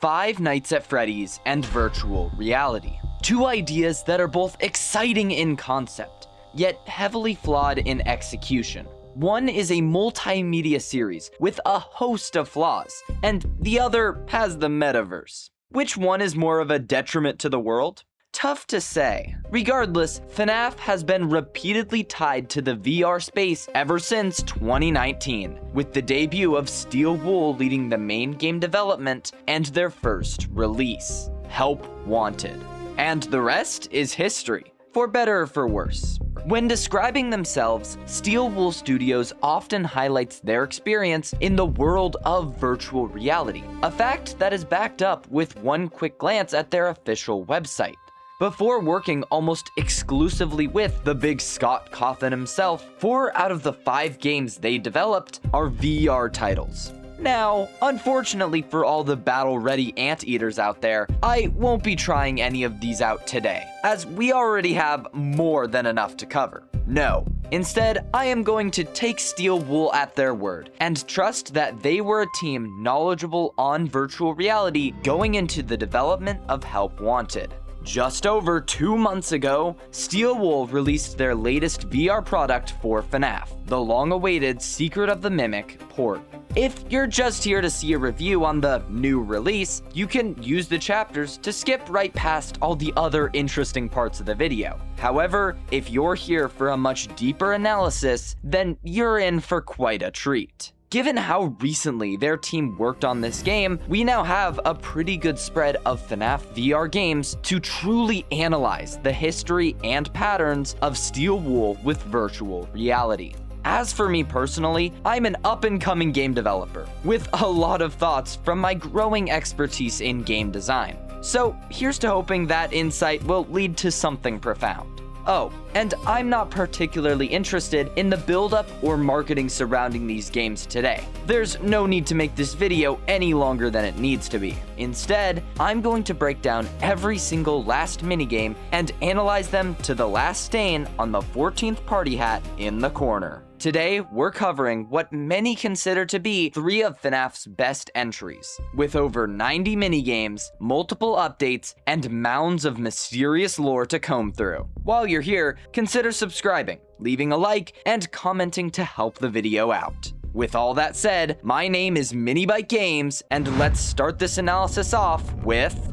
Five Nights at Freddy's and virtual reality. Two ideas that are both exciting in concept, yet heavily flawed in execution. One is a multimedia series with a host of flaws, and the other has the metaverse. Which one is more of a detriment to the world? Tough to say. Regardless, Fnaf has been repeatedly tied to the VR space ever since 2019, with the debut of Steel Wool leading the main game development and their first release, Help Wanted. And the rest is history, for better or for worse. When describing themselves, Steel Wool Studios often highlights their experience in the world of virtual reality, a fact that is backed up with one quick glance at their official website. Before working almost exclusively with the big Scott Cawthon himself, 4 out of the 5 games they developed are VR titles. Now, unfortunately for all the battle-ready anteaters out there, I won't be trying any of these out today, as we already have more than enough to cover. No. Instead, I am going to take Steel Wool at their word, and trust that they were a team knowledgeable on virtual reality going into the development of Help Wanted. Just over 2 months ago, Steel Wool released their latest VR product for Fnaf, the long-awaited Secret of the Mimic port. If you're just here to see a review on the new release, you can use the chapters to skip right past all the other interesting parts of the video. However, if you're here for a much deeper analysis, then you're in for quite a treat. Given how recently their team worked on this game, we now have a pretty good spread of Fnaf VR games to truly analyze the history and patterns of Steel Wool with virtual reality. As for me personally, I'm an up-and-coming game developer, with a lot of thoughts from my growing expertise in game design. So here's to hoping that insight will lead to something profound. Oh, and I'm not particularly interested in the build-up or marketing surrounding these games today. There's no need to make this video any longer than it needs to be. Instead, I'm going to break down every single last minigame and analyze them to the last stain on the 14th party hat in the corner. Today, we're covering what many consider to be 3 of Fnaf's best entries, with over 90 minigames, multiple updates, and mounds of mysterious lore to comb through. While you're here, consider subscribing, leaving a like, and commenting to help the video out. With all that said, my name is Minibite Games, and let's start this analysis off with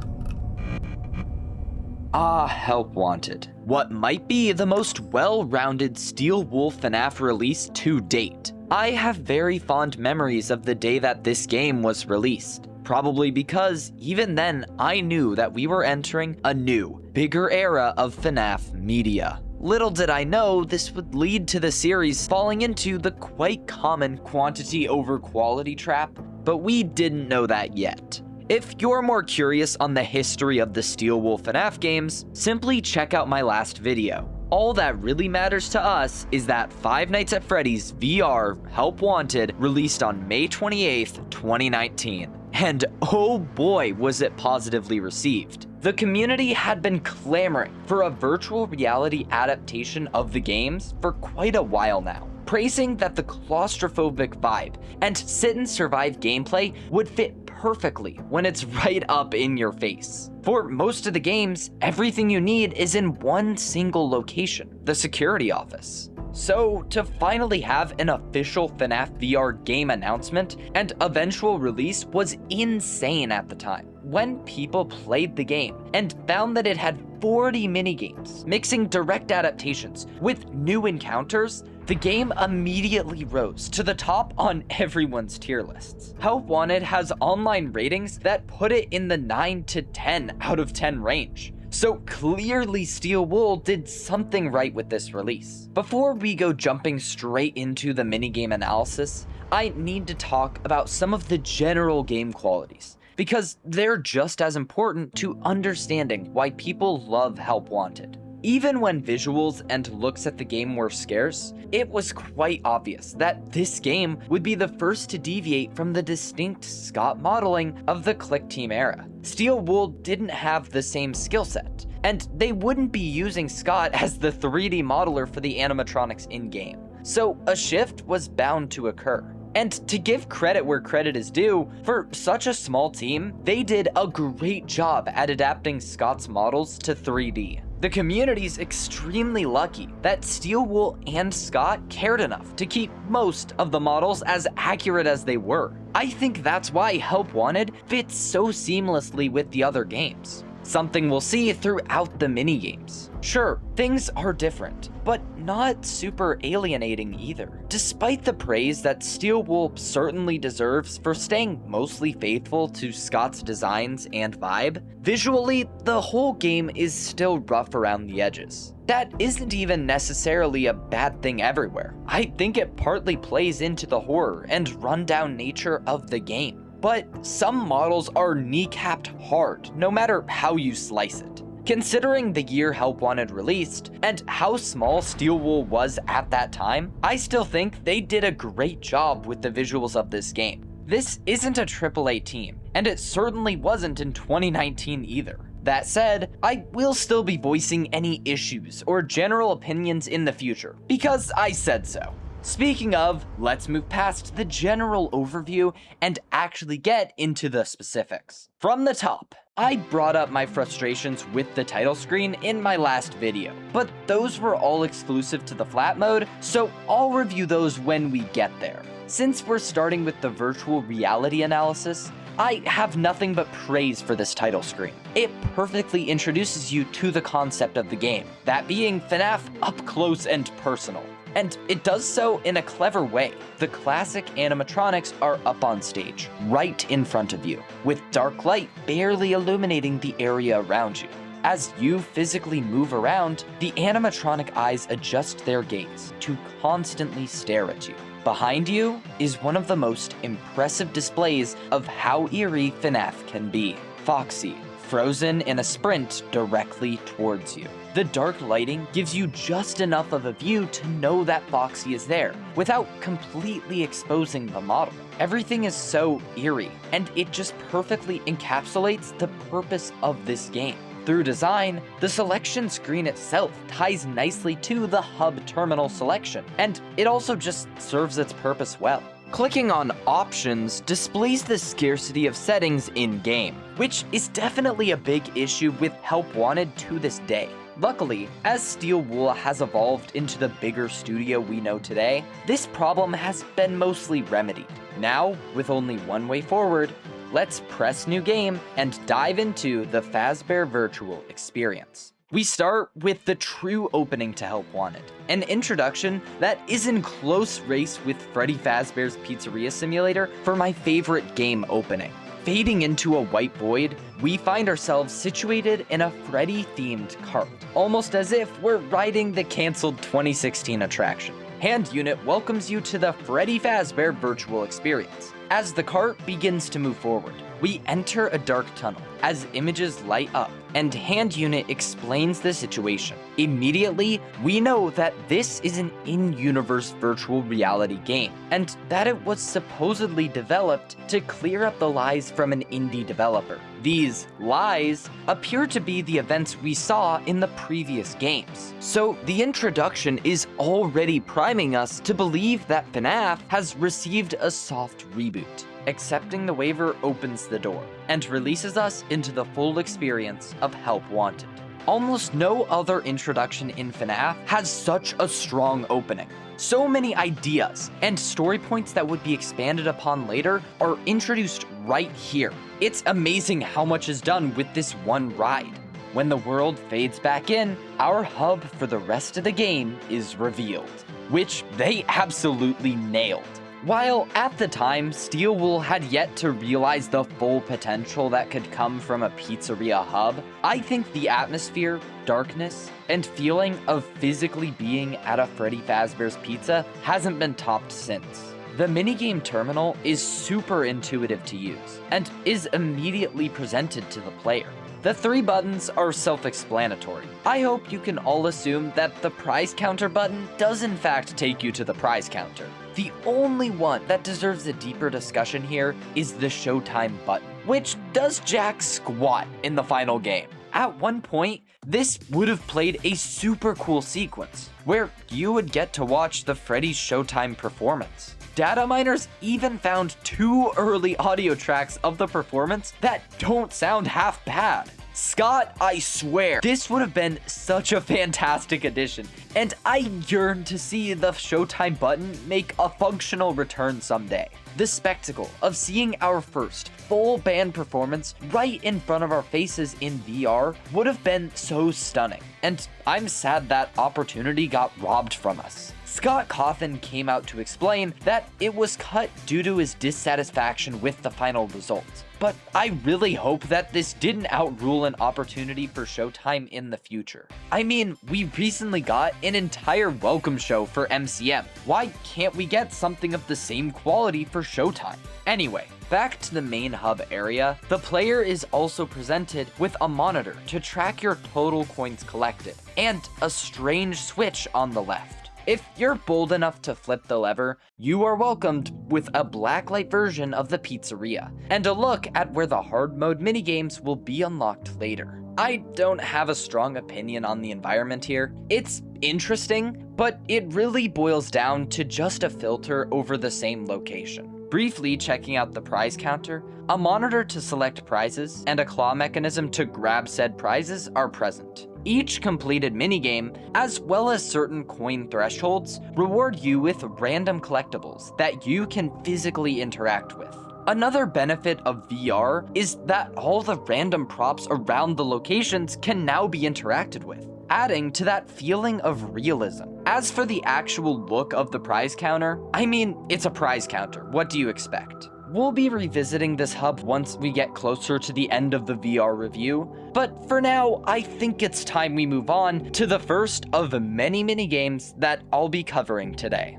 Help Wanted. What might be the most well-rounded Steel Wool Fnaf release to date. I have very fond memories of the day that this game was released. Probably because even then I knew that we were entering a new, bigger era of Fnaf media. Little did I know this would lead to the series falling into the quite common quantity over quality trap, but we didn't know that yet. If you're more curious on the history of the Steel Wool Fnaf games, simply check out my last video. All that really matters to us is that Five Nights at Freddy's VR Help Wanted released on May 28th, 2019. And oh boy, was it positively received. The community had been clamoring for a virtual reality adaptation of the games for quite a while now, praising that the claustrophobic vibe and sit and survive gameplay would fit perfectly when it's right up in your face. For most of the games, everything you need is in one single location, the security office. So, to finally have an official Fnaf VR game announcement and eventual release was insane at the time. When people played the game and found that it had 40 minigames, mixing direct adaptations with new encounters, the game immediately rose to the top on everyone's tier lists. Help Wanted has online ratings that put it in the 9 to 10 out of 10 range. So clearly Steel Wool did something right with this release. Before we go jumping straight into the minigame analysis, I need to talk about some of the general game qualities, because they're just as important to understanding why people love Help Wanted. Even when visuals and looks at the game were scarce, it was quite obvious that this game would be the first to deviate from the distinct Scott modeling of the Click Team era. Steel Wool didn't have the same skill set, and they wouldn't be using Scott as the 3D modeler for the animatronics in-game. So a shift was bound to occur. And to give credit where credit is due, for such a small team, they did a great job at adapting Scott's models to 3D. The community's extremely lucky that Steelwool and Scott cared enough to keep most of the models as accurate as they were. I think that's why Help Wanted fits so seamlessly with the other games. Something we'll see throughout the minigames. Sure, things are different, but not super alienating either. Despite the praise that Steelwool certainly deserves for staying mostly faithful to Scott's designs and vibe, visually, the whole game is still rough around the edges. That isn't even necessarily a bad thing everywhere. I think it partly plays into the horror and rundown nature of the game. But some models are kneecapped hard, no matter how you slice it. Considering the year Help Wanted released, and how small Steelwool was at that time, I still think they did a great job with the visuals of this game. This isn't a AAA team, and it certainly wasn't in 2019 either. That said, I will still be voicing any issues or general opinions in the future, because I said so. Speaking of, let's move past the general overview and actually get into the specifics. From the top, I brought up my frustrations with the title screen in my last video, but those were all exclusive to the flat mode, so I'll review those when we get there. Since we're starting with the virtual reality analysis, I have nothing but praise for this title screen. It perfectly introduces you to the concept of the game, that being Fnaf up close and personal. And it does so in a clever way. The classic animatronics are up on stage, right in front of you, with dark light barely illuminating the area around you. As you physically move around, the animatronic eyes adjust their gaze to constantly stare at you. Behind you is one of the most impressive displays of how eerie Fnaf can be. Foxy, frozen in a sprint directly towards you. The dark lighting gives you just enough of a view to know that Foxy is there, without completely exposing the model. Everything is so eerie, and it just perfectly encapsulates the purpose of this game. Through design, the selection screen itself ties nicely to the hub terminal selection, and it also just serves its purpose well. Clicking on Options displays the scarcity of settings in-game, which is definitely a big issue with Help Wanted to this day. Luckily, as Steelwool has evolved into the bigger studio we know today, this problem has been mostly remedied. Now, with only one way forward, let's press new game and dive into the Fazbear virtual experience. We start with the true opening to Help Wanted, an introduction that is in close race with Freddy Fazbear's Pizzeria Simulator for my favorite game opening. Fading into a white void, we find ourselves situated in a Freddy-themed cart, almost as if we're riding the cancelled 2016 attraction. Hand Unit welcomes you to the Freddy Fazbear virtual experience. As the cart begins to move forward, we enter a dark tunnel as images light up, and Hand Unit explains the situation. Immediately, we know that this is an in-universe virtual reality game, and that it was supposedly developed to clear up the lies from an indie developer. These lies appear to be the events we saw in the previous games. So the introduction is already priming us to believe that Fnaf has received a soft reboot. Accepting the waiver opens the door and releases us into the full experience of Help Wanted. Almost no other introduction in Fnaf has such a strong opening. So many ideas and story points that would be expanded upon later are introduced right here. It's amazing how much is done with this one ride. When the world fades back in, our hub for the rest of the game is revealed, which they absolutely nailed. While at the time, Steelwool had yet to realize the full potential that could come from a pizzeria hub, I think the atmosphere, darkness, and feeling of physically being at a Freddy Fazbear's Pizza hasn't been topped since. The minigame terminal is super intuitive to use, and is immediately presented to the player. The 3 buttons are self-explanatory. I hope you can all assume that the prize counter button does in fact take you to the prize counter. The only one that deserves a deeper discussion here is the Showtime button, which does jack squat in the final game. At one point, this would have played a super cool sequence, where you would get to watch the Freddy's Showtime performance. Data miners even found 2 early audio tracks of the performance that don't sound half bad. Scott, I swear, this would have been such a fantastic addition, and I yearn to see the Showtime button make a functional return someday. The spectacle of seeing our first full band performance right in front of our faces in VR would have been so stunning, and I'm sad that opportunity got robbed from us. Scott Cawthon came out to explain that it was cut due to his dissatisfaction with the final result. But I really hope that this didn't outrule an opportunity for Showtime in the future. I mean, we recently got an entire welcome show for MCM. Why can't we get something of the same quality for Showtime? Anyway, back to the main hub area, the player is also presented with a monitor to track your total coins collected, and a strange switch on the left. If you're bold enough to flip the lever, you are welcomed with a blacklight version of the pizzeria, and a look at where the hard mode minigames will be unlocked later. I don't have a strong opinion on the environment here. It's interesting, but it really boils down to just a filter over the same location. Briefly checking out the prize counter, a monitor to select prizes, and a claw mechanism to grab said prizes are present. Each completed minigame, as well as certain coin thresholds, reward you with random collectibles that you can physically interact with. Another benefit of VR is that all the random props around the locations can now be interacted with, adding to that feeling of realism. As for the actual look of the prize counter, I mean, it's a prize counter, what do you expect? We'll be revisiting this hub once we get closer to the end of the VR review, but for now, I think it's time we move on to the first of the many games that I'll be covering today.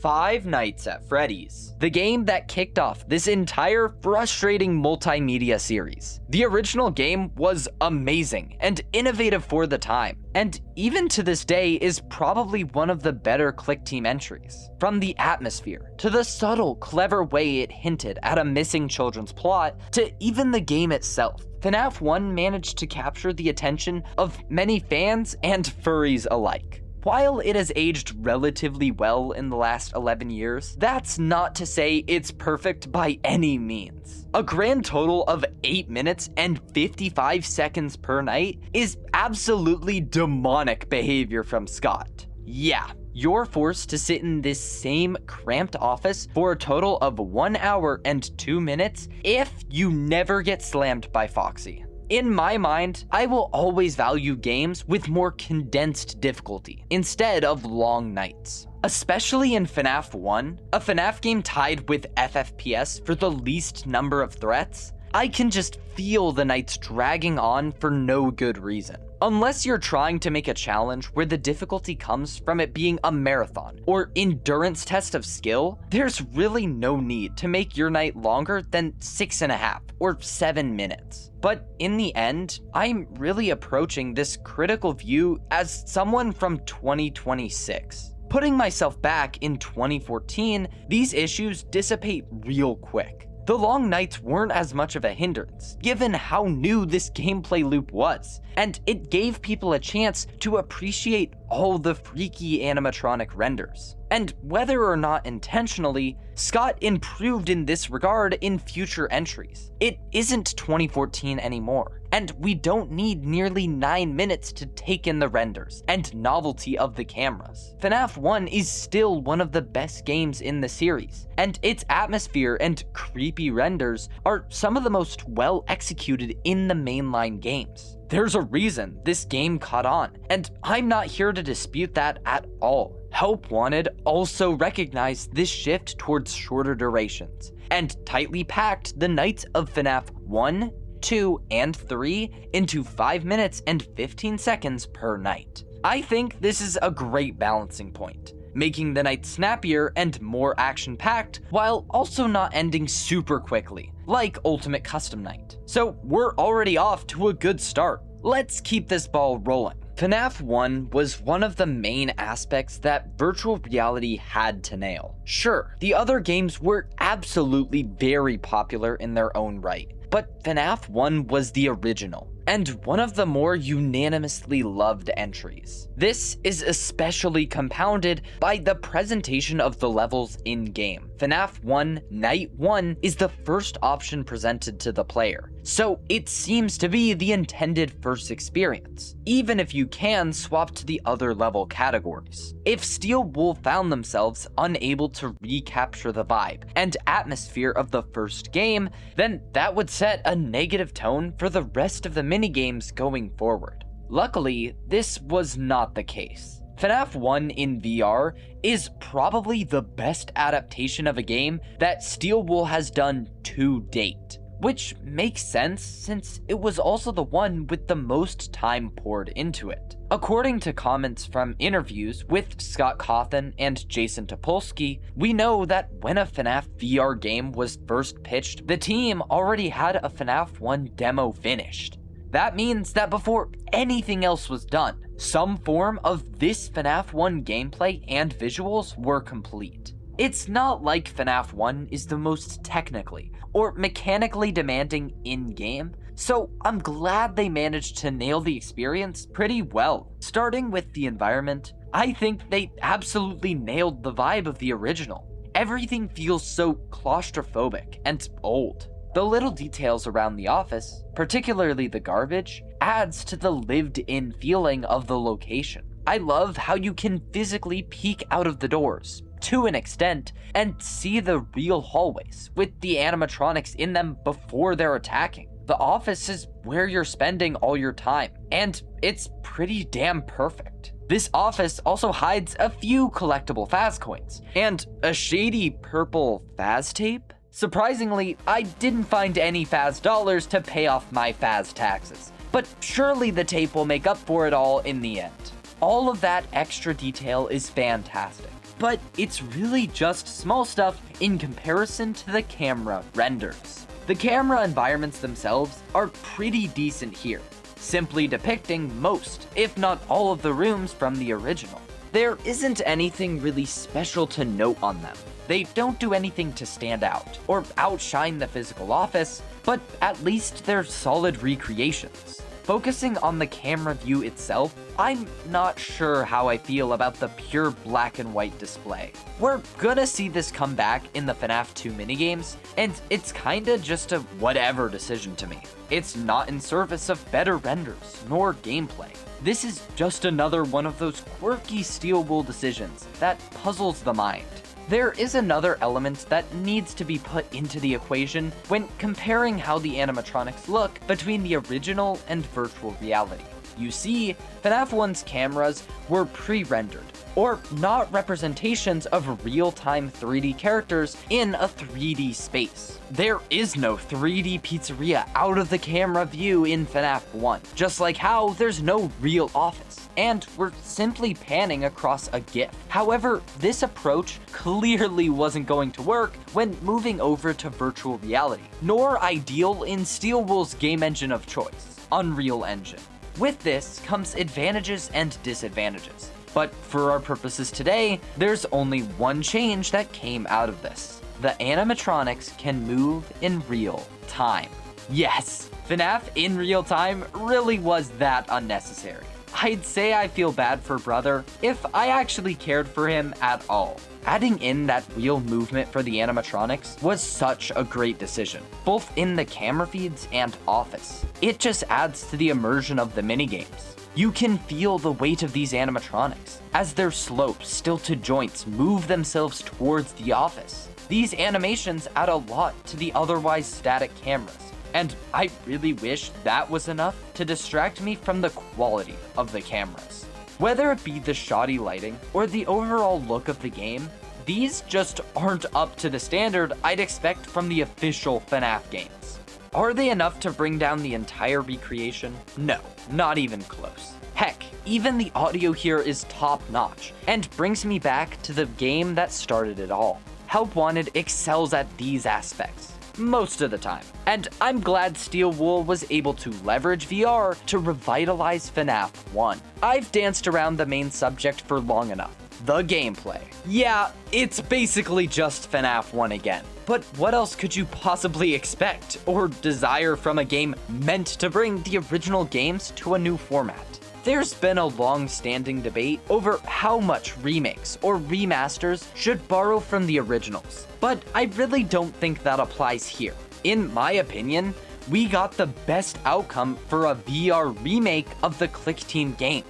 Five Nights at Freddy's, the game that kicked off this entire frustrating multimedia series. The original game was amazing and innovative for the time, and even to this day is probably one of the better Click Team entries. From the atmosphere, to the subtle, clever way it hinted at a missing children's plot, to even the game itself, Fnaf 1 managed to capture the attention of many fans and furries alike. While it has aged relatively well in the last 11 years, that's not to say it's perfect by any means. A grand total of 8 minutes and 55 seconds per night is absolutely demonic behavior from Scott. Yeah, you're forced to sit in this same cramped office for a total of 1 hour and 2 minutes if you never get slammed by Foxy. In my mind, I will always value games with more condensed difficulty instead of long nights. Especially in Fnaf 1, a Fnaf game tied with FFPS for the least number of threats, I can just feel the nights dragging on for no good reason. Unless you're trying to make a challenge where the difficulty comes from it being a marathon or endurance test of skill, there's really no need to make your night longer than 6.5 or 7 minutes. But in the end, I'm really approaching this critical view as someone from 2026. Putting myself back in 2014, these issues dissipate real quick. The long nights weren't as much of a hindrance, given how new this gameplay loop was, and it gave people a chance to appreciate all the freaky animatronic renders. And whether or not intentionally, Scott improved in this regard in future entries. It isn't 2014 anymore, and we don't need nearly 9 minutes to take in the renders and novelty of the cameras. Fnaf 1 is still one of the best games in the series, and its atmosphere and creepy renders are some of the most well executed in the mainline games. There's a reason this game caught on, and I'm not here to dispute that at all. Help Wanted also recognized this shift towards shorter durations, and tightly packed the nights of Fnaf 1, 2, and 3 into 5 minutes and 15 seconds per night. I think this is a great balancing point, making the night snappier and more action-packed while also not ending super quickly, like Ultimate Custom Night. So we're already off to a good start. Let's keep this ball rolling. Fnaf 1 was one of the main aspects that virtual reality had to nail. Sure, the other games were absolutely very popular in their own right, but Fnaf 1 was the original, and one of the more unanimously loved entries. This is especially compounded by the presentation of the levels in-game. FNAF 1 Night 1 is the first option presented to the player, so it seems to be the intended first experience, even if you can swap to the other level categories. If Steel Wool found themselves unable to recapture the vibe and atmosphere of the first game, then that would set a negative tone for the rest of the minigames going forward. Luckily, this was not the case. FNAF 1 in VR is probably the best adaptation of a game that Steel Wool has done to date, which makes sense since it was also the one with the most time poured into it. According to comments from interviews with Scott Cawthon and Jason Topolsky, we know that when a FNAF VR game was first pitched, the team already had a FNAF 1 demo finished. That means that before anything else was done, some form of this FNAF 1 gameplay and visuals were complete. It's not like FNAF 1 is the most technically or mechanically demanding in-game, so I'm glad they managed to nail the experience pretty well. Starting with the environment, I think they absolutely nailed the vibe of the original. Everything feels so claustrophobic and old. The little details around the office, particularly the garbage, adds to the lived-in feeling of the location. I love how you can physically peek out of the doors, to an extent, and see the real hallways, with the animatronics in them before they're attacking. The office is where you're spending all your time, and it's pretty damn perfect. This office also hides a few collectible Faz coins, and a shady purple Faz tape. Surprisingly, I didn't find any Faz dollars to pay off my Faz taxes, but surely the tape will make up for it all in the end. All of that extra detail is fantastic, but it's really just small stuff in comparison to the camera renders. The camera environments themselves are pretty decent here, simply depicting most, if not all of the rooms from the original. There isn't anything really special to note on them. They don't do anything to stand out, or outshine the physical office, but at least they're solid recreations. Focusing on the camera view itself, I'm not sure how I feel about the pure black and white display. We're gonna see this come back in the FNAF 2 minigames, and it's kinda just a whatever decision to me. It's not in service of better renders, nor gameplay. This is just another one of those quirky Steel Wool decisions that puzzles the mind. There is another element that needs to be put into the equation when comparing how the animatronics look between the original and virtual reality. You see, FNAF 1's cameras were pre-rendered, or not representations of real-time 3D characters in a 3D space. There is no 3D pizzeria out of the camera view in FNAF 1, just like how there's no real office, and we're simply panning across a GIF. However, this approach clearly wasn't going to work when moving over to virtual reality, nor ideal in Steel Wool's game engine of choice, Unreal Engine. With this comes advantages and disadvantages. But for our purposes today, there's only one change that came out of this. The animatronics can move in real time. Yes, FNAF in real time really was that unnecessary. I'd say I feel bad for Brother if I actually cared for him at all. Adding in that real movement for the animatronics was such a great decision, both in the camera feeds and office. It just adds to the immersion of the minigames. You can feel the weight of these animatronics as their slopes, stilted joints move themselves towards the office. These animations add a lot to the otherwise static cameras, and I really wish that was enough to distract me from the quality of the cameras. Whether it be the shoddy lighting or the overall look of the game, these just aren't up to the standard I'd expect from the official FNAF games. Are they enough to bring down the entire recreation? No, not even close. Heck, even the audio here is top-notch, and brings me back to the game that started it all. Help Wanted excels at these aspects most of the time, and I'm glad Steel Wool was able to leverage VR to revitalize FNAF 1. I've danced around the main subject for long enough. The gameplay. Yeah, it's basically just FNAF 1 again. But what else could you possibly expect or desire from a game meant to bring the original games to a new format? There's been a long-standing debate over how much remakes or remasters should borrow from the originals, but I really don't think that applies here. In my opinion, we got the best outcome for a VR remake of the Click Team games.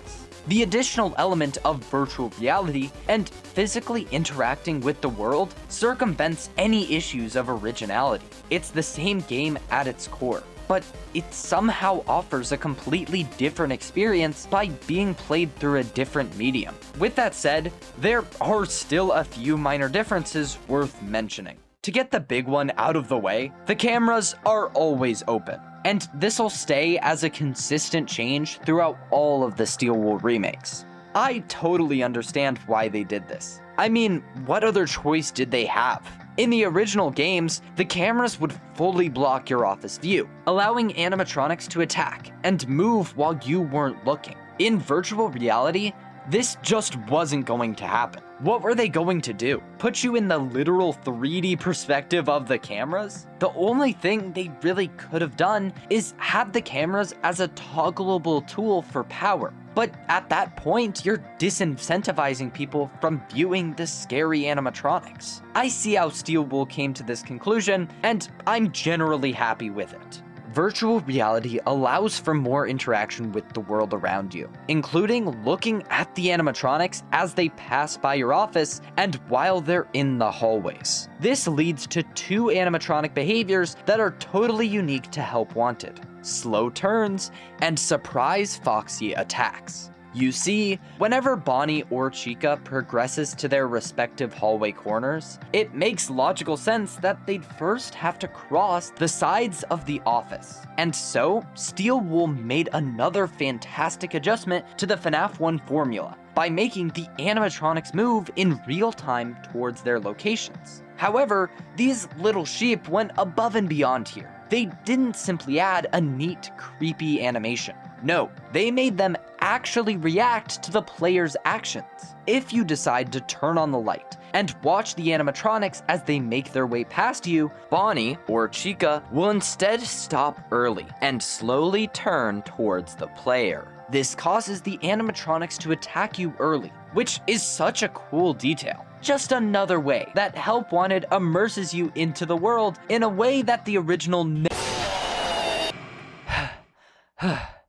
The additional element of virtual reality and physically interacting with the world circumvents any issues of originality. It's the same game at its core, but it somehow offers a completely different experience by being played through a different medium. With that said, there are still a few minor differences worth mentioning. To get the big one out of the way, the cameras are always open, and this'll stay as a consistent change throughout all of the Steel Wool remakes. I totally understand why they did this. I mean, what other choice did they have? In the original games, the cameras would fully block your office view, allowing animatronics to attack and move while you weren't looking. In virtual reality, this just wasn't going to happen. What were they going to do? Put you in the literal 3D perspective of the cameras? The only thing they really could have done is had the cameras as a toggleable tool for power. But at that point, you're disincentivizing people from viewing the scary animatronics. I see how Steel Wool came to this conclusion, and I'm generally happy with it. Virtual reality allows for more interaction with the world around you, including looking at the animatronics as they pass by your office and while they're in the hallways. This leads to two animatronic behaviors that are totally unique to Help Wanted: slow turns and surprise Foxy attacks. You see, whenever Bonnie or Chica progresses to their respective hallway corners, it makes logical sense that they'd first have to cross the sides of the office. And so, Steel Wool made another fantastic adjustment to the Fnaf 1 formula by making the animatronics move in real time towards their locations. However, these little sheep went above and beyond here. They didn't simply add a neat, creepy animation. No, they made them actually react to the player's actions. If you decide to turn on the light and watch the animatronics as they make their way past you, Bonnie or Chica will instead stop early and slowly turn towards the player. This causes the animatronics to attack you early, which is such a cool detail. Just another way that Help Wanted immerses you into the world in a way that the original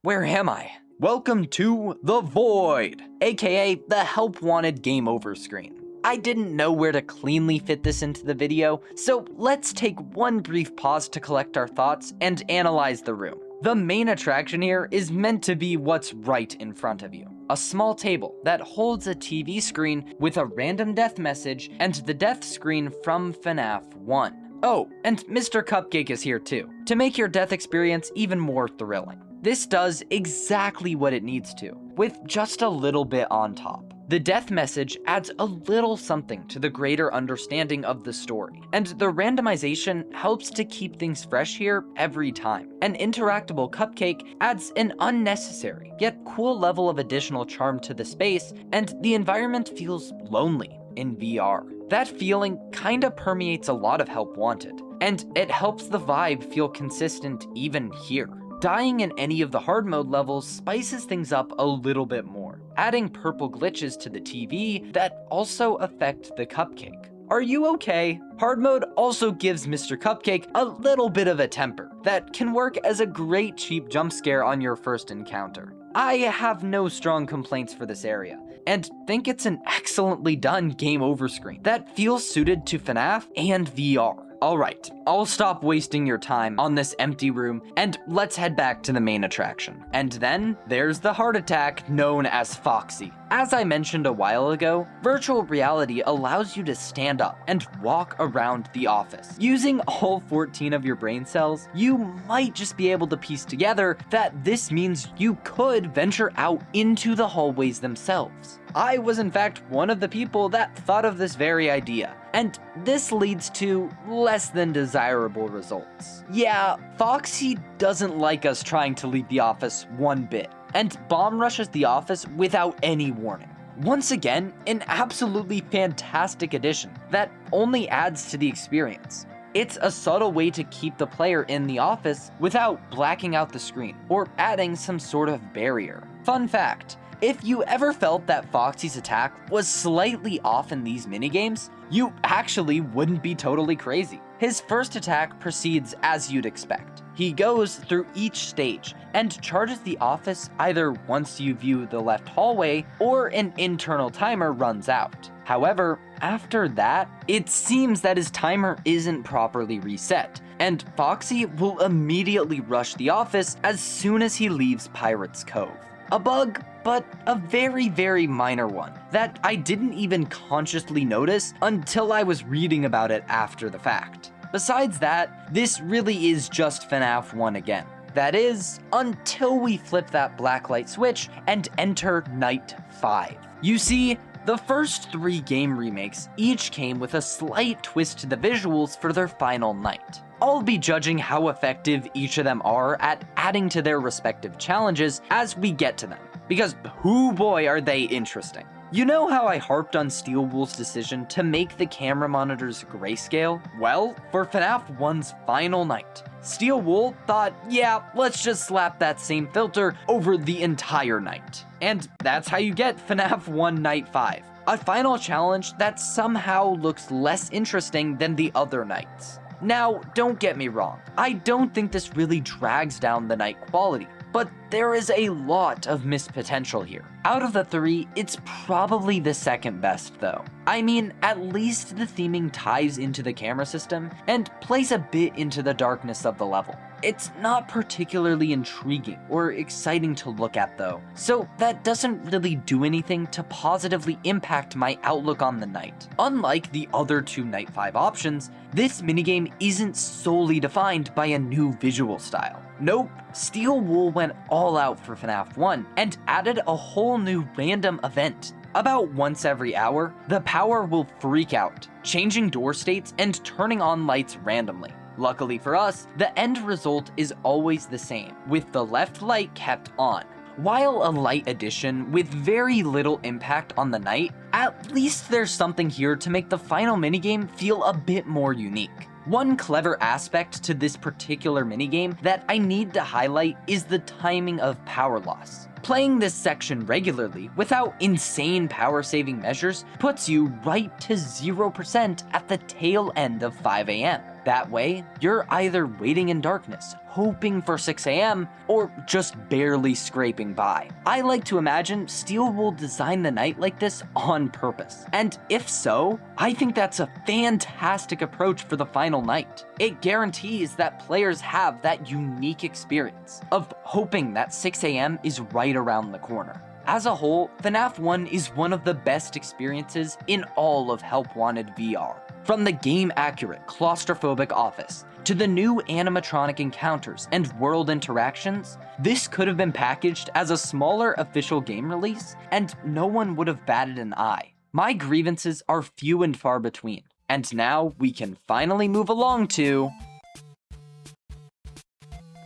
Where am I? Welcome to The Void, aka the Help Wanted game over screen. I didn't know where to cleanly fit this into the video, so let's take one brief pause to collect our thoughts and analyze the room. The main attraction here is meant to be what's right in front of you. A small table that holds a TV screen with a random death message and the death screen from Fnaf 1. Oh, and Mr. Cupcake is here too, to make your death experience even more thrilling. This does exactly what it needs to, with just a little bit on top. The death message adds a little something to the greater understanding of the story, and the randomization helps to keep things fresh here every time. An interactable cupcake adds an unnecessary, yet cool level of additional charm to the space, and the environment feels lonely in VR. That feeling kinda permeates a lot of Help Wanted, and it helps the vibe feel consistent even here. Dying in any of the hard mode levels spices things up a little bit more, adding purple glitches to the TV that also affect the cupcake. Are you okay? Hard mode also gives Mr. Cupcake a little bit of a temper that can work as a great cheap jump scare on your first encounter. I have no strong complaints for this area, and think it's an excellently done game over screen that feels suited to FNAF and VR. Alright, I'll stop wasting your time on this empty room and let's head back to the main attraction. And then there's the heart attack known as Foxy. As I mentioned a while ago, virtual reality allows you to stand up and walk around the office. Using all 14 of your brain cells, you might just be able to piece together that this means you could venture out into the hallways themselves. I was in fact one of the people that thought of this very idea, and this leads to less than desirable results. Yeah, Foxy doesn't like us trying to leave the office one bit, and bomb rushes the office without any warning. Once again, an absolutely fantastic addition that only adds to the experience. It's a subtle way to keep the player in the office without blacking out the screen or adding some sort of barrier. Fun fact, if you ever felt that Foxy's attack was slightly off in these minigames, you actually wouldn't be totally crazy. His first attack proceeds as you'd expect. He goes through each stage and charges the office either once you view the left hallway or an internal timer runs out. However, after that, it seems that his timer isn't properly reset, and Foxy will immediately rush the office as soon as he leaves Pirate's Cove. A bug, but a very minor one that I didn't even consciously notice until I was reading about it after the fact. Besides that, this really is just Fnaf 1 again. That is, until we flip that black light switch and enter Night 5. You see, the first 3 game remakes each came with a slight twist to the visuals for their final night. I'll be judging how effective each of them are at adding to their respective challenges as we get to them, because hoo boy are they interesting. You know how I harped on Steel Wool's decision to make the camera monitors grayscale? Well, for FNAF 1's final night, Steel Wool thought, yeah, let's just slap that same filter over the entire night. And that's how you get FNAF 1 Night 5, a final challenge that somehow looks less interesting than the other nights. Now, don't get me wrong, I don't think this really drags down the night quality, but there is a lot of missed potential here. Out of the 3, it's probably the second best though. I mean, at least the theming ties into the camera system and plays a bit into the darkness of the level. It's not particularly intriguing or exciting to look at though, so that doesn't really do anything to positively impact my outlook on the night. Unlike the other 2 Night 5 options, this minigame isn't solely defined by a new visual style. Nope, Steel Wool went all out for FNAF 1 and added a whole new random event. About once every hour, the power will freak out, changing door states and turning on lights randomly. Luckily for us, the end result is always the same, with the left light kept on. While a light addition with very little impact on the night, at least there's something here to make the final minigame feel a bit more unique. One clever aspect to this particular minigame that I need to highlight is the timing of power loss. Playing this section regularly without insane power saving measures puts you right to 0% at the tail end of 5 AM. That way, you're either waiting in darkness, hoping for 6 AM, or just barely scraping by. I like to imagine Steel Wool designed the night like this on purpose, and if so, I think that's a fantastic approach for the final night. It guarantees that players have that unique experience of hoping that 6 AM is right around the corner. As a whole, FNAF 1 is one of the best experiences in all of Help Wanted VR. From the game-accurate, claustrophobic office, to the new animatronic encounters and world interactions, this could have been packaged as a smaller official game release, and no one would have batted an eye. My grievances are few and far between, and now we can finally move along to...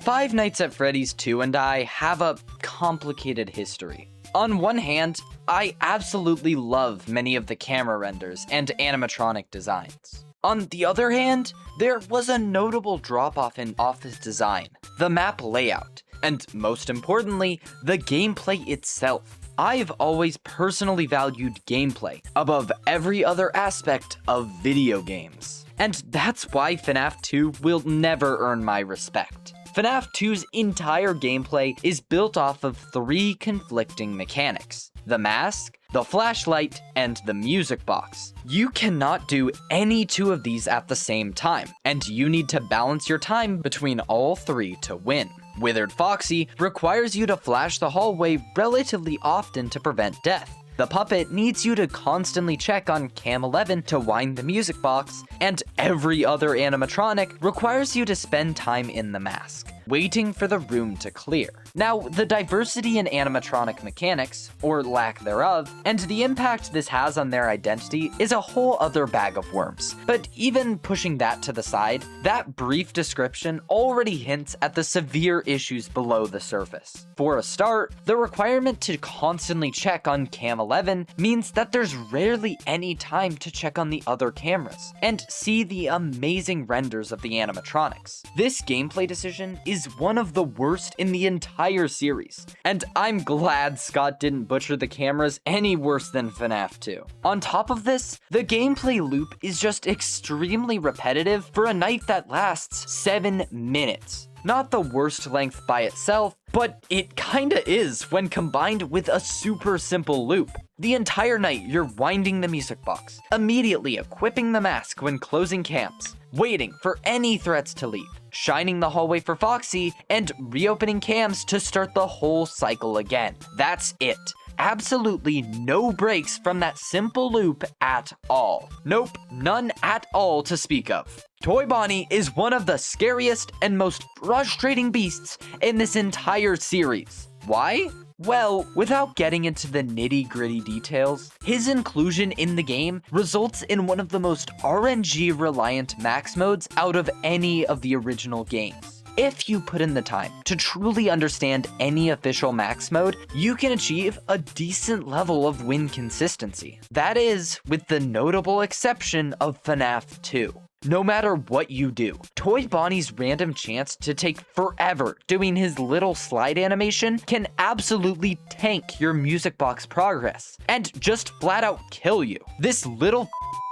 Five Nights at Freddy's 2 and I have a complicated history. On one hand, I absolutely love many of the camera renders and animatronic designs. On the other hand, there was a notable drop-off in office design, the map layout, and most importantly, the gameplay itself. I've always personally valued gameplay above every other aspect of video games. And that's why FNAF 2 will never earn my respect. FNAF 2's entire gameplay is built off of 3 conflicting mechanics: the mask, the flashlight, and the music box. You cannot do any 2 of these at the same time, and you need to balance your time between all 3 to win. Withered Foxy requires you to flash the hallway relatively often to prevent death. The puppet needs you to constantly check on cam 11 to wind the music box, and every other animatronic requires you to spend time in the mask. waiting for the room to clear. Now, the diversity in animatronic mechanics, or lack thereof, and the impact this has on their identity is a whole other bag of worms. But even pushing that to the side, that brief description already hints at the severe issues below the surface. For a start, the requirement to constantly check on cam 11 means that there's rarely any time to check on the other cameras and see the amazing renders of the animatronics. This gameplay decision is one of the worst in the entire series, and I'm glad Scott didn't butcher the cameras any worse than Fnaf 2. On top of this, the gameplay loop is just extremely repetitive for a night that lasts 7 minutes. Not the worst length by itself, but it kinda is when combined with a super simple loop. The entire night you're winding the music box, immediately equipping the mask when closing cams, waiting for any threats to leave, shining the hallway for Foxy, and reopening cams to start the whole cycle again. That's it. Absolutely no breaks from that simple loop at all. Nope, none at all to speak of. Toy Bonnie is one of the scariest and most frustrating beasts in this entire series. Why? Well, without getting into the nitty-gritty details, his inclusion in the game results in one of the most RNG-reliant max modes out of any of the original games. If you put in the time to truly understand any official max mode, you can achieve a decent level of win consistency. That is, with the notable exception of Fnaf 2. No matter what you do, Toy Bonnie's random chance to take forever doing his little slide animation can absolutely tank your music box progress, and just flat out kill you. This little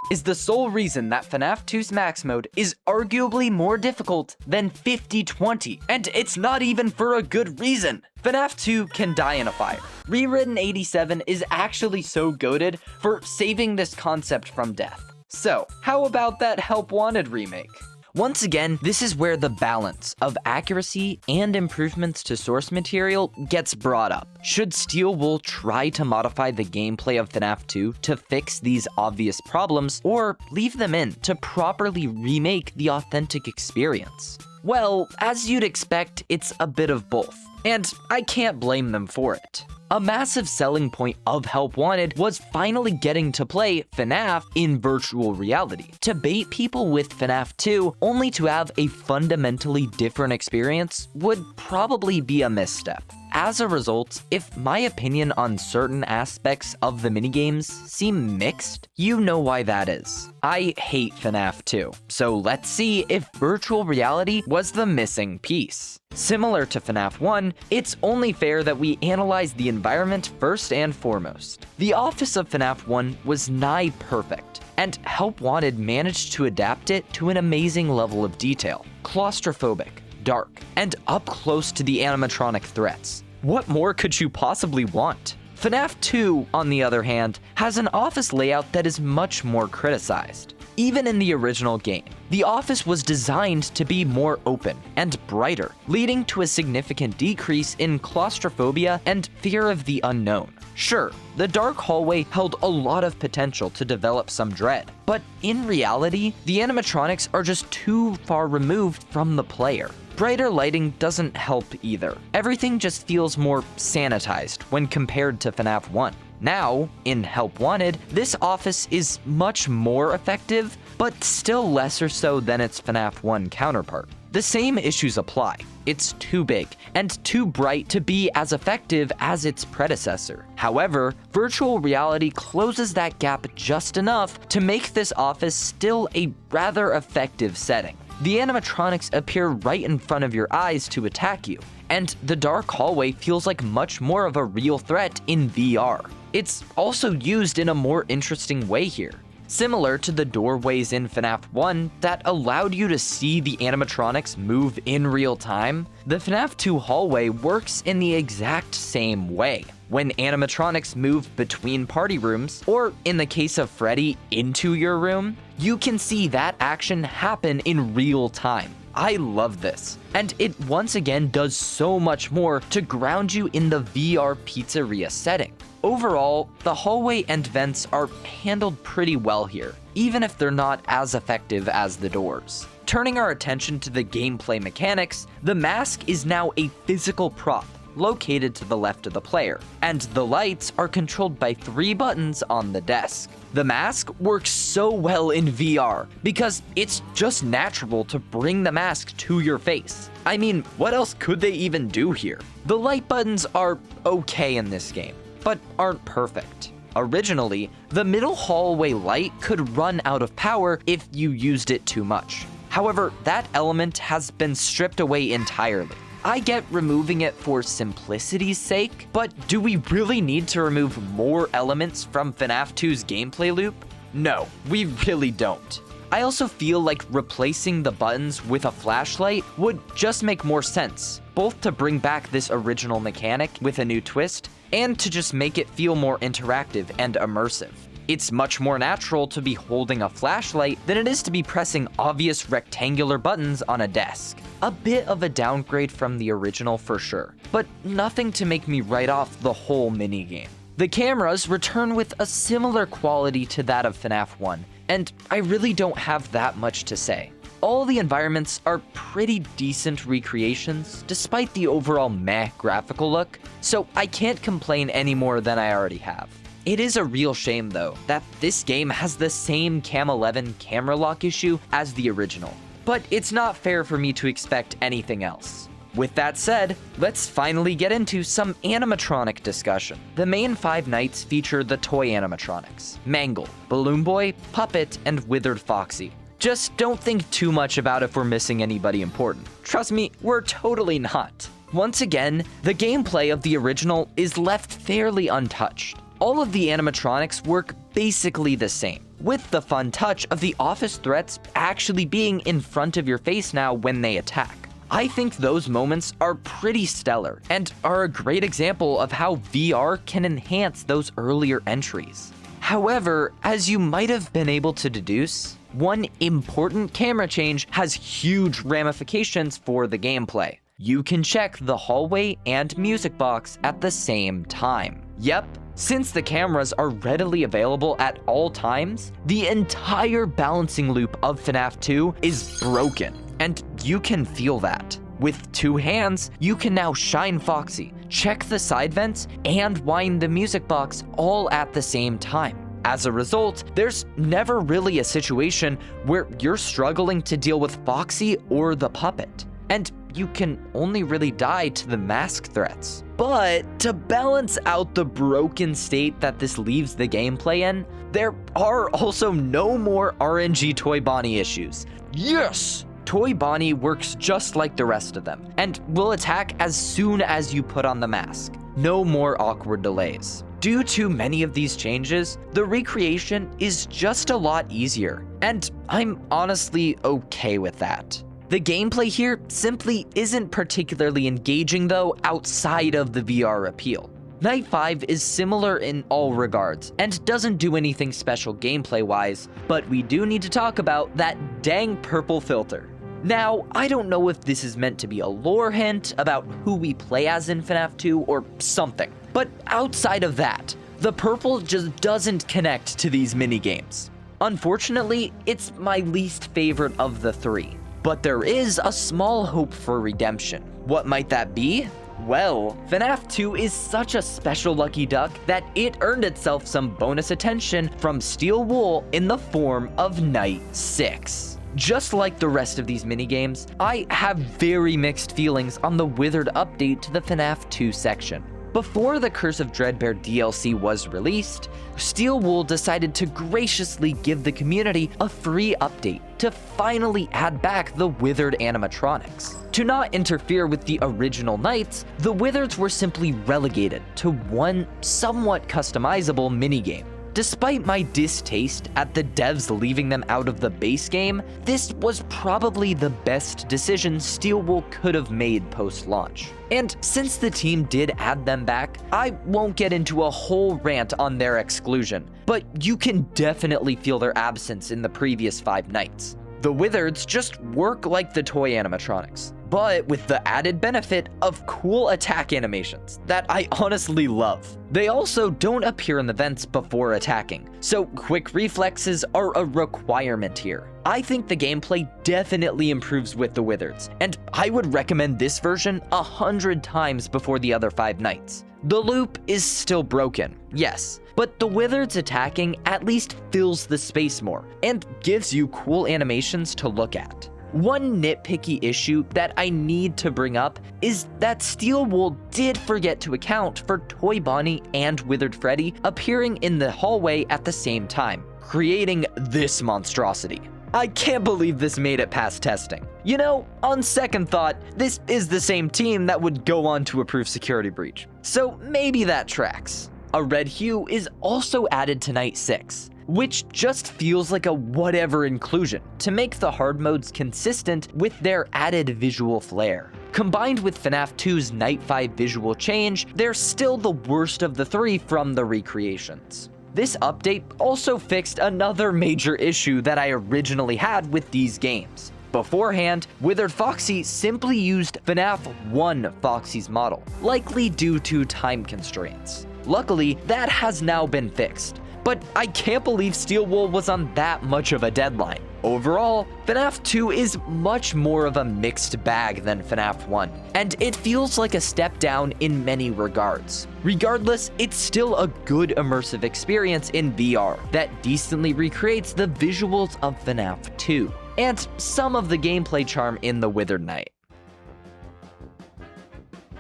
is the sole reason that Fnaf 2's max mode is arguably more difficult than 50/20, and it's not even for a good reason. Fnaf 2 can die in a fire. Rewritten 87 is actually so goated for saving this concept from death. So, how about that Help Wanted remake? Once again, this is where the balance of accuracy and improvements to source material gets brought up. Should Steel Wool try to modify the gameplay of Fnaf 2 to fix these obvious problems, or leave them in to properly remake the authentic experience? Well, as you'd expect, it's a bit of both, and I can't blame them for it. A massive selling point of Help Wanted was finally getting to play Fnaf in virtual reality. To bait people with Fnaf 2 only to have a fundamentally different experience would probably be a misstep. As a result, if my opinion on certain aspects of the minigames seem mixed, you know why that is. I hate Fnaf 2, so let's see if virtual reality was the missing piece. Similar to Fnaf 1, it's only fair that we analyze the environment first and foremost. The office of Fnaf 1 was nigh perfect, and Help Wanted managed to adapt it to an amazing level of detail. Claustrophobic, dark, and up close to the animatronic threats. What more could you possibly want? Fnaf 2, on the other hand, has an office layout that is much more criticized. Even in the original game, the office was designed to be more open and brighter, leading to a significant decrease in claustrophobia and fear of the unknown. Sure, the dark hallway held a lot of potential to develop some dread, but in reality, the animatronics are just too far removed from the player. Brighter lighting doesn't help either. Everything just feels more sanitized when compared to Fnaf 1. Now, in Help Wanted, this office is much more effective, but still lesser so than its Fnaf 1 counterpart. The same issues apply. It's too big and too bright to be as effective as its predecessor. However, virtual reality closes that gap just enough to make this office still a rather effective setting. The animatronics appear right in front of your eyes to attack you, and the dark hallway feels like much more of a real threat in VR. It's also used in a more interesting way here. Similar to the doorways in Fnaf 1 that allowed you to see the animatronics move in real time, the Fnaf 2 hallway works in the exact same way. When animatronics move between party rooms, or in the case of Freddy, into your room, you can see that action happen in real time. I love this, and it once again does so much more to ground you in the VR pizzeria setting. Overall, the hallway and vents are handled pretty well here, even if they're not as effective as the doors. Turning our attention to the gameplay mechanics, the mask is now a physical prop located to the left of the player, and the lights are controlled by 3 buttons on the desk. The mask works so well in VR because it's just natural to bring the mask to your face. I mean, what else could they even do here? The light buttons are okay in this game, but aren't perfect. Originally, the middle hallway light could run out of power if you used it too much. However, that element has been stripped away entirely. I get removing it for simplicity's sake, but do we really need to remove more elements from FNAF 2's gameplay loop? No, we really don't. I also feel like replacing the buttons with a flashlight would just make more sense, both to bring back this original mechanic with a new twist, and to just make it feel more interactive and immersive. It's much more natural to be holding a flashlight than it is to be pressing obvious rectangular buttons on a desk. A bit of a downgrade from the original for sure, but nothing to make me write off the whole minigame. The cameras return with a similar quality to that of FNAF 1, and I really don't have that much to say. All the environments are pretty decent recreations, despite the overall meh graphical look, so I can't complain any more than I already have. It is a real shame, though, that this game has the same Cam 11 camera lock issue as the original, but it's not fair for me to expect anything else. With that said, let's finally get into some animatronic discussion. The main 5 nights feature the toy animatronics: Mangle, Balloon Boy, Puppet, and Withered Foxy. Just don't think too much about if we're missing anybody important. Trust me, we're totally not. Once again, the gameplay of the original is left fairly untouched. All of the animatronics work basically the same, with the fun touch of the office threats actually being in front of your face now when they attack. I think those moments are pretty stellar and are a great example of how VR can enhance those earlier entries. However, as you might have been able to deduce, one important camera change has huge ramifications for the gameplay. You can check the hallway and music box at the same time. Yep, since the cameras are readily available at all times, the entire balancing loop of FNAF 2 is broken, and you can feel that. With 2 hands, you can now shine Foxy, check the side vents, and wind the music box all at the same time. As a result, there's never really a situation where you're struggling to deal with Foxy or the puppet, and you can only really die to the mask threats. But to balance out the broken state that this leaves the gameplay in, there are also no more RNG Toy Bonnie issues. Yes! Toy Bonnie works just like the rest of them, and will attack as soon as you put on the mask. No more awkward delays. Due to many of these changes, the recreation is just a lot easier, and I'm honestly okay with that. The gameplay here simply isn't particularly engaging though outside of the VR appeal. Night 5 is similar in all regards, and doesn't do anything special gameplay-wise, but we do need to talk about that dang purple filter. Now, I don't know if this is meant to be a lore hint about who we play as in FNAF 2 or something, but outside of that, the purple just doesn't connect to these minigames. Unfortunately, it's my least favorite of the 3, but there is a small hope for redemption. What might that be? Well, FNAF 2 is such a special lucky duck that it earned itself some bonus attention from Steel Wool in the form of Night 6. Just like the rest of these minigames, I have very mixed feelings on the Withered update to the FNAF 2 section. Before the Curse of Dreadbear DLC was released, Steel Wool decided to graciously give the community a free update to finally add back the Withered animatronics. To not interfere with the original Knights, the Withereds were simply relegated to one somewhat customizable minigame. Despite my distaste at the devs leaving them out of the base game, this was probably the best decision Steel Wool could have made post-launch. And since the team did add them back, I won't get into a whole rant on their exclusion, but you can definitely feel their absence in the previous 5 nights. The wizards just work like the toy animatronics, but with the added benefit of cool attack animations that I honestly love. They also don't appear in the vents before attacking, so quick reflexes are a requirement here. I think the gameplay definitely improves with the wizards, and I would recommend this version 100 times before the other 5 nights. The loop is still broken, yes, but the wizards attacking at least fills the space more and gives you cool animations to look at. One nitpicky issue that I need to bring up is that Steel Wool did forget to account for Toy Bonnie and Withered Freddy appearing in the hallway at the same time, creating this monstrosity. I can't believe this made it past testing. You know, on second thought, this is the same team that would go on to approve Security Breach, so maybe that tracks. A red hue is also added to Night 6, which just feels like a whatever inclusion to make the hard modes consistent with their added visual flair. Combined with FNAF 2's Night 5 visual change, they're still the worst of the 3 from the recreations. This update also fixed another major issue that I originally had with these games. Beforehand, Withered Foxy simply used FNAF 1 Foxy's model, likely due to time constraints. Luckily, that has now been fixed, but I can't believe Steel Wool was on that much of a deadline. Overall, FNAF 2 is much more of a mixed bag than FNAF 1, and it feels like a step down in many regards. Regardless, it's still a good immersive experience in VR that decently recreates the visuals of FNAF 2, and some of the gameplay charm in the Withered Night.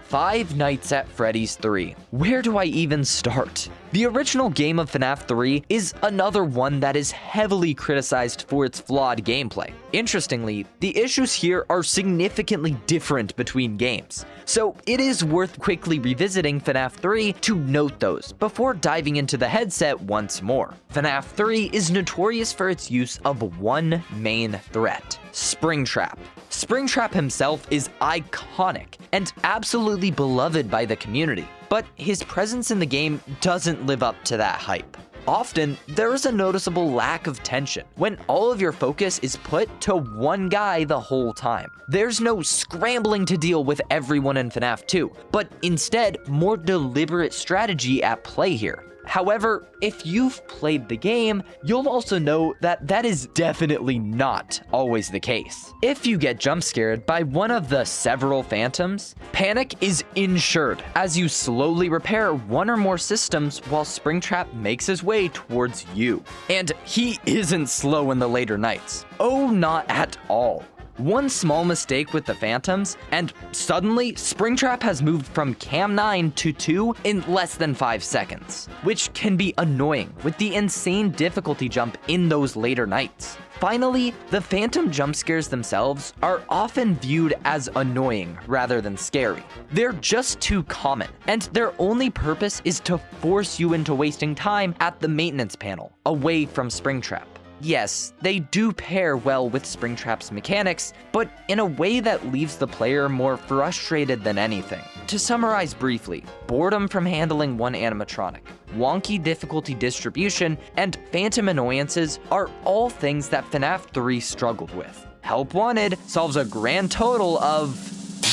Five Nights at Freddy's 3. Where do I even start? The original game of FNAF 3 is another one that is heavily criticized for its flawed gameplay. Interestingly, the issues here are significantly different between games, so it is worth quickly revisiting FNAF 3 to note those before diving into the headset once more. FNAF 3 is notorious for its use of one main threat: Springtrap. Springtrap himself is iconic and absolutely beloved by the community, but his presence in the game doesn't live up to that hype. Often, there is a noticeable lack of tension when all of your focus is put to one guy the whole time. There's no scrambling to deal with everyone in FNAF 2, but instead, more deliberate strategy at play here. However, if you've played the game, you'll also know that that is definitely not always the case. If you get jump scared by one of the several phantoms, panic is ensured as you slowly repair one or more systems while Springtrap makes his way towards you. And he isn't slow in the later nights. Oh, not at all. One small mistake with the phantoms, and suddenly Springtrap has moved from cam 9 to 2 in less than 5 seconds, which can be annoying with the insane difficulty jump in those later nights. Finally, the phantom jump scares themselves are often viewed as annoying rather than scary. They're just too common, and their only purpose is to force you into wasting time at the maintenance panel, away from Springtrap. Yes, they do pair well with Springtrap's mechanics, but in a way that leaves the player more frustrated than anything. To summarize briefly, boredom from handling one animatronic, wonky difficulty distribution, and phantom annoyances are all things that FNAF 3 struggled with. Help Wanted solves a grand total of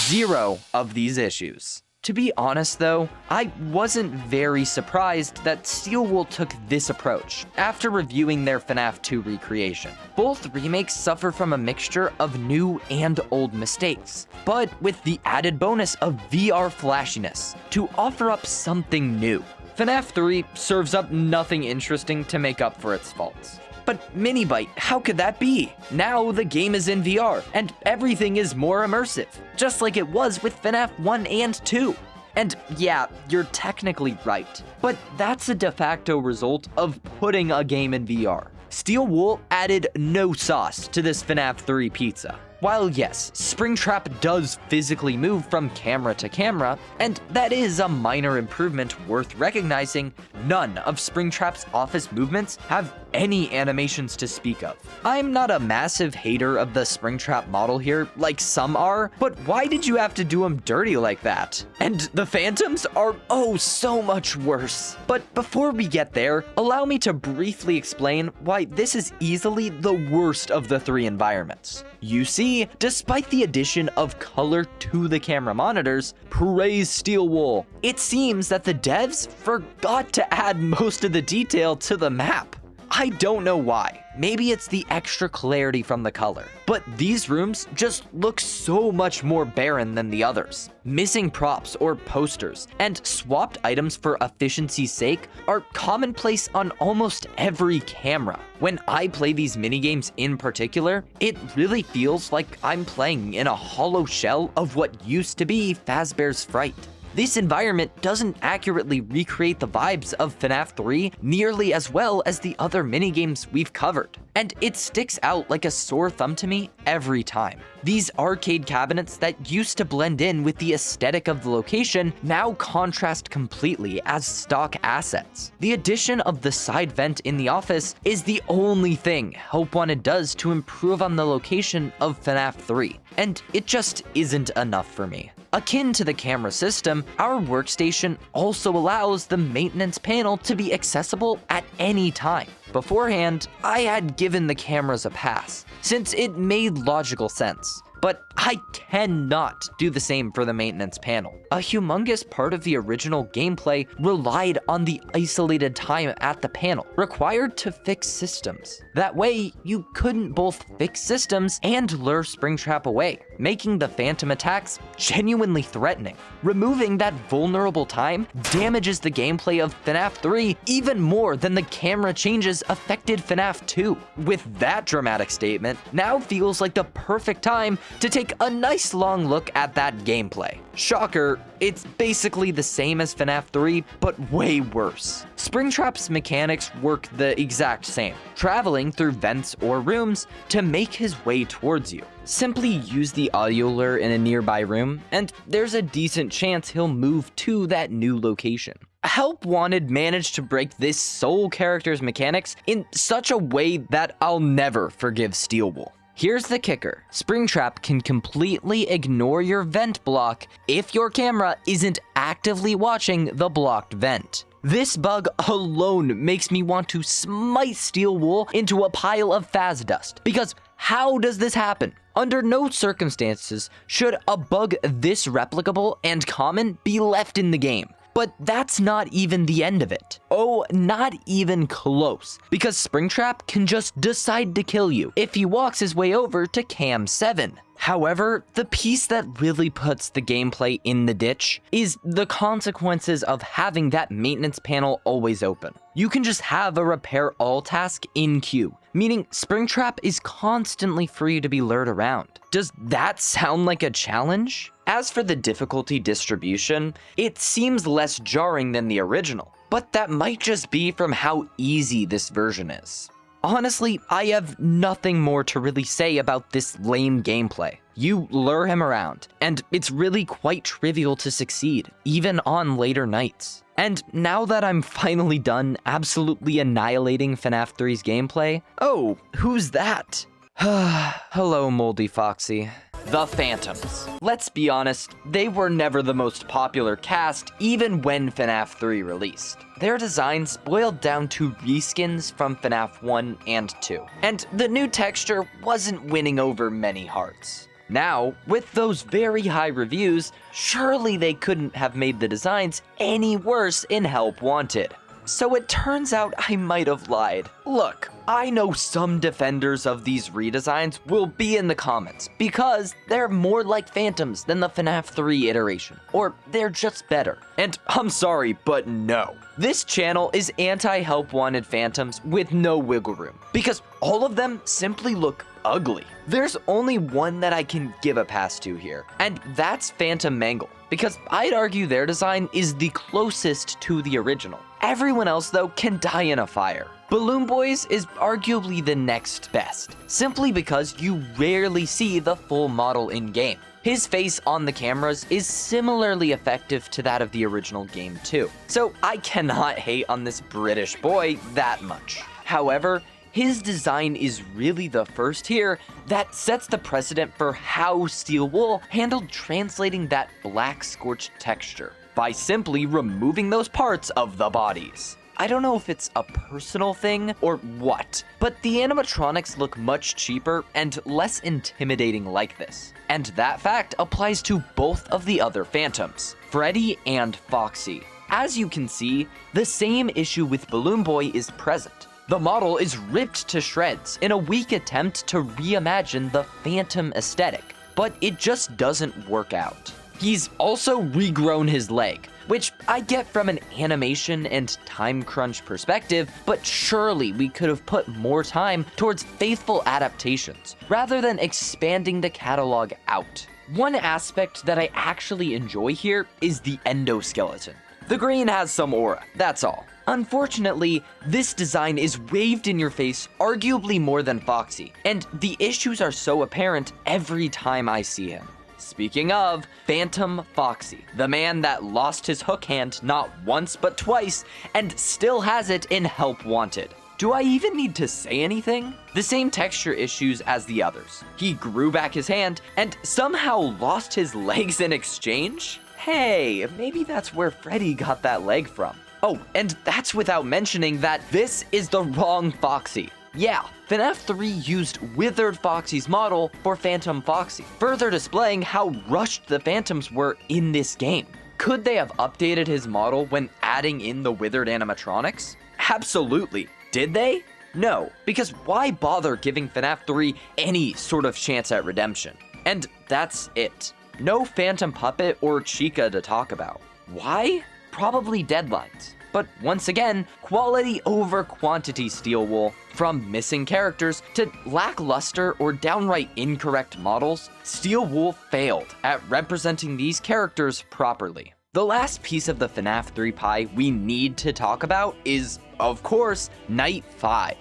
0 of these issues. To be honest though, I wasn't very surprised that Steel Wool took this approach after reviewing their FNAF 2 recreation. Both remakes suffer from a mixture of new and old mistakes, but with the added bonus of VR flashiness to offer up something new. FNAF 3 serves up nothing interesting to make up for its faults. But Minibite, how could that be? Now the game is in VR, and everything is more immersive, just like it was with FNAF 1 and 2. And yeah, you're technically right, but that's a de facto result of putting a game in VR. Steel Wool added no sauce to this FNAF 3 pizza. While yes, Springtrap does physically move from camera to camera, and that is a minor improvement worth recognizing, none of Springtrap's office movements have any animations to speak of. I'm not a massive hater of the Springtrap model here, like some are, but why did you have to do him dirty like that? And the phantoms are oh so much worse. But before we get there, allow me to briefly explain why this is easily the worst of the 3 environments. You see, despite the addition of color to the camera monitors, praise Steel Wool, it seems that the devs forgot to add most of the detail to the map. I don't know why. Maybe it's the extra clarity from the color, but these rooms just look so much more barren than the others. Missing props or posters and swapped items for efficiency's sake are commonplace on almost every camera. When I play these minigames in particular, it really feels like I'm playing in a hollow shell of what used to be Fazbear's Fright. This environment doesn't accurately recreate the vibes of Fnaf 3 nearly as well as the other minigames we've covered, and it sticks out like a sore thumb to me every time. These arcade cabinets that used to blend in with the aesthetic of the location now contrast completely as stock assets. The addition of the side vent in the office is the only thing Help Wanted does to improve on the location of Fnaf 3, and it just isn't enough for me. Akin to the camera system, our workstation also allows the maintenance panel to be accessible at any time. Beforehand, I had given the cameras a pass, since it made logical sense. But I cannot do the same for the maintenance panel. A humongous part of the original gameplay relied on the isolated time at the panel, required to fix systems. That way, you couldn't both fix systems and lure Springtrap away, making the phantom attacks genuinely threatening. Removing that vulnerable time damages the gameplay of Fnaf 3 even more than the camera changes affected Fnaf 2. With that dramatic statement, now feels like the perfect time to take a nice long look at that gameplay. Shocker, it's basically the same as Fnaf 3, but way worse. Springtrap's mechanics work the exact same, traveling through vents or rooms to make his way towards you. Simply use the audio lure in a nearby room, and there's a decent chance he'll move to that new location. Help Wanted managed to break this sole character's mechanics in such a way that I'll never forgive Steel Wool. Here's the kicker. Springtrap can completely ignore your vent block if your camera isn't actively watching the blocked vent. This bug alone makes me want to smite Steel Wool into a pile of Faz dust, because how does this happen? Under no circumstances should a bug this replicable and common be left in the game. But that's not even the end of it. Oh, not even close, because Springtrap can just decide to kill you if he walks his way over to Cam 7. However, the piece that really puts the gameplay in the ditch is the consequences of having that maintenance panel always open. You can just have a repair all task in queue, meaning Springtrap is constantly free to be lured around. Does that sound like a challenge? As for the difficulty distribution, it seems less jarring than the original, but that might just be from how easy this version is. Honestly, I have nothing more to really say about this lame gameplay. You lure him around, and it's really quite trivial to succeed, even on later nights. And now that I'm finally done absolutely annihilating Fnaf 3's gameplay, oh, who's that? Hello, Moldy Foxy. The Phantoms. Let's be honest, they were never the most popular cast even when Fnaf 3 released. Their designs boiled down to reskins from Fnaf 1 and 2, and the new texture wasn't winning over many hearts. Now, with those very high reviews, surely they couldn't have made the designs any worse in Help Wanted. So it turns out I might have lied. Look, I know some defenders of these redesigns will be in the comments because they're more like Phantoms than the Fnaf 3 iteration, or they're just better. And I'm sorry, but no. This channel is anti-Help Wanted Phantoms with no wiggle room, because all of them simply look ugly. There's only one that I can give a pass to here, and that's Phantom Mangle, because I'd argue their design is the closest to the original. Everyone else, though, can die in a fire. Balloon Boys is arguably the next best, simply because you rarely see the full model in-game. His face on the cameras is similarly effective to that of the original game too, so I cannot hate on this British boy that much. However, his design is really the first here that sets the precedent for how Steel Wool handled translating that black scorched texture by simply removing those parts of the bodies. I don't know if it's a personal thing or what, but the animatronics look much cheaper and less intimidating like this. And that fact applies to both of the other Phantoms, Freddy and Foxy. As you can see, the same issue with Balloon Boy is present. The model is ripped to shreds in a weak attempt to reimagine the Phantom aesthetic, but it just doesn't work out. He's also regrown his leg, which I get from an animation and time crunch perspective, but surely we could have put more time towards faithful adaptations rather than expanding the catalog out. One aspect that I actually enjoy here is the endoskeleton. The green has some aura, that's all. Unfortunately, this design is waved in your face arguably more than Foxy, and the issues are so apparent every time I see him. Speaking of, Phantom Foxy, the man that lost his hook hand not once but twice and still has it in Help Wanted. Do I even need to say anything? The same texture issues as the others. He grew back his hand and somehow lost his legs in exchange? Hey, maybe that's where Freddy got that leg from. Oh, and that's without mentioning that this is the wrong Foxy. Yeah, Fnaf 3 used Withered Foxy's model for Phantom Foxy, further displaying how rushed the Phantoms were in this game. Could they have updated his model when adding in the withered animatronics? Absolutely. Did they? No, because why bother giving Fnaf 3 any sort of chance at redemption? And that's it. No Phantom Puppet or Chica to talk about. Why? Probably deadlines. But once again, quality over quantity, Steel Wool. From missing characters to lackluster or downright incorrect models, Steel Wool failed at representing these characters properly. The last piece of the Fnaf 3 pie we need to talk about is, of course, Night 5.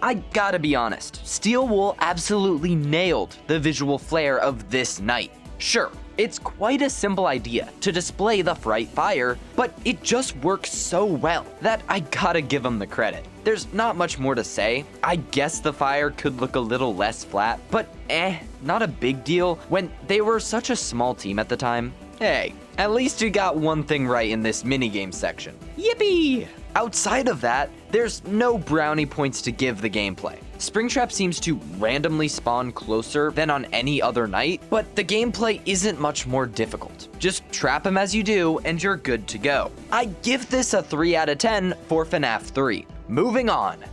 I gotta be honest, Steel Wool absolutely nailed the visual flair of this night. Sure, it's quite a simple idea to display the Fright Fire, but it just works so well that I gotta give him the credit. There's not much more to say. I guess the fire could look a little less flat, but not a big deal when they were such a small team at the time. Hey, at least you got one thing right in this minigame section. Yippee! Outside of that, there's no brownie points to give the gameplay. Springtrap seems to randomly spawn closer than on any other night, but the gameplay isn't much more difficult. Just trap him as you do, and you're good to go. I give this a 3 out of 10 for Fnaf 3. Moving on.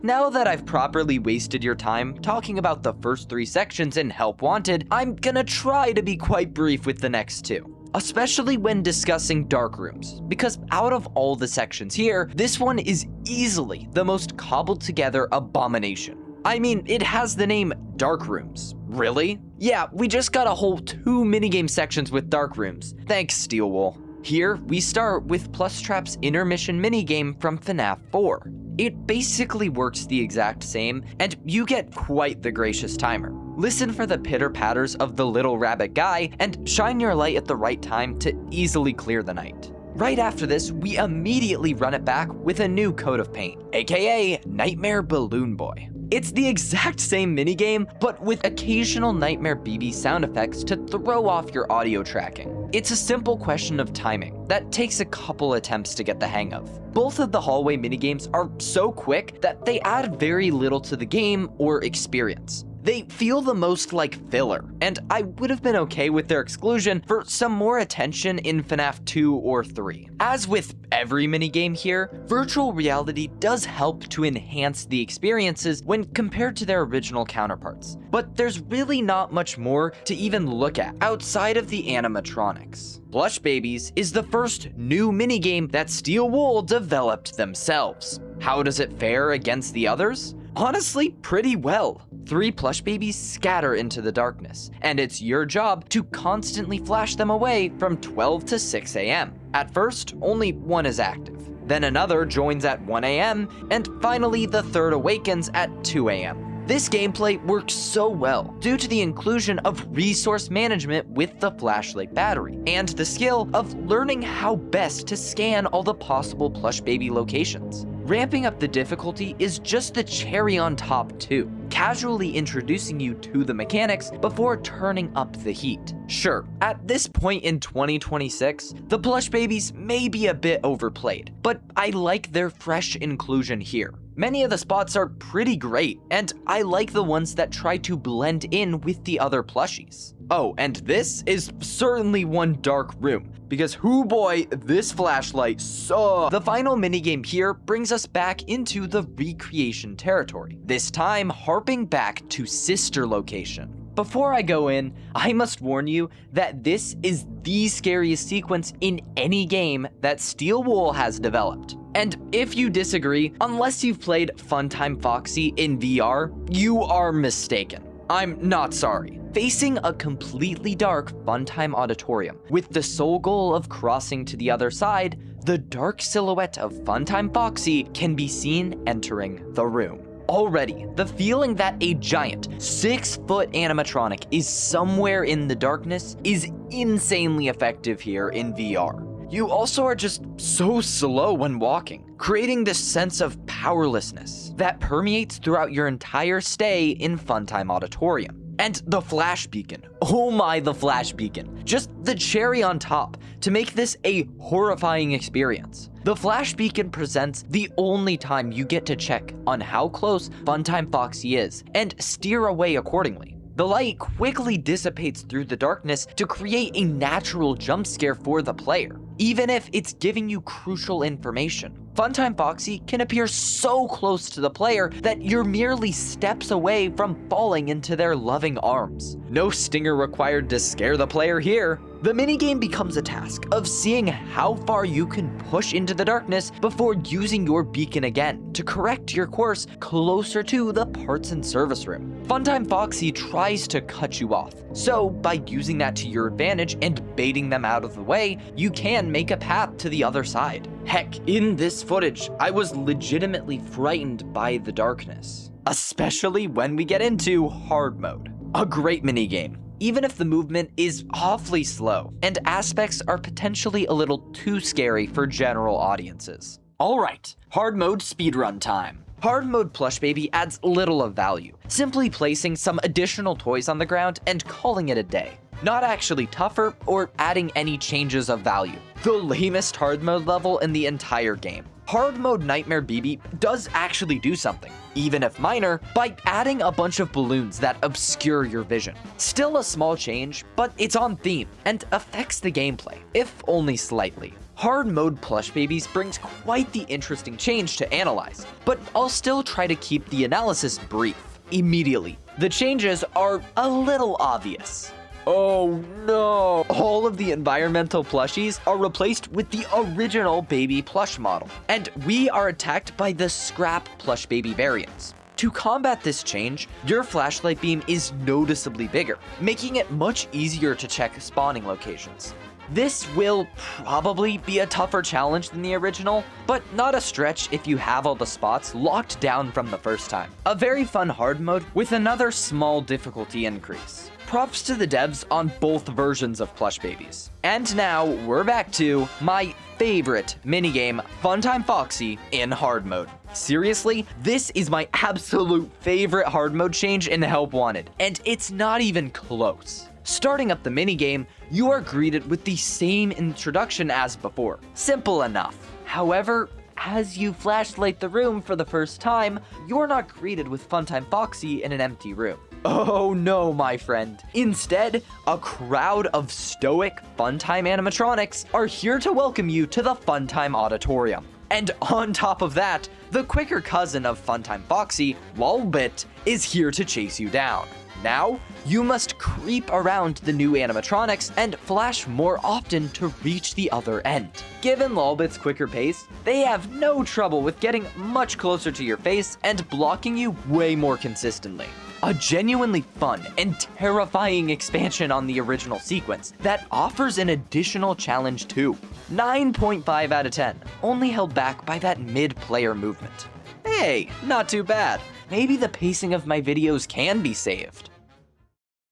Now that I've properly wasted your time talking about the first 3 sections in Help Wanted, I'm gonna try to be quite brief with the next 2. Especially when discussing dark rooms, because out of all the sections here, this one is easily the most cobbled together abomination. I mean, it has the name Dark Rooms. Really? Yeah, we just got a whole 2 minigame sections with dark rooms. Thanks, Steel Wool. Here, we start with Plushtrap's intermission minigame from Fnaf 4. It basically works the exact same, and you get quite the gracious timer. Listen for the pitter-patters of the little rabbit guy, and shine your light at the right time to easily clear the night. Right after this, we immediately run it back with a new coat of paint, aka Nightmare Balloon Boy. It's the exact same minigame, but with occasional Nightmare BB sound effects to throw off your audio tracking. It's a simple question of timing that takes a couple attempts to get the hang of. Both of the hallway minigames are so quick that they add very little to the game or experience. They feel the most like filler, and I would have been okay with their exclusion for some more attention in Fnaf 2 or 3. As with every minigame here, virtual reality does help to enhance the experiences when compared to their original counterparts, but there's really not much more to even look at outside of the animatronics. Plush Babies is the first new minigame that Steel Wool developed themselves. How does it fare against the others? Honestly, pretty well. 3 plush babies scatter into the darkness, and it's your job to constantly flash them away from 12 to 6 a.m. At first, only one is active. Then another joins at 1 a.m., and finally the third awakens at 2 a.m. This gameplay works so well due to the inclusion of resource management with the flashlight battery, and the skill of learning how best to scan all the possible plush baby locations. Ramping up the difficulty is just the cherry on top too, casually introducing you to the mechanics before turning up the heat. Sure, at this point in 2026, the plush babies may be a bit overplayed, but I like their fresh inclusion here. Many of the spots are pretty great, and I like the ones that try to blend in with the other plushies. Oh, and this is certainly one dark room, because hoo boy, this flashlight sucks. The final minigame here brings us back into the recreation territory, this time harping back to sister location. Before I go in, I must warn you that this is the scariest sequence in any game that Steel Wool has developed. And if you disagree, unless you've played Funtime Foxy in VR, you are mistaken. I'm not sorry. Facing a completely dark Funtime auditorium, with the sole goal of crossing to the other side, the dark silhouette of Funtime Foxy can be seen entering the room. Already, the feeling that a giant 6-foot animatronic is somewhere in the darkness is insanely effective here in VR. You also are just so slow when walking, creating this sense of powerlessness that permeates throughout your entire stay in Funtime Auditorium. And the flash beacon, oh my, the flash beacon, just the cherry on top to make this a horrifying experience. The flash beacon presents the only time you get to check on how close Funtime Foxy is and steer away accordingly. The light quickly dissipates through the darkness to create a natural jump scare for the player, even if it's giving you crucial information. Funtime Foxy can appear so close to the player that you're merely steps away from falling into their loving arms. No stinger required to scare the player here. The minigame becomes a task of seeing how far you can push into the darkness before using your beacon again to correct your course closer to the parts and service room. Funtime Foxy tries to cut you off, so by using that to your advantage and baiting them out of the way, you can make a path to the other side. Heck, in this footage, I was legitimately frightened by the darkness, especially when we get into hard mode. A great minigame, even if the movement is awfully slow and aspects are potentially a little too scary for general audiences. Alright, hard mode speedrun time. Hard mode plush baby adds little of value, simply placing some additional toys on the ground and calling it a day. Not actually tougher or adding any changes of value. The lamest hard mode level in the entire game. Hard mode Nightmare BB does actually do something, even if minor, by adding a bunch of balloons that obscure your vision. Still a small change, but it's on theme and affects the gameplay, if only slightly. Hard mode plush babies brings quite the interesting change to analyze, but I'll still try to keep the analysis brief. Immediately, the changes are a little obvious. Oh no! All of the environmental plushies are replaced with the original baby plush model, and we are attacked by the scrap plush baby variants. To combat this change, your flashlight beam is noticeably bigger, making it much easier to check spawning locations. This will probably be a tougher challenge than the original, but not a stretch if you have all the spots locked down from the first time. A very fun hard mode with another small difficulty increase. Props to the devs on both versions of plush babies. And now we're back to my favorite minigame, Funtime Foxy in hard mode. Seriously, this is my absolute favorite hard mode change in Help Wanted, and it's not even close. Starting up the minigame, you are greeted with the same introduction as before. Simple enough. However, as you flashlight the room for the first time, you're not greeted with Funtime Foxy in an empty room. Oh no, my friend. Instead, a crowd of stoic Funtime animatronics are here to welcome you to the Funtime Auditorium. And on top of that, the quicker cousin of Funtime Foxy, Lolbit, is here to chase you down. Now, you must creep around the new animatronics and flash more often to reach the other end. Given Lolbit's quicker pace, they have no trouble with getting much closer to your face and blocking you way more consistently. A genuinely fun and terrifying expansion on the original sequence that offers an additional challenge too. 9.5 out of 10, only held back by that mid-player movement. Hey, not too bad. Maybe the pacing of my videos can be saved.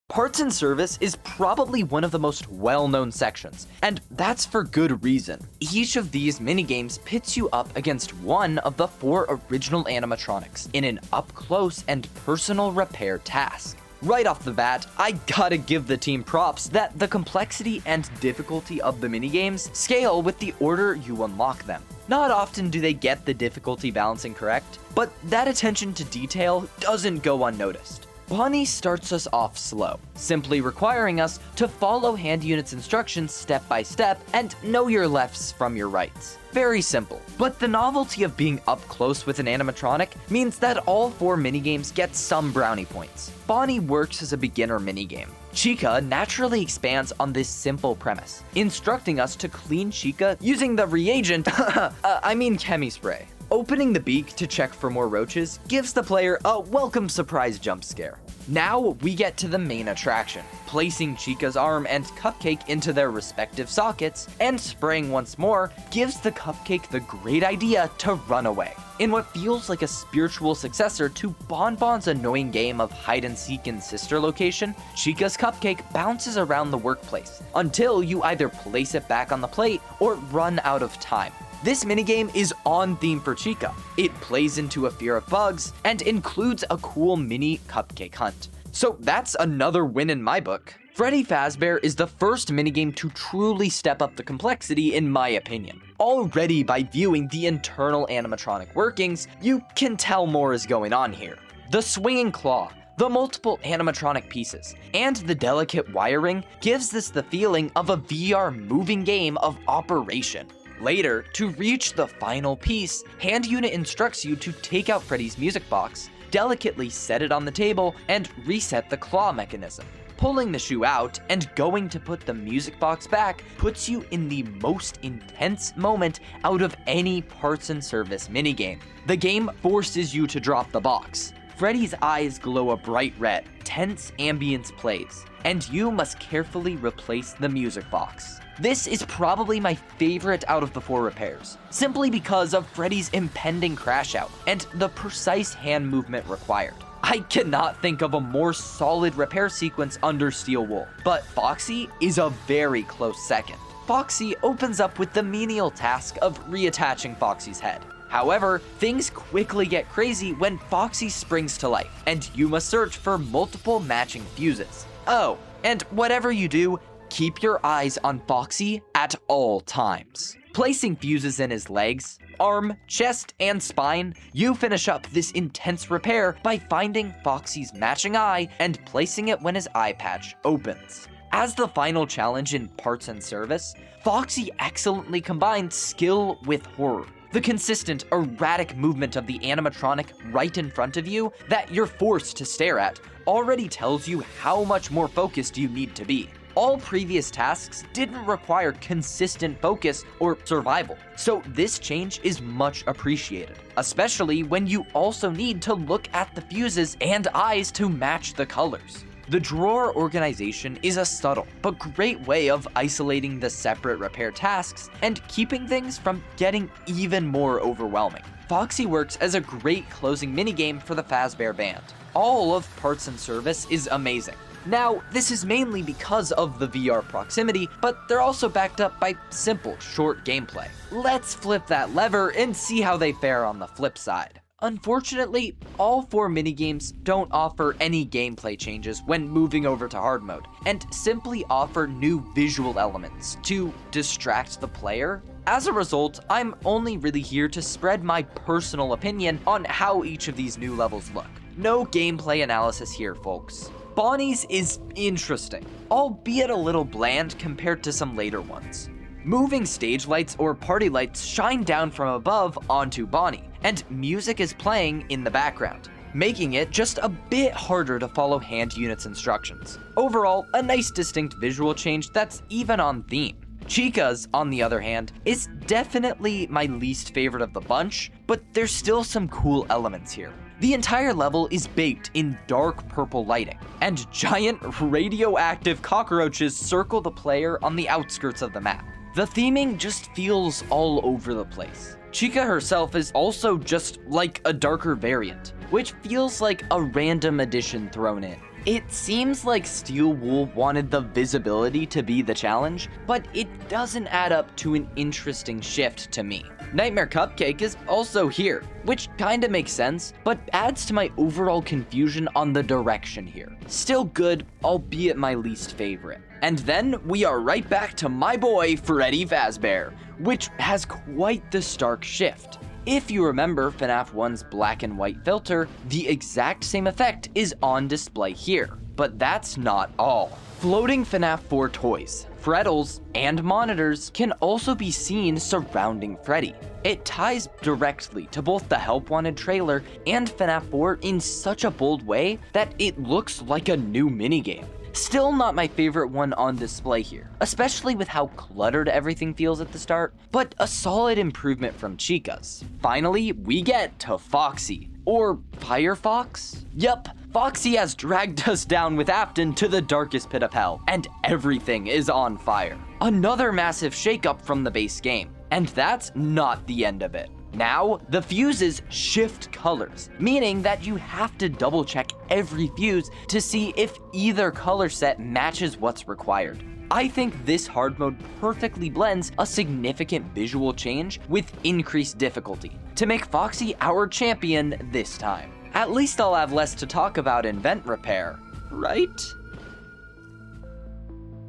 Parts and service is probably one of the most well-known sections, and that's for good reason. Each of these minigames pits you up against one of the 4 original animatronics in an up-close and personal repair task. Right off the bat, I gotta give the team props that the complexity and difficulty of the minigames scale with the order you unlock them. Not often do they get the difficulty balancing correct, but that attention to detail doesn't go unnoticed. Bonnie starts us off slow, simply requiring us to follow hand unit's instructions step by step and know your lefts from your rights. Very simple, but the novelty of being up close with an animatronic means that all 4 minigames get some brownie points. Bonnie works as a beginner minigame. Chica naturally expands on this simple premise, instructing us to clean Chica using the reagent, chemi spray. Opening the beak to check for more roaches gives the player a welcome surprise jump scare. Now we get to the main attraction, placing Chica's arm and Cupcake into their respective sockets, and spraying once more gives the Cupcake the great idea to run away. In what feels like a spiritual successor to Bonbon's annoying game of hide and seek in Sister Location, Chica's Cupcake bounces around the workplace until you either place it back on the plate or run out of time. This minigame is on theme for Chica. It plays into a fear of bugs and includes a cool mini cupcake hunt. So that's another win in my book. Freddy Fazbear is the first minigame to truly step up the complexity in my opinion. Already by viewing the internal animatronic workings, you can tell more is going on here. The swinging claw, the multiple animatronic pieces, and the delicate wiring gives this the feeling of a VR moving game of operation. Later, to reach the final piece, Hand Unit instructs you to take out Freddy's music box, delicately set it on the table, and reset the claw mechanism. Pulling the shoe out and going to put the music box back puts you in the most intense moment out of any parts and service minigame. The game forces you to drop the box. Freddy's eyes glow a bright red, tense ambience plays, and you must carefully replace the music box. This is probably my favorite out of the 4 repairs, simply because of Freddy's impending crash out and the precise hand movement required. I cannot think of a more solid repair sequence under Steel Wool, but Foxy is a very close second. Foxy opens up with the menial task of reattaching Foxy's head. However, things quickly get crazy when Foxy springs to life, and you must search for multiple matching fuses. Oh, and whatever you do, keep your eyes on Foxy at all times. Placing fuses in his legs, arm, chest, and spine, you finish up this intense repair by finding Foxy's matching eye and placing it when his eye patch opens. As the final challenge in Parts and Service, Foxy excellently combines skill with horror. The consistent, erratic movement of the animatronic right in front of you that you're forced to stare at already tells you how much more focused you need to be. All previous tasks didn't require consistent focus or survival, so this change is much appreciated, especially when you also need to look at the fuses and eyes to match the colors. The drawer organization is a subtle but great way of isolating the separate repair tasks and keeping things from getting even more overwhelming. Foxy works as a great closing minigame for the Fazbear band. All of Parts and Service is amazing. Now, this is mainly because of the VR proximity, but they're also backed up by simple, short gameplay. Let's flip that lever and see how they fare on the flip side. Unfortunately, all 4 minigames don't offer any gameplay changes when moving over to hard mode, and simply offer new visual elements to distract the player. As a result, I'm only really here to spread my personal opinion on how each of these new levels look. No gameplay analysis here, folks. Bonnie's is interesting, albeit a little bland compared to some later ones. Moving stage lights or party lights shine down from above onto Bonnie, and music is playing in the background, making it just a bit harder to follow Hand Unit's instructions. Overall, a nice distinct visual change that's even on theme. Chica's, on the other hand, is definitely my least favorite of the bunch, but there's still some cool elements here. The entire level is baked in dark purple lighting, and giant radioactive cockroaches circle the player on the outskirts of the map. The theming just feels all over the place. Chica herself is also just like a darker variant, which feels like a random addition thrown in. It seems like Steel Wool wanted the visibility to be the challenge, but it doesn't add up to an interesting shift to me. Nightmare Cupcake is also here, which kinda makes sense, but adds to my overall confusion on the direction here. Still good, albeit my least favorite. And then we are right back to my boy Freddy Fazbear, which has quite the stark shift. If you remember Fnaf 1's black and white filter, the exact same effect is on display here. But that's not all. Floating Fnaf 4 toys, Freddles, and monitors can also be seen surrounding Freddy. It ties directly to both the Help Wanted trailer and Fnaf 4 in such a bold way that it looks like a new minigame. Still not my favorite one on display here, especially with how cluttered everything feels at the start, but a solid improvement from Chica's. Finally, we get to Foxy, or Firefox? Yup, Foxy has dragged us down with Afton to the darkest pit of hell, and everything is on fire. Another massive shakeup from the base game, and that's not the end of it. Now, the fuses shift colors, meaning that you have to double check every fuse to see if either color set matches what's required. I think this hard mode perfectly blends a significant visual change with increased difficulty to make Foxy our champion this time. At least I'll have less to talk about in vent repair, right?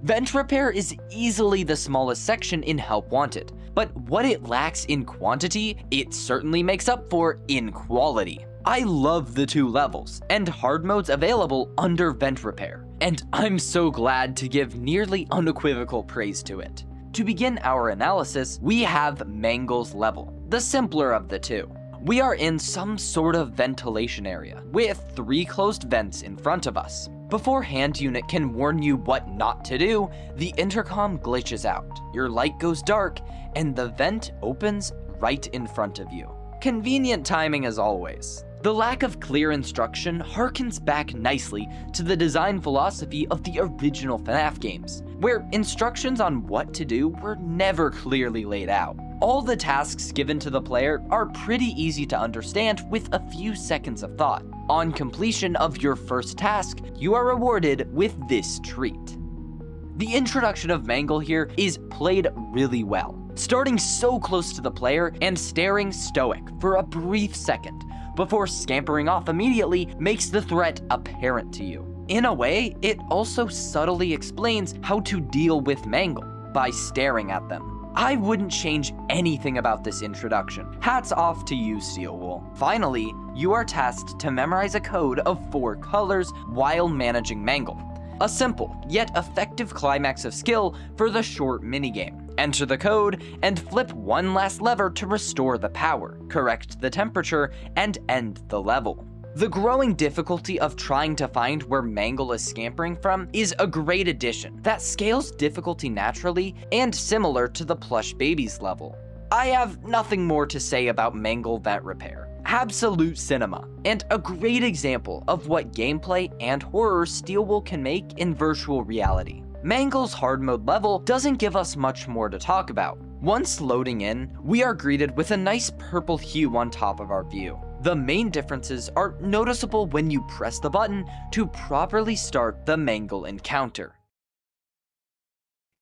Vent repair is easily the smallest section in Help Wanted, but what it lacks in quantity, it certainly makes up for in quality. I love the 2 levels and hard modes available under vent repair, and I'm so glad to give nearly unequivocal praise to it. To begin our analysis, we have Mangle's level, the simpler of the 2. We are in some sort of ventilation area, with 3 closed vents in front of us. Before Hand Unit can warn you what not to do, the intercom glitches out, your light goes dark, and the vent opens right in front of you. Convenient timing as always. The lack of clear instruction harkens back nicely to the design philosophy of the original Fnaf games, where instructions on what to do were never clearly laid out. All the tasks given to the player are pretty easy to understand with a few seconds of thought. On completion of your first task, you are rewarded with this treat. The introduction of Mangle here is played really well, starting so close to the player and staring stoic for a brief second before scampering off immediately makes the threat apparent to you. In a way, it also subtly explains how to deal with Mangle by staring at them. I wouldn't change anything about this introduction. Hats off to you, Steel Wool. Finally, you are tasked to memorize a code of 4 colors while managing Mangle. A simple, yet effective climax of skill for the short minigame. Enter the code and flip one last lever to restore the power, correct the temperature, and end the level. The growing difficulty of trying to find where Mangle is scampering from is a great addition that scales difficulty naturally and similar to the Plush Babies level. I have nothing more to say about Mangle Vent Repair. Absolute cinema, and a great example of what gameplay and horror Steel Wool can make in virtual reality. Mangle's hard mode level doesn't give us much more to talk about. Once loading in, we are greeted with a nice purple hue on top of our view. The main differences are noticeable when you press the button to properly start the Mangle encounter.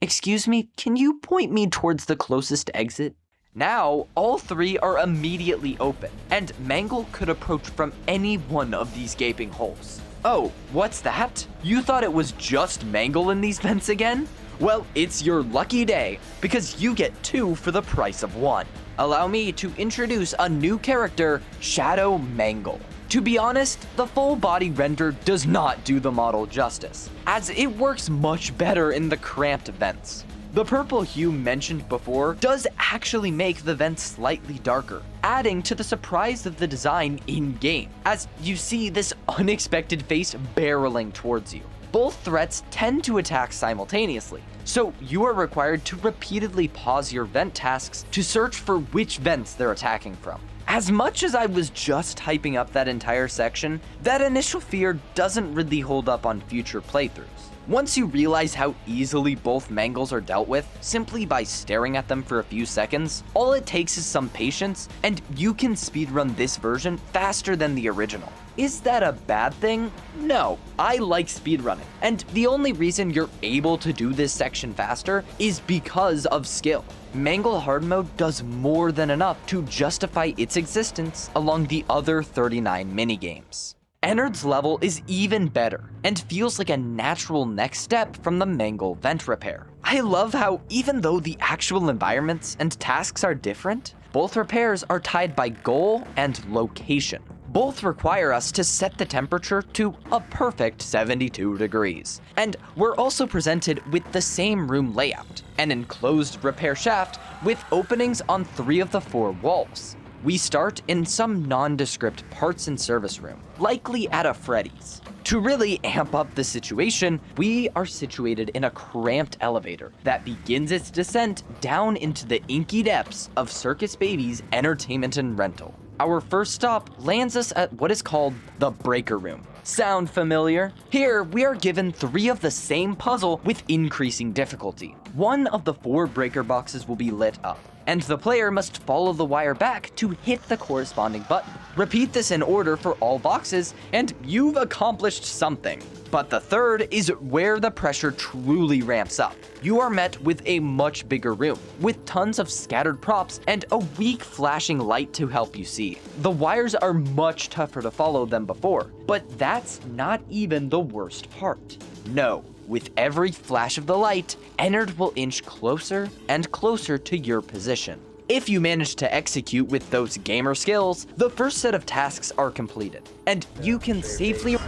Excuse me, can you point me towards the closest exit? Now, all 3 are immediately open, and Mangle could approach from any one of these gaping holes. Oh, what's that? You thought it was just Mangle in these vents again? Well, it's your lucky day, because you get 2 for the price of 1. Allow me to introduce a new character, Shadow Mangle. To be honest, the full body render does not do the model justice, as it works much better in the cramped vents. The purple hue mentioned before does actually make the vents slightly darker, adding to the surprise of the design in-game, as you see this unexpected face barreling towards you. Both threats tend to attack simultaneously, so you are required to repeatedly pause your vent tasks to search for which vents they're attacking from. As much as I was just hyping up that entire section, that initial fear doesn't really hold up on future playthroughs. Once you realize how easily both mangles are dealt with simply by staring at them for a few seconds, all it takes is some patience, and you can speedrun this version faster than the original. Is that a bad thing? No, I like speedrunning, and the only reason you're able to do this section faster is because of skill. Mangle Hard Mode does more than enough to justify its existence along the other 39 minigames. Ennard's level is even better, and feels like a natural next step from the Mangle Vent Repair. I love how, even though the actual environments and tasks are different, both repairs are tied by goal and location. Both require us to set the temperature to a perfect 72 degrees. And we're also presented with the same room layout, an enclosed repair shaft with openings on 3 of the 4 walls. We start in some nondescript parts and service room, likely at a Freddy's. To really amp up the situation, we are situated in a cramped elevator that begins its descent down into the inky depths of Circus Baby's entertainment and rental. Our first stop lands us at what is called the Breaker Room. Sound familiar? Here, we are given 3 of the same puzzle with increasing difficulty. 1 of the 4 breaker boxes will be lit up, and the player must follow the wire back to hit the corresponding button. Repeat this in order for all boxes, and you've accomplished something. But the 3rd is where the pressure truly ramps up. You are met with a much bigger room, with tons of scattered props and a weak flashing light to help you see. The wires are much tougher to follow than before, but that's not even the worst part. No. With every flash of the light, Ennard will inch closer and closer to your position. If you manage to execute with those gamer skills, the first set of tasks are completed, and you can safely...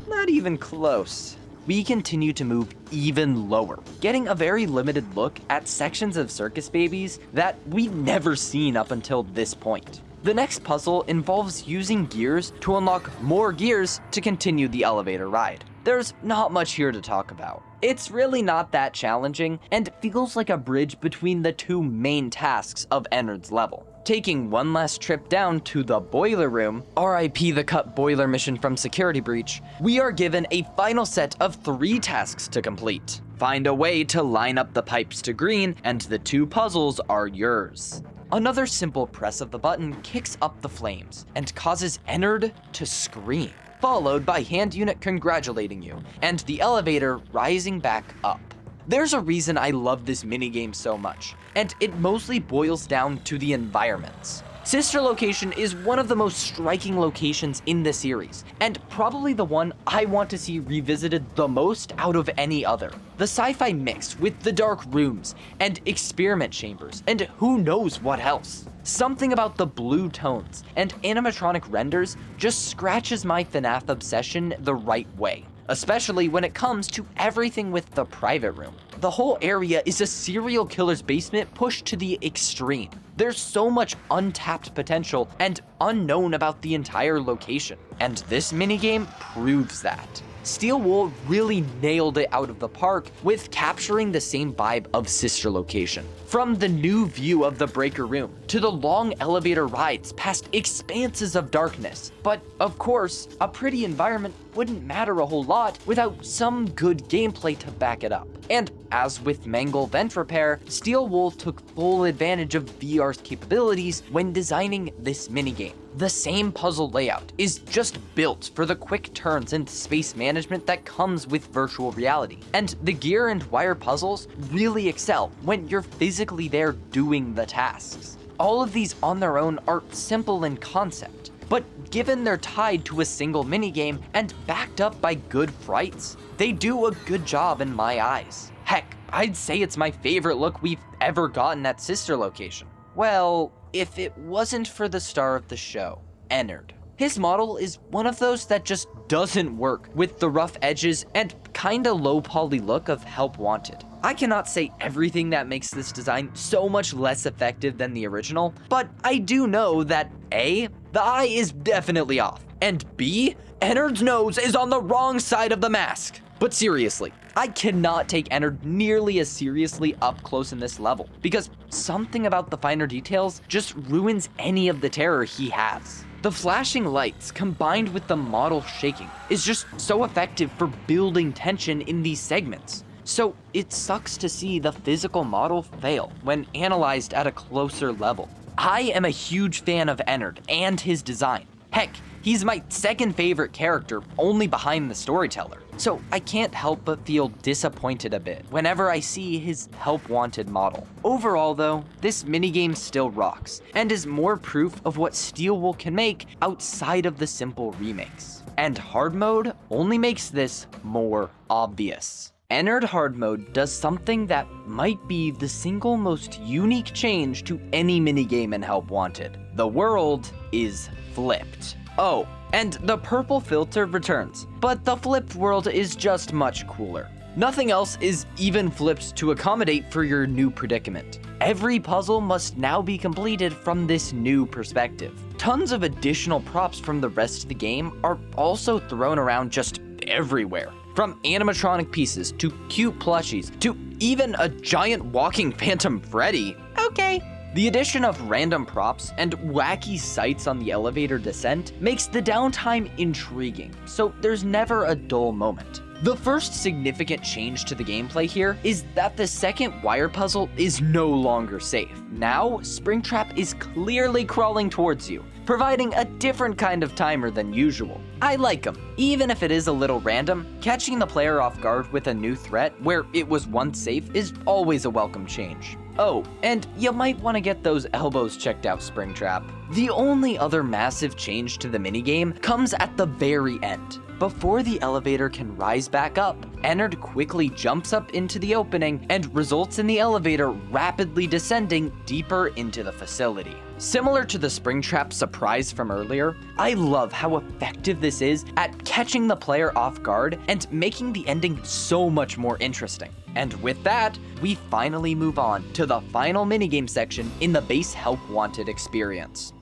Not even close. We continue to move even lower, getting a very limited look at sections of Circus Babies that we've never seen up until this point. The next puzzle involves using gears to unlock more gears to continue the elevator ride. There's not much here to talk about. It's really not that challenging, and feels like a bridge between the 2 main tasks of Ennard's level. Taking one last trip down to the boiler room, RIP the cut boiler mission from Security Breach, we are given a final set of 3 tasks to complete. Find a way to line up the pipes to green, and the 2 puzzles are yours. Another simple press of the button kicks up the flames and causes Ennard to scream, followed by hand unit congratulating you, and the elevator rising back up. There's a reason I love this minigame so much, and it mostly boils down to the environments. Sister Location is one of the most striking locations in the series, and probably the one I want to see revisited the most out of any other. The sci-fi mix with the dark rooms and experiment chambers and who knows what else. Something about the blue tones and animatronic renders just scratches my Fnaf obsession the right way, especially when it comes to everything with the private room. The whole area is a serial killer's basement pushed to the extreme. There's so much untapped potential and unknown about the entire location, and this minigame proves that. Steel Wool really nailed it out of the park with capturing the same vibe of Sister Location. From the new view of the breaker room, to the long elevator rides past expanses of darkness. But of course, a pretty environment wouldn't matter a whole lot without some good gameplay to back it up. And as with Mangle Vent Repair, Steel Wool took full advantage of VR's capabilities when designing this minigame. The same puzzle layout is just built for the quick turns and space management that comes with virtual reality. And the gear and wire puzzles really excel when you're physically there doing the tasks. All of these on their own are simple in concept, but given they're tied to a single minigame and backed up by good frights, they do a good job in my eyes. Heck, I'd say it's my favorite look we've ever gotten at Sister Location. Well, if it wasn't for the star of the show, Ennard. His model is one of those that just doesn't work with the rough edges and kinda low poly look of Help Wanted. I cannot say everything that makes this design so much less effective than the original, but I do know that A, the eye is definitely off, and B, Ennard's nose is on the wrong side of the mask. But seriously, I cannot take Ennard nearly as seriously up close in this level, because something about the finer details just ruins any of the terror he has. The flashing lights combined with the model shaking is just so effective for building tension in these segments. So it sucks to see the physical model fail when analyzed at a closer level. I am a huge fan of Ennard and his design. Heck, he's my second favorite character, only behind the storyteller. So I can't help but feel disappointed a bit whenever I see his help wanted model. Overall though, this minigame still rocks, and is more proof of what Steelwool can make outside of the simple remakes. And hard mode only makes this more obvious. Ennard Hard Mode does something that might be the single most unique change to any minigame in Help Wanted. The world is flipped. Oh, and the purple filter returns, but the flipped world is just much cooler. Nothing else is even flipped to accommodate for your new predicament. Every puzzle must now be completed from this new perspective. Tons of additional props from the rest of the game are also thrown around just everywhere. From animatronic pieces, to cute plushies, to even a giant walking Phantom Freddy. Okay. The addition of random props and wacky sights on the elevator descent makes the downtime intriguing, so there's never a dull moment. The first significant change to the gameplay here is that the second wire puzzle is no longer safe. Now, Springtrap is clearly crawling towards you, providing a different kind of timer than usual. I like him. Even if it is a little random, catching the player off guard with a new threat where it was once safe is always a welcome change. Oh, and you might want to get those elbows checked out, Springtrap. The only other massive change to the minigame comes at the very end. Before the elevator can rise back up, Ennard quickly jumps up into the opening and results in the elevator rapidly descending deeper into the facility. Similar to the Springtrap surprise from earlier, I love how effective this is at catching the player off guard and making the ending so much more interesting. And with that, we finally move on to the final minigame section in the base Help Wanted experience.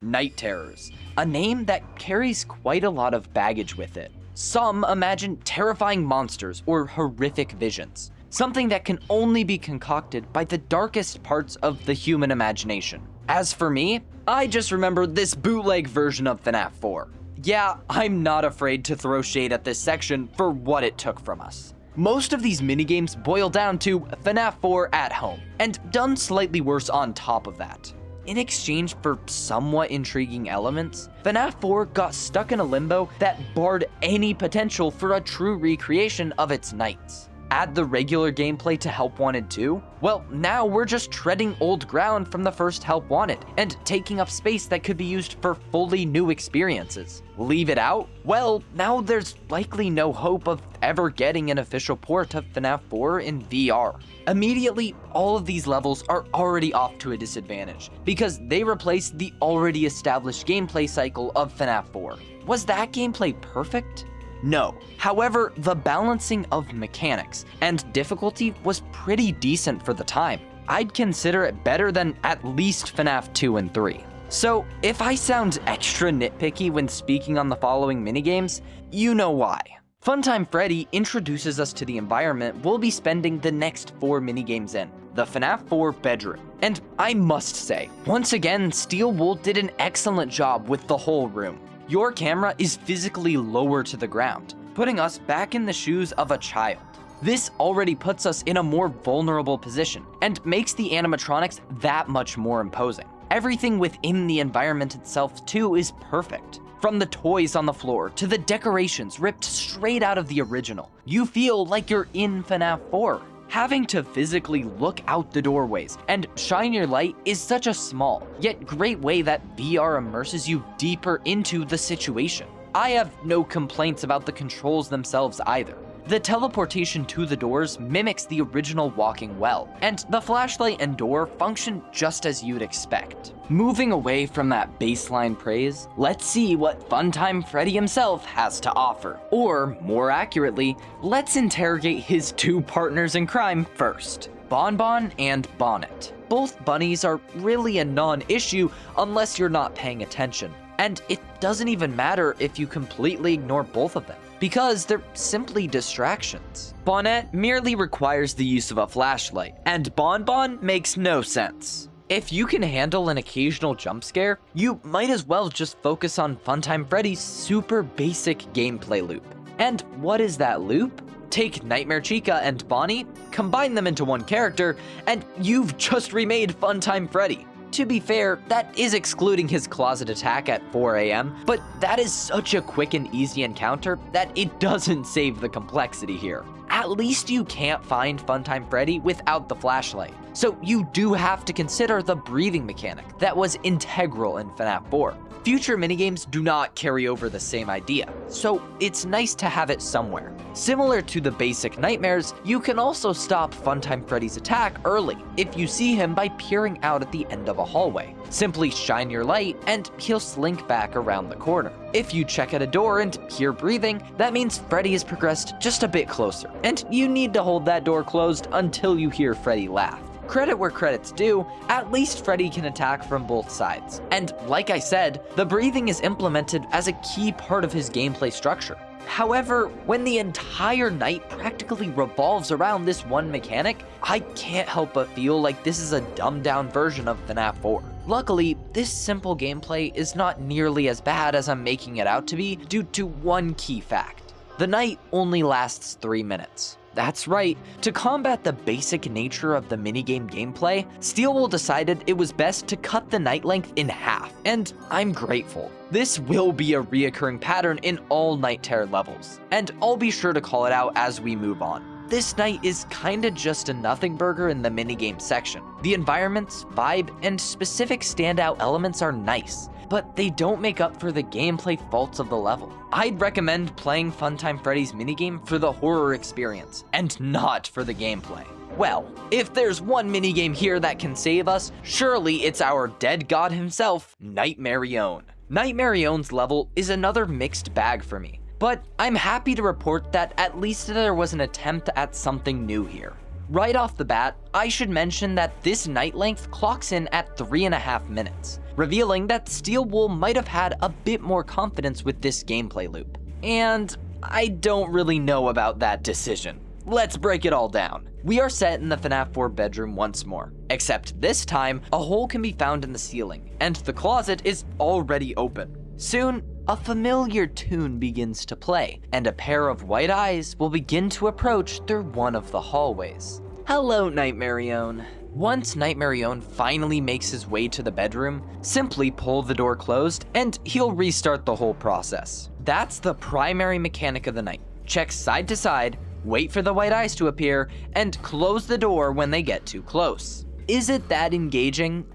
Night Terrors, a name that carries quite a lot of baggage with it. Some imagine terrifying monsters or horrific visions, something that can only be concocted by the darkest parts of the human imagination. As for me, I just remember this bootleg version of Fnaf 4. Yeah, I'm not afraid to throw shade at this section for what it took from us. Most of these minigames boil down to Fnaf 4 at home, and done slightly worse on top of that. In exchange for somewhat intriguing elements, Fnaf 4 got stuck in a limbo that barred any potential for a true recreation of its nights. Add the regular gameplay to Help Wanted 2? Well, now we're just treading old ground from the first Help Wanted, and taking up space that could be used for fully new experiences. Leave it out? Well, now there's likely no hope of ever getting an official port of Fnaf 4 in VR. Immediately, all of these levels are already off to a disadvantage, because they replace the already established gameplay cycle of Fnaf 4. Was that gameplay perfect? No. However, the balancing of mechanics and difficulty was pretty decent for the time. I'd consider it better than at least Fnaf 2 and 3. So, if I sound extra nitpicky when speaking on the following minigames, you know why. Funtime Freddy introduces us to the environment we'll be spending the next 4 minigames in, the Fnaf 4 bedroom. And I must say, once again, Steelwool did an excellent job with the whole room. Your camera is physically lower to the ground, putting us back in the shoes of a child. This already puts us in a more vulnerable position, and makes the animatronics that much more imposing. Everything within the environment itself too is perfect. From the toys on the floor to the decorations ripped straight out of the original, you feel like you're in Fnaf 4. Having to physically look out the doorways and shine your light is such a small, yet great way that VR immerses you deeper into the situation. I have no complaints about the controls themselves either. The teleportation to the doors mimics the original walking well, and the flashlight and door function just as you'd expect. Moving away from that baseline praise, let's see what Funtime Freddy himself has to offer. Or, more accurately, let's interrogate his 2 partners in crime first, Bonbon and Bonnet. Both bunnies are really a non-issue unless you're not paying attention, and it doesn't even matter if you completely ignore both of them, because they're simply distractions. Bonnet merely requires the use of a flashlight, and Bonbon makes no sense. If you can handle an occasional jump scare, you might as well just focus on Funtime Freddy's super basic gameplay loop. And what is that loop? Take Nightmare Chica and Bonnie, combine them into one character, and you've just remade Funtime Freddy. To be fair, that is excluding his closet attack at 4 AM, but that is such a quick and easy encounter that it doesn't save the complexity here. At least you can't find Funtime Freddy without the flashlight, so you do have to consider the breathing mechanic that was integral in Fnaf 4. Future minigames do not carry over the same idea, so it's nice to have it somewhere. Similar to the basic nightmares, you can also stop Funtime Freddy's attack early if you see him by peering out at the end of a hallway. Simply shine your light and he'll slink back around the corner. If you check at a door and hear breathing, that means Freddy has progressed just a bit closer, and you need to hold that door closed until you hear Freddy laugh. Credit where credit's due, at least Freddy can attack from both sides. And like I said, the breathing is implemented as a key part of his gameplay structure. However, when the entire night practically revolves around this one mechanic, I can't help but feel like this is a dumbed down version of Fnaf 4. Luckily, this simple gameplay is not nearly as bad as I'm making it out to be due to one key fact. The night only lasts 3 minutes. That's right, to combat the basic nature of the minigame gameplay, Steelwool decided it was best to cut the night length in half, and I'm grateful. This will be a reoccurring pattern in all Night Terror levels, and I'll be sure to call it out as we move on. This night is kinda just a nothing burger in the minigame section. The environments, vibe, and specific standout elements are nice, but they don't make up for the gameplay faults of the level. I'd recommend playing Funtime Freddy's minigame for the horror experience, and not for the gameplay. Well, if there's one minigame here that can save us, surely it's our dead god himself, Nightmarione. Nightmarione's level is another mixed bag for me, but I'm happy to report that at least there was an attempt at something new here. Right off the bat, I should mention that this night length clocks in at 3.5 minutes, revealing that Steelwool might have had a bit more confidence with this gameplay loop. And I don't really know about that decision. Let's break it all down. We are set in the Fnaf 4 bedroom once more, except this time, a hole can be found in the ceiling, and the closet is already open. Soon, a familiar tune begins to play, and a pair of white eyes will begin to approach through one of the hallways. Hello, Nightmarione. Once Nightmarione finally makes his way to the bedroom, simply pull the door closed and he'll restart the whole process. That's the primary mechanic of the night. Check side to side, wait for the white eyes to appear, and close the door when they get too close. Is it that engaging?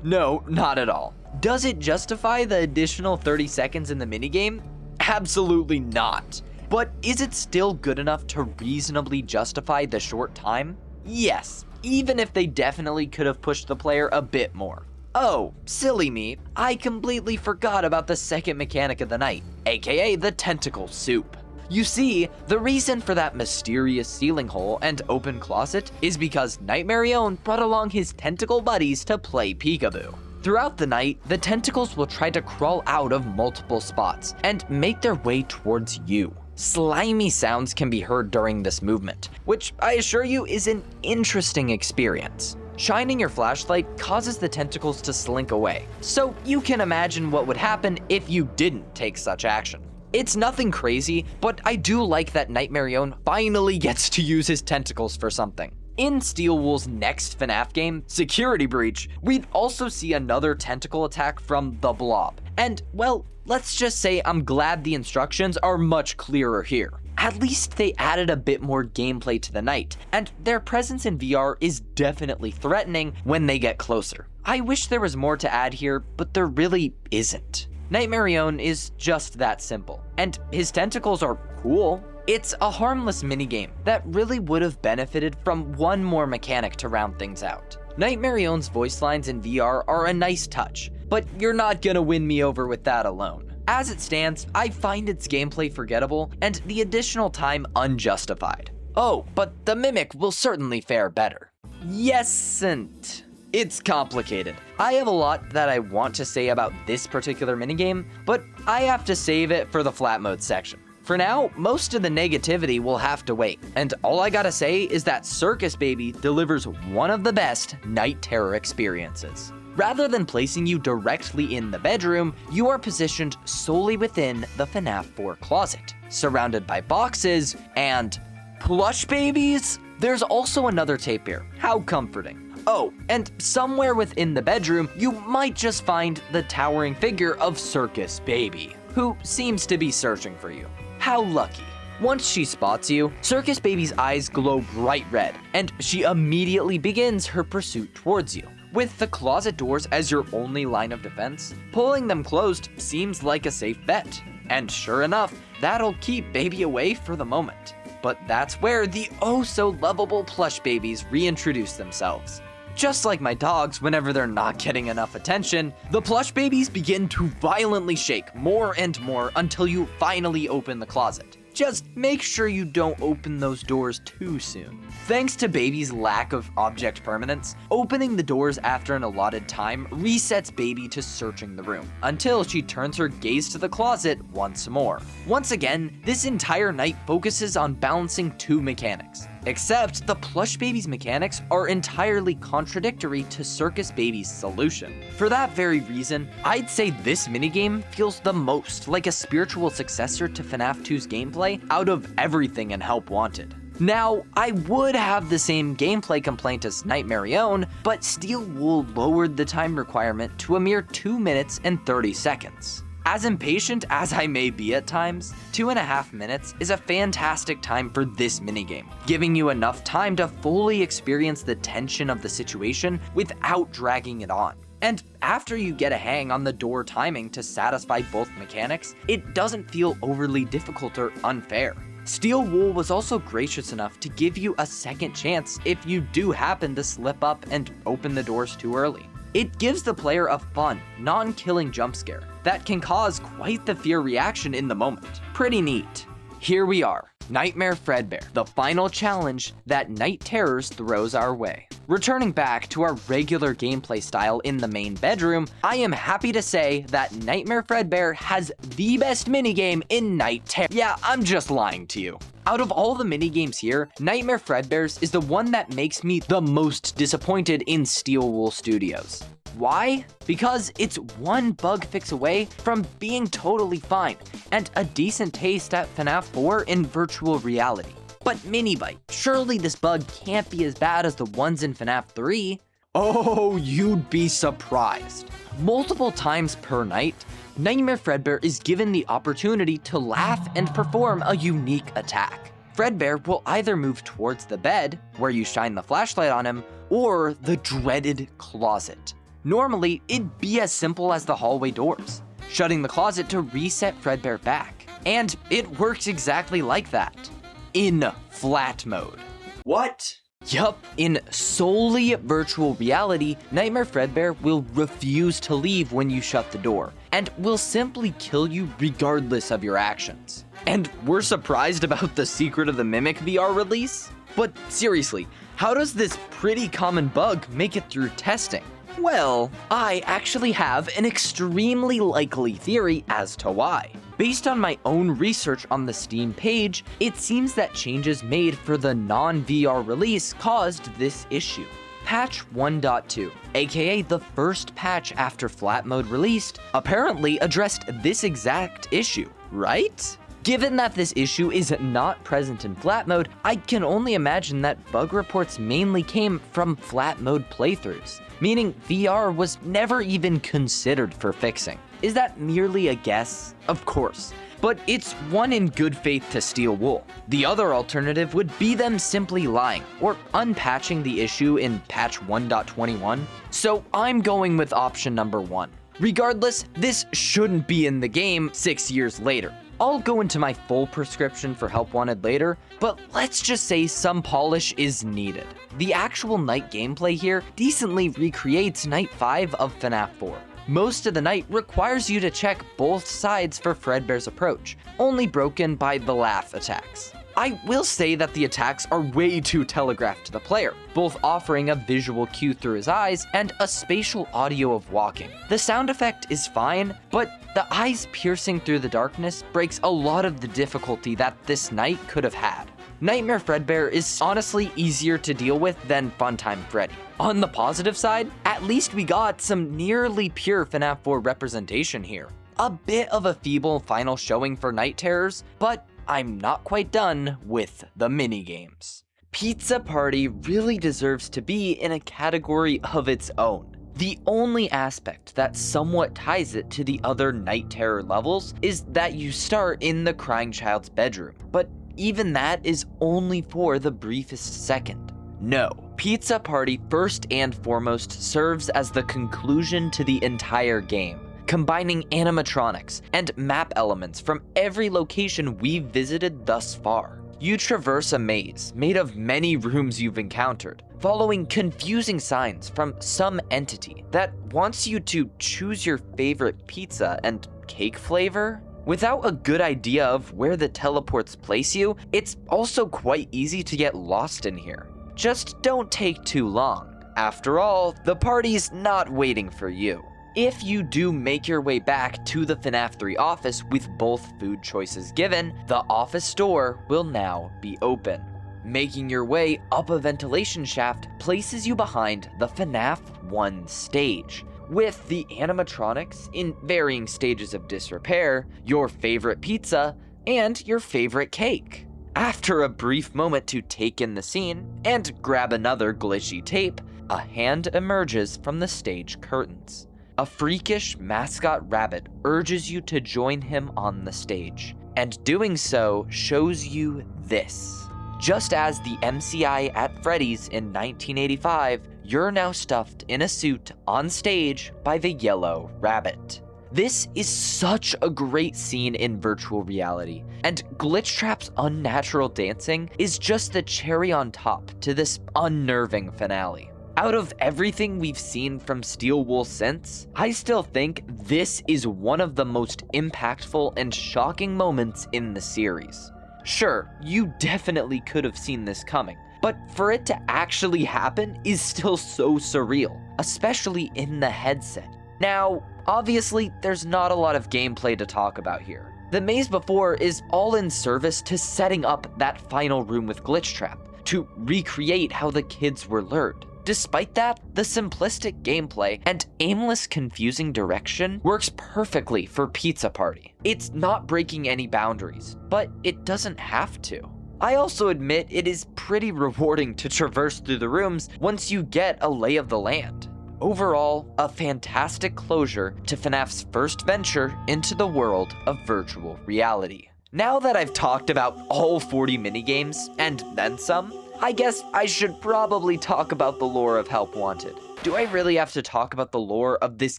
No, not at all. Does it justify the additional 30 seconds in the minigame? Absolutely not. But is it still good enough to reasonably justify the short time? Yes, even if they definitely could have pushed the player a bit more. Oh, silly me, I completely forgot about the second mechanic of the night, aka the tentacle soup. You see, the reason for that mysterious ceiling hole and open closet is because Nightmarione brought along his tentacle buddies to play peekaboo. Throughout the night, the tentacles will try to crawl out of multiple spots and make their way towards you. Slimy sounds can be heard during this movement, which I assure you is an interesting experience. Shining your flashlight causes the tentacles to slink away, so you can imagine what would happen if you didn't take such action. It's nothing crazy, but I do like that Nightmarione finally gets to use his tentacles for something. In Steelwool's next Fnaf game, Security Breach, we'd also see another tentacle attack from the Blob. And, well, let's just say I'm glad the instructions are much clearer here. At least they added a bit more gameplay to the night, and their presence in VR is definitely threatening when they get closer. I wish there was more to add here, but there really isn't. Nightmarione is just that simple, and his tentacles are cool. It's a harmless minigame that really would have benefited from one more mechanic to round things out. Nightmarione's voice lines in VR are a nice touch, but you're not gonna win me over with that alone. As it stands, I find its gameplay forgettable and the additional time unjustified. Oh, but the Mimic will certainly fare better. Yesn't. It's complicated. I have a lot that I want to say about this particular minigame, but I have to save it for the flat mode section. For now, most of the negativity will have to wait, and all I gotta say is that Circus Baby delivers one of the best night terror experiences. Rather than placing you directly in the bedroom, you are positioned solely within the Fnaf 4 closet, surrounded by boxes and plush babies? There's also another tape here. How comforting. Oh, and somewhere within the bedroom, you might just find the towering figure of Circus Baby, who seems to be searching for you. How lucky. Once she spots you, Circus Baby's eyes glow bright red, and she immediately begins her pursuit towards you. With the closet doors as your only line of defense, pulling them closed seems like a safe bet. And sure enough, that'll keep Baby away for the moment. But that's where the oh-so-lovable plush babies reintroduce themselves. Just like my dogs whenever they're not getting enough attention, the plush babies begin to violently shake more and more until you finally open the closet. Just make sure you don't open those doors too soon. Thanks to Baby's lack of object permanence, opening the doors after an allotted time resets Baby to searching the room, until she turns her gaze to the closet once more. Once again, this entire night focuses on balancing two mechanics. Except the plush baby's mechanics are entirely contradictory to Circus Baby's solution. For that very reason, I'd say this minigame feels the most like a spiritual successor to FNAF 2's gameplay out of everything in Help Wanted. Now, I would have the same gameplay complaint as Nightmare Own, but Steel Wool lowered the time requirement to a mere 2 minutes and 30 seconds. As impatient as I may be at times, 2.5 minutes is a fantastic time for this minigame, giving you enough time to fully experience the tension of the situation without dragging it on. And after you get a hang on the door timing to satisfy both mechanics, it doesn't feel overly difficult or unfair. Steel Wool was also gracious enough to give you a second chance if you do happen to slip up and open the doors too early. It gives the player a fun, non-killing jump scare that can cause quite the fear reaction in the moment. Pretty neat. Here we are, Nightmare Fredbear, the final challenge that Night Terrors throws our way. Returning back to our regular gameplay style in the main bedroom, I am happy to say that Nightmare Fredbear has the best minigame in Night Terror. Yeah, I'm just lying to you. Out of all the minigames here, Nightmare Fredbear's is the one that makes me the most disappointed in Steel Wool Studios. Why? Because it's one bug fix away from being totally fine, and a decent taste at FNAF 4 in virtual reality. But Minibite, surely this bug can't be as bad as the ones in FNAF 3? Oh, you'd be surprised. Multiple times per night, Nightmare Fredbear is given the opportunity to laugh and perform a unique attack. Fredbear will either move towards the bed, where you shine the flashlight on him, or the dreaded closet. Normally, it'd be as simple as the hallway doors, shutting the closet to reset Fredbear back. And it works exactly like that. In flat mode. What? Yup, in solely virtual reality, Nightmare Fredbear will refuse to leave when you shut the door, and will simply kill you regardless of your actions. And we're surprised about the Secret of the Mimic VR release? But seriously, how does this pretty common bug make it through testing? Well, I actually have an extremely likely theory as to why. Based on my own research on the Steam page, it seems that changes made for the non-VR release caused this issue. Patch 1.2, aka the first patch after flat mode released, apparently addressed this exact issue, right? Given that this issue is not present in flat mode, I can only imagine that bug reports mainly came from flat mode playthroughs, meaning VR was never even considered for fixing. Is that merely a guess? Of course, but it's one in good faith to Steel Wool. The other alternative would be them simply lying, or unpatching the issue in patch 1.21. So I'm going with option number 1. Regardless, this shouldn't be in the game 6 years later. I'll go into my full prescription for Help Wanted later, but let's just say some polish is needed. The actual night gameplay here decently recreates Night 5 of FNAF 4. Most of the night requires you to check both sides for Fredbear's approach, only broken by the laugh attacks. I will say that the attacks are way too telegraphed to the player, both offering a visual cue through his eyes and a spatial audio of walking. The sound effect is fine, but the eyes piercing through the darkness breaks a lot of the difficulty that this knight could have had. Nightmare Fredbear is honestly easier to deal with than Funtime Freddy. On the positive side, at least we got some nearly pure Fnaf 4 representation here. A bit of a feeble final showing for Night Terrors, but I'm not quite done with the minigames. Pizza Party really deserves to be in a category of its own. The only aspect that somewhat ties it to the other Night Terror levels is that you start in the crying child's bedroom, but even that is only for the briefest second. No, Pizza Party first and foremost serves as the conclusion to the entire game, combining animatronics and map elements from every location we've visited thus far. You traverse a maze made of many rooms you've encountered, following confusing signs from some entity that wants you to choose your favorite pizza and cake flavor. Without a good idea of where the teleports place you, it's also quite easy to get lost in here. Just don't take too long. After all, the party's not waiting for you. If you do make your way back to the Fnaf 3 office with both food choices given, the office door will now be open. Making your way up a ventilation shaft places you behind the Fnaf 1 stage, with the animatronics in varying stages of disrepair, your favorite pizza, and your favorite cake. After a brief moment to take in the scene and grab another glitchy tape, a hand emerges from the stage curtains. A freakish mascot rabbit urges you to join him on the stage, and doing so shows you this. Just as the MCI at Freddy's in 1985, you're now stuffed in a suit on stage by the yellow rabbit. This is such a great scene in virtual reality, and Glitchtrap's unnatural dancing is just the cherry on top to this unnerving finale. Out of everything we've seen from Steel Wool since, I still think this is one of the most impactful and shocking moments in the series. Sure, you definitely could have seen this coming, but for it to actually happen is still so surreal, especially in the headset. Now, obviously, there's not a lot of gameplay to talk about here. The maze before is all in service to setting up that final room with Glitchtrap, to recreate how the kids were lured. Despite that, the simplistic gameplay and aimless, confusing direction works perfectly for Pizza Party. It's not breaking any boundaries, but it doesn't have to. I also admit it is pretty rewarding to traverse through the rooms once you get a lay of the land. Overall, a fantastic closure to FNAF's first venture into the world of virtual reality. Now that I've talked about all 40 minigames, and then some, I guess I should probably talk about the lore of Help Wanted. Do I really have to talk about the lore of this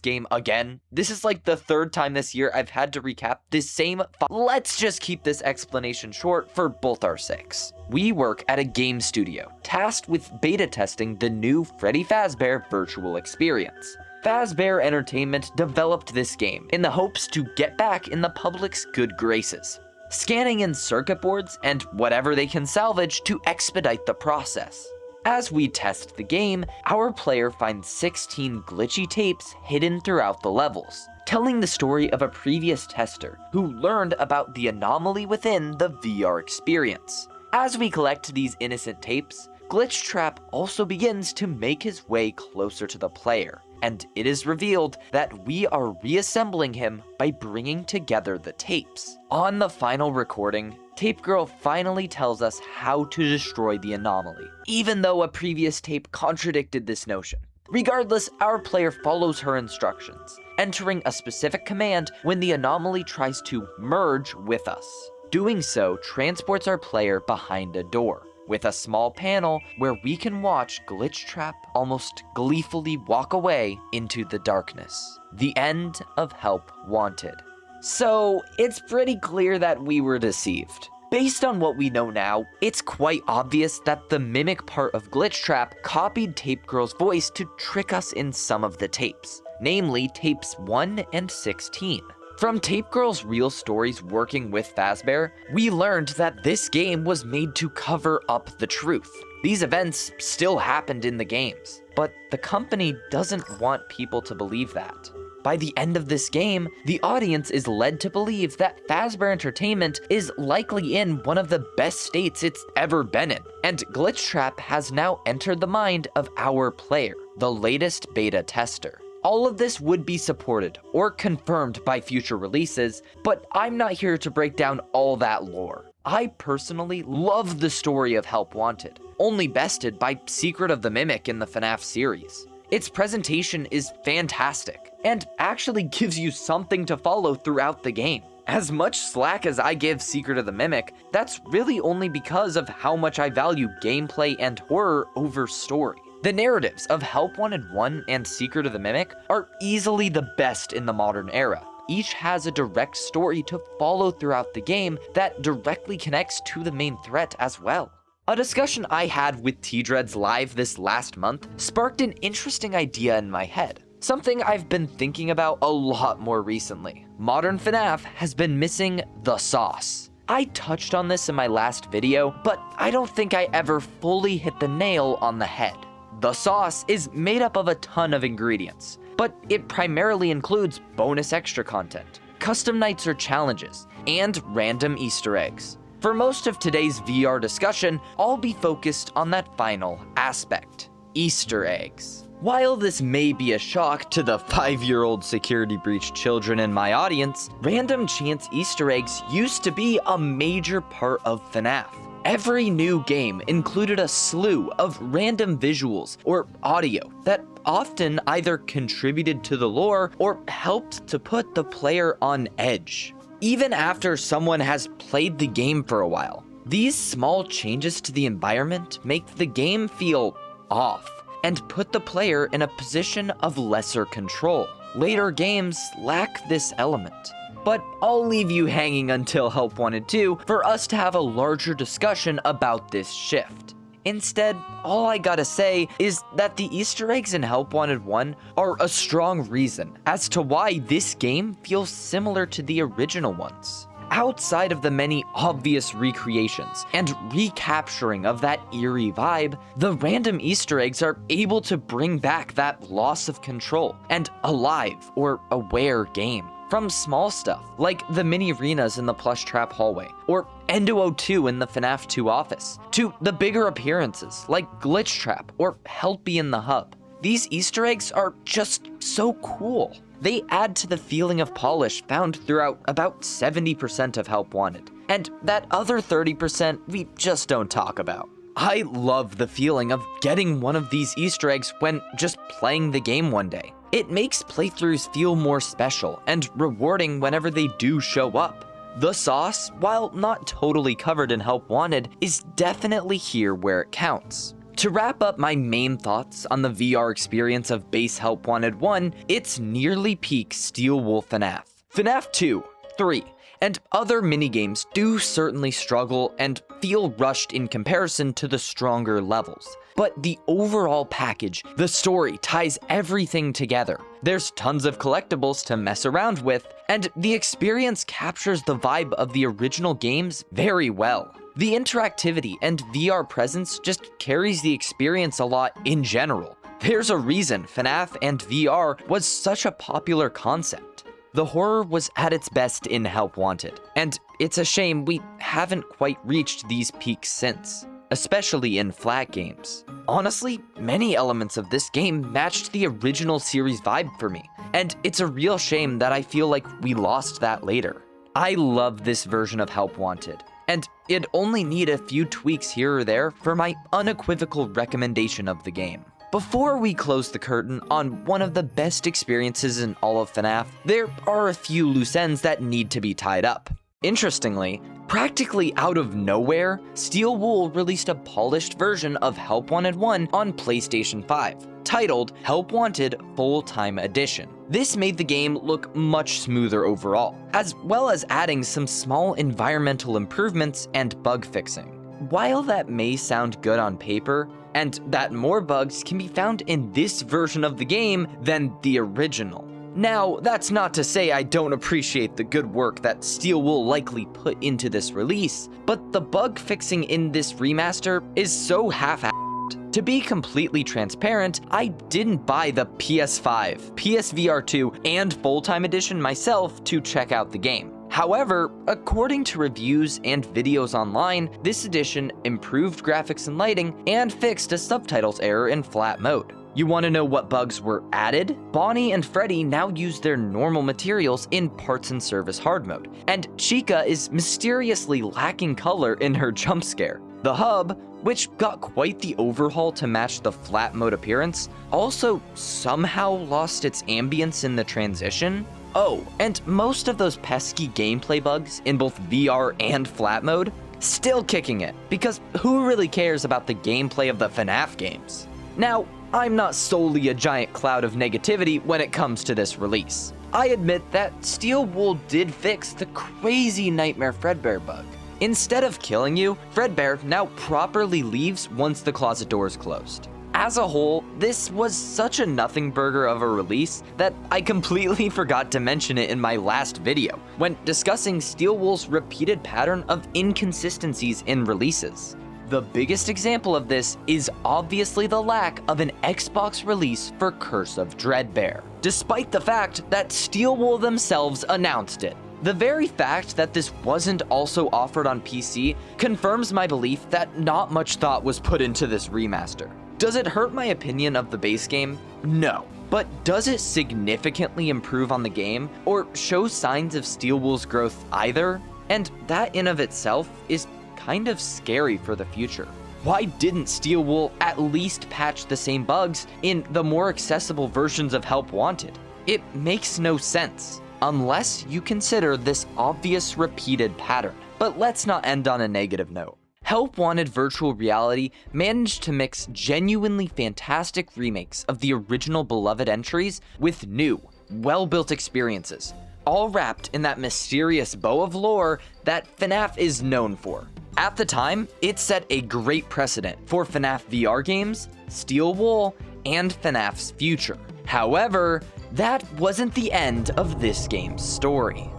game again? This is like the third time this year I've had to recap this same Let's just keep this explanation short for both our sakes. We work at a game studio, tasked with beta testing the new Freddy Fazbear virtual experience. Fazbear Entertainment developed this game in the hopes to get back in the public's good graces, scanning in circuit boards and whatever they can salvage to expedite the process. As we test the game, our player finds 16 glitchy tapes hidden throughout the levels, telling the story of a previous tester who learned about the anomaly within the VR experience. As we collect these innocent tapes, Glitchtrap also begins to make his way closer to the player, and it is revealed that we are reassembling him by bringing together the tapes. On the final recording, Tape Girl finally tells us how to destroy the anomaly, even though a previous tape contradicted this notion. Regardless, our player follows her instructions, entering a specific command when the anomaly tries to merge with us. Doing so transports our player behind a door, with a small panel where we can watch Glitchtrap almost gleefully walk away into the darkness. The end of Help Wanted. So, it's pretty clear that we were deceived. Based on what we know now, it's quite obvious that the mimic part of Glitchtrap copied Tape Girl's voice to trick us in some of the tapes, namely tapes 1 and 16. From Tape Girl's real stories working with Fazbear, we learned that this game was made to cover up the truth. These events still happened in the games, but the company doesn't want people to believe that. By the end of this game, the audience is led to believe that Fazbear Entertainment is likely in one of the best states it's ever been in, and Glitchtrap has now entered the mind of our player, the latest beta tester. All of this would be supported or confirmed by future releases, but I'm not here to break down all that lore. I personally love the story of Help Wanted, only bested by Secret of the Mimic in the Fnaf series. Its presentation is fantastic, and actually gives you something to follow throughout the game. As much slack as I give Secret of the Mimic, that's really only because of how much I value gameplay and horror over story. The narratives of Help Wanted 1 and Secret of the Mimic are easily the best in the modern era. Each has a direct story to follow throughout the game that directly connects to the main threat as well. A discussion I had with T-Dreads live this last month sparked an interesting idea in my head. Something I've been thinking about a lot more recently. Modern FNAF has been missing the sauce. I touched on this in my last video, but I don't think I ever fully hit the nail on the head. The sauce is made up of a ton of ingredients, but it primarily includes bonus extra content, custom nights or challenges, and random Easter eggs. For most of today's VR discussion, I'll be focused on that final aspect, Easter eggs. While this may be a shock to the 5-year-old security breach children in my audience, random chance Easter eggs used to be a major part of FNAF. Every new game included a slew of random visuals or audio that often either contributed to the lore or helped to put the player on edge. Even after someone has played the game for a while, these small changes to the environment make the game feel off and put the player in a position of lesser control. Later games lack this element. But I'll leave you hanging until Help Wanted 2 for us to have a larger discussion about this shift. Instead, all I gotta say is that the Easter eggs in Help Wanted 1 are a strong reason as to why this game feels similar to the original ones. Outside of the many obvious recreations and recapturing of that eerie vibe, the random Easter eggs are able to bring back that loss of control and alive or aware game. From small stuff, like the mini arenas in the Plush Trap hallway, or Endo 02 in the FNAF 2 office, to the bigger appearances, like Glitchtrap or Helpy in the hub. These Easter eggs are just so cool. They add to the feeling of polish found throughout about 70% of Help Wanted, and that other 30% we just don't talk about. I love the feeling of getting one of these Easter eggs when just playing the game one day. It makes playthroughs feel more special and rewarding whenever they do show up. The sauce, while not totally covered in Help Wanted, is definitely here where it counts. To wrap up my main thoughts on the VR experience of base Help Wanted 1, it's nearly peak Steel Wolf FNAF. FNAF 2, 3, and other minigames do certainly struggle and feel rushed in comparison to the stronger levels. But the overall package, the story ties everything together. There's tons of collectibles to mess around with, and the experience captures the vibe of the original games very well. The interactivity and VR presence just carries the experience a lot in general. There's a reason FNAF and VR was such a popular concept. The horror was at its best in Help Wanted, and it's a shame we haven't quite reached these peaks since, especially in flat games. Honestly, many elements of this game matched the original series vibe for me, and it's a real shame that I feel like we lost that later. I love this version of Help Wanted, and it'd only need a few tweaks here or there for my unequivocal recommendation of the game. Before we close the curtain on one of the best experiences in all of FNAF, there are a few loose ends that need to be tied up. Interestingly, practically out of nowhere, Steel Wool released a polished version of Help Wanted 1 on PlayStation 5, titled Help Wanted Full-Time Edition. This made the game look much smoother overall, as well as adding some small environmental improvements and bug fixing. While that may sound good on paper, and that more bugs can be found in this version of the game than the original, Now, that's not to say I don't appreciate the good work that Steel Wool likely put into this release, but the bug fixing in this remaster is so half-assed. To be completely transparent, I didn't buy the PS5, PSVR 2, and full-time edition myself to check out the game. However, according to reviews and videos online, this edition improved graphics and lighting and fixed a subtitles error in flat mode. You want to know what bugs were added? Bonnie and Freddy now use their normal materials in parts and service hard mode, and Chica is mysteriously lacking color in her jump scare. The hub, which got quite the overhaul to match the flat mode appearance, also somehow lost its ambience in the transition. Oh, and most of those pesky gameplay bugs in both VR and flat mode, still kicking it, because who really cares about the gameplay of the Fnaf games? Now, I'm not solely a giant cloud of negativity when it comes to this release. I admit that Steel Wool did fix the crazy nightmare Fredbear bug. Instead of killing you, Fredbear now properly leaves once the closet door is closed. As a whole, this was such a nothing burger of a release that I completely forgot to mention it in my last video, when discussing Steel Wool's repeated pattern of inconsistencies in releases. The biggest example of this is obviously the lack of an Xbox release for Curse of Dreadbear, despite the fact that Steel Wool themselves announced it. The very fact that this wasn't also offered on PC confirms my belief that not much thought was put into this remaster. Does it hurt my opinion of the base game? No. But does it significantly improve on the game, or show signs of Steel Wool's growth either? And that in of itself is kind of scary for the future. Why didn't Steel Wool at least patch the same bugs in the more accessible versions of Help Wanted? It makes no sense, unless you consider this obvious repeated pattern. But let's not end on a negative note. Help Wanted Virtual Reality managed to mix genuinely fantastic remakes of the original beloved entries with new, well-built experiences, all wrapped in that mysterious bow of lore that Fnaf is known for. At the time, it set a great precedent for Fnaf VR games, Steel Wool, and Fnaf's future. However, that wasn't the end of this game's story.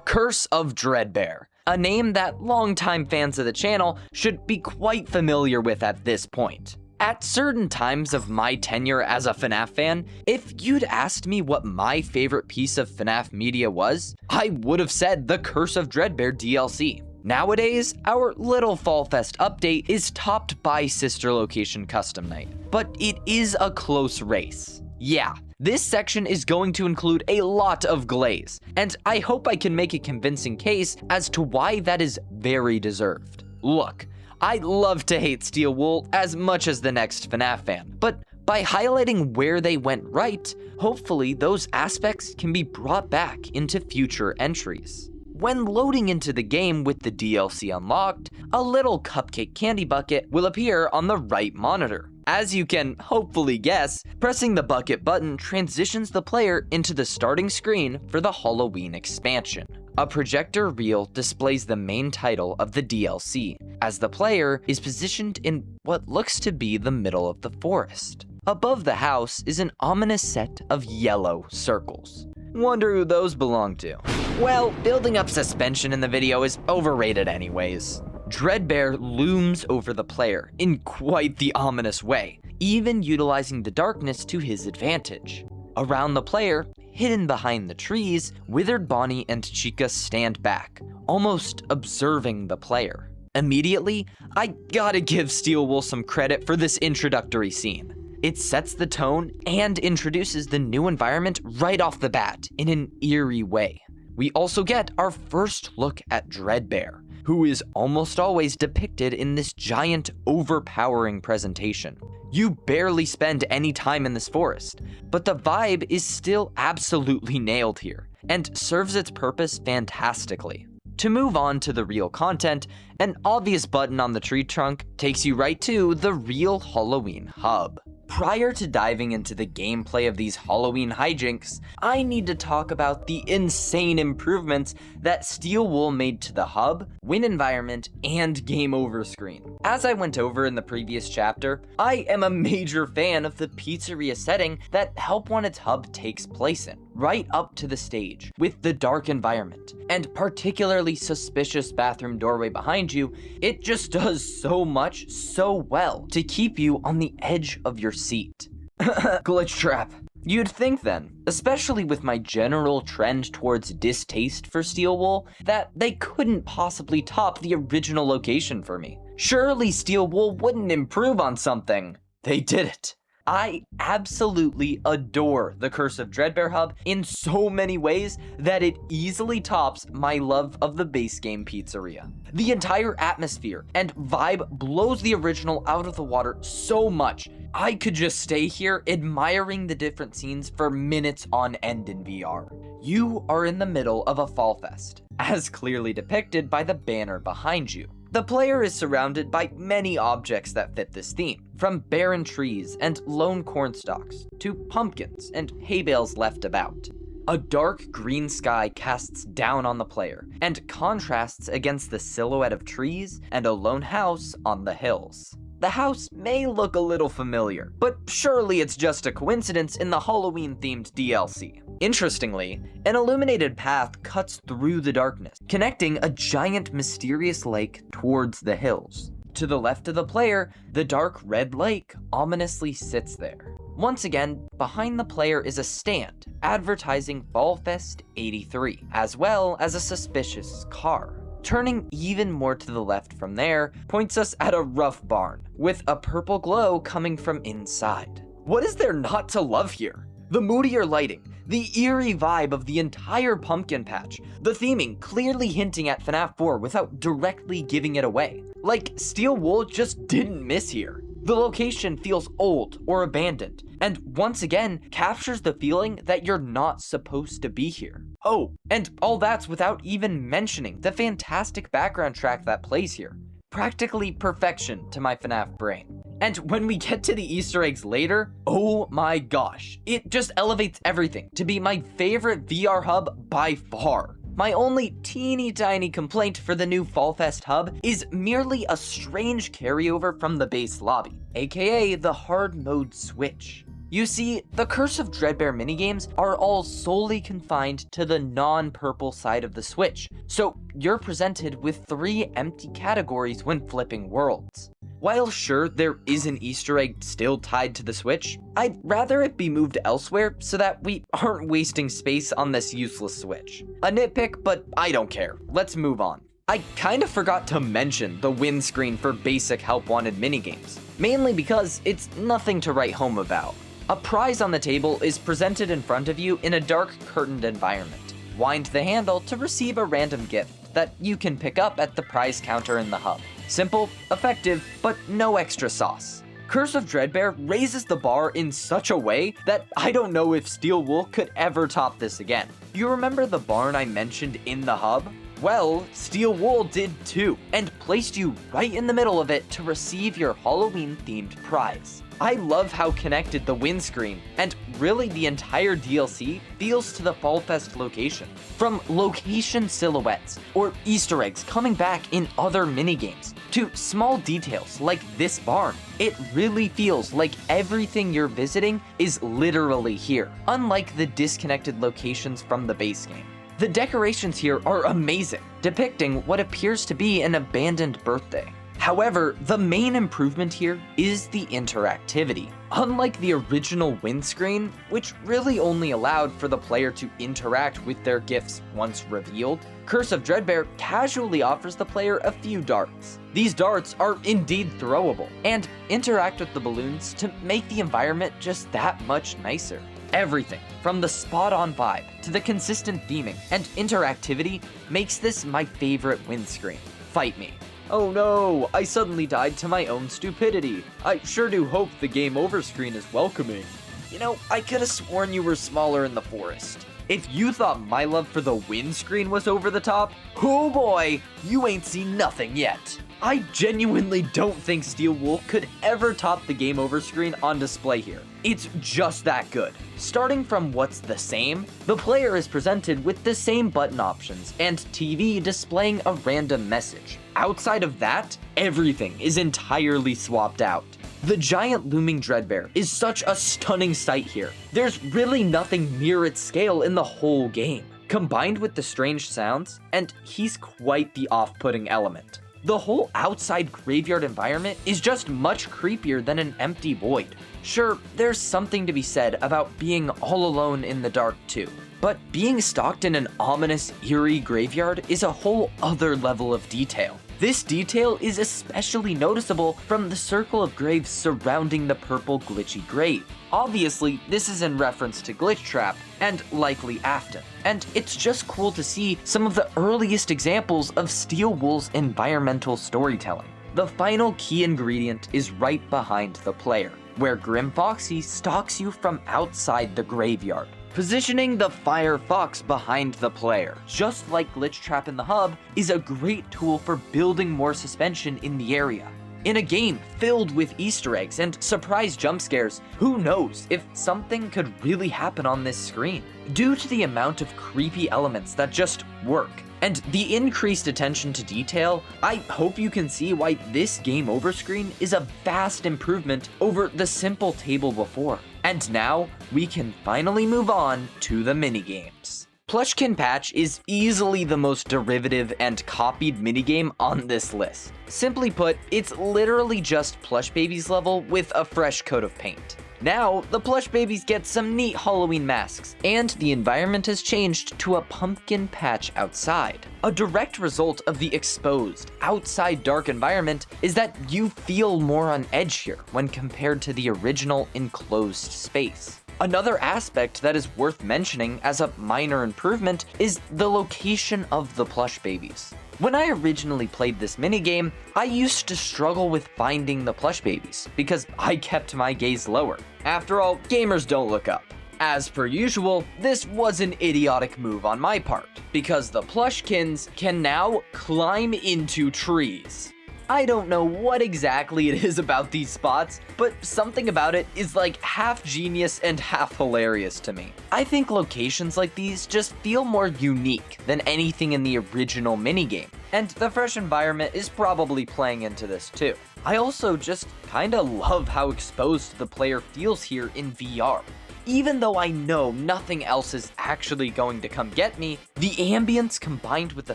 Curse of Dreadbear, a name that longtime fans of the channel should be quite familiar with at this point. At certain times of my tenure as a Fnaf fan, if you'd asked me what my favorite piece of Fnaf media was, I would have said the Curse of Dreadbear DLC. Nowadays, our little Fall Fest update is topped by Sister Location Custom Night, but it is a close race. Yeah, this section is going to include a lot of glaze, and I hope I can make a convincing case as to why that is very deserved. Look, I love to hate Steel Wool as much as the next Fnaf fan, but by highlighting where they went right, hopefully those aspects can be brought back into future entries. When loading into the game with the DLC unlocked, a little cupcake candy bucket will appear on the right monitor. As you can hopefully guess, pressing the bucket button transitions the player into the starting screen for the Halloween expansion. A projector reel displays the main title of the DLC, as the player is positioned in what looks to be the middle of the forest. Above the house is an ominous set of yellow circles. Wonder who those belong to. Well, building up suspension in the video is overrated anyways. Dreadbear looms over the player in quite the ominous way, even utilizing the darkness to his advantage. Around the player, hidden behind the trees, withered Bonnie and Chica stand back, almost observing the player. Immediately, I gotta give Steel Wool some credit for this introductory scene. It sets the tone and introduces the new environment right off the bat in an eerie way. We also get our first look at Dreadbear, who is almost always depicted in this giant, overpowering presentation. You barely spend any time in this forest, but the vibe is still absolutely nailed here, and serves its purpose fantastically. To move on to the real content, an obvious button on the tree trunk takes you right to the real Halloween hub. prior to diving into the gameplay of these Halloween hijinks, I need to talk about the insane improvements that Steel Wool made to the hub, win environment, and game over screen. As I went over in the previous chapter, I am a major fan of the pizzeria setting that Help Wanted's hub takes place in, right up to the stage, with the dark environment, and particularly suspicious bathroom doorway behind you. It just does so much so well to keep you on the edge of your seat. Glitchtrap. You'd think then, especially with my general trend towards distaste for Steel Wool, that they couldn't possibly top the original location for me. Surely Steel Wool wouldn't improve on something. They did it. I absolutely adore the Curse of Dreadbear hub in so many ways that it easily tops my love of the base game pizzeria. The entire atmosphere and vibe blows the original out of the water so much, I could just stay here admiring the different scenes for minutes on end in VR. You are in the middle of a fall fest, as clearly depicted by the banner behind you. The player is surrounded by many objects that fit this theme, from barren trees and lone cornstalks to pumpkins and hay bales left about. A dark green sky casts down on the player and contrasts against the silhouette of trees and a lone house on the hills. The house may look a little familiar, but surely it's just a coincidence in the Halloween-themed DLC. Interestingly, an illuminated path cuts through the darkness, connecting a giant mysterious lake towards the hills. To the left of the player, the dark red lake ominously sits there. Once again, behind the player is a stand advertising Fallfest 83, as well as a suspicious car. Turning even more to the left from there points us at a rough barn, with a purple glow coming from inside. What is there not to love here? The moodier lighting, the eerie vibe of the entire pumpkin patch, the theming clearly hinting at Fnaf 4 without directly giving it away. Like, Steel Wool just didn't miss here. The location feels old or abandoned, and once again captures the feeling that you're not supposed to be here. Oh, and all that's without even mentioning the fantastic background track that plays here. Practically perfection to my FNAF brain. And when we get to the Easter eggs later, oh my gosh, it just elevates everything to be my favorite VR hub by far. My only teeny tiny complaint for the new Fallfest hub is merely a strange carryover from the base lobby, aka the hard mode switch. You see, the Curse of Dreadbear minigames are all solely confined to the non-purple side of the switch, so you're presented with 3 empty categories when flipping worlds. While sure, there is an Easter egg still tied to the switch, I'd rather it be moved elsewhere so that we aren't wasting space on this useless switch. A nitpick, but I don't care. Let's move on. I kinda forgot to mention the win screen for basic Help Wanted minigames, mainly because it's nothing to write home about. A prize on the table is presented in front of you in a dark curtained environment. Wind the handle to receive a random gift that you can pick up at the prize counter in the hub. Simple, effective, but no extra sauce. Curse of Dreadbear raises the bar in such a way that I don't know if Steel Wool could ever top this again. You remember the barn I mentioned in the hub? Well, Steel Wool did too, and placed you right in the middle of it to receive your Halloween-themed prize. I love how connected the win screen, and really the entire DLC, feels to the Fallfest location. From location silhouettes, or Easter eggs coming back in other minigames, to small details like this barn, it really feels like everything you're visiting is literally here, unlike the disconnected locations from the base game. The decorations here are amazing, depicting what appears to be an abandoned birthday. However, the main improvement here is the interactivity. Unlike the original win screen, which really only allowed for the player to interact with their gifts once revealed, Curse of Dreadbear casually offers the player a few darts. These darts are indeed throwable, and interact with the balloons to make the environment just that much nicer. Everything, from the spot-on vibe to the consistent theming and interactivity, makes this my favorite win screen. Fight me. Oh no, I suddenly died to my own stupidity. I sure do hope the game over screen is welcoming. You know, I could have sworn you were smaller in the forest. If you thought my love for the win screen was over the top, oh boy, you ain't seen nothing yet. I genuinely don't think Steel Wool could ever top the game over screen on display here. It's just that good. Starting from what's the same, the player is presented with the same button options and TV displaying a random message. Outside of that, everything is entirely swapped out. The giant looming Dreadbear is such a stunning sight here. There's really nothing near its scale in the whole game. Combined with the strange sounds, and he's quite the off-putting element. The whole outside graveyard environment is just much creepier than an empty void. Sure, there's something to be said about being all alone in the dark too, but being stalked in an ominous, eerie graveyard is a whole other level of detail. This detail is especially noticeable from the circle of graves surrounding the purple glitchy grave. Obviously, this is in reference to Glitchtrap and likely Afton, and it's just cool to see some of the earliest examples of Steel Wool's environmental storytelling. The final key ingredient is right behind the player, where Grim Foxy stalks you from outside the graveyard, positioning the Fire Fox behind the player, just like Glitchtrap in the hub, is a great tool for building more suspension in the area. In a game filled with Easter eggs and surprise jump scares, who knows if something could really happen on this screen? Due to the amount of creepy elements that just work, and the increased attention to detail, I hope you can see why this game over screen is a vast improvement over the simple table before. And now, we can finally move on to the minigames. Plushkin Patch is easily the most derivative and copied minigame on this list. Simply put, it's literally just Plush Babies level with a fresh coat of paint. Now, the Plush Babies get some neat Halloween masks, and the environment has changed to a pumpkin patch outside. A direct result of the exposed, outside dark environment is that you feel more on edge here when compared to the original enclosed space. Another aspect that is worth mentioning as a minor improvement is the location of the Plush Babies. When I originally played this minigame, I used to struggle with finding the Plush Babies because I kept my gaze lower. After all, gamers don't look up. As per usual, this was an idiotic move on my part, because the Plushkins can now climb into trees. I don't know what exactly it is about these spots, but something about it is like half genius and half hilarious to me. I think locations like these just feel more unique than anything in the original minigame, and the fresh environment is probably playing into this too. I also just kinda love how exposed the player feels here in VR. Even though I know nothing else is actually going to come get me, the ambience combined with the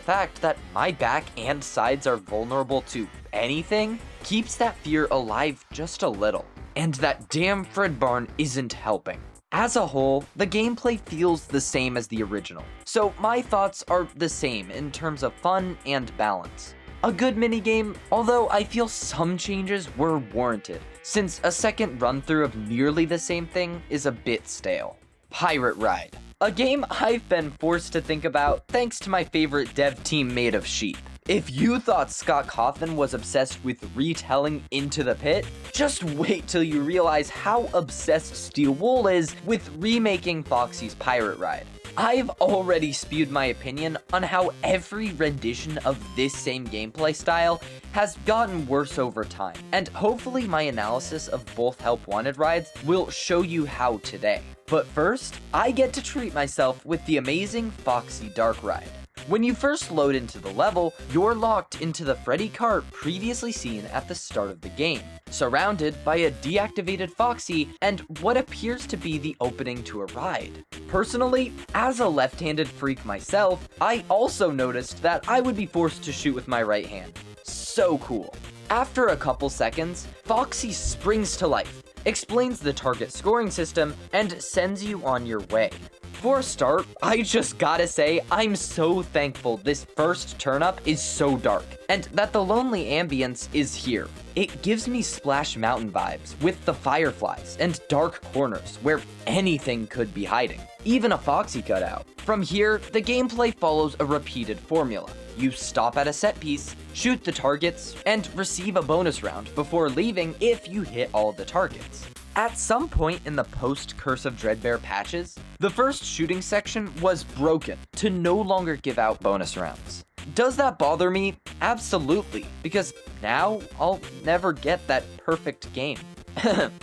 fact that my back and sides are vulnerable to anything keeps that fear alive just a little. And that damn Fred barn isn't helping. As a whole, the gameplay feels the same as the original, so my thoughts are the same in terms of fun and balance. A good minigame, although I feel some changes were warranted, since a second run-through of nearly the same thing is a bit stale. Pirate Ride. A game I've been forced to think about thanks to my favorite dev team made of sheep. If you thought Scott Cawthon was obsessed with retelling Into the Pit, just wait till you realize how obsessed Steel Wool is with remaking Foxy's Pirate Ride. I've already spewed my opinion on how every rendition of this same gameplay style has gotten worse over time, and hopefully my analysis of both Help Wanted rides will show you how today. But first, I get to treat myself with the amazing Foxy Dark Ride. When you first load into the level, you're locked into the Freddy cart previously seen at the start of the game, surrounded by a deactivated Foxy and what appears to be the opening to a ride. Personally, as a left-handed freak myself, I also noticed that I would be forced to shoot with my right hand. So cool. After a couple seconds, Foxy springs to life, explains the target scoring system, and sends you on your way. For a start, I just gotta say, I'm so thankful this first turn-up is so dark, and that the lonely ambience is here. It gives me Splash Mountain vibes, with the fireflies and dark corners where anything could be hiding, even a Foxy cutout. From here, the gameplay follows a repeated formula. You stop at a set piece, shoot the targets, and receive a bonus round before leaving if you hit all the targets. At some point in the post-Curse of Dreadbear patches, the first shooting section was broken to no longer give out bonus rounds. Does that bother me? Absolutely, because now I'll never get that perfect game.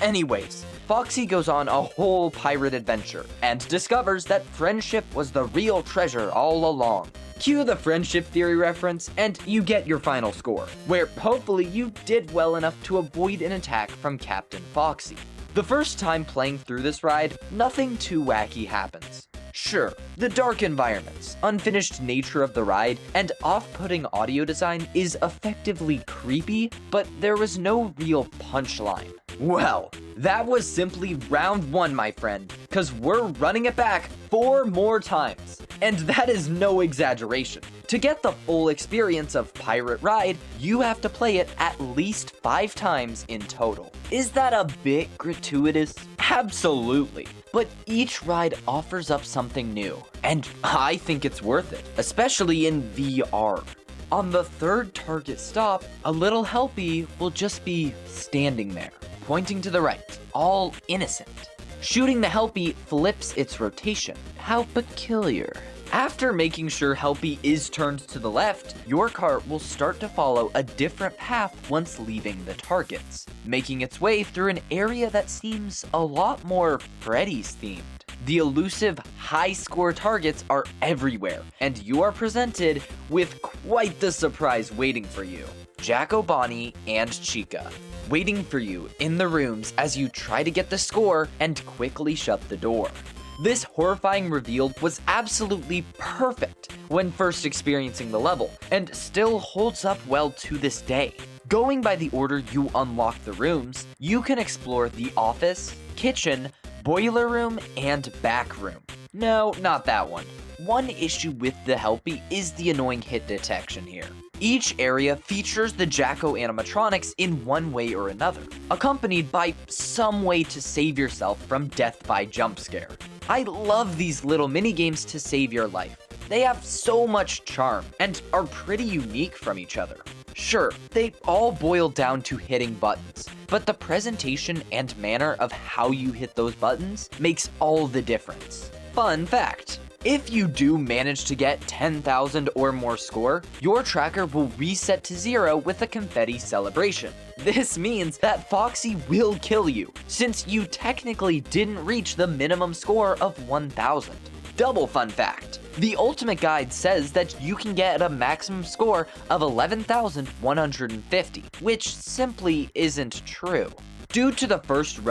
Anyways, Foxy goes on a whole pirate adventure and discovers that friendship was the real treasure all along. Cue the friendship theory reference and you get your final score, where hopefully you did well enough to avoid an attack from Captain Foxy. The first time playing through this ride, nothing too wacky happens. Sure, the dark environments, unfinished nature of the ride, and off-putting audio design is effectively creepy, but there was no real punchline. Well, that was simply round 1, my friend, cause we're running it back 4 more times. And that is no exaggeration. To get the full experience of Pirate Ride, you have to play it at least 5 times in total. Is that a bit gratuitous? Absolutely. But each ride offers up something new, and I think it's worth it, especially in VR. On the 3rd target stop, a little helpy will just be standing there, pointing to the right, all innocent. Shooting the helpy flips its rotation. How peculiar. After making sure helpy is turned to the left, your cart will start to follow a different path once leaving the targets, making its way through an area that seems a lot more Freddy's themed. The elusive high-score targets are everywhere, and you are presented with quite the surprise waiting for you. Jacko Bonnie and Chica, waiting for you in the rooms as you try to get the score and quickly shut the door. This horrifying reveal was absolutely perfect when first experiencing the level, and still holds up well to this day. Going by the order you unlock the rooms, you can explore the office, kitchen, boiler room, and back room. No, not that one. One issue with the helpy is the annoying hit detection here. Each area features the Jacko animatronics in one way or another, accompanied by some way to save yourself from death by jump scare. I love these little minigames to save your life. They have so much charm and are pretty unique from each other. Sure, they all boil down to hitting buttons, but the presentation and manner of how you hit those buttons makes all the difference. Fun fact. If you do manage to get 10,000 or more score, your tracker will reset to 0 with a confetti celebration. This means that Foxy will kill you, since you technically didn't reach the minimum score of 1,000. Double fun fact. The Ultimate Guide says that you can get a maximum score of 11,150, which simply isn't true. Due to the first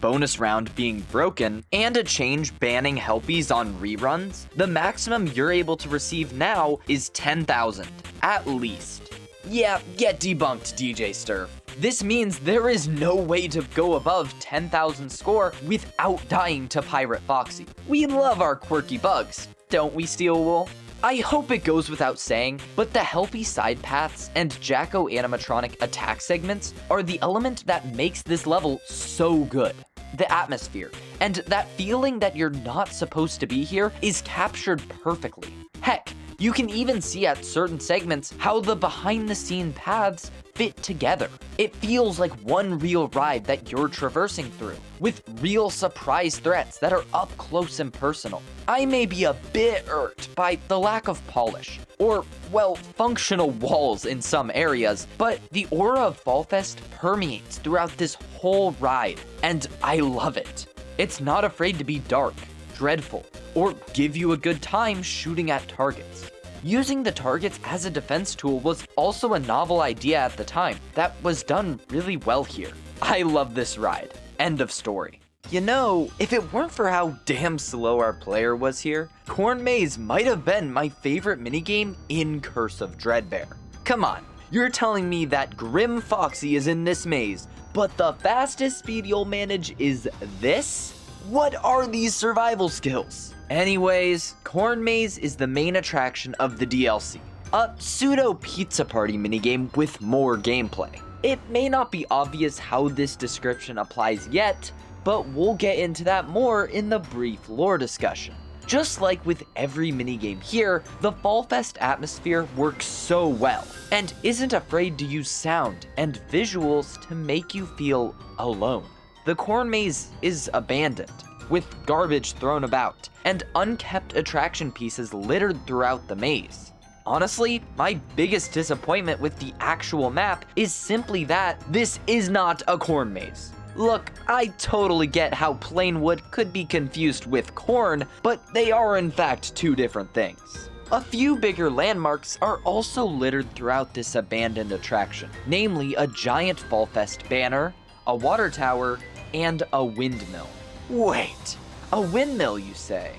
bonus round being broken, and a change banning helpies on reruns, the maximum you're able to receive now is 10,000, at least. Yeah, get debunked, DJ Sturf. This means there is no way to go above 10,000 score without dying to Pirate Foxy. We love our quirky bugs, don't we, Steel Wool? I hope it goes without saying, but the helpy side paths and Jacko animatronic attack segments are the element that makes this level so good. The atmosphere, and that feeling that you're not supposed to be here is captured perfectly. Heck, you can even see at certain segments how the behind-the-scene paths fit together. It feels like one real ride that you're traversing through, with real surprise threats that are up close and personal. I may be a bit irked by the lack of polish, or, well, functional walls in some areas, but the aura of Fall Fest permeates throughout this whole ride, and I love it. It's not afraid to be dark, dreadful, or give you a good time shooting at targets. Using the targets as a defense tool was also a novel idea at the time that was done really well here. I love this ride. End of story. You know, if it weren't for how damn slow our player was here, Corn Maze might have been my favorite minigame in Curse of Dreadbear. Come on, you're telling me that Grim Foxy is in this maze, but the fastest speed you'll manage is this? What are these survival skills? Anyways, Corn Maze is the main attraction of the DLC, a pseudo pizza party minigame with more gameplay. It may not be obvious how this description applies yet, but we'll get into that more in the brief lore discussion. Just like with every minigame here, the Fall Fest atmosphere works so well, and isn't afraid to use sound and visuals to make you feel alone. The Corn Maze is abandoned, with garbage thrown about, and unkept attraction pieces littered throughout the maze. Honestly, my biggest disappointment with the actual map is simply that this is not a corn maze. Look, I totally get how plain wood could be confused with corn, but they are in fact two different things. A few bigger landmarks are also littered throughout this abandoned attraction, namely a giant Fall Fest banner, a water tower, and a windmill. Wait, a windmill you say?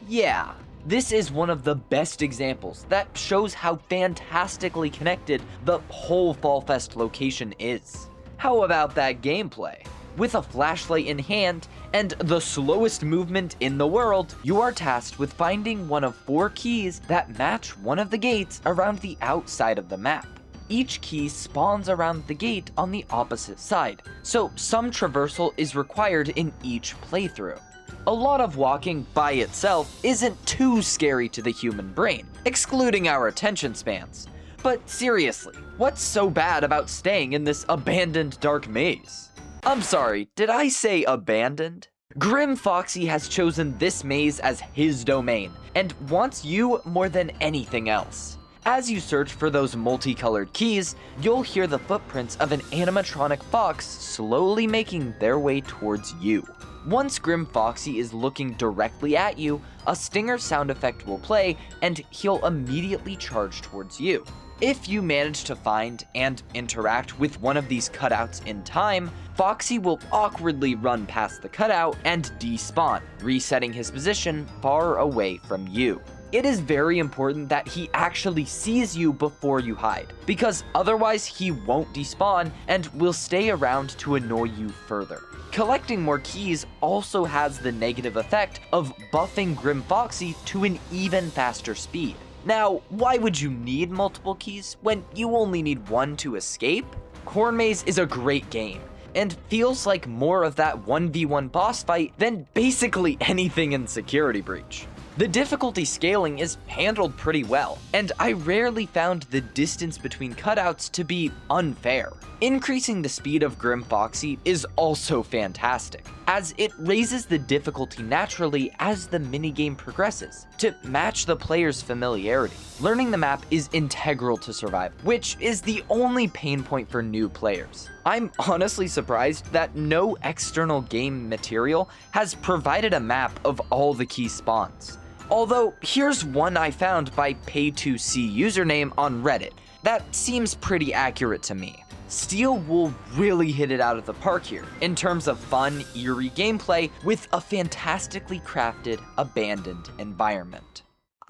Yeah, this is one of the best examples that shows how fantastically connected the whole Fall Fest location is. How about that gameplay? With a flashlight in hand and the slowest movement in the world, you are tasked with finding one of 4 keys that match one of the gates around the outside of the map. Each key spawns around the gate on the opposite side, so some traversal is required in each playthrough. A lot of walking by itself isn't too scary to the human brain, excluding our attention spans. But seriously, what's so bad about staying in this abandoned dark maze? I'm sorry, did I say abandoned? Grim Foxy has chosen this maze as his domain, and wants you more than anything else. As you search for those multicolored keys, you'll hear the footprints of an animatronic fox slowly making their way towards you. Once Grim Foxy is looking directly at you, a stinger sound effect will play, and he'll immediately charge towards you. If you manage to find and interact with one of these cutouts in time, Foxy will awkwardly run past the cutout and despawn, resetting his position far away from you. It is very important that he actually sees you before you hide, because otherwise he won't despawn and will stay around to annoy you further. Collecting more keys also has the negative effect of buffing Grim Foxy to an even faster speed. Now, why would you need multiple keys when you only need one to escape? Corn Maze is a great game, and feels like more of that 1v1 boss fight than basically anything in Security Breach. The difficulty scaling is handled pretty well, and I rarely found the distance between cutouts to be unfair. Increasing the speed of Grim Foxy is also fantastic, as it raises the difficulty naturally as the minigame progresses, to match the player's familiarity. Learning the map is integral to survive, which is the only pain point for new players. I'm honestly surprised that no external game material has provided a map of all the key spawns. Although, here's one I found by Pay2C username on Reddit that seems pretty accurate to me. Steel will really hit it out of the park here, in terms of fun, eerie gameplay with a fantastically crafted, abandoned environment.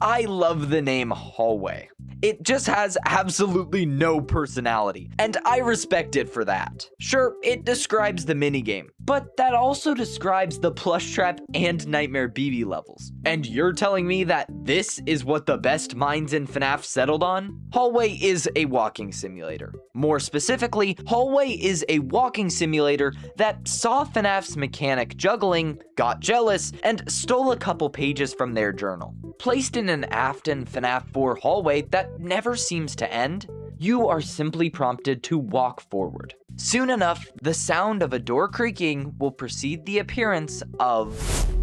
I love the name Hallway. It just has absolutely no personality, and I respect it for that. Sure, it describes the minigame, but that also describes the plush trap and Nightmare BB levels. And you're telling me that this is what the best minds in Fnaf settled on? Hallway is a walking simulator. More specifically, Hallway is a walking simulator that saw Fnaf's mechanic juggling, got jealous, and stole a couple pages from their journal. Placed in an afton Fnaf 4 hallway that never seems to end, you are simply prompted to walk forward. Soon enough, the sound of a door creaking will precede the appearance of...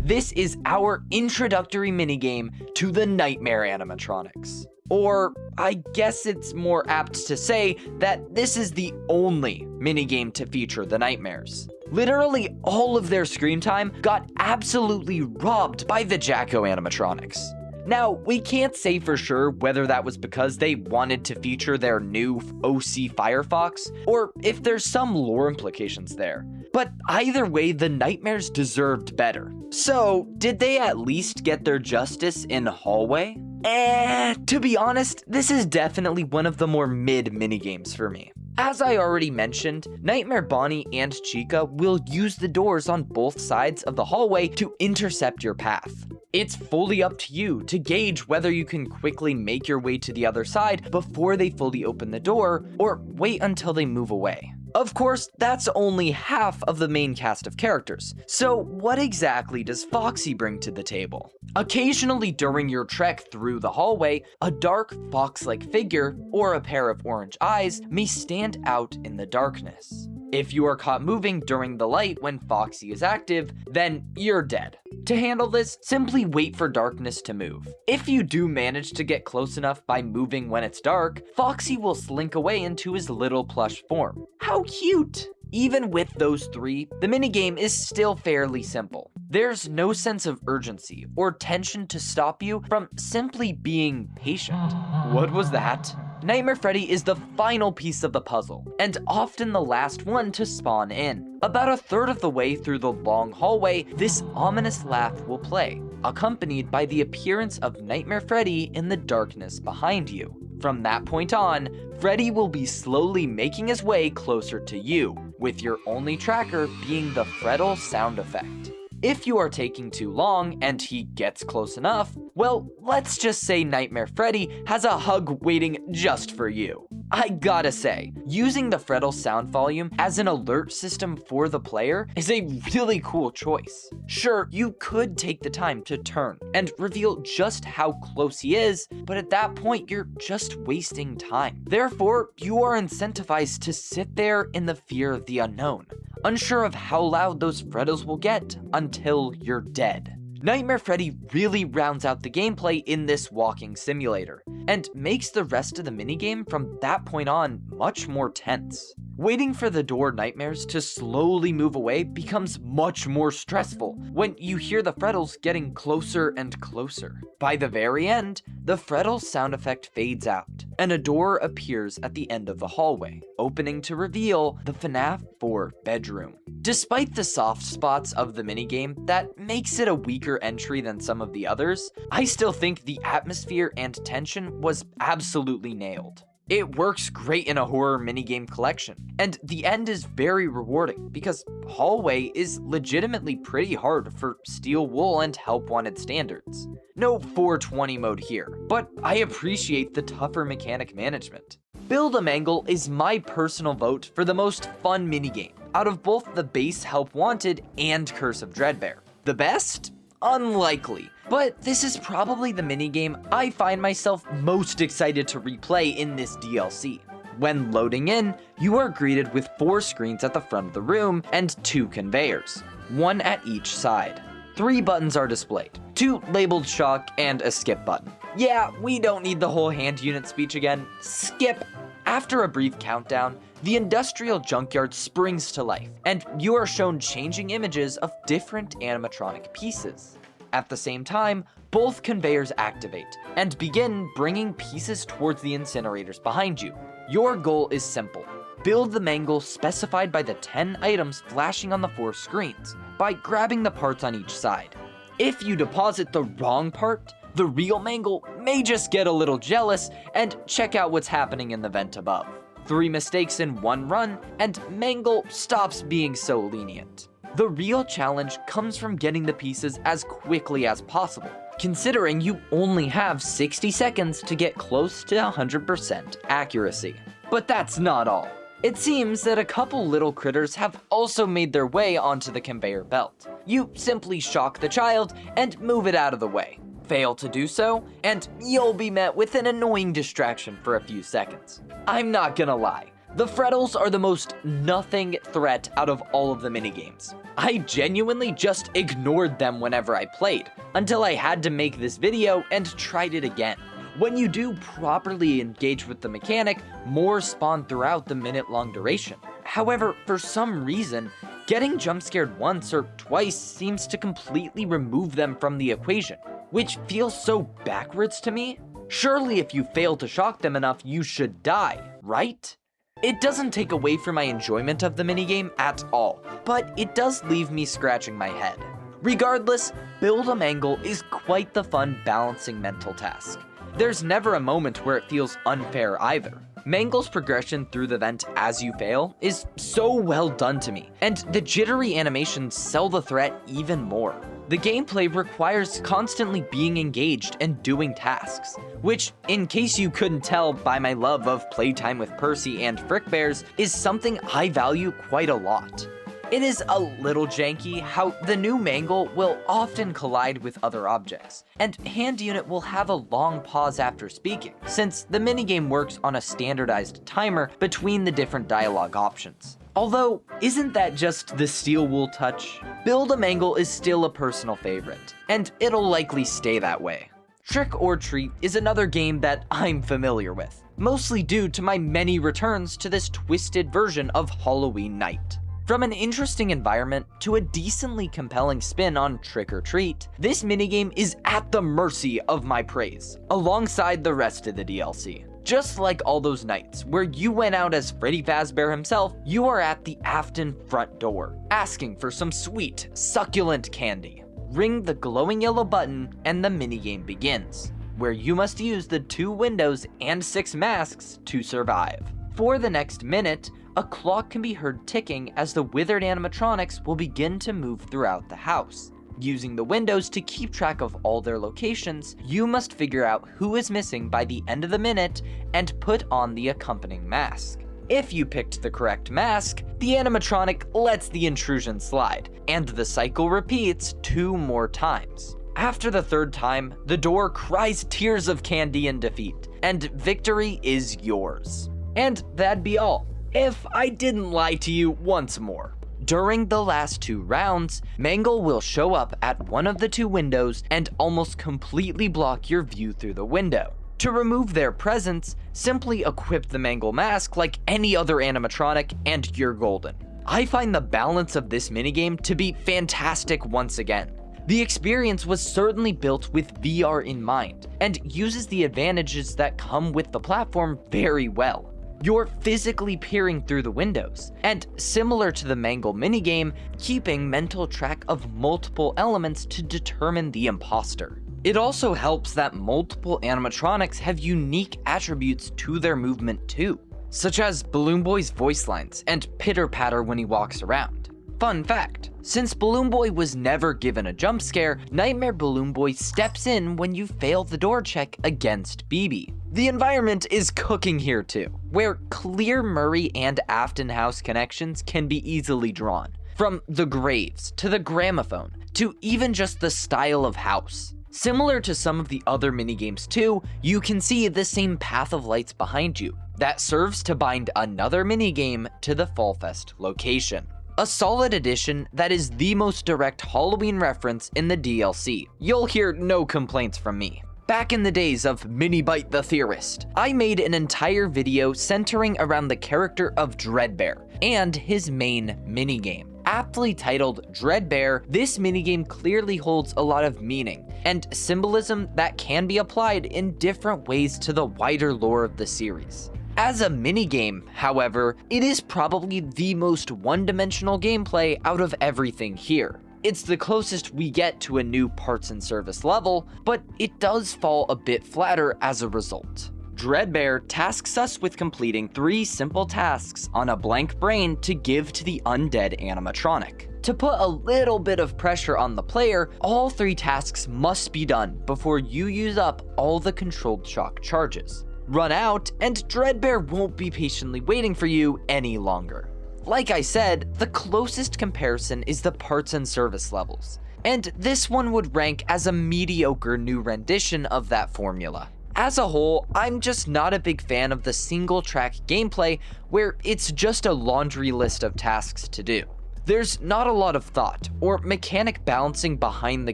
This is our introductory minigame to the Nightmare animatronics. Or, I guess it's more apt to say that this is the only minigame to feature the Nightmares. Literally all of their screen time got absolutely robbed by the Jacko animatronics. Now, we can't say for sure whether that was because they wanted to feature their new OC Firefox, or if there's some lore implications there. But either way, the Nightmares deserved better. So, did they at least get their justice in Hallway? To be honest, this is definitely one of the more mid minigames for me. As I already mentioned, Nightmare Bonnie and Chica will use the doors on both sides of the hallway to intercept your path. It's fully up to you to gauge whether you can quickly make your way to the other side before they fully open the door, or wait until they move away. Of course, that's only half of the main cast of characters, so what exactly does Foxy bring to the table? Occasionally during your trek through the hallway, a dark fox-like figure, or a pair of orange eyes, may stand out in the darkness. If you are caught moving during the light when Foxy is active, then you're dead. To handle this, simply wait for darkness to move. If you do manage to get close enough by moving when it's dark, Foxy will slink away into his little plush form. How cute! Even with those three, the minigame is still fairly simple. There's no sense of urgency or tension to stop you from simply being patient. What was that? Nightmare Freddy is the final piece of the puzzle, and often the last one to spawn in. About a third of the way through the long hallway, this ominous laugh will play, accompanied by the appearance of Nightmare Freddy in the darkness behind you. From that point on, Freddy will be slowly making his way closer to you, with your only tracker being the Freddle sound effect. If you are taking too long and he gets close enough, well, let's just say Nightmare Freddy has a hug waiting just for you. I gotta say, using the Freddle sound volume as an alert system for the player is a really cool choice. Sure, you could take the time to turn and reveal just how close he is, but at that point you're just wasting time. Therefore, you are incentivized to sit there in the fear of the unknown, unsure of how loud those Freddles will get until you're dead. Nightmare Freddy really rounds out the gameplay in this walking simulator, and makes the rest of the minigame from that point on much more tense. Waiting for the door nightmares to slowly move away becomes much more stressful when you hear the Freddles getting closer and closer. By the very end, the Freddle sound effect fades out, and a door appears at the end of the hallway, opening to reveal the Fnaf 4 bedroom. Despite the soft spots of the minigame that makes it a weaker entry than some of the others, I still think the atmosphere and tension was absolutely nailed. It works great in a horror minigame collection, and the end is very rewarding because Hallway is legitimately pretty hard for Steel Wool and Help Wanted standards. No 420 mode here, but I appreciate the tougher mechanic management. Build-A-Mangle is my personal vote for the most fun minigame out of both the base Help Wanted and Curse of Dreadbear. The best? Unlikely, but this is probably the minigame I find myself most excited to replay in this DLC. When loading in, you are greeted with 4 screens at the front of the room and 2 conveyors, one at each side. 3 buttons are displayed, 2 labeled shock and a skip button. Yeah, we don't need the whole hand unit speech again. Skip! After a brief countdown, the industrial junkyard springs to life, and you are shown changing images of different animatronic pieces. At the same time, both conveyors activate, and begin bringing pieces towards the incinerators behind you. Your goal is simple. Build the mangle specified by the 10 items flashing on the 4 screens, by grabbing the parts on each side. If you deposit the wrong part, the real mangle may just get a little jealous and check out what's happening in the vent above. 3 mistakes in one run, and Mangle stops being so lenient. The real challenge comes from getting the pieces as quickly as possible, considering you only have 60 seconds to get close to 100% accuracy. But that's not all. It seems that a couple little critters have also made their way onto the conveyor belt. You simply shock the child and move it out of the way. Fail to do so, and you'll be met with an annoying distraction for a few seconds. I'm not gonna lie, the Freddles are the most nothing threat out of all of the minigames. I genuinely just ignored them whenever I played, until I had to make this video and tried it again. When you do properly engage with the mechanic, more spawn throughout the minute-long duration. However, for some reason, getting jump scared once or twice seems to completely remove them from the equation, which feels so backwards to me. Surely if you fail to shock them enough, you should die, right? It doesn't take away from my enjoyment of the minigame at all, but it does leave me scratching my head. Regardless, Build-A-Mangle is quite the fun balancing mental task. There's never a moment where it feels unfair either. Mangle's progression through the vent as you fail is so well done to me, and the jittery animations sell the threat even more. The gameplay requires constantly being engaged and doing tasks, which, in case you couldn't tell by my love of playtime with Percy and Frick Bears, is something I value quite a lot. It is a little janky how the new Mangle will often collide with other objects, and Hand Unit will have a long pause after speaking, since the minigame works on a standardized timer between the different dialogue options. Although, isn't that just the steel wool touch? Build-A-Mangle is still a personal favorite, and it'll likely stay that way. Trick or Treat is another game that I'm familiar with, mostly due to my many returns to this twisted version of Halloween Night. From an interesting environment to a decently compelling spin on Trick or Treat, this minigame is at the mercy of my praise, alongside the rest of the DLC. Just like all those nights where you went out as Freddy Fazbear himself, you are at the Afton front door, asking for some sweet, succulent candy. Ring the glowing yellow button and the minigame begins, where you must use the 2 windows and 6 masks to survive. For the next minute, a clock can be heard ticking as the withered animatronics will begin to move throughout the house. Using the windows to keep track of all their locations, you must figure out who is missing by the end of the minute and put on the accompanying mask. If you picked the correct mask, the animatronic lets the intrusion slide, and the cycle repeats 2 more times. After the 3rd time, the door cries tears of candy and defeat, and victory is yours. And that'd be all, if I didn't lie to you once more. During the last 2 rounds, Mangle will show up at one of the 2 windows and almost completely block your view through the window. To remove their presence, simply equip the Mangle mask like any other animatronic and you're golden. I find the balance of this minigame to be fantastic once again. The experience was certainly built with VR in mind, and uses the advantages that come with the platform very well. You're physically peering through the windows, and similar to the Mangle minigame, keeping mental track of multiple elements to determine the imposter. It also helps that multiple animatronics have unique attributes to their movement too, such as Balloon Boy's voice lines and pitter-patter when he walks around. Fun fact, since Balloon Boy was never given a jump scare, Nightmare Balloon Boy steps in when you fail the door check against BB. The environment is cooking here too, where clear Murray and Afton house connections can be easily drawn, from the graves to the gramophone to even just the style of house. Similar to some of the other minigames too, you can see the same path of lights behind you that serves to bind another minigame to the Fall Fest location. A solid addition that is the most direct Halloween reference in the DLC. You'll hear no complaints from me. Back in the days of Minibite the Theorist, I made an entire video centering around the character of Dreadbear and his main minigame. Aptly titled Dreadbear, this minigame clearly holds a lot of meaning and symbolism that can be applied in different ways to the wider lore of the series. As a minigame, however, it is probably the most one-dimensional gameplay out of everything here. It's the closest we get to a new parts and service level, but it does fall a bit flatter as a result. Dreadbear tasks us with completing 3 simple tasks on a blank brain to give to the undead animatronic. To put a little bit of pressure on the player, all 3 tasks must be done before you use up all the controlled shock charges. Run out, and Dreadbear won't be patiently waiting for you any longer. Like I said, the closest comparison is the parts and service levels, and this one would rank as a mediocre new rendition of that formula. As a whole, I'm just not a big fan of the single track gameplay where it's just a laundry list of tasks to do. There's not a lot of thought or mechanic balancing behind the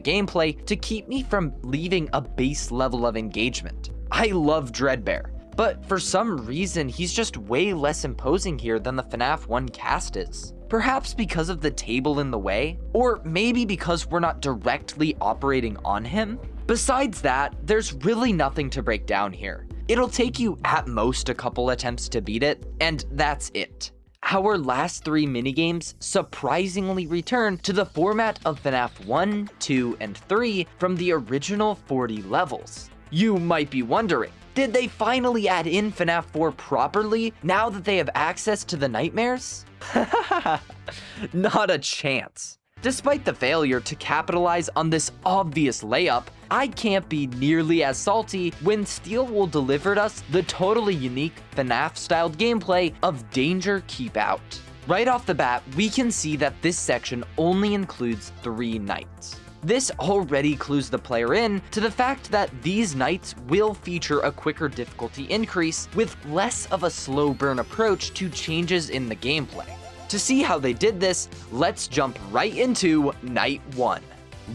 gameplay to keep me from leaving a base level of engagement. I love Dreadbear, but for some reason he's just way less imposing here than the Fnaf 1 cast is. Perhaps because of the table in the way, or maybe because we're not directly operating on him? Besides that, there's really nothing to break down here. It'll take you at most a couple attempts to beat it, and that's it. Our last 3 minigames surprisingly return to the format of Fnaf 1, 2, and 3 from the original 40 levels. You might be wondering, did they finally add in Fnaf 4 properly now that they have access to the nightmares? Not a chance. Despite the failure to capitalize on this obvious layup, I can't be nearly as salty when Steel Wool delivered us the totally unique Fnaf-styled gameplay of Danger Keep Out. Right off the bat, we can see that this section only includes 3 nights. This already clues the player in to the fact that these nights will feature a quicker difficulty increase with less of a slow burn approach to changes in the gameplay. To see how they did this, let's jump right into Night 1.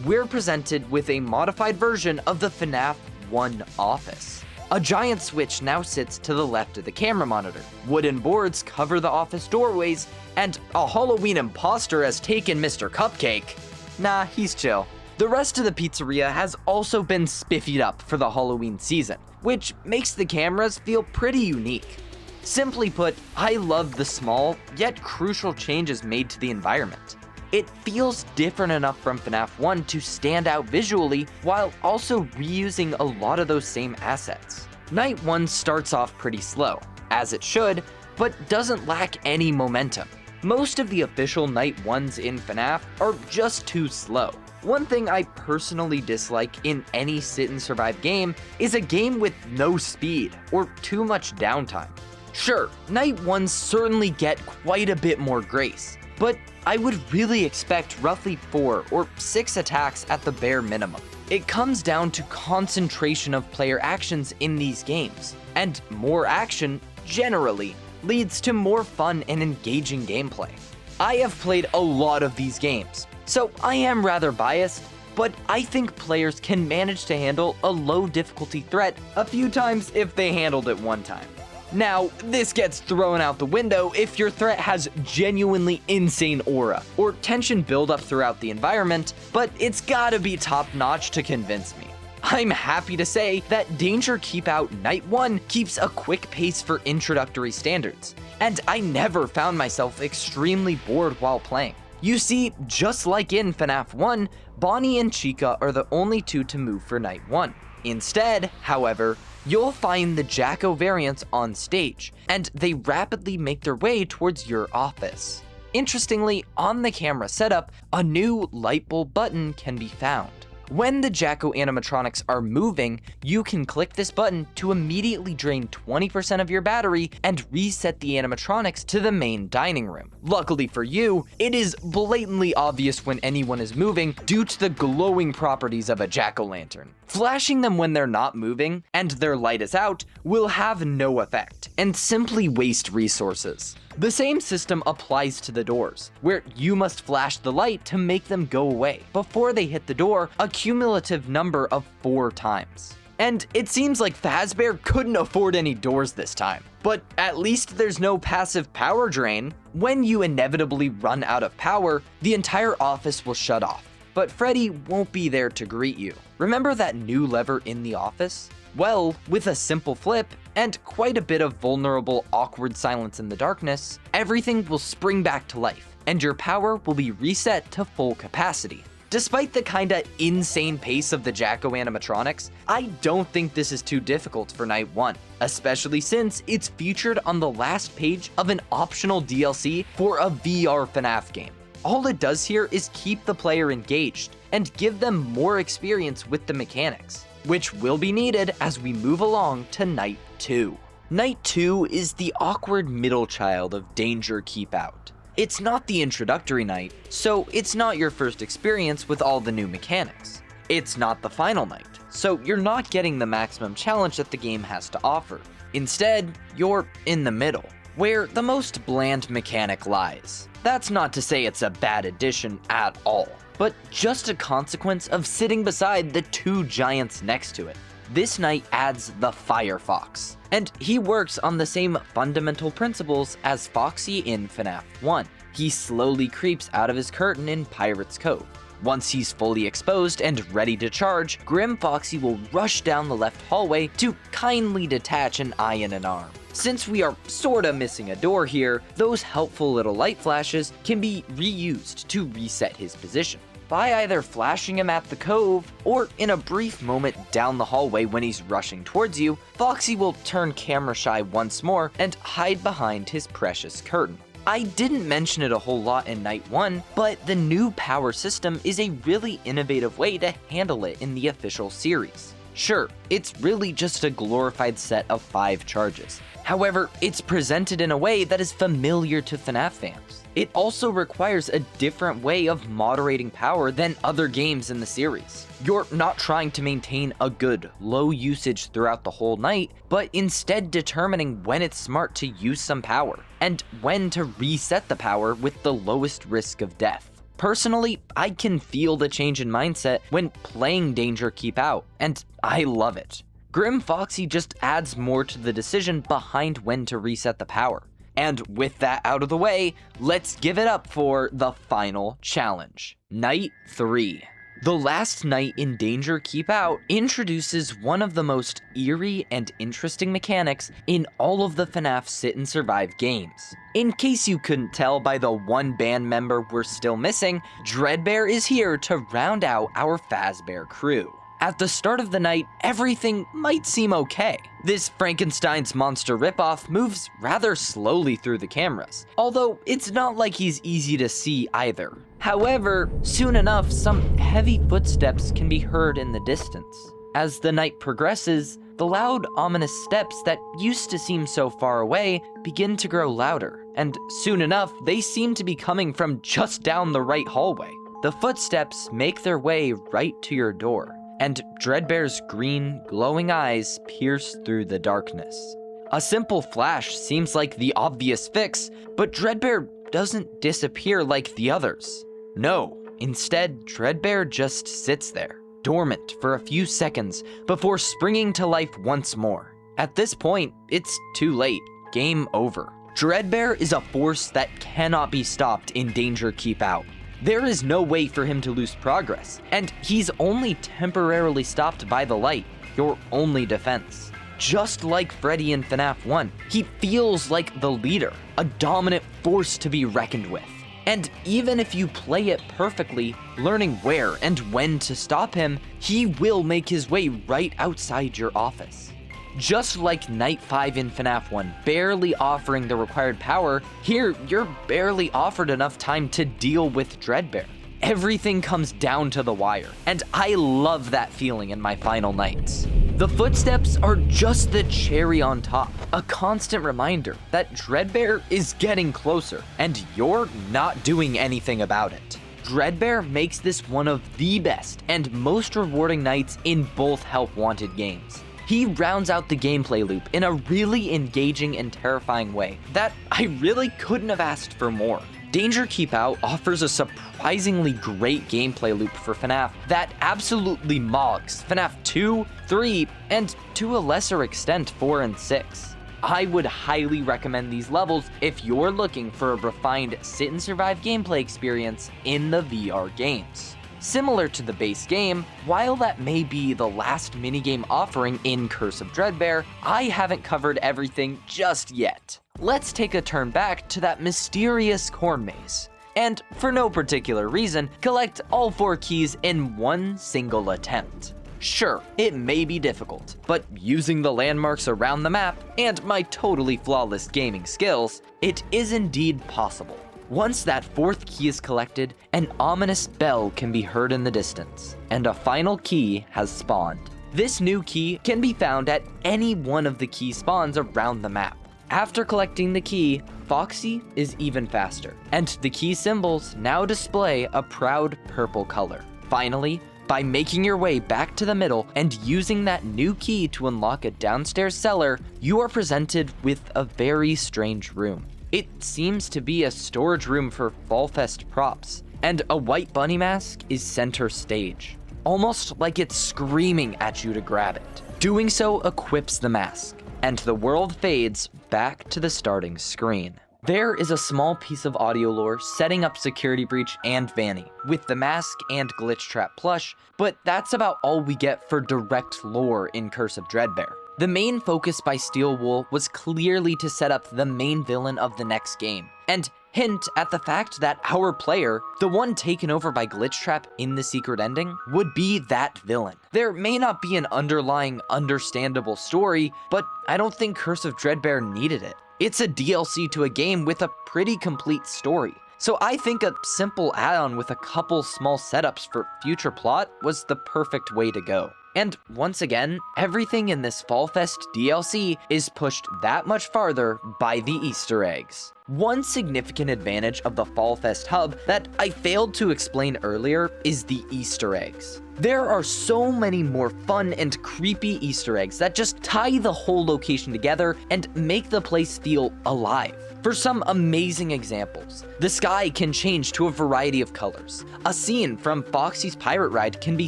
We're presented with a modified version of the Fnaf 1 office. A giant switch now sits to the left of the camera monitor. Wooden boards cover the office doorways, and a Halloween imposter has taken Mr. Cupcake. Nah, he's chill. The rest of the pizzeria has also been spiffied up for the Halloween season, which makes the cameras feel pretty unique. Simply put, I love the small, yet crucial changes made to the environment. It feels different enough from Fnaf 1 to stand out visually, while also reusing a lot of those same assets. Night 1 starts off pretty slow, as it should, but doesn't lack any momentum. Most of the official Night 1s in Fnaf are just too slow. One thing I personally dislike in any sit and survive game is a game with no speed or too much downtime. Sure, Night 1s certainly get quite a bit more grace, but I would really expect roughly 4 or 6 attacks at the bare minimum. It comes down to concentration of player actions in these games, and more action, generally, leads to more fun and engaging gameplay. I have played a lot of these games, so I am rather biased, but I think players can manage to handle a low difficulty threat a few times if they handled it one time. Now, this gets thrown out the window if your threat has genuinely insane aura or tension buildup throughout the environment, but it's gotta be top notch to convince me. I'm happy to say that Danger Keep Out Night 1 keeps a quick pace for introductory standards, and I never found myself extremely bored while playing. You see, just like in Fnaf 1, Bonnie and Chica are the only two to move for Night 1. Instead, however, you'll find the Jacko variants on stage, and they rapidly make their way towards your office. Interestingly, on the camera setup, a new light bulb button can be found. When the Jacko animatronics are moving, you can click this button to immediately drain 20% of your battery and reset the animatronics to the main dining room. Luckily for you, it is blatantly obvious when anyone is moving due to the glowing properties of a jack-o'-lantern. Flashing them when they're not moving and their light is out will have no effect and simply waste resources. The same system applies to the doors, where you must flash the light to make them go away before they hit the door a cumulative number of 4 times. And it seems like Fazbear couldn't afford any doors this time, but at least there's no passive power drain. When you inevitably run out of power, the entire office will shut off, but Freddy won't be there to greet you. Remember that new lever in the office? Well, with a simple flip, and quite a bit of vulnerable, awkward silence in the darkness, everything will spring back to life, and your power will be reset to full capacity. Despite the kinda insane pace of the Jacko animatronics, I don't think this is too difficult for Night 1, especially since it's featured on the last page of an optional DLC for a VR Fnaf game. All it does here is keep the player engaged, and give them more experience with the mechanics, which will be needed as we move along to Night 2. Night 2 is the awkward middle child of Danger Keep Out. It's not the introductory night, so it's not your first experience with all the new mechanics. It's not the final night, so you're not getting the maximum challenge that the game has to offer. Instead, you're in the middle, where the most bland mechanic lies. That's not to say it's a bad addition at all, but just a consequence of sitting beside the 2 giants next to it. This night adds the Firefox, and he works on the same fundamental principles as Foxy in Fnaf 1. He slowly creeps out of his curtain in Pirate's Cove. Once he's fully exposed and ready to charge, Grim Foxy will rush down the left hallway to kindly detach an eye and an arm. Since we are sorta missing a door here, those helpful little light flashes can be reused to reset his position. By either flashing him at the cove, or in a brief moment down the hallway when he's rushing towards you, Foxy will turn camera shy once more and hide behind his precious curtain. I didn't mention it a whole lot in Night 1, but the new power system is a really innovative way to handle it in the official series. Sure, it's really just a glorified set of 5 charges. However, it's presented in a way that is familiar to Fnaf fans. It also requires a different way of moderating power than other games in the series. You're not trying to maintain a good, low usage throughout the whole night, but instead determining when it's smart to use some power, and when to reset the power with the lowest risk of death. Personally, I can feel the change in mindset when playing Danger Keep Out, and I love it. Grim Foxy just adds more to the decision behind when to reset the power. And with that out of the way, let's give it up for the final challenge. Night 3. The last night in Danger Keep Out introduces one of the most eerie and interesting mechanics in all of the FNAF Sit and Survive games. In case you couldn't tell by the one band member we're still missing, Dreadbear is here to round out our fazbear crew. At the start of the night, everything might seem okay. This Frankenstein's monster ripoff moves rather slowly through the cameras, although it's not like he's easy to see either. However, soon enough, some heavy footsteps can be heard in the distance. As the night progresses, the loud, ominous steps that used to seem so far away begin to grow louder, and soon enough, they seem to be coming from just down the right hallway. The footsteps make their way right to your door, and Dreadbear's green, glowing eyes pierce through the darkness. A simple flash seems like the obvious fix, but Dreadbear doesn't disappear like the others. No, instead, Dreadbear just sits there, dormant for a few seconds before springing to life once more. At this point, it's too late. Game over. Dreadbear is a force that cannot be stopped in Danger Keep Out. There is no way for him to lose progress, and he's only temporarily stopped by the light, your only defense. Just like Freddy in FNAF 1, he feels like the leader, a dominant force to be reckoned with. And even if you play it perfectly, learning where and when to stop him, he will make his way right outside your office. Just like Night 5 in FNAF 1 barely offering the required power, here you're barely offered enough time to deal with Dreadbear. Everything comes down to the wire, and I love that feeling in my final nights. The footsteps are just the cherry on top, a constant reminder that Dreadbear is getting closer, and you're not doing anything about it. Dreadbear makes this one of the best and most rewarding nights in both Help Wanted games. He rounds out the gameplay loop in a really engaging and terrifying way that I really couldn't have asked for more. Danger Keep Out offers a surprisingly great gameplay loop for FNAF that absolutely mogs FNAF 2, 3, and to a lesser extent 4 and 6. I would highly recommend these levels if you're looking for a refined sit and survive gameplay experience in the VR games. Similar to the base game, while that may be the last minigame offering in Curse of Dreadbear, I haven't covered everything just yet. Let's take a turn back to that mysterious corn maze, and for no particular reason, collect all 4 keys in one single attempt. Sure, it may be difficult, but using the landmarks around the map and my totally flawless gaming skills, it is indeed possible. Once that 4th key is collected, an ominous bell can be heard in the distance, and a final key has spawned. This new key can be found at any one of the key spawns around the map. After collecting the key, Foxy is even faster, and the key symbols now display a proud purple color. Finally, by making your way back to the middle and using that new key to unlock a downstairs cellar, you are presented with a very strange room. It seems to be a storage room for Fall Fest props, and a white bunny mask is center stage, almost like it's screaming at you to grab it. Doing so equips the mask, and the world fades back to the starting screen. There is a small piece of audio lore setting up Security Breach and Vanny, with the mask and glitchtrap plush, but that's about all we get for direct lore in Curse of Dreadbear. The main focus by Steelwool was clearly to set up the main villain of the next game, and hint at the fact that our player, the one taken over by Glitchtrap in the secret ending, would be that villain. There may not be an underlying understandable story, but I don't think Curse of Dreadbear needed it. It's a DLC to a game with a pretty complete story, so I think a simple add-on with a couple small setups for future plot was the perfect way to go. And once again, everything in this Fall Fest DLC is pushed that much farther by the Easter eggs. One significant advantage of the Fall Fest hub that I failed to explain earlier is the Easter eggs. There are so many more fun and creepy Easter eggs that just tie the whole location together and make the place feel alive. For some amazing examples, the sky can change to a variety of colors. A scene from Foxy's pirate ride can be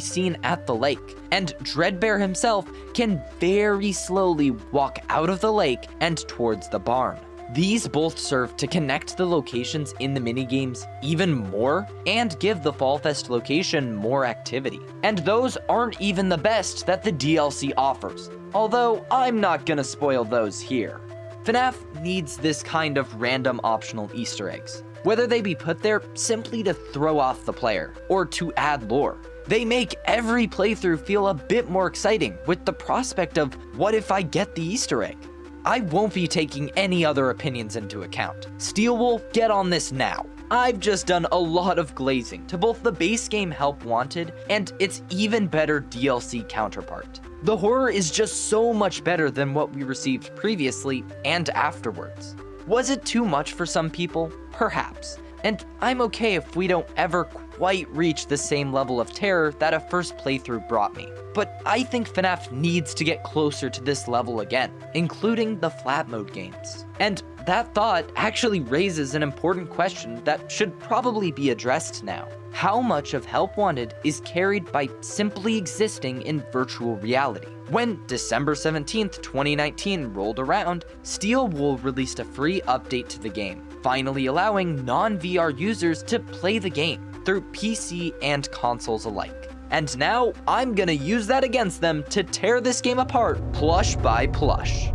seen at the lake, and Dreadbear himself can very slowly walk out of the lake and towards the barn. These both serve to connect the locations in the minigames even more and give the Fall Fest location more activity. And those aren't even the best that the DLC offers, although I'm not gonna spoil those here. Fnaf needs this kind of random optional Easter eggs, whether they be put there simply to throw off the player or to add lore. They make every playthrough feel a bit more exciting with the prospect of what if I get the Easter egg? I won't be taking any other opinions into account. Steel will get on this now. I've just done a lot of glazing to both the base game Help Wanted and its even better DLC counterpart. The horror is just so much better than what we received previously and afterwards. Was it too much for some people? Perhaps. And I'm okay if we don't ever quite reach the same level of terror that a first playthrough brought me. But I think Fnaf needs to get closer to this level again, including the flat mode games. And that thought actually raises an important question that should probably be addressed now. How much of Help Wanted is carried by simply existing in virtual reality? When December 17th, 2019 rolled around, Steel Wool released a free update to the game, finally allowing non-VR users to play the game through PC and consoles alike. And now I'm gonna use that against them to tear this game apart plush by plush.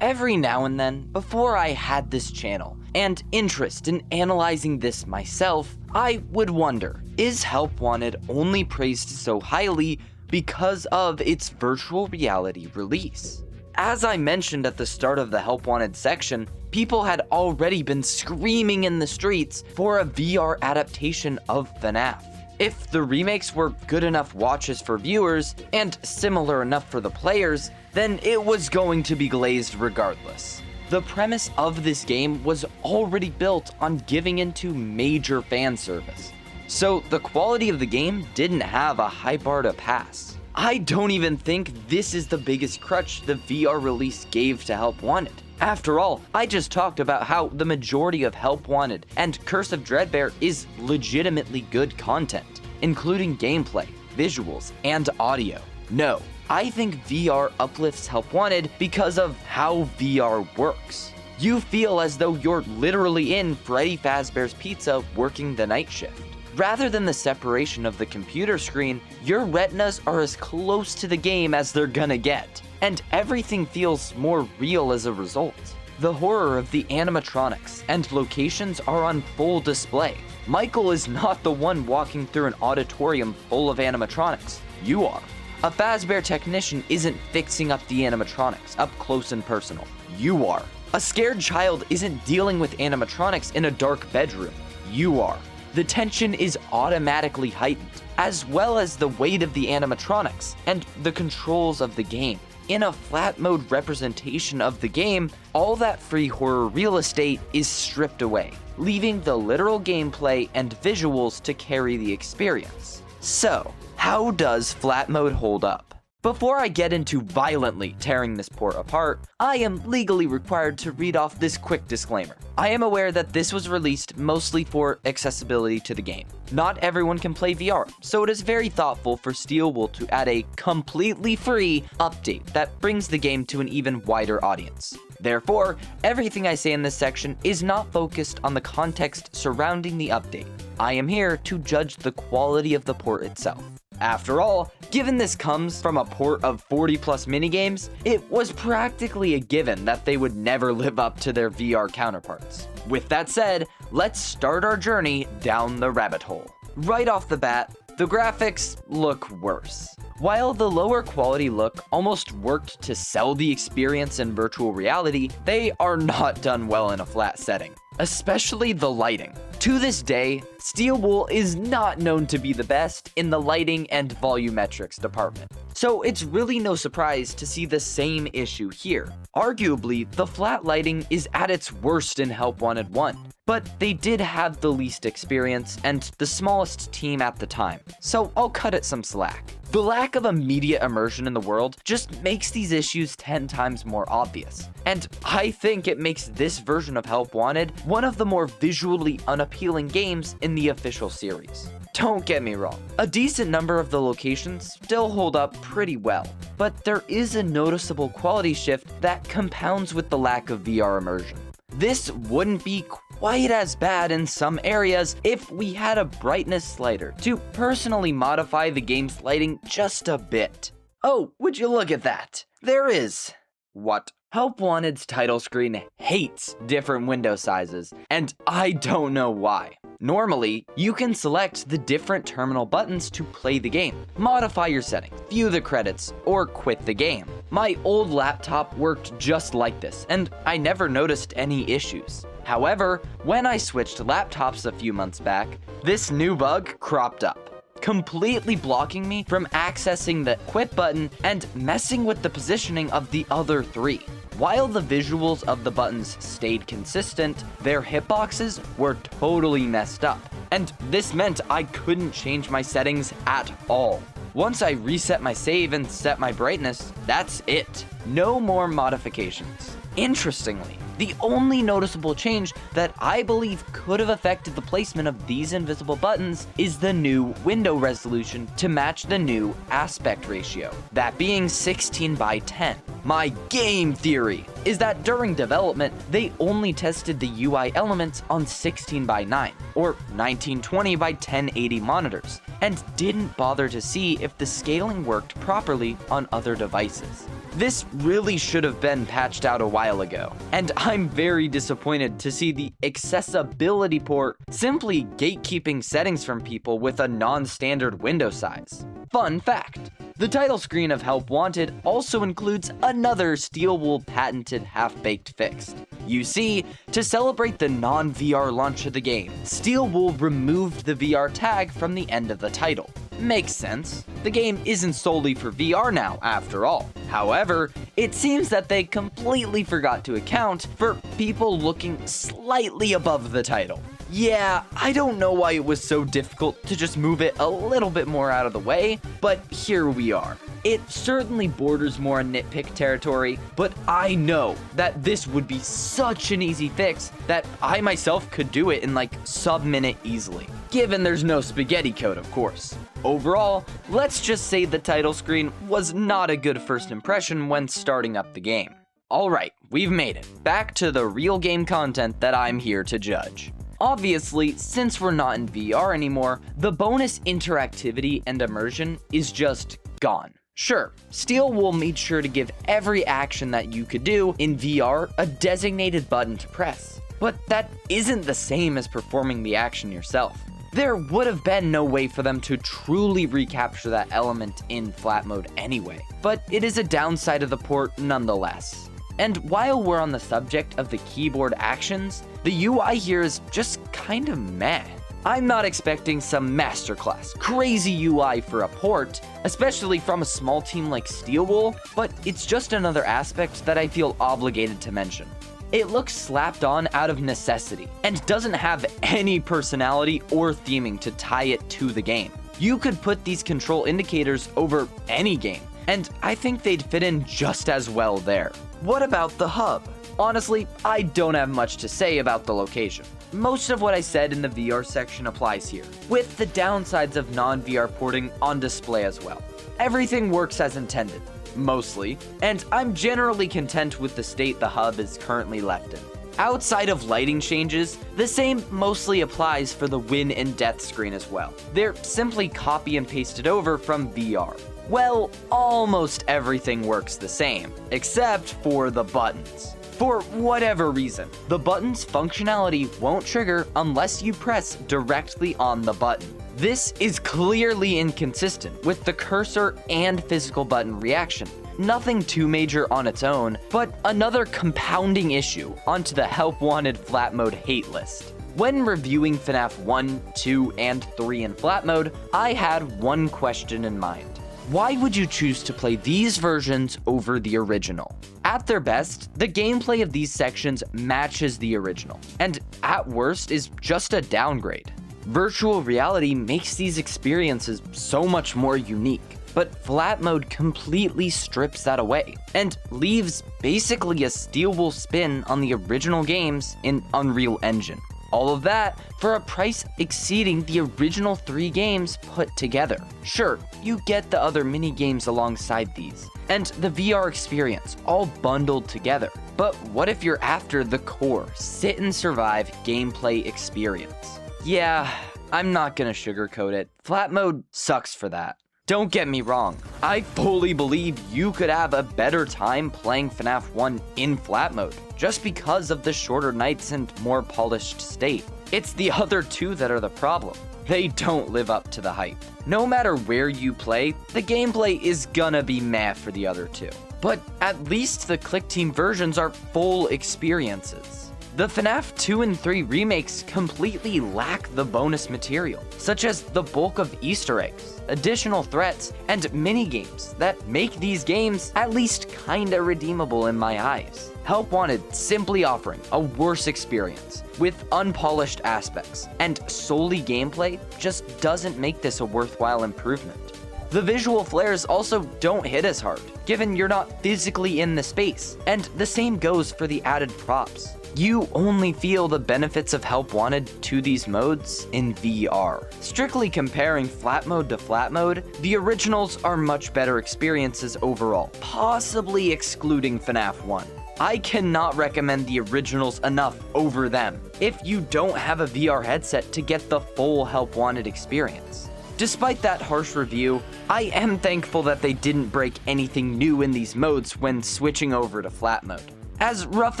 Every now and then, before I had this channel and interest in analyzing this myself, I would wonder, is Help Wanted only praised so highly because of its virtual reality release? As I mentioned at the start of the Help Wanted section, people had already been screaming in the streets for a VR adaptation of Fnaf. If the remakes were good enough watches for viewers, and similar enough for the players, then it was going to be glazed regardless. The premise of this game was already built on giving into major fan service, so the quality of the game didn't have a high bar to pass. I don't even think this is the biggest crutch the VR release gave to Help Wanted. After all, I just talked about how the majority of Help Wanted and Curse of Dreadbear is legitimately good content, including gameplay, visuals, and audio. No, I think VR uplifts Help Wanted because of how VR works. You feel as though you're literally in Freddy Fazbear's Pizza working the night shift. Rather than the separation of the computer screen, your retinas are as close to the game as they're gonna get, and everything feels more real as a result. The horror of the animatronics and locations are on full display. Michael is not the one walking through an auditorium full of animatronics. You are. A Fazbear technician isn't fixing up the animatronics up close and personal. You are. A scared child isn't dealing with animatronics in a dark bedroom. You are. The tension is automatically heightened, as well as the weight of the animatronics and the controls of the game. In a flat mode representation of the game, all that free horror real estate is stripped away, leaving the literal gameplay and visuals to carry the experience. So, how does flat mode hold up? Before I get into violently tearing this port apart, I am legally required to read off this quick disclaimer. I am aware that this was released mostly for accessibility to the game. Not everyone can play VR, so it is very thoughtful for Steel Wool to add a completely free update that brings the game to an even wider audience. Therefore, everything I say in this section is not focused on the context surrounding the update. I am here to judge the quality of the port itself. After all, given this comes from a port of 40 plus minigames, it was practically a given that they would never live up to their VR counterparts. With that said, let's start our journey down the rabbit hole. Right off the bat, the graphics look worse. While the lower quality look almost worked to sell the experience in virtual reality, they are not done well in a flat setting. especially the lighting. To this day, Steel Wool is not known to be the best in the lighting and volumetrics department, so it's really no surprise to see the same issue here. Arguably, the flat lighting is at its worst in Help Wanted 1, but they did have the least experience and the smallest team at the time, so I'll cut it some slack. The lack of immediate immersion in the world just makes these issues 10 times more obvious, and I think it makes this version of Help Wanted one of the more visually unappealing games in the official series. Don't get me wrong, a decent number of the locations still hold up pretty well, but there is a noticeable quality shift that compounds with the lack of VR immersion. This wouldn't be quite as bad in some areas if we had a brightness slider to personally modify the game's lighting just a bit. Oh, would you look at that? There is. What? Help Wanted's title screen hates different window sizes, and I don't know why. Normally, you can select the different terminal buttons to play the game, modify your settings, view the credits, or quit the game. My old laptop worked just like this, and I never noticed any issues. However, when I switched laptops a few months back, this new bug cropped up, completely blocking me from accessing the quit button and messing with the positioning of the other three. While the visuals of the buttons stayed consistent, their hitboxes were totally messed up, and this meant I couldn't change my settings at all. Once I reset my save and set my brightness, that's it. No more modifications. Interestingly, the only noticeable change that I believe could have affected the placement of these invisible buttons is the new window resolution to match the new aspect ratio, that being 16 by 10. My game theory is that during development, they only tested the UI elements on 16 by 9 or 1920 by 1080 monitors, and didn't bother to see if the scaling worked properly on other devices. This really should have been patched out a while ago, and I'm very disappointed to see the accessibility port simply gatekeeping settings from people with a non-standard window size. Fun fact, the title screen of Help Wanted also includes another Steel Wool patented half-baked fix. You see, to celebrate the non-VR launch of the game, Steel Wool removed the VR tag from the end of the title. Makes sense. The game isn't solely for VR now, after all. However, it seems that they completely forgot to account for people looking slightly above the title. Yeah, I don't know why it was so difficult to just move it a little bit more out of the way, but here we are. It certainly borders more on nitpick territory, but I know that this would be such an easy fix that I myself could do it in like sub-minute easily. Given there's no spaghetti code, of course. Overall, let's just say the title screen was not a good first impression when starting up the game. Alright, we've made it. Back to the real game content that I'm here to judge. Obviously, since we're not in VR anymore, the bonus interactivity and immersion is just gone. Sure, Steel Wool made sure to give every action that you could do in VR a designated button to press, but that isn't the same as performing the action yourself. There would have been no way for them to truly recapture that element in flat mode anyway, but it is a downside of the port nonetheless. And while we're on the subject of the keyboard actions, the UI here is just kinda meh. I'm not expecting some masterclass, crazy UI for a port, especially from a small team like Steel Wool, but it's just another aspect that I feel obligated to mention. It looks slapped on out of necessity, and doesn't have any personality or theming to tie it to the game. You could put these control indicators over any game, and I think they'd fit in just as well there. What about the hub? Honestly, I don't have much to say about the location. Most of what I said in the VR section applies here, with the downsides of non-VR porting on display as well. Everything works as intended, mostly, and I'm generally content with the state the hub is currently left in. Outside of lighting changes, the same mostly applies for the win and death screen as well. They're simply copy and pasted over from VR. Well, almost everything works the same, except for the buttons. For whatever reason, the button's functionality won't trigger unless you press directly on the button. This is clearly inconsistent with the cursor and physical button reaction. nothing too major on its own, but another compounding issue onto the Help Wanted flat mode hate list. When reviewing FNAF 1, 2, and 3 in flat mode, I had one question in mind. Why would you choose to play these versions over the original? At their best, the gameplay of these sections matches the original, and at worst is just a downgrade. Virtual reality makes these experiences so much more unique, but flat mode completely strips that away, and leaves basically a steel wool spin on the original games in Unreal Engine. All of that for a price exceeding the original 3 games put together. Sure, you get the other mini games alongside these, and the VR experience all bundled together. But what if you're after the core sit and survive gameplay experience? Yeah, I'm not gonna sugarcoat it. Flat mode sucks for that. Don't get me wrong, I fully believe you could have a better time playing FNAF 1 in flat mode, just because of the shorter nights and more polished state. It's the other 2 that are the problem. They don't live up to the hype. No matter where you play, the gameplay is gonna be meh for the other 2. But at least the Click Team versions are full experiences. The FNAF 2 and 3 remakes completely lack the bonus material, such as the bulk of Easter eggs, additional threats, and mini-games that make these games at least kinda redeemable in my eyes. Help Wanted simply offering a worse experience, with unpolished aspects, and solely gameplay just doesn't make this a worthwhile improvement. The visual flares also don't hit as hard, given you're not physically in the space, and the same goes for the added props. You only feel the benefits of Help Wanted to these modes in VR. Strictly comparing flat mode to flat mode, the originals are much better experiences overall, possibly excluding FNAF 1. I cannot recommend the originals enough over them if you don't have a VR headset to get the full Help Wanted experience. Despite that harsh review, I am thankful that they didn't break anything new in these modes when switching over to flat mode. As rough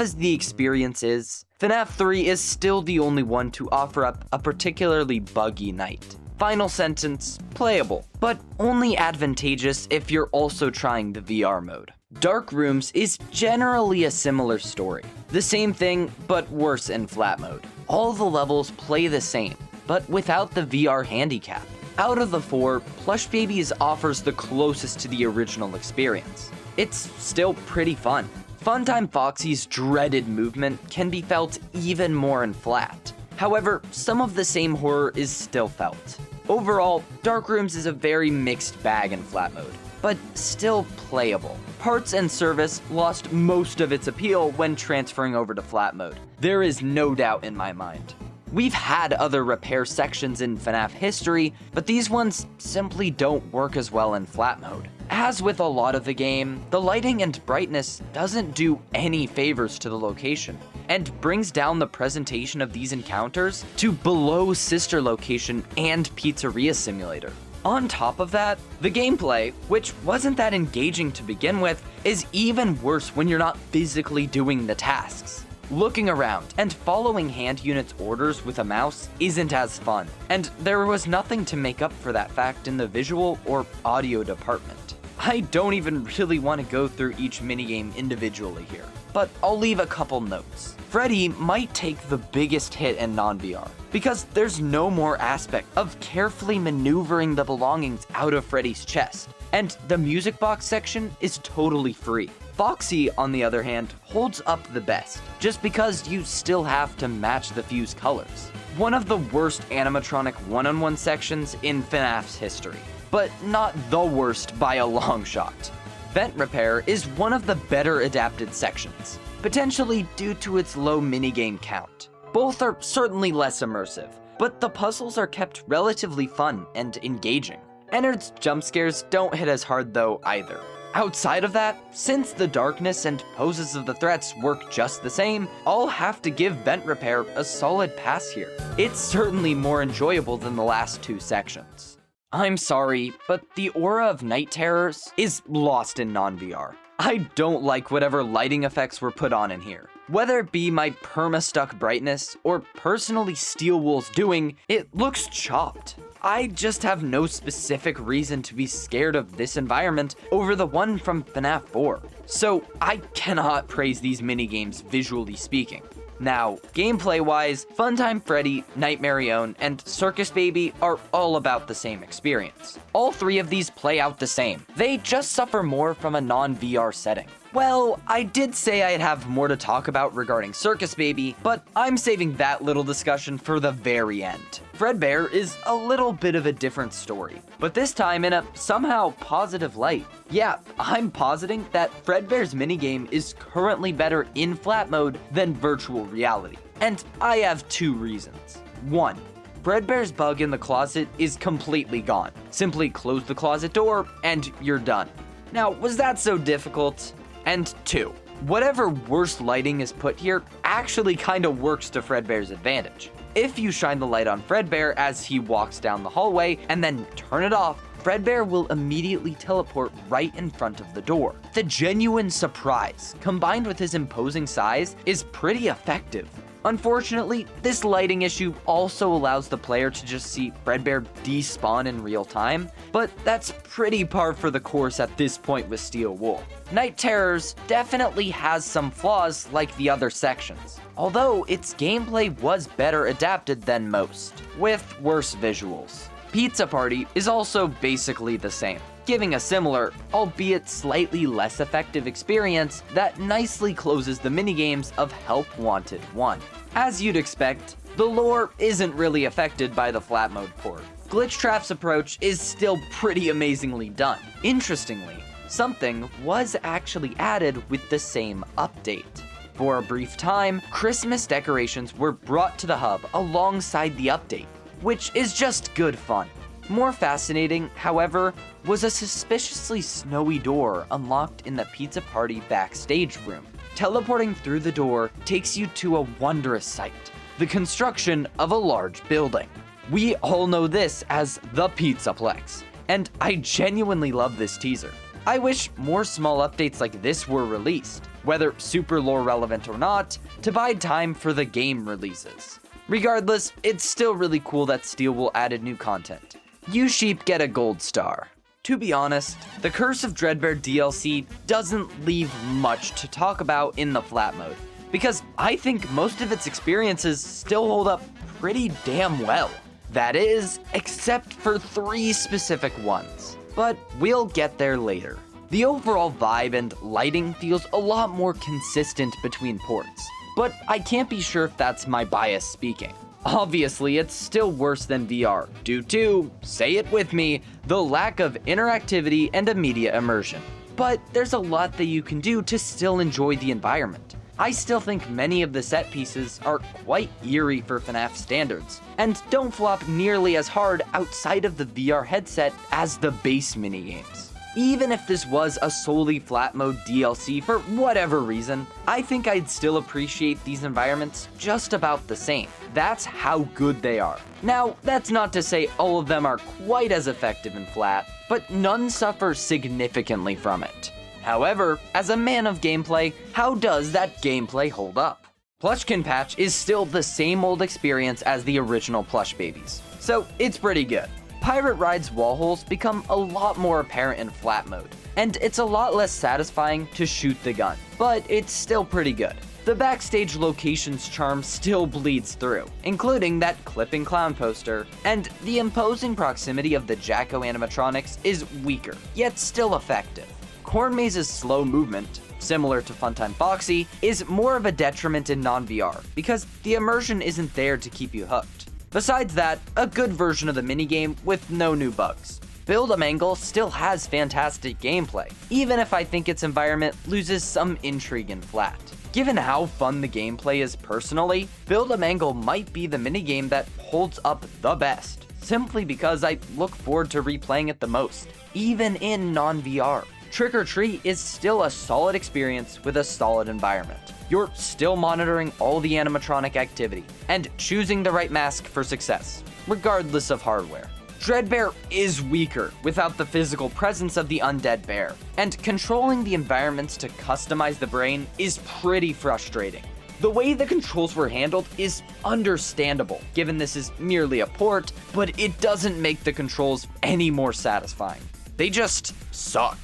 as the experience is, FNAF 3 is still the only one to offer up a particularly buggy night. Final sentence, playable, but only advantageous if you're also trying the VR mode. Dark Rooms is generally a similar story. The same thing, but worse in flat mode. All the levels play the same, but without the VR handicap. Out of the 4, Plush Babies offers the closest to the original experience. It's still pretty fun. Funtime Foxy's dreaded movement can be felt even more in flat. However, some of the same horror is still felt. Overall, Dark Rooms is a very mixed bag in flat mode, but still playable. Parts and Service lost most of its appeal when transferring over to flat mode. There is no doubt in my mind. We've had other repair sections in FNAF history, but these ones simply don't work as well in flat mode. As with a lot of the game, the lighting and brightness doesn't do any favors to the location, and brings down the presentation of these encounters to below Sister Location and Pizzeria Simulator. On top of that, the gameplay, which wasn't that engaging to begin with, is even worse when you're not physically doing the tasks. Looking around and following hand units' orders with a mouse isn't as fun, and there was nothing to make up for that fact in the visual or audio department. I don't even really want to go through each minigame individually here, but I'll leave a couple notes. Freddy might take the biggest hit in non-VR, because there's no more aspect of carefully maneuvering the belongings out of Freddy's chest, and the music box section is totally free. Foxy, on the other hand, holds up the best, just because you still have to match the fuse colors. One of the worst animatronic one-on-one sections in FNAF's history, but not the worst by a long shot. Vent Repair is one of the better adapted sections, potentially due to its low minigame count. Both are certainly less immersive, but the puzzles are kept relatively fun and engaging. Ennard's jump scares don't hit as hard though either. Outside of that, since the darkness and poses of the threats work just the same, I'll have to give Vent Repair a solid pass here. It's certainly more enjoyable than the last 2 sections. I'm sorry, but the aura of Night Terrors is lost in non-VR. I don't like whatever lighting effects were put on in here. Whether it be my perma-stuck brightness or personally Steel Wool's doing, it looks chopped. I just have no specific reason to be scared of this environment over the one from Fnaf 4, so I cannot praise these minigames visually speaking. Now, gameplay-wise, Funtime Freddy, Nightmare Own, and Circus Baby are all about the same experience. All three of these play out the same. They just suffer more from a non-VR setting. Well, I did say I'd have more to talk about regarding Circus Baby, but I'm saving that little discussion for the very end. Dreadbear is a little bit of a different story, but this time in a somehow positive light. Yeah, I'm positing that Dreadbear's minigame is currently better in flat mode than virtual reality, and I have two reasons. 1. Dreadbear's bug in the closet is completely gone. Simply close the closet door and you're done. Now, was that so difficult? And 2. Whatever worst lighting is put here actually kinda works to Fredbear's advantage. If you shine the light on Dreadbear as he walks down the hallway and then turn it off, Dreadbear will immediately teleport right in front of the door. The genuine surprise, combined with his imposing size, is pretty effective. Unfortunately, this lighting issue also allows the player to just see Dreadbear despawn in real time, but that's pretty par for the course at this point with Steel Wool. Night Terrors definitely has some flaws like the other sections, although its gameplay was better adapted than most, with worse visuals. Pizza Party is also basically the same, giving a similar, albeit slightly less effective experience that nicely closes the minigames of Help Wanted 1. As you'd expect, the lore isn't really affected by the flat mode port. Glitchtrap's approach is still pretty amazingly done. Interestingly, something was actually added with the same update. For a brief time, Christmas decorations were brought to the hub alongside the update, which is just good fun. More fascinating, however, was a suspiciously snowy door unlocked in the Pizza Party backstage room. Teleporting through the door takes you to a wondrous sight, the construction of a large building. We all know this as the Pizzaplex, and I genuinely love this teaser. I wish more small updates like this were released, whether super lore relevant or not, to bide time for the game releases. Regardless, it's still really cool that Steel Wool added new content. You sheep get a gold star. To be honest, the Curse of Dreadbear DLC doesn't leave much to talk about in the flat mode, because I think most of its experiences still hold up pretty damn well. That is, except for 3 specific ones. But we'll get there later. The overall vibe and lighting feels a lot more consistent between ports, but I can't be sure if that's my bias speaking. Obviously, it's still worse than VR, due to, say it with me, the lack of interactivity and immediate immersion. But there's a lot that you can do to still enjoy the environment. I still think many of the set pieces are quite eerie for FNAF standards, and don't flop nearly as hard outside of the VR headset as the base minigames. Even if this was a solely flat mode DLC for whatever reason, I think I'd still appreciate these environments just about the same. That's how good they are. Now, that's not to say all of them are quite as effective in flat, but none suffer significantly from it. However, as a man of gameplay, how does that gameplay hold up? Plushkin Patch is still the same old experience as the original Plush Babies, so it's pretty good. Pirate Ride's wall holes become a lot more apparent in flat mode, and it's a lot less satisfying to shoot the gun, but it's still pretty good. The backstage location's charm still bleeds through, including that clipping clown poster, and the imposing proximity of the Jacko animatronics is weaker, yet still effective. Corn Maze's slow movement, similar to Funtime Foxy, is more of a detriment in non-VR, because the immersion isn't there to keep you hooked. Besides that, a good version of the minigame with no new bugs. Build-A-Mangle still has fantastic gameplay, even if I think its environment loses some intrigue in flat. Given how fun the gameplay is personally, Build-A-Mangle might be the minigame that holds up the best, simply because I look forward to replaying it the most, even in non-VR. Trick or Treat is still a solid experience with a solid environment. You're still monitoring all the animatronic activity, and choosing the right mask for success, regardless of hardware. Dreadbear is weaker without the physical presence of the undead bear, and controlling the environments to customize the brain is pretty frustrating. The way the controls were handled is understandable, given this is merely a port, but it doesn't make the controls any more satisfying. They just suck.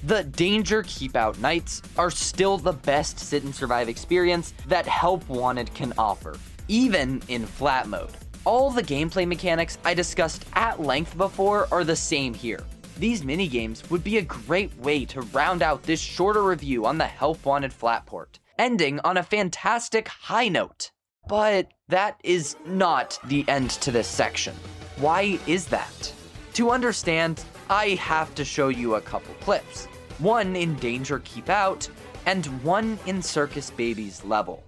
The Danger Keep Out nights are still the best sit and survive experience that Help Wanted can offer, even in flat mode. All the gameplay mechanics I discussed at length before are the same here. These minigames would be a great way to round out this shorter review on the Help Wanted flat port, ending on a fantastic high note. But that is not the end to this section. Why is that? To understand, I have to show you a couple clips. One in Danger Keep Out, and one in Circus Baby's level.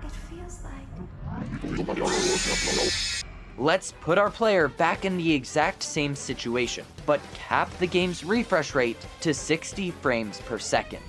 It feels like... Let's put our player back in the exact same situation, but cap the game's refresh rate to 60 frames per second.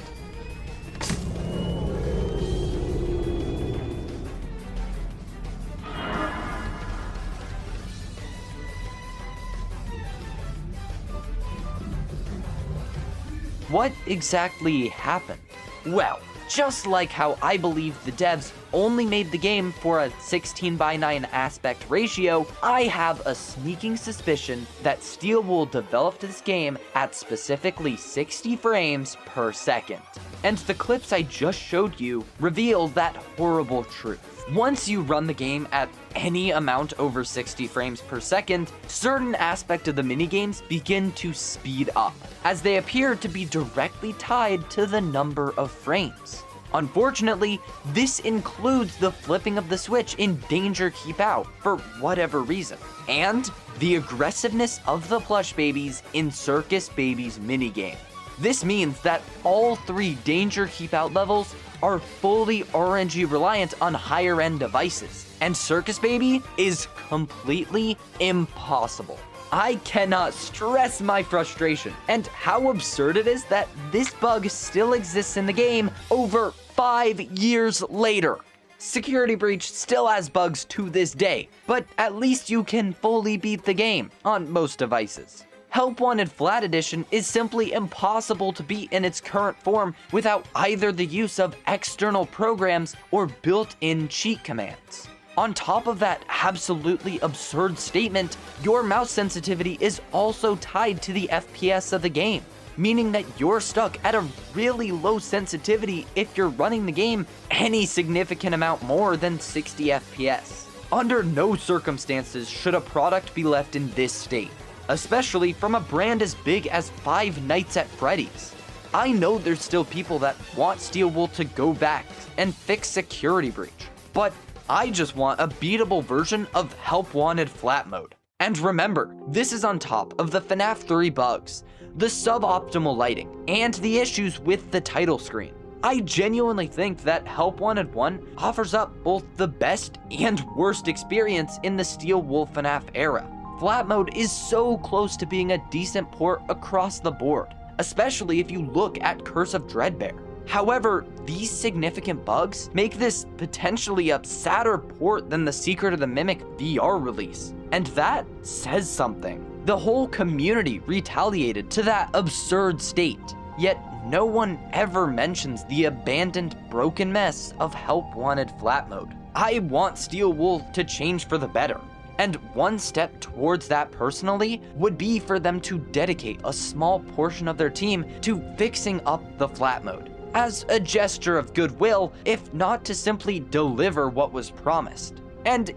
What exactly happened? Well, just like how I believe the devs only made the game for a 16:9 aspect ratio, I have a sneaking suspicion that Steelwool developed this game at specifically 60 frames per second. And the clips I just showed you reveal that horrible truth. Once you run the game at any amount over 60 frames per second, certain aspects of the minigames begin to speed up, as they appear to be directly tied to the number of frames. Unfortunately, this includes the flipping of the switch in Danger Keep Out for whatever reason, and the aggressiveness of the plush babies in Circus Baby's minigame. This means that all 3 Danger Keep Out levels are fully RNG reliant on higher end devices, and Circus Baby is completely impossible. I cannot stress my frustration and how absurd it is that this bug still exists in the game over 5 years later. Security Breach still has bugs to this day, but at least you can fully beat the game on most devices. Help Wanted Flat Edition is simply impossible to beat in its current form without either the use of external programs or built-in cheat commands. On top of that absolutely absurd statement, your mouse sensitivity is also tied to the FPS of the game, meaning that you're stuck at a really low sensitivity if you're running the game any significant amount more than 60 FPS. Under no circumstances should a product be left in this state, especially from a brand as big as Five Nights at Freddy's. I know there's still people that want Steelwool to go back and fix Security Breach, but I just want a beatable version of Help Wanted Flat Mode. And remember, this is on top of the Fnaf 3 bugs, the suboptimal lighting, and the issues with the title screen. I genuinely think that Help Wanted 1 offers up both the best and worst experience in the Steelwool Fnaf era. Flat Mode is so close to being a decent port across the board, especially if you look at Curse of Dreadbear. However, these significant bugs make this potentially a sadder port than the Secret of the Mimic VR release, and that says something. The whole community retaliated to that absurd state, yet no one ever mentions the abandoned, broken mess of Help Wanted Flat Mode. I want Steelwool to change for the better, and one step towards that personally would be for them to dedicate a small portion of their team to fixing up the Flat Mode, as a gesture of goodwill, if not to simply deliver what was promised. And,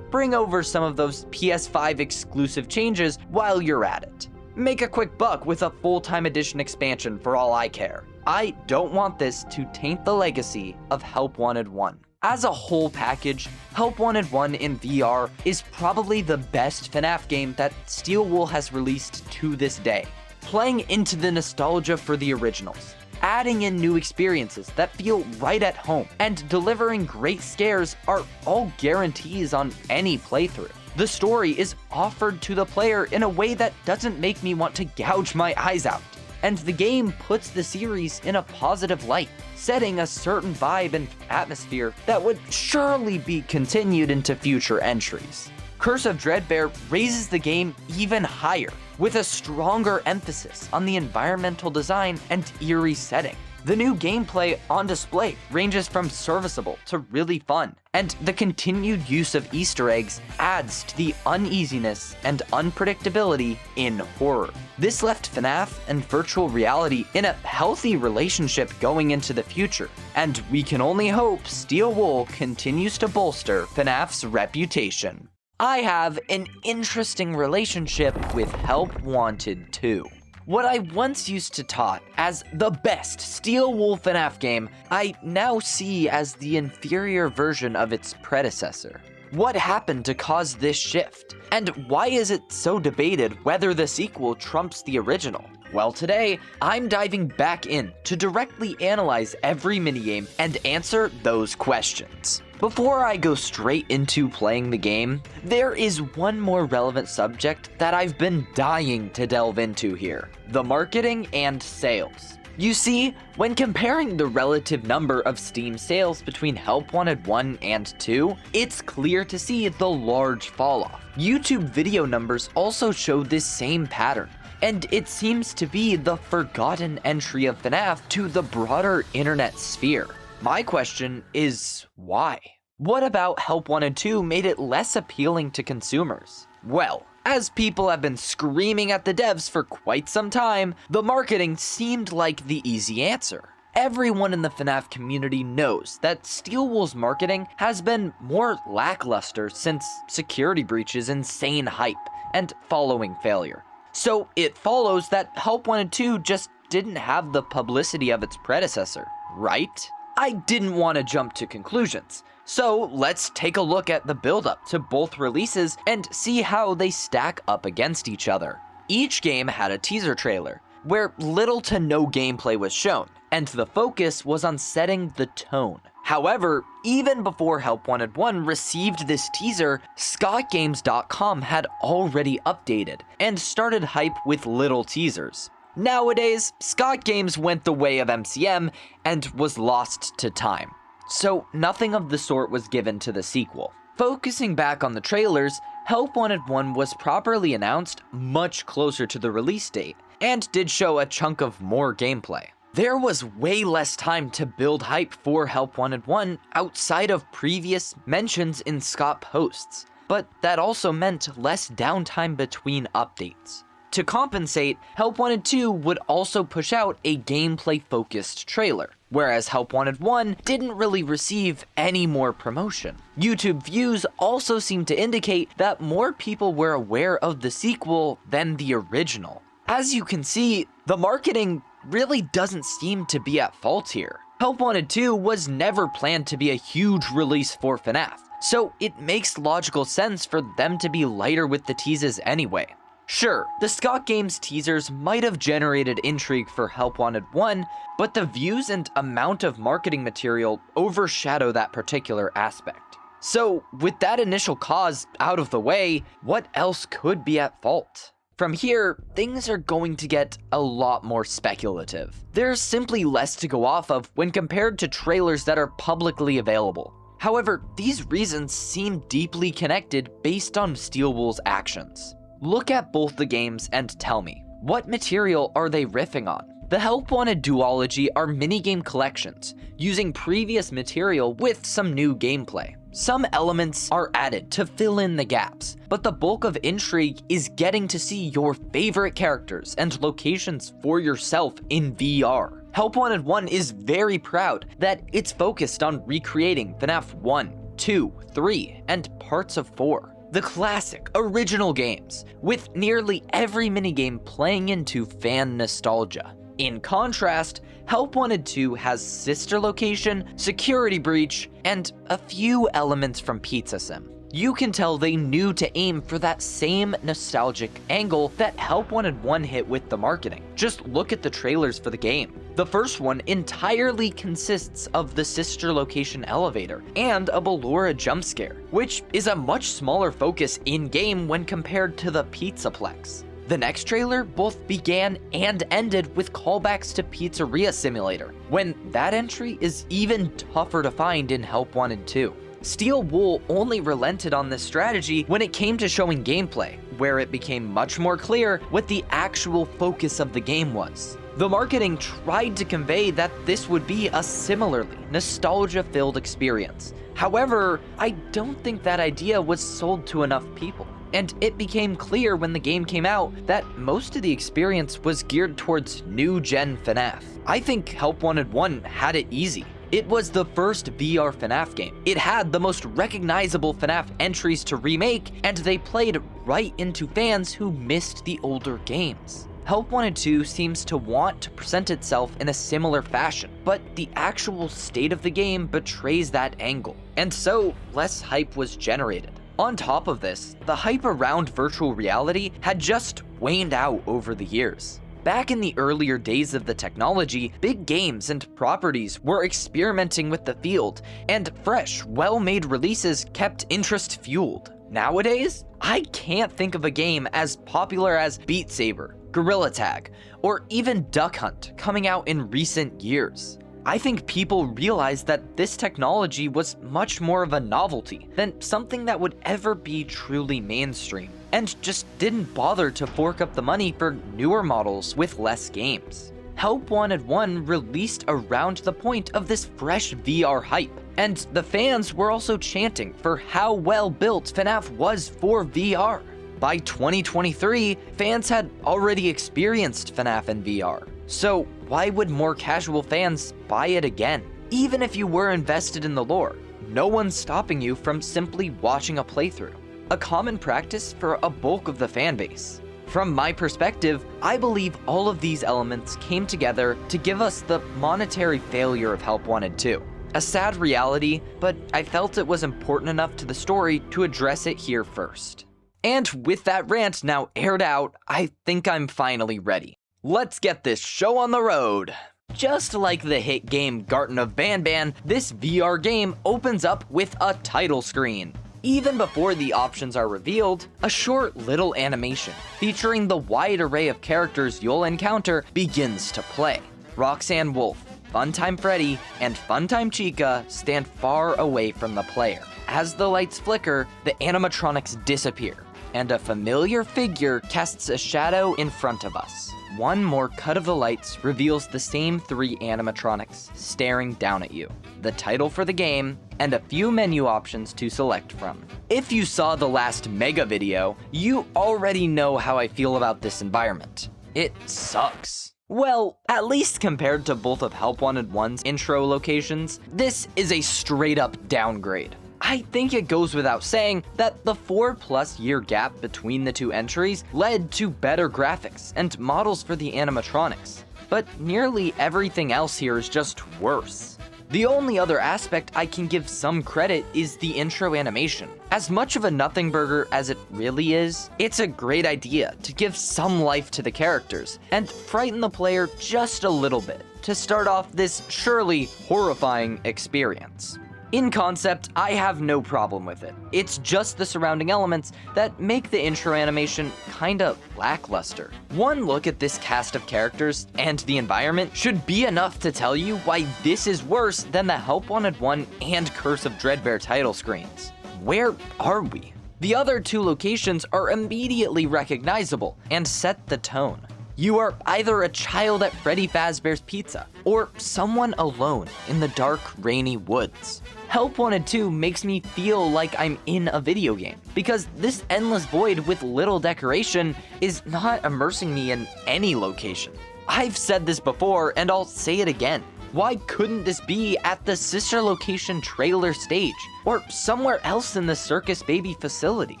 bring over some of those PS5 exclusive changes while you're at it. Make a quick buck with a full-time edition expansion for all I care. I don't want this to taint the legacy of Help Wanted 1. As a whole package, Help Wanted 1 in VR is probably the best Fnaf game that Steelwool has released to this day. Playing into the nostalgia for the originals, adding in new experiences that feel right at home, and delivering great scares are all guarantees on any playthrough. The story is offered to the player in a way that doesn't make me want to gouge my eyes out, and the game puts the series in a positive light, setting a certain vibe and atmosphere that would surely be continued into future entries. Curse of Dreadbear raises the game even higher, with a stronger emphasis on the environmental design and eerie setting. The new gameplay on display ranges from serviceable to really fun, and the continued use of Easter eggs adds to the uneasiness and unpredictability in horror. This left Fnaf and virtual reality in a healthy relationship going into the future, and we can only hope Steel Wool continues to bolster Fnaf's reputation. I have an interesting relationship with Help Wanted 2. What I once used to tout as the best Steel Wool Fnaf game, I now see as the inferior version of its predecessor. What happened to cause this shift? And why is it so debated whether the sequel trumps the original? Well, today, I'm diving back in to directly analyze every minigame and answer those questions. Before I go straight into playing the game, there is one more relevant subject that I've been dying to delve into here: the marketing and sales. You see, when comparing the relative number of Steam sales between Help Wanted 1 and 2, it's clear to see the large falloff. YouTube video numbers also show this same pattern, and it seems to be the forgotten entry of Fnaf to the broader internet sphere. My question is, why? What about Help Wanted 2 made it less appealing to consumers? Well, as people have been screaming at the devs for quite some time, the marketing seemed like the easy answer. Everyone in the Fnaf community knows that Steel Wool's marketing has been more lackluster since Security Breach's insane hype and following failure. So it follows that Help Wanted 2 just didn't have the publicity of its predecessor, right? I didn't want to jump to conclusions, so let's take a look at the build-up to both releases and see how they stack up against each other. Each game had a teaser trailer, where little to no gameplay was shown, and the focus was on setting the tone. However, even before Help Wanted 1 received this teaser, ScottGames.com had already updated and started hype with little teasers. Nowadays, Scott Games went the way of MCM and was lost to time, so nothing of the sort was given to the sequel. Focusing back on the trailers, Help Wanted 1 was properly announced much closer to the release date, and did show a chunk of more gameplay. There was way less time to build hype for Help Wanted 1 outside of previous mentions in Scott posts, but that also meant less downtime between updates. To compensate, Help Wanted 2 would also push out a gameplay-focused trailer, whereas Help Wanted 1 didn't really receive any more promotion. YouTube views also seem to indicate that more people were aware of the sequel than the original. As you can see, the marketing really doesn't seem to be at fault here. Help Wanted 2 was never planned to be a huge release for Fnaf, so it makes logical sense for them to be lighter with the teases anyway. Sure, the Scott Games teasers might have generated intrigue for Help Wanted 1, but the views and amount of marketing material overshadow that particular aspect. So, with that initial cause out of the way, what else could be at fault? From here, things are going to get a lot more speculative. There's simply less to go off of when compared to trailers that are publicly available. However, these reasons seem deeply connected based on Steel Wool's actions. Look at both the games and tell me, what material are they riffing on? The Help Wanted duology are minigame collections, using previous material with some new gameplay. Some elements are added to fill in the gaps, but the bulk of intrigue is getting to see your favorite characters and locations for yourself in VR. Help Wanted 1 is very proud that it's focused on recreating FNAF 1, 2, 3, and parts of 4. The classic, original games, with nearly every minigame playing into fan nostalgia. In contrast, Help Wanted 2 has sister location, security breach, and a few elements from Pizza Sim. You can tell they knew to aim for that same nostalgic angle that Help Wanted 1 hit with the marketing. Just look at the trailers for the game. The first one entirely consists of the sister location elevator and a Ballora jump scare, which is a much smaller focus in-game when compared to the Pizzaplex. The next trailer both began and ended with callbacks to Pizzeria Simulator, when that entry is even tougher to find in Help Wanted 2. Steel Wool only relented on this strategy when it came to showing gameplay, where it became much more clear what the actual focus of the game was. The marketing tried to convey that this would be a similarly nostalgia-filled experience. However, I don't think that idea was sold to enough people. And it became clear when the game came out that most of the experience was geared towards new-gen Fnaf. I think Help Wanted 1 had it easy. It was the first VR Fnaf game. It had the most recognizable Fnaf entries to remake, and they played right into fans who missed the older games. Help Wanted 2 seems to want to present itself in a similar fashion, but the actual state of the game betrays that angle, and so less hype was generated. On top of this, the hype around virtual reality had just waned out over the years. Back in the earlier days of the technology, big games and properties were experimenting with the field, and fresh, well-made releases kept interest fueled. Nowadays, I can't think of a game as popular as Beat Saber, Gorilla Tag, or even Duck Hunt coming out in recent years. I think people realized that this technology was much more of a novelty than something that would ever be truly mainstream, and just didn't bother to fork up the money for newer models with less games. Help Wanted 1 released around the point of this fresh VR hype, and the fans were also chanting for how well built Fnaf was for VR. By 2023, fans had already experienced Fnaf in VR, so why would more casual fans buy it again? Even if you were invested in the lore, no one's stopping you from simply watching a playthrough, a common practice for a bulk of the fanbase. From my perspective, I believe all of these elements came together to give us the monetary failure of Help Wanted 2. A sad reality, but I felt it was important enough to the story to address it here first. And with that rant now aired out, I think I'm finally ready. Let's get this show on the road! Just like the hit game Garten of Banban, this VR game opens up with a title screen. Even before the options are revealed, a short little animation featuring the wide array of characters you'll encounter begins to play. Roxanne Wolf, Funtime Freddy, and Funtime Chica stand far away from the player. As the lights flicker, the animatronics disappear, and a familiar figure casts a shadow in front of us. One more cut of the lights reveals the same three animatronics staring down at you, the title for the game, and a few menu options to select from. If you saw the last Mega video, you already know how I feel about this environment. It sucks. Well, at least compared to both of Help Wanted 1's intro locations, this is a straight up downgrade. I think it goes without saying that the 4+ year gap between the two entries led to better graphics and models for the animatronics, but nearly everything else here is just worse. The only other aspect I can give some credit is the intro animation. As much of a nothing burger as it really is, it's a great idea to give some life to the characters and frighten the player just a little bit to start off this surely horrifying experience. In concept, I have no problem with it. It's just the surrounding elements that make the intro animation kinda lackluster. One look at this cast of characters and the environment should be enough to tell you why this is worse than the Help Wanted 1 and Curse of Dreadbear title screens. Where are we? The other two locations are immediately recognizable and set the tone. You are either a child at Freddy Fazbear's Pizza, or someone alone in the dark, rainy woods. Help Wanted 2 makes me feel like I'm in a video game, because this endless void with little decoration is not immersing me in any location. I've said this before, and I'll say it again. Why couldn't this be at the sister location trailer stage, or somewhere else in the Circus Baby facility?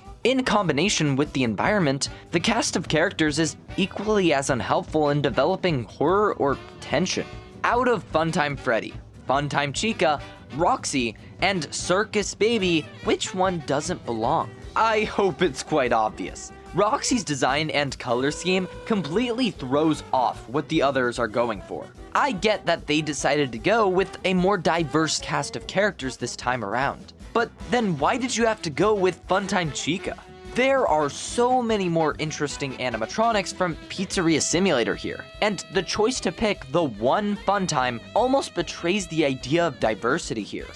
In combination with the environment, the cast of characters is equally as unhelpful in developing horror or tension. Out of Funtime Freddy, Funtime Chica, Roxy, and Circus Baby, which one doesn't belong? I hope it's quite obvious. Roxy's design and color scheme completely throws off what the others are going for. I get that they decided to go with a more diverse cast of characters this time around. But then why did you have to go with Funtime Chica? There are so many more interesting animatronics from Pizzeria Simulator here, and the choice to pick the one Funtime almost betrays the idea of diversity here.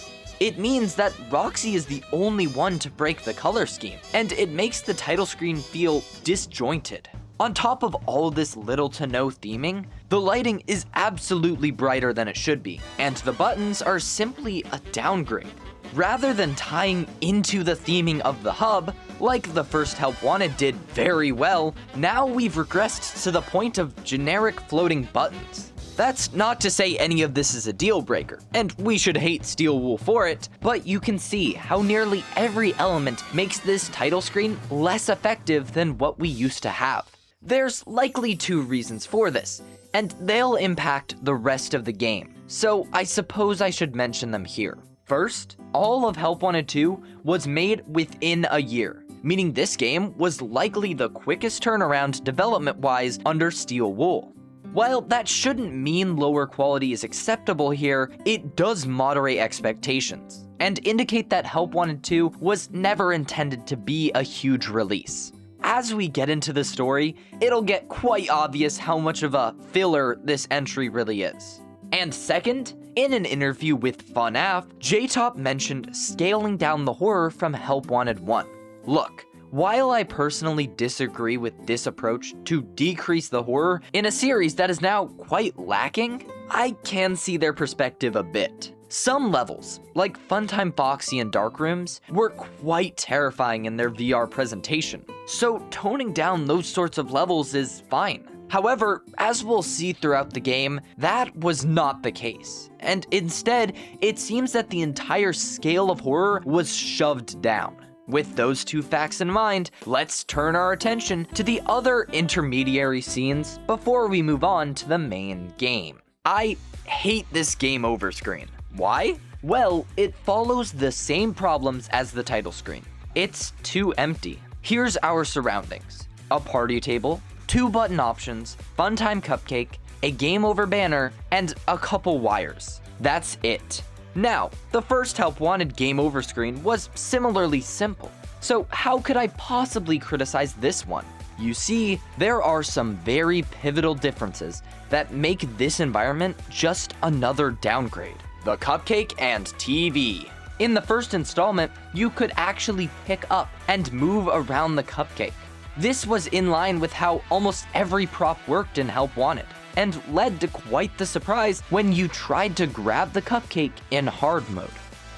It means that Roxy is the only one to break the color scheme, and it makes the title screen feel disjointed. On top of all this little to no theming, the lighting is absolutely brighter than it should be, and the buttons are simply a downgrade. Rather than tying into the theming of the hub, like the first Help Wanted did very well, now we've regressed to the point of generic floating buttons. That's not to say any of this is a deal breaker, and we should hate Steel Wool for it, but you can see how nearly every element makes this title screen less effective than what we used to have. There's likely 2 reasons for this, and they'll impact the rest of the game, so I suppose I should mention them here. First, all of Help Wanted 2 was made within a year, meaning this game was likely the quickest turnaround development-wise under Steel Wool. While that shouldn't mean lower quality is acceptable here, it does moderate expectations, and indicate that Help Wanted 2 was never intended to be a huge release. As we get into the story, it'll get quite obvious how much of a filler this entry really is. And second, in an interview with Fnaf, J-Top mentioned scaling down the horror from Help Wanted 1. Look, while I personally disagree with this approach to decrease the horror in a series that is now quite lacking, I can see their perspective a bit. Some levels, like Funtime Foxy and Dark Rooms, were quite terrifying in their VR presentation, so toning down those sorts of levels is fine. However, as we'll see throughout the game, that was not the case, and instead, it seems that the entire scale of horror was shoved down. With those 2 facts in mind, let's turn our attention to the other intermediary scenes before we move on to the main game. I hate this game over screen. Why? Well, it follows the same problems as the title screen. It's too empty. Here's our surroundings: a party table, 2 button options, Funtime Cupcake, a game over banner, and a couple wires. That's it. Now, the first Help Wanted game over screen was similarly simple, so how could I possibly criticize this one? You see, there are some very pivotal differences that make this environment just another downgrade. The cupcake and TV. In the first installment, you could actually pick up and move around the cupcake. This was in line with how almost every prop worked in Help Wanted, and led to quite the surprise when you tried to grab the cupcake in hard mode.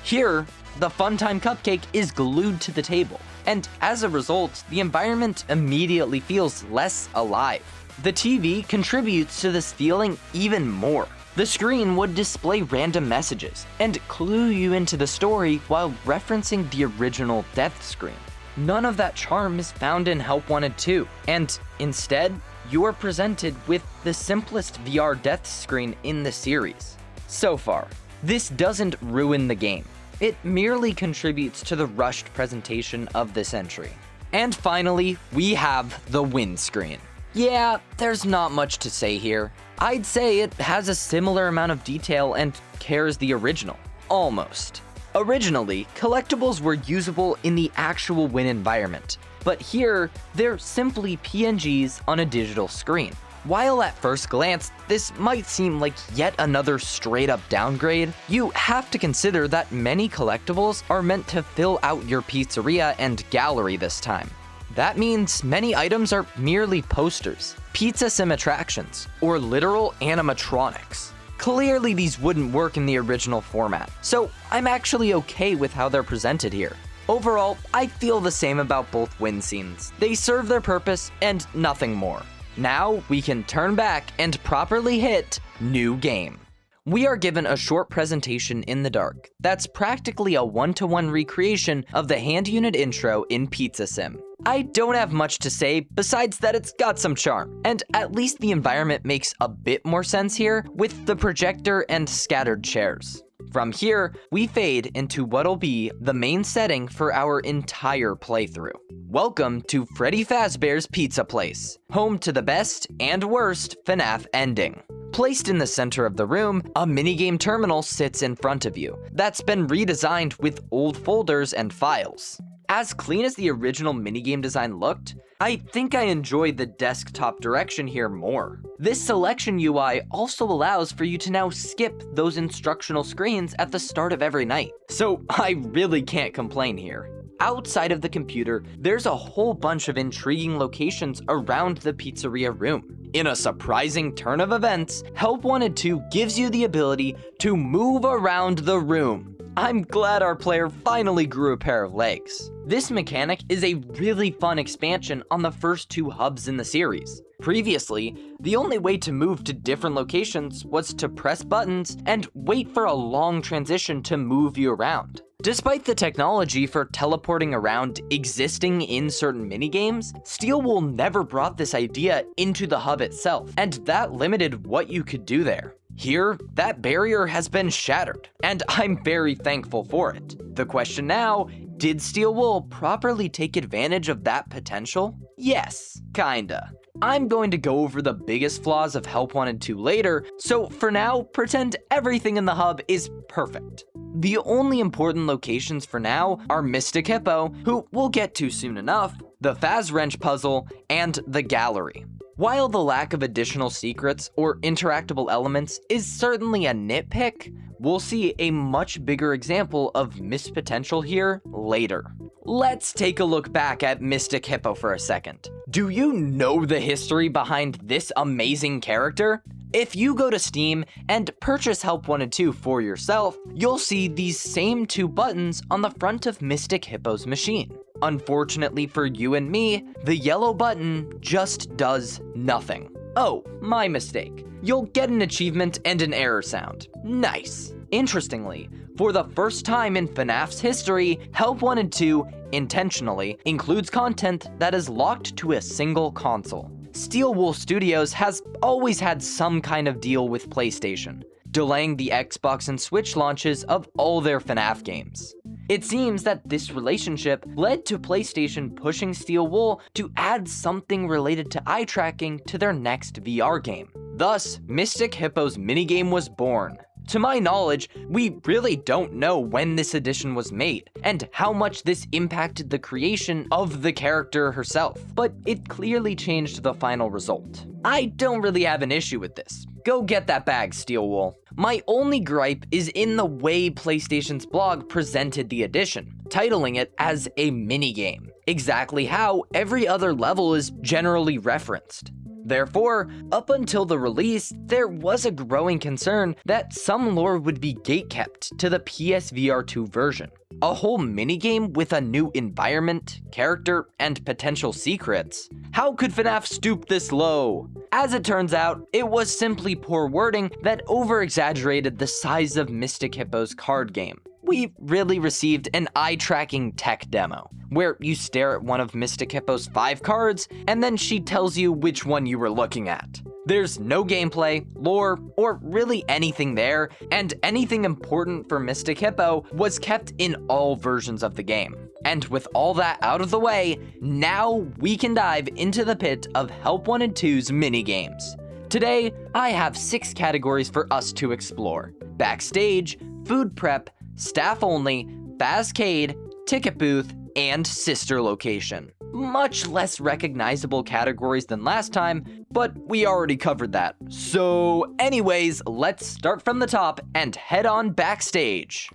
Here, the Funtime Cupcake is glued to the table, and as a result, the environment immediately feels less alive. The TV contributes to this feeling even more. The screen would display random messages and clue you into the story while referencing the original death screen. None of that charm is found in Help Wanted 2, and instead, you are presented with the simplest VR death screen in the series. So far, this doesn't ruin the game. It merely contributes to the rushed presentation of this entry. And finally, we have the win screen. Yeah, there's not much to say here. I'd say it has a similar amount of detail and care as the original. Almost. Originally, collectibles were usable in the actual win environment, but here, they're simply PNGs on a digital screen. While at first glance, this might seem like yet another straight-up downgrade, you have to consider that many collectibles are meant to fill out your pizzeria and gallery this time. That means many items are merely posters, pizza sim attractions, or literal animatronics. Clearly these wouldn't work in the original format, so I'm actually okay with how they're presented here. Overall, I feel the same about both win scenes. They serve their purpose and nothing more. Now we can turn back and properly hit new game. We are given a short presentation in the dark that's practically a 1-to-1 recreation of the hand unit intro in Pizza Sim. I don't have much to say besides that it's got some charm, and at least the environment makes a bit more sense here with the projector and scattered chairs. From here, we fade into what'll be the main setting for our entire playthrough. Welcome to Freddy Fazbear's Pizza Place, home to the best and worst Fnaf ending. Placed in the center of the room, a minigame terminal sits in front of you that's been redesigned with old folders and files. As clean as the original minigame design looked, I think I enjoyed the desktop direction here more. This selection UI also allows for you to now skip those instructional screens at the start of every night, so I really can't complain here. Outside of the computer, there's a whole bunch of intriguing locations around the pizzeria room. In a surprising turn of events, Help Wanted 2 gives you the ability to move around the room. I'm glad our player finally grew a pair of legs. This mechanic is a really fun expansion on the first 2 hubs in the series. Previously, the only way to move to different locations was to press buttons and wait for a long transition to move you around. Despite the technology for teleporting around existing in certain minigames, Steelwool never brought this idea into the hub itself, and that limited what you could do there. Here, that barrier has been shattered, and I'm very thankful for it. The question now, did Steelwool properly take advantage of that potential? Yes, kinda. I'm going to go over the biggest flaws of Help Wanted 2 later, so for now, pretend everything in the hub is perfect. The only important locations for now are Mystic Hippo, who we'll get to soon enough, the Faz Wrench puzzle, and the gallery. While the lack of additional secrets or interactable elements is certainly a nitpick, we'll see a much bigger example of missed potential here later. Let's take a look back at Mystic Hippo for a second. Do you know the history behind this amazing character? If you go to Steam and purchase Help Wanted 2 for yourself, you'll see these same 2 buttons on the front of Mystic Hippo's machine. Unfortunately for you and me, the yellow button just does nothing. Oh, my mistake. You'll get an achievement and an error sound. Nice. Interestingly, for the first time in Fnaf's history, Help Wanted 2 intentionally includes content that is locked to a single console. Steelwool Studios has always had some kind of deal with PlayStation, delaying the Xbox and Switch launches of all their Fnaf games. It seems that this relationship led to PlayStation pushing Steelwool to add something related to eye tracking to their next VR game. Thus, Mystic Hippo's minigame was born. To my knowledge, we really don't know when this addition was made, and how much this impacted the creation of the character herself, but it clearly changed the final result. I don't really have an issue with this. Go get that bag, Steelwool. My only gripe is in the way PlayStation's blog presented the addition, titling it as a minigame, exactly how every other level is generally referenced. Therefore, up until the release, there was a growing concern that some lore would be gatekept to the PSVR 2 version. A whole minigame with a new environment, character, and potential secrets? How could Fnaf stoop this low? As it turns out, it was simply poor wording that over-exaggerated the size of Mystic Hippo's card game. We really received an eye-tracking tech demo, where you stare at one of Mystic Hippo's 5 cards, and then she tells you which one you were looking at. There's no gameplay, lore, or really anything there, and anything important for Mystic Hippo was kept in all versions of the game. And with all that out of the way, now we can dive into the pit of Help Wanted 2's minigames. Today, I have 6 categories for us to explore: backstage, food prep, staff only, Fazcade, ticket booth, and sister location. Much less recognizable categories than last time, but we already covered that. So anyways, let's start from the top and head on backstage.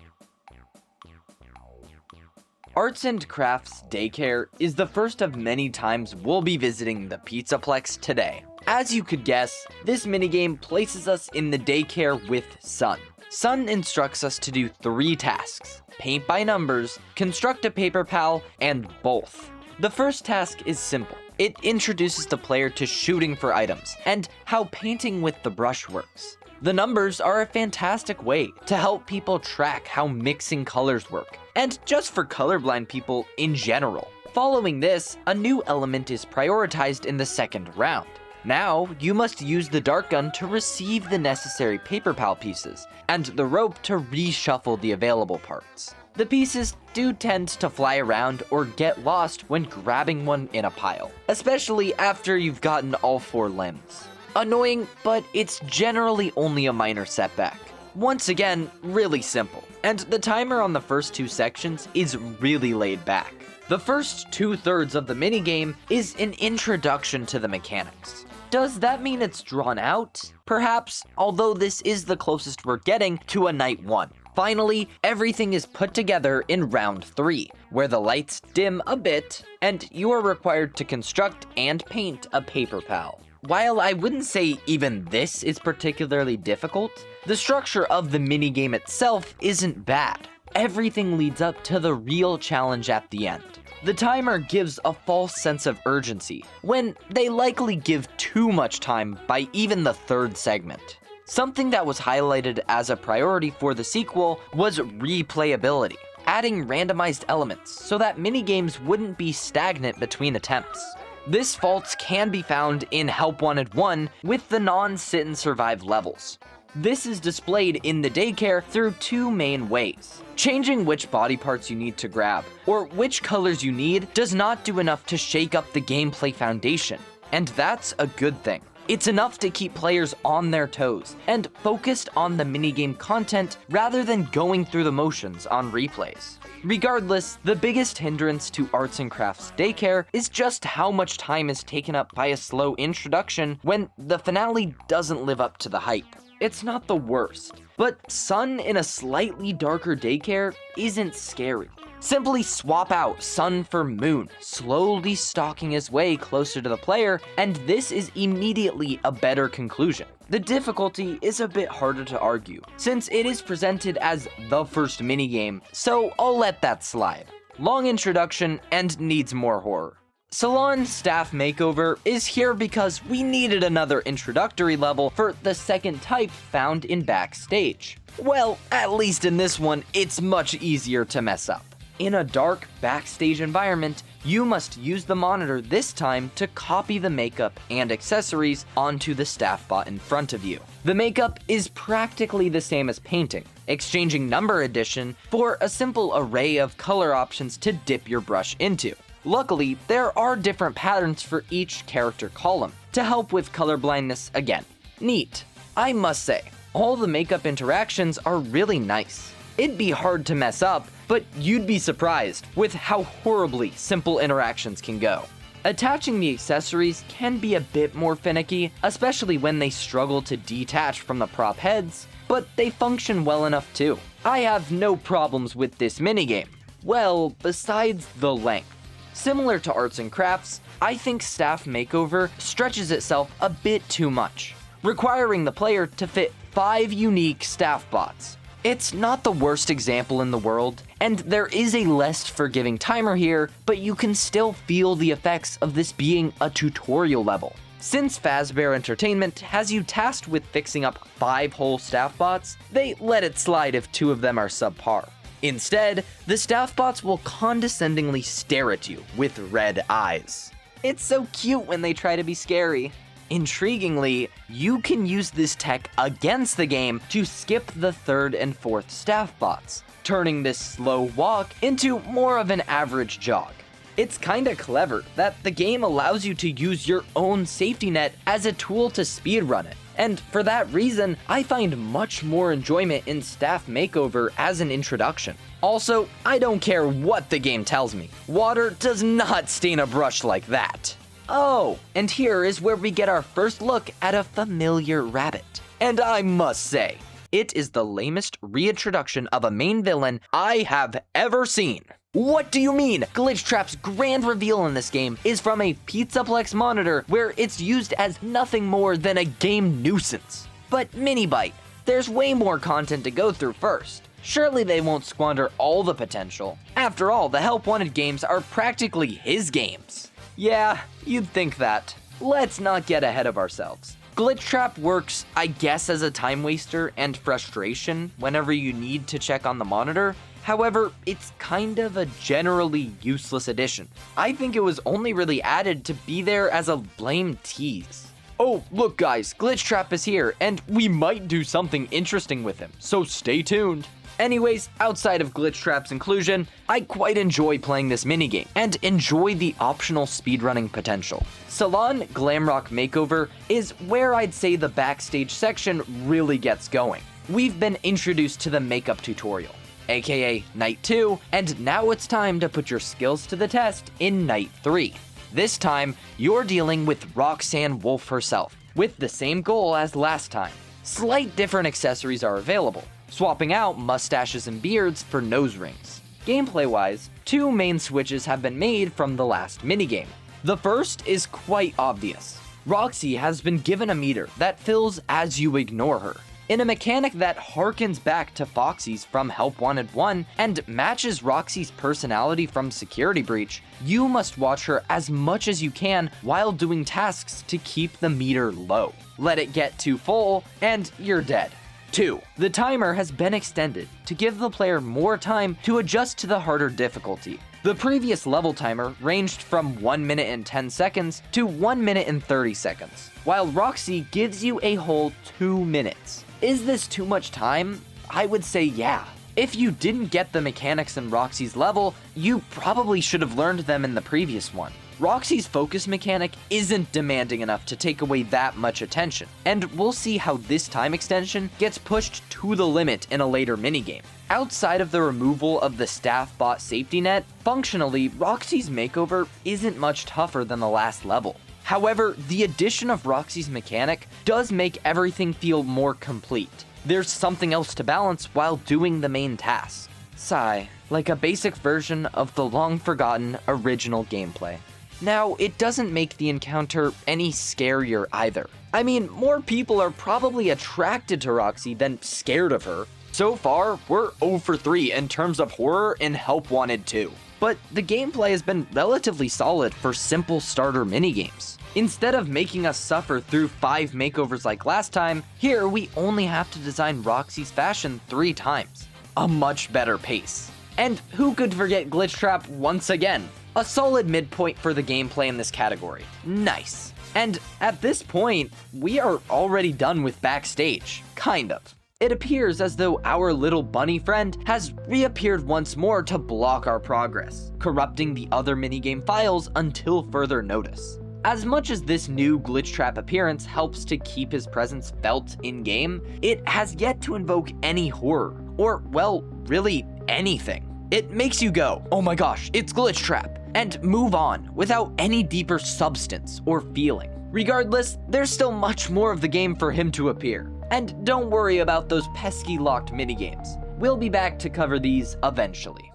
Arts and Crafts Daycare is the first of many times we'll be visiting the Pizzaplex today. As you could guess, this minigame places us in the daycare with Sun. Sun instructs us to do 3 tasks: paint by numbers, construct a paper pal, and both. The first task is simple. It introduces the player to shooting for items, and how painting with the brush works. The numbers are a fantastic way to help people track how mixing colors work, and just for colorblind people in general. Following this, a new element is prioritized in the second round. Now, you must use the dart gun to receive the necessary paper pal pieces, and the rope to reshuffle the available parts. The pieces do tend to fly around or get lost when grabbing one in a pile, especially after you've gotten all 4 limbs. Annoying, but it's generally only a minor setback. Once again, really simple, and the timer on the first 2 sections is really laid back. The first 2/3 of the minigame is an introduction to the mechanics. Does that mean it's drawn out? Perhaps, although this is the closest we're getting to a night 1. Finally, everything is put together in round 3, where the lights dim a bit, and you are required to construct and paint a paper pal. While I wouldn't say even this is particularly difficult, the structure of the minigame itself isn't bad. Everything leads up to the real challenge at the end. The timer gives a false sense of urgency, when they likely give too much time by even the 3rd segment. Something that was highlighted as a priority for the sequel was replayability, adding randomized elements so that minigames wouldn't be stagnant between attempts. This fault can be found in Help Wanted 1 with the non-sit and survive levels. This is displayed in the daycare through 2 main ways. Changing which body parts you need to grab, or which colors you need, does not do enough to shake up the gameplay foundation, and that's a good thing. It's enough to keep players on their toes, and focused on the minigame content rather than going through the motions on replays. Regardless, the biggest hindrance to Arts and Crafts Daycare is just how much time is taken up by a slow introduction when the finale doesn't live up to the hype. It's not the worst, but Sun in a slightly darker daycare isn't scary. Simply swap out Sun for Moon, slowly stalking his way closer to the player, and this is immediately a better conclusion. The difficulty is a bit harder to argue, since it is presented as the first minigame, so I'll let that slide. Long introduction and needs more horror. Salon Staff Makeover is here because we needed another introductory level for the second type found in Backstage. Well, at least in this one, it's much easier to mess up. In a dark backstage environment, you must use the monitor this time to copy the makeup and accessories onto the staff bot in front of you. The makeup is practically the same as painting, exchanging number addition for a simple array of color options to dip your brush into. Luckily, there are different patterns for each character column to help with color blindness again. Neat. I must say, all the makeup interactions are really nice. It'd be hard to mess up, but you'd be surprised with how horribly simple interactions can go. Attaching the accessories can be a bit more finicky, especially when they struggle to detach from the prop heads, but they function well enough too. I have no problems with this minigame. Well, besides the length. Similar to Arts and Crafts, I think Staff Makeover stretches itself a bit too much, requiring the player to fit 5 unique staff bots. It's not the worst example in the world, and there is a less forgiving timer here, but you can still feel the effects of this being a tutorial level. Since Fazbear Entertainment has you tasked with fixing up 5 whole staff bots, they let it slide if 2 of them are subpar. Instead, the staff bots will condescendingly stare at you with red eyes. It's so cute when they try to be scary. Intriguingly, you can use this tech against the game to skip the 3rd and 4th staff bots, turning this slow walk into more of an average jog. It's kinda clever that the game allows you to use your own safety net as a tool to speedrun it. And for that reason, I find much more enjoyment in Staff Makeover as an introduction. Also, I don't care what the game tells me. Water does not stain a brush like that. Oh, and here is where we get our first look at a familiar rabbit. And I must say, it is the lamest reintroduction of a main villain I have ever seen. What do you mean? Glitchtrap's grand reveal in this game is from a Pizzaplex monitor where it's used as nothing more than a game nuisance. But Minibite, there's way more content to go through first. Surely they won't squander all the potential. After all, the Help Wanted games are practically his games. Yeah, you'd think that. Let's not get ahead of ourselves. Glitchtrap works, I guess, as a time waster and frustration whenever you need to check on the monitor. However, it's kind of a generally useless addition. I think it was only really added to be there as a lame tease. Oh, look guys, Glitchtrap is here, and we might do something interesting with him, so stay tuned. Anyways, outside of Glitchtrap's inclusion, I quite enjoy playing this minigame, and enjoy the optional speedrunning potential. Salon Glamrock Makeover is where I'd say the backstage section really gets going. we've been introduced to the makeup tutorial, aka Night 2, and now it's time to put your skills to the test in Night 3. This time, you're dealing with Roxanne Wolf herself, with the same goal as last time. Slight different accessories are available, swapping out mustaches and beards for nose rings. Gameplay-wise, 2 main switches have been made from the last minigame. The first is quite obvious. Roxy has been given a meter that fills as you ignore her, in a mechanic that harkens back to Foxy's from Help Wanted 1 and matches Roxy's personality from Security Breach. You must watch her as much as you can while doing tasks to keep the meter low. Let it get too full, and you're dead. 2. The timer has been extended to give the player more time to adjust to the harder difficulty. The previous level timer ranged from 1 minute and 10 seconds to 1 minute and 30 seconds, while Roxy gives you a whole 2 minutes. Is this too much time? I would say yeah. If you didn't get the mechanics in Roxy's level, you probably should have learned them in the previous one. Roxy's focus mechanic isn't demanding enough to take away that much attention, and we'll see how this time extension gets pushed to the limit in a later minigame. Outside of the removal of the staff bot safety net, functionally, Roxy's makeover isn't much tougher than the last level. However, the addition of Roxy's mechanic does make everything feel more complete. There's something else to balance while doing the main task. Sigh, like a basic version of the long-forgotten original gameplay. Now, it doesn't make the encounter any scarier either. I mean, more people are probably attracted to Roxy than scared of her. So far, we're 0 for 3 in terms of horror in Help Wanted 2. But the gameplay has been relatively solid for simple starter minigames. Instead of making us suffer through 5 makeovers like last time, here we only have to design Roxy's fashion 3 times. A much better pace. And who could forget glitchtrap once again? A solid midpoint for the gameplay in this category. Nice. And at this point, we are already done with backstage. Kind of. It appears as though our little bunny friend has reappeared once more to block our progress, corrupting the other minigame files until further notice. As much as this new glitchtrap appearance helps to keep his presence felt in-game, it has yet to invoke any horror, or, well, really anything. It makes you go, oh my gosh, it's glitchtrap, and move on without any deeper substance or feeling. Regardless, there's still much more of the game for him to appear. And don't worry about those pesky locked minigames. We'll be back to cover these eventually.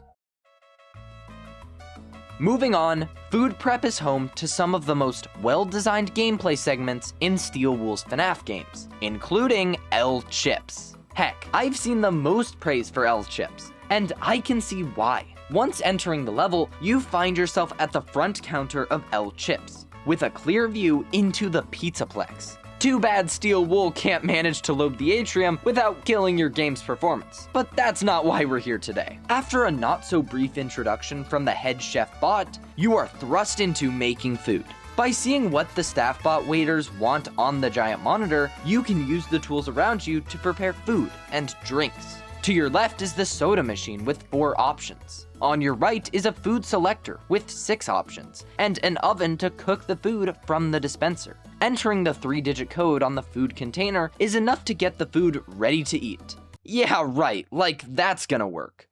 Moving on, food prep is home to some of the most well-designed gameplay segments in Steel Wool's Fnaf games, including L Chips. Heck, I've seen the most praise for L Chips, and I can see why. Once entering the level, you find yourself at the front counter of L Chips, with a clear view into the Pizzaplex. Too bad Steel Wool can't manage to load the atrium without killing your game's performance, but that's not why we're here today. After a not-so-brief introduction from the head chef bot, you are thrust into making food. By seeing what the staff bot waiters want on the giant monitor, you can use the tools around you to prepare food and drinks. To your left is the soda machine with 4 options. On your right is a food selector with 6 options, and an oven to cook the food from the dispenser. Entering the 3-digit code on the food container is enough to get the food ready to eat. Yeah, right, like that's gonna work.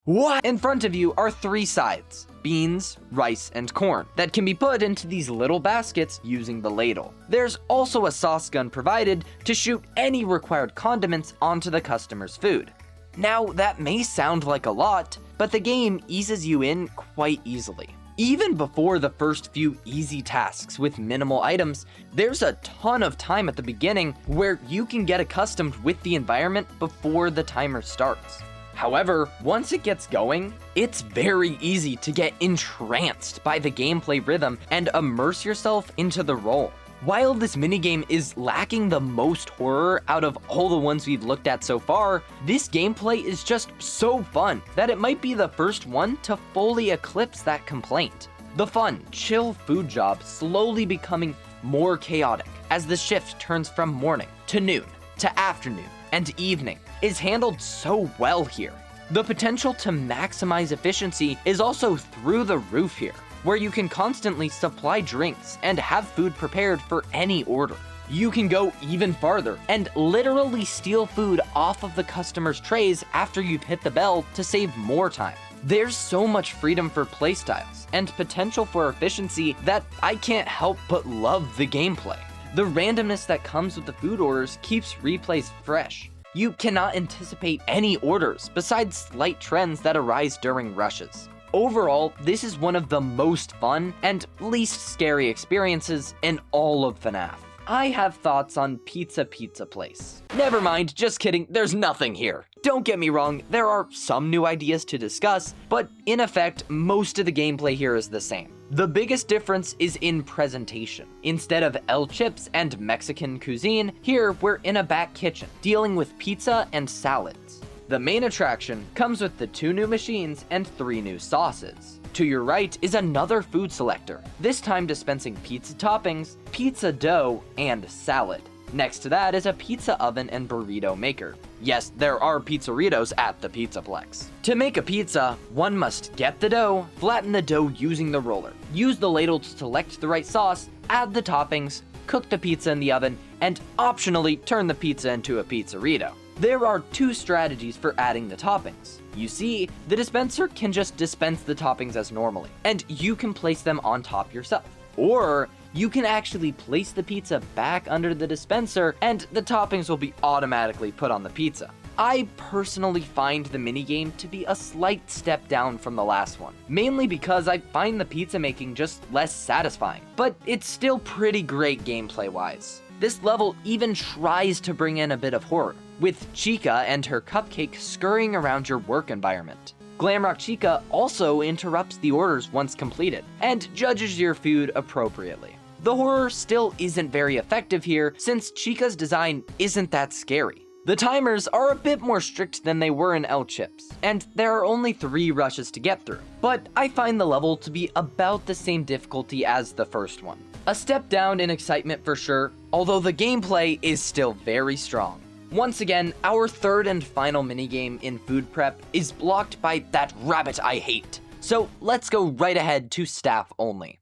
What? In front of you are 3 sides, beans, rice, and corn, that can be put into these little baskets using the ladle. There's also a sauce gun provided to shoot any required condiments onto the customer's food. Now, that may sound like a lot, but the game eases you in quite easily. Even before the first few easy tasks with minimal items, there's a ton of time at the beginning where you can get accustomed with the environment before the timer starts. However, once it gets going, it's very easy to get entranced by the gameplay rhythm and immerse yourself into the role. While this minigame is lacking the most horror out of all the ones we've looked at so far, this gameplay is just so fun that it might be the first one to fully eclipse that complaint. The fun, chill food job slowly becoming more chaotic as the shift turns from morning to noon to afternoon and evening is handled so well here. The potential to maximize efficiency is also through the roof here, where you can constantly supply drinks and have food prepared for any order. You can go even farther and literally steal food off of the customer's trays after you've hit the bell to save more time. There's so much freedom for playstyles and potential for efficiency that I can't help but love the gameplay. The randomness that comes with the food orders keeps replays fresh. You cannot anticipate any orders besides slight trends that arise during rushes. Overall, this is one of the most fun and least scary experiences in all of Fnaf. I have thoughts on Pizza Place. Never mind, just kidding, there's nothing here. Don't get me wrong, there are some new ideas to discuss, but in effect, most of the gameplay here is the same. The biggest difference is in presentation. Instead of El Chips and Mexican cuisine, here we're in a back kitchen, dealing with pizza and salads. The main attraction comes with the 2 new machines and 3 new sauces. To your right is another food selector, this time dispensing pizza toppings, pizza dough, and salad. Next to that is a pizza oven and burrito maker. Yes, there are pizzeritos at the Pizzaplex. To make a pizza, one must get the dough, flatten the dough using the roller, use the ladle to select the right sauce, add the toppings, cook the pizza in the oven, and optionally turn the pizza into a pizzerito. There are 2 strategies for adding the toppings. You see, the dispenser can just dispense the toppings as normally, and you can place them on top yourself. Or you can actually place the pizza back under the dispenser and the toppings will be automatically put on the pizza. I personally find the minigame to be a slight step down from the last one, mainly because I find the pizza making just less satisfying, but it's still pretty great gameplay-wise. This level even tries to bring in a bit of horror, with Chica and her cupcake scurrying around your work environment. Glamrock Chica also interrupts the orders once completed, and judges your food appropriately. The horror still isn't very effective here, since Chica's design isn't that scary. The timers are a bit more strict than they were in El Chips, and there are only 3 rushes to get through, but I find the level to be about the same difficulty as the first one. A step down in excitement for sure, although the gameplay is still very strong. Once again, our 3rd and final minigame in food prep is blocked by that rabbit I hate. So let's go right ahead to staff only.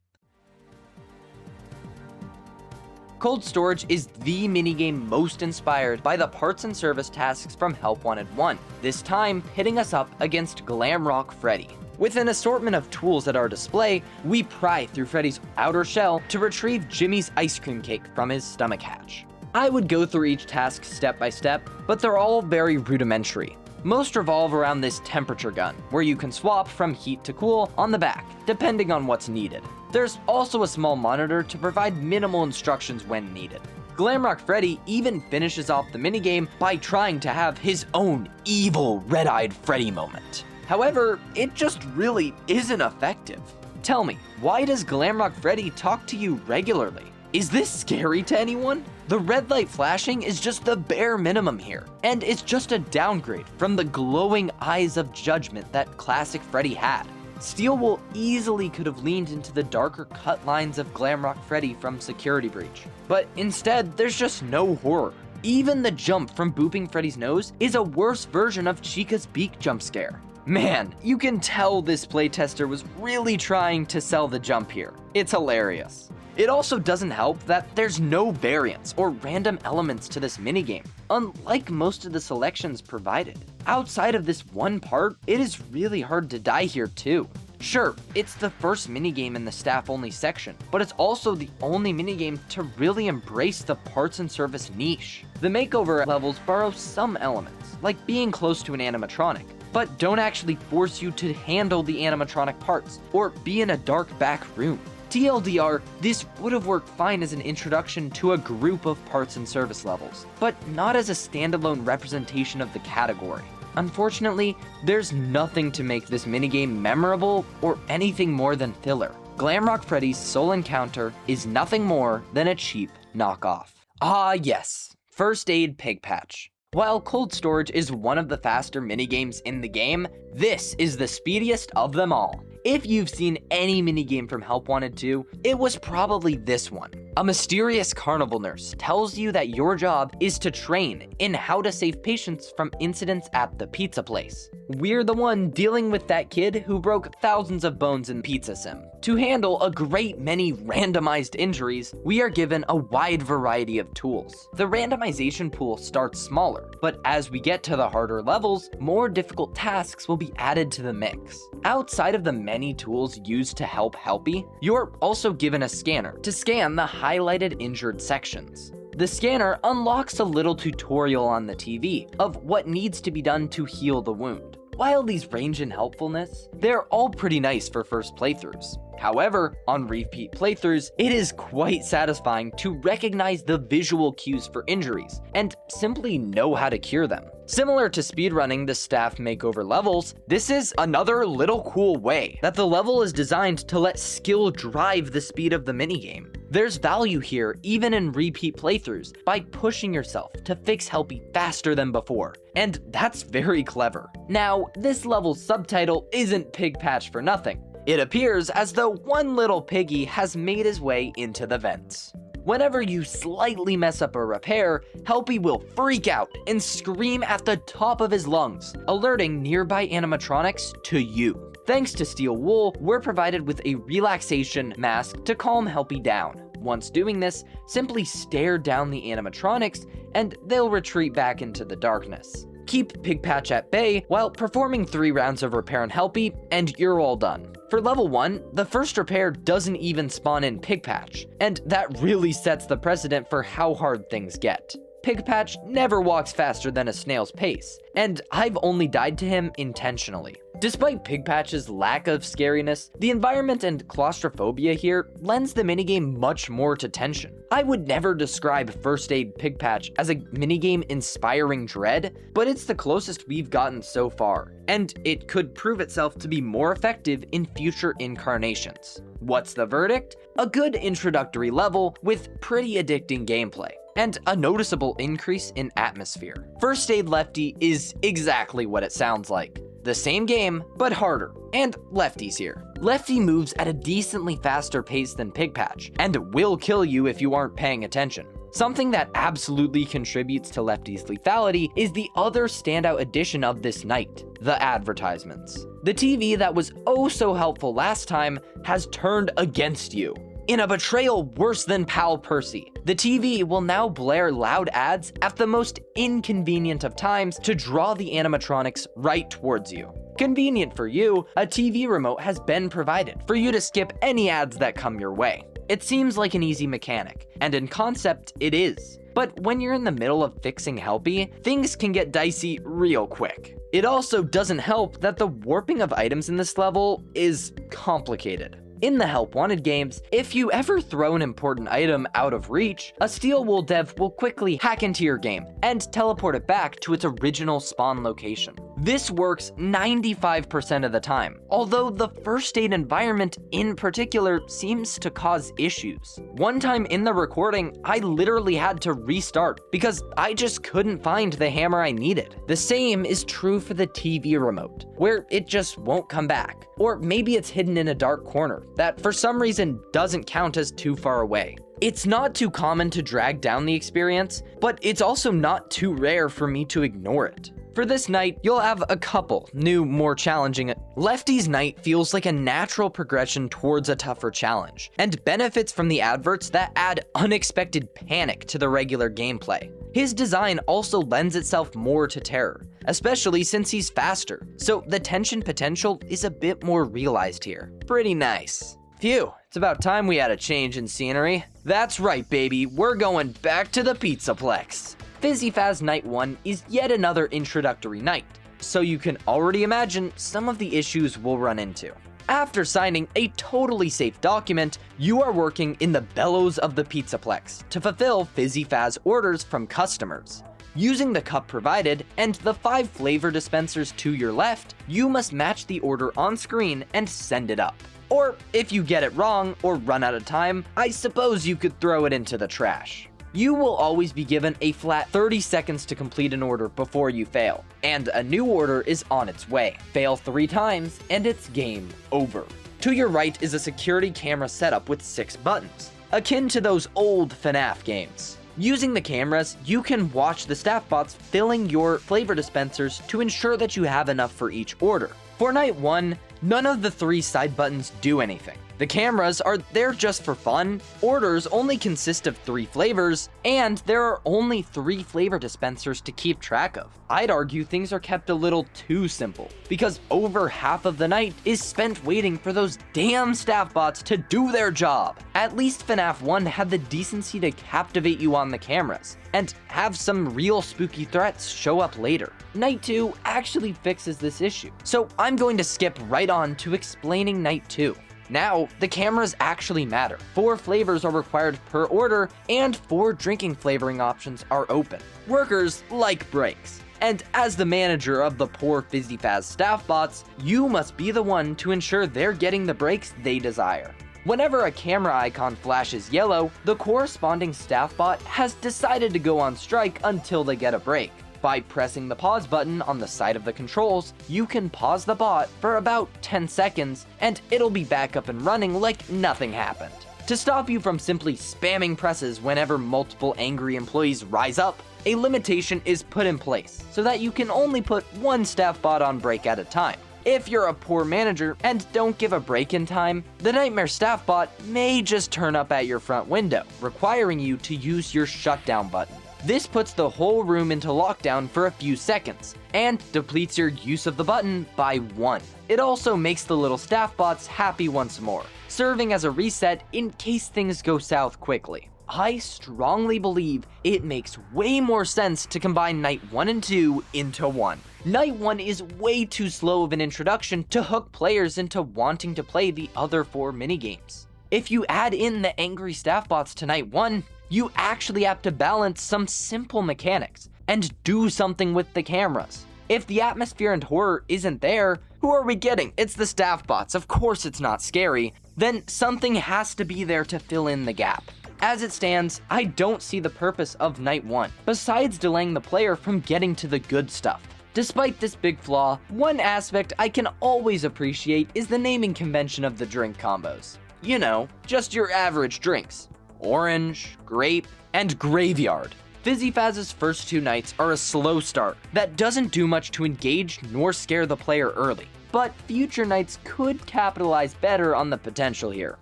Cold storage is the minigame most inspired by the parts and service tasks from Help Wanted 1, this time pitting us up against Glamrock Freddy. With an assortment of tools at our display, we pry through Freddy's outer shell to retrieve Jimmy's ice cream cake from his stomach hatch. I would go through each task step by step, but they're all very rudimentary. Most revolve around this temperature gun, where you can swap from heat to cool on the back, depending on what's needed. There's also a small monitor to provide minimal instructions when needed. Glamrock Freddy even finishes off the minigame by trying to have his own evil red-eyed Freddy moment. However, it just really isn't effective. Tell me, why does Glamrock Freddy talk to you regularly? Is this scary to anyone? The red light flashing is just the bare minimum here, and it's just a downgrade from the glowing eyes of judgment that classic Freddy had. Steelwool easily could have leaned into the darker cut lines of Glamrock Freddy from Security Breach, but instead there's just no horror. Even the jump from booping Freddy's nose is a worse version of Chica's beak jump scare. Man, you can tell this playtester was really trying to sell the jump here. It's hilarious. It also doesn't help that there's no variance or random elements to this minigame, unlike most of the selections provided. Outside of this one part, it is really hard to die here too. Sure, it's the first minigame in the staff-only section, but it's also the only minigame to really embrace the parts and service niche. The makeover levels borrow some elements, like being close to an animatronic, but don't actually force you to handle the animatronic parts or be in a dark back room. TLDR, this would have worked fine as an introduction to a group of parts and service levels, but not as a standalone representation of the category. Unfortunately, there's nothing to make this minigame memorable or anything more than filler. Glamrock Freddy's Soul Encounter is nothing more than a cheap knockoff. Ah yes, First Aid Pig Patch. While Cold Storage is one of the faster minigames in the game, this is the speediest of them all. If you've seen any minigame from Help Wanted 2, it was probably this one. A mysterious carnival nurse tells you that your job is to train in how to save patients from incidents at the pizza place. We're the one dealing with that kid who broke thousands of bones in Pizza Sim. To handle a great many randomized injuries, we are given a wide variety of tools. The randomization pool starts smaller, but as we get to the harder levels, more difficult tasks will be added to the mix. Outside of the many tools used to help Helpy, you're also given a scanner to scan the highlighted injured sections. The scanner unlocks a little tutorial on the TV of what needs to be done to heal the wound. While these range in helpfulness, they're all pretty nice for first playthroughs. However, on repeat playthroughs, it is quite satisfying to recognize the visual cues for injuries and simply know how to cure them. Similar to speedrunning the staff makeover levels, this is another little cool way that the level is designed to let skill drive the speed of the minigame. There's value here even in repeat playthroughs by pushing yourself to fix Helpy faster than before, and that's very clever. Now, this level's subtitle isn't Pig Patch for nothing. It appears as though one little piggy has made his way into the vents. Whenever you slightly mess up a repair, Helpy will freak out and scream at the top of his lungs, alerting nearby animatronics to you. Thanks to Steel Wool, we're provided with a relaxation mask to calm Helpy down. Once doing this, simply stare down the animatronics and they'll retreat back into the darkness. Keep Pigpatch at bay while performing 3 rounds of repair on Helpy, and you're all done. For level 1, the first repair doesn't even spawn in Pigpatch, and that really sets the precedent for how hard things get. Pigpatch never walks faster than a snail's pace, and I've only died to him intentionally. Despite Pigpatch's lack of scariness, the environment and claustrophobia here lends the minigame much more to tension. I would never describe First Aid Pigpatch as a minigame inspiring dread, but it's the closest we've gotten so far, and it could prove itself to be more effective in future incarnations. What's the verdict? A good introductory level with pretty addicting gameplay, and a noticeable increase in atmosphere. First Aid Lefty is exactly what it sounds like. The same game, but harder, and Lefty's here. Lefty moves at a decently faster pace than Pigpatch, and will kill you if you aren't paying attention. Something that absolutely contributes to Lefty's lethality is the other standout addition of this night, the advertisements. The TV that was oh so helpful last time has turned against you. In a betrayal worse than Pal Percy, the TV will now blare loud ads at the most inconvenient of times to draw the animatronics right towards you. Convenient for you, a TV remote has been provided for you to skip any ads that come your way. It seems like an easy mechanic, and in concept it is. But when you're in the middle of fixing Helpy, things can get dicey real quick. It also doesn't help that the warping of items in this level is complicated. In the Help Wanted games, if you ever throw an important item out of reach, a Steel Wool dev will quickly hack into your game and teleport it back to its original spawn location. This works 95% of the time, although the First Aid environment in particular seems to cause issues. One time in the recording, I literally had to restart because I just couldn't find the hammer I needed. The same is true for the TV remote, where it just won't come back. Or maybe it's hidden in a dark corner that for some reason doesn't count as too far away. It's not too common to drag down the experience, but it's also not too rare for me to ignore it. For this night, you'll have a couple new, more challenging. Lefty's night feels like a natural progression towards a tougher challenge, and benefits from the adverts that add unexpected panic to the regular gameplay. His design also lends itself more to terror, especially since he's faster, so the tension potential is a bit more realized here. Pretty nice. Phew, it's about time we had a change in scenery. That's right, baby, we're going back to the Pizzaplex. Fizzy Faz Night 1 is yet another introductory night, so you can already imagine some of the issues we'll run into. After signing a totally safe document, you are working in the bellows of the Pizzaplex to fulfill Fizzy Faz orders from customers. Using the cup provided and the 5 flavor dispensers to your left, you must match the order on screen and send it up. Or if you get it wrong or run out of time, I suppose you could throw it into the trash. You will always be given a flat 30 seconds to complete an order before you fail, and a new order is on its way. Fail 3 times, and it's game over. To your right is a security camera setup with 6 buttons, akin to those old Fnaf games. Using the cameras, you can watch the staff bots filling your flavor dispensers to ensure that you have enough for each order. For night 1, none of the 3 side buttons do anything. The cameras are there just for fun, orders only consist of 3 flavors, and there are only 3 flavor dispensers to keep track of. I'd argue things are kept a little too simple, because over half of the night is spent waiting for those damn staff bots to do their job. At least Fnaf 1 had the decency to captivate you on the cameras, and have some real spooky threats show up later. Night 2 actually fixes this issue, so I'm going to skip right on to explaining Night 2. Now, the cameras actually matter. 4 flavors are required per order, and 4 drinking flavoring options are open. Workers like breaks. And as the manager of the poor Fizzy Faz staff bots, you must be the one to ensure they're getting the breaks they desire. Whenever a camera icon flashes yellow, the corresponding staff bot has decided to go on strike until they get a break. By pressing the pause button on the side of the controls, you can pause the bot for about 10 seconds, and it'll be back up and running like nothing happened. To stop you from simply spamming presses whenever multiple angry employees rise up, a limitation is put in place so that you can only put 1 staff bot on break at a time. If you're a poor manager and don't give a break in time, the Nightmare staff bot may just turn up at your front window, requiring you to use your shutdown button. This puts the whole room into lockdown for a few seconds, and depletes your use of the button by 1. It also makes the little staff bots happy once more, serving as a reset in case things go south quickly. I strongly believe it makes way more sense to combine Night 1 and 2 into 1. Night 1 is way too slow of an introduction to hook players into wanting to play the other 4 minigames. If you add in the angry staff bots to Night 1, you actually have to balance some simple mechanics and do something with the cameras. If the atmosphere and horror isn't there, who are we getting? It's the staff bots, of course it's not scary. Then something has to be there to fill in the gap. As it stands, I don't see the purpose of Night 1, besides delaying the player from getting to the good stuff. Despite this big flaw, one aspect I can always appreciate is the naming convention of the drink combos. You know, just your average drinks. Orange, grape, and graveyard. Fizzy Faz's first 2 nights are a slow start that doesn't do much to engage nor scare the player early, but future nights could capitalize better on the potential here.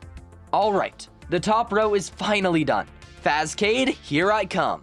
Alright, the top row is finally done. Fazcade, here I come.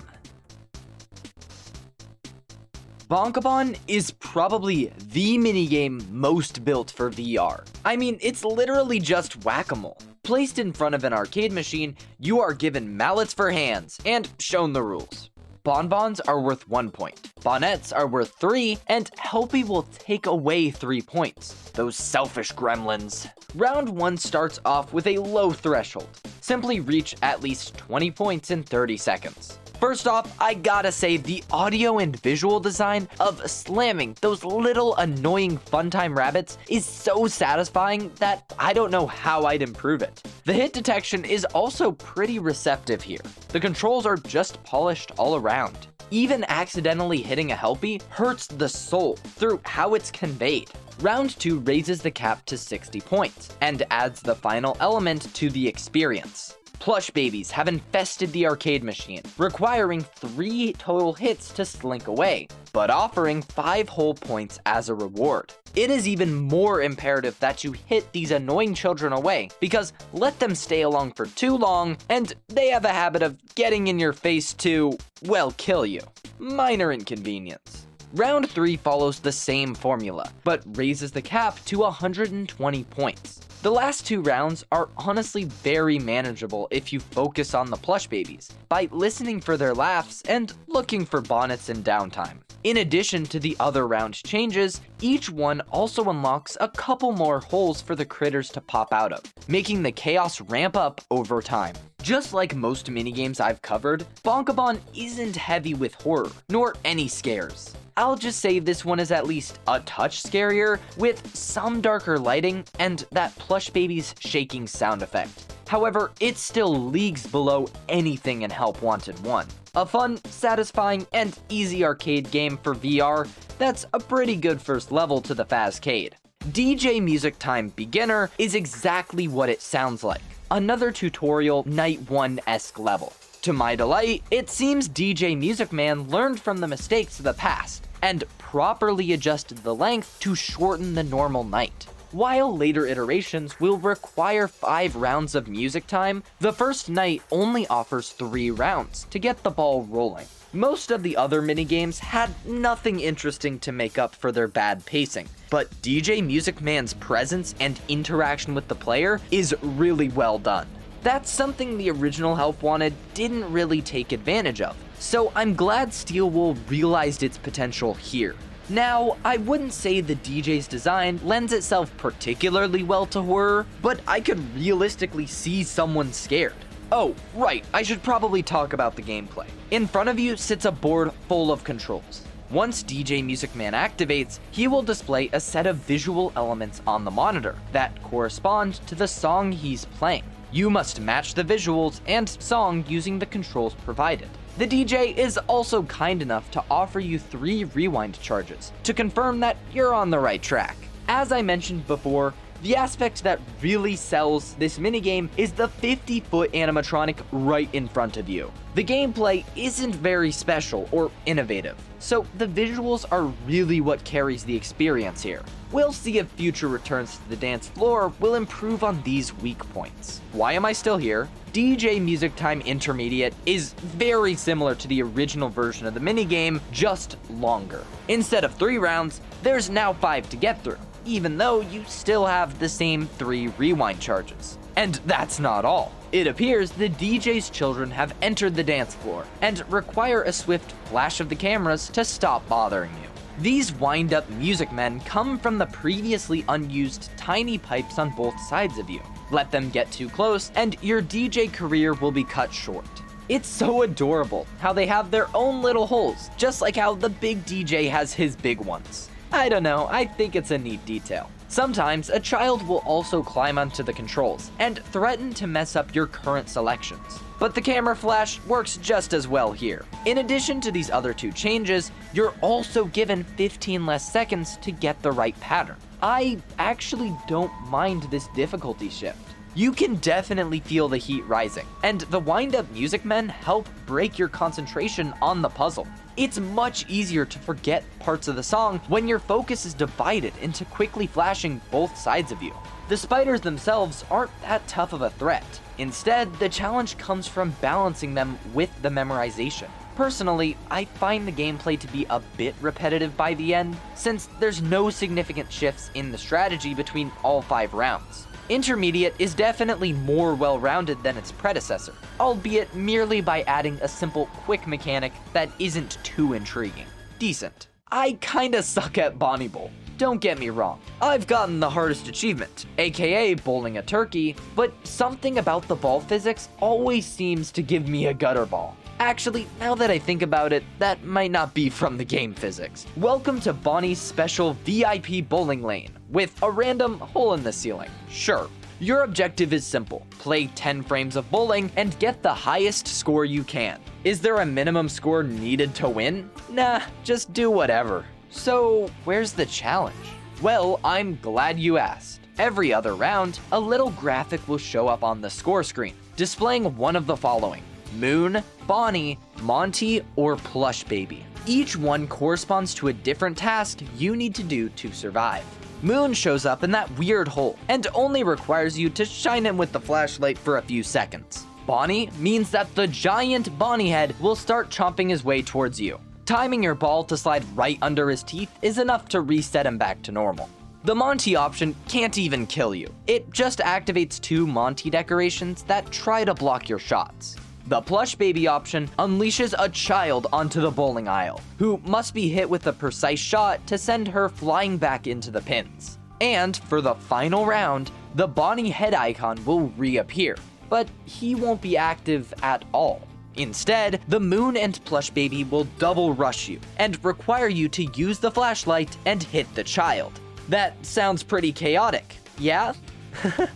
Bonkabon is probably the minigame most built for VR. I mean, it's literally just whack-a-mole. Placed in front of an arcade machine, you are given mallets for hands and shown the rules. Bonbons are worth 1 point, Bonnettes are worth 3, and Helpy will take away 3 points. Those selfish gremlins. Round 1 starts off with a low threshold. Simply reach at least 20 points in 30 seconds. First off, I gotta say the audio and visual design of slamming those little annoying funtime rabbits is so satisfying that I don't know how I'd improve it. The hit detection is also pretty receptive here. The controls are just polished all around. Even accidentally hitting a Helpy hurts the soul through how it's conveyed. Round 2 raises the cap to 60 points and adds the final element to the experience. Plush babies have infested the arcade machine, requiring 3 total hits to slink away, but offering 5 whole points as a reward. It is even more imperative that you hit these annoying children away, because let them stay along for too long, and they have a habit of getting in your face to, well, kill you. Minor inconvenience. Round 3 follows the same formula, but raises the cap to 120 points. The last 2 rounds are honestly very manageable if you focus on the plush babies, by listening for their laughs and looking for bonnets in downtime. In addition to the other round changes, each one also unlocks a couple more holes for the critters to pop out of, making the chaos ramp up over time. Just like most minigames I've covered, Bonkabon isn't heavy with horror, nor any scares. I'll just say this one is at least a touch scarier, with some darker lighting and that plush baby's shaking sound effect. However, it's still leagues below anything in Help Wanted 1. A fun, satisfying, and easy arcade game for VR that's a pretty good first level to the Fazcade. DJ Music Time Beginner is exactly what it sounds like. Another tutorial Night 1-esque level. To my delight, it seems DJ Music Man learned from the mistakes of the past and properly adjusted the length to shorten the normal night. While later iterations will require 5 rounds of music time, the first night only offers 3 rounds to get the ball rolling. Most of the other minigames had nothing interesting to make up for their bad pacing, but DJ Music Man's presence and interaction with the player is really well done. That's something the original Help Wanted didn't really take advantage of, so I'm glad Steelwool realized its potential here. Now, I wouldn't say the DJ's design lends itself particularly well to horror, but I could realistically see someone scared. Oh, right, I should probably talk about the gameplay. In front of you sits a board full of controls. Once DJ Music Man activates, he will display a set of visual elements on the monitor that correspond to the song he's playing. You must match the visuals and song using the controls provided. The DJ is also kind enough to offer you 3 rewind charges to confirm that you're on the right track. As I mentioned before, the aspect that really sells this minigame is the 50-foot animatronic right in front of you. The gameplay isn't very special or innovative, so the visuals are really what carries the experience here. We'll see if future returns to the dance floor will improve on these weak points. Why am I still here? DJ Music Time Intermediate is very similar to the original version of the minigame, just longer. Instead of 3 rounds, there's now 5 to get through, even though you still have the same 3 rewind charges. And that's not all. It appears the DJ's children have entered the dance floor and require a swift flash of the cameras to stop bothering you. These wind-up music men come from the previously unused tiny pipes on both sides of you. Let them get too close, and your DJ career will be cut short. It's so adorable how they have their own little holes, just like how the big DJ has his big ones. I don't know, I think it's a neat detail. Sometimes a child will also climb onto the controls and threaten to mess up your current selections. But the camera flash works just as well here. In addition to these other 2 changes, you're also given 15 less seconds to get the right pattern. I actually don't mind this difficulty shift. You can definitely feel the heat rising, and the wind-up music men help break your concentration on the puzzle. It's much easier to forget parts of the song when your focus is divided into quickly flashing both sides of you. The spiders themselves aren't that tough of a threat. Instead, the challenge comes from balancing them with the memorization. Personally, I find the gameplay to be a bit repetitive by the end, since there's no significant shifts in the strategy between all 5 rounds. Intermediate is definitely more well-rounded than its predecessor, albeit merely by adding a simple quick mechanic that isn't too intriguing. Decent. I kinda suck at Bonnie Bowl. Don't get me wrong, I've gotten the hardest achievement, aka bowling a turkey, but something about the ball physics always seems to give me a gutter ball. Actually, now that I think about it, that might not be from the game physics. Welcome to Bonnie's special VIP bowling lane, with a random hole in the ceiling. Sure. Your objective is simple. Play 10 frames of bowling and get the highest score you can. Is there a minimum score needed to win? Nah, just do whatever. So, where's the challenge? Well, I'm glad you asked. Every other round, a little graphic will show up on the score screen, displaying one of the following: Moon, Bonnie, Monty, or Plush Baby. Each one corresponds to a different task you need to do to survive. Moon shows up in that weird hole and only requires you to shine him with the flashlight for a few seconds. Bonnie means that the giant Bonnie head will start chomping his way towards you. Timing your ball to slide right under his teeth is enough to reset him back to normal. The Monty option can't even kill you. It just activates 2 Monty decorations that try to block your shots. The Plush Baby option unleashes a child onto the bowling aisle, who must be hit with a precise shot to send her flying back into the pins. And for the final round, the Bonnie head icon will reappear, but he won't be active at all. Instead, the Moon and Plush Baby will double rush you and require you to use the flashlight and hit the child. That sounds pretty chaotic, yeah?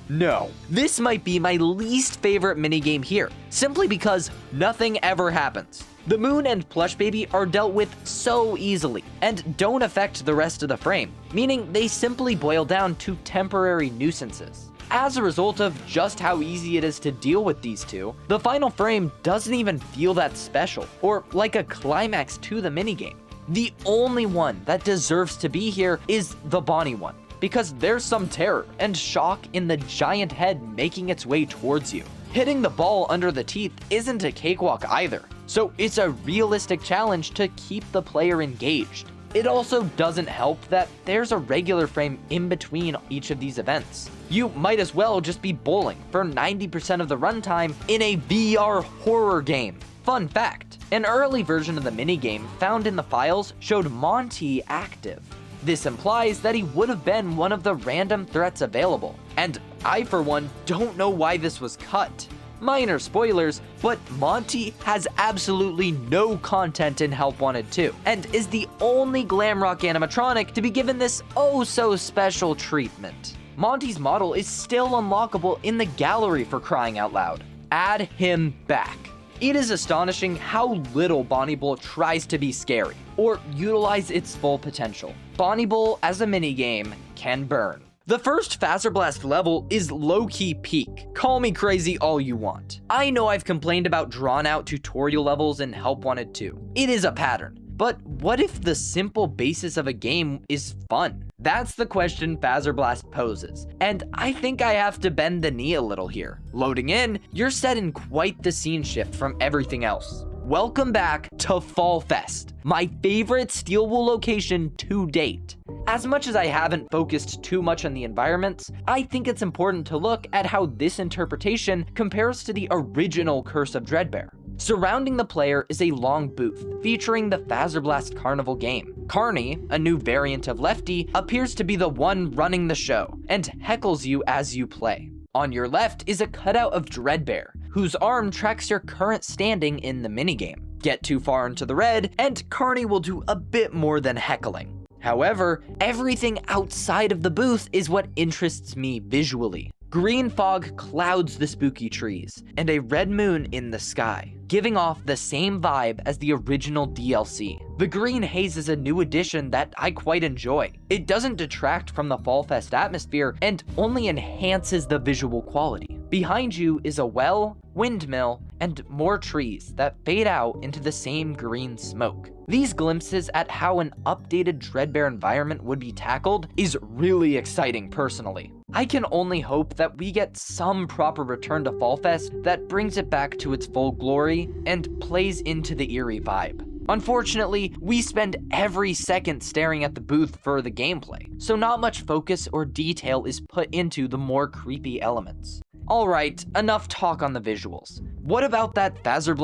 No. This might be my least favorite minigame here, simply because nothing ever happens. The Moon and Plush Baby are dealt with so easily and don't affect the rest of the frame, meaning they simply boil down to temporary nuisances. As a result of just how easy it is to deal with these 2, the final frame doesn't even feel that special or like a climax to the minigame. The only one that deserves to be here is the Bonnie one. because there's some terror and shock in the giant head making its way towards you. Hitting the ball under the teeth isn't a cakewalk either, so it's a realistic challenge to keep the player engaged. It also doesn't help that there's a regular frame in between each of these events. You might as well just be bowling for 90% of the runtime in a VR horror game. Fun fact, an early version of the minigame found in the files showed Monty active. This implies that he would have been one of the random threats available, and I for one don't know why this was cut. Minor spoilers, but Monty has absolutely no content in Help Wanted 2, and is the only glamrock animatronic to be given this oh so special treatment. Monty's model is still unlockable in the gallery for crying out loud. Add him back. It is astonishing how little Bonnie Bowl tries to be scary, or utilize its full potential. Bonnie Bowl as a minigame can burn. The first Fazbear level is low-key peak. Call me crazy all you want. I know I've complained about drawn-out tutorial levels in Help Wanted 2. It is a pattern. But what if the simple basis of a game is fun? That's the question Fazbear poses, and I think I have to bend the knee a little here. Loading in, you're set in quite the scene shift from everything else. Welcome back to Fall Fest, my favorite Steel Wool location to date. As much as I haven't focused too much on the environments, I think it's important to look at how this interpretation compares to the original Curse of Dreadbear. Surrounding the player is a long booth featuring the Fazbear Carnival game. Carney, a new variant of Lefty, appears to be the one running the show and heckles you as you play. On your left is a cutout of Dreadbear, whose arm tracks your current standing in the minigame. Get too far into the red, and Carney will do a bit more than heckling. However, everything outside of the booth is what interests me visually. Green fog clouds the spooky trees, and a red moon in the sky, giving off the same vibe as the original DLC. The green haze is a new addition that I quite enjoy. It doesn't detract from the Fall Fest atmosphere and only enhances the visual quality. Behind you is a well, windmill, and more trees that fade out into the same green smoke. These glimpses at how an updated Dreadbear environment would be tackled is really exciting personally. I can only hope that we get some proper return to Fall Fest that brings it back to its full glory and plays into the eerie vibe. Unfortunately, we spend every second staring at the booth for the gameplay, so not much focus or detail is put into the more creepy elements. Alright, enough talk on the visuals. What about that Fazbear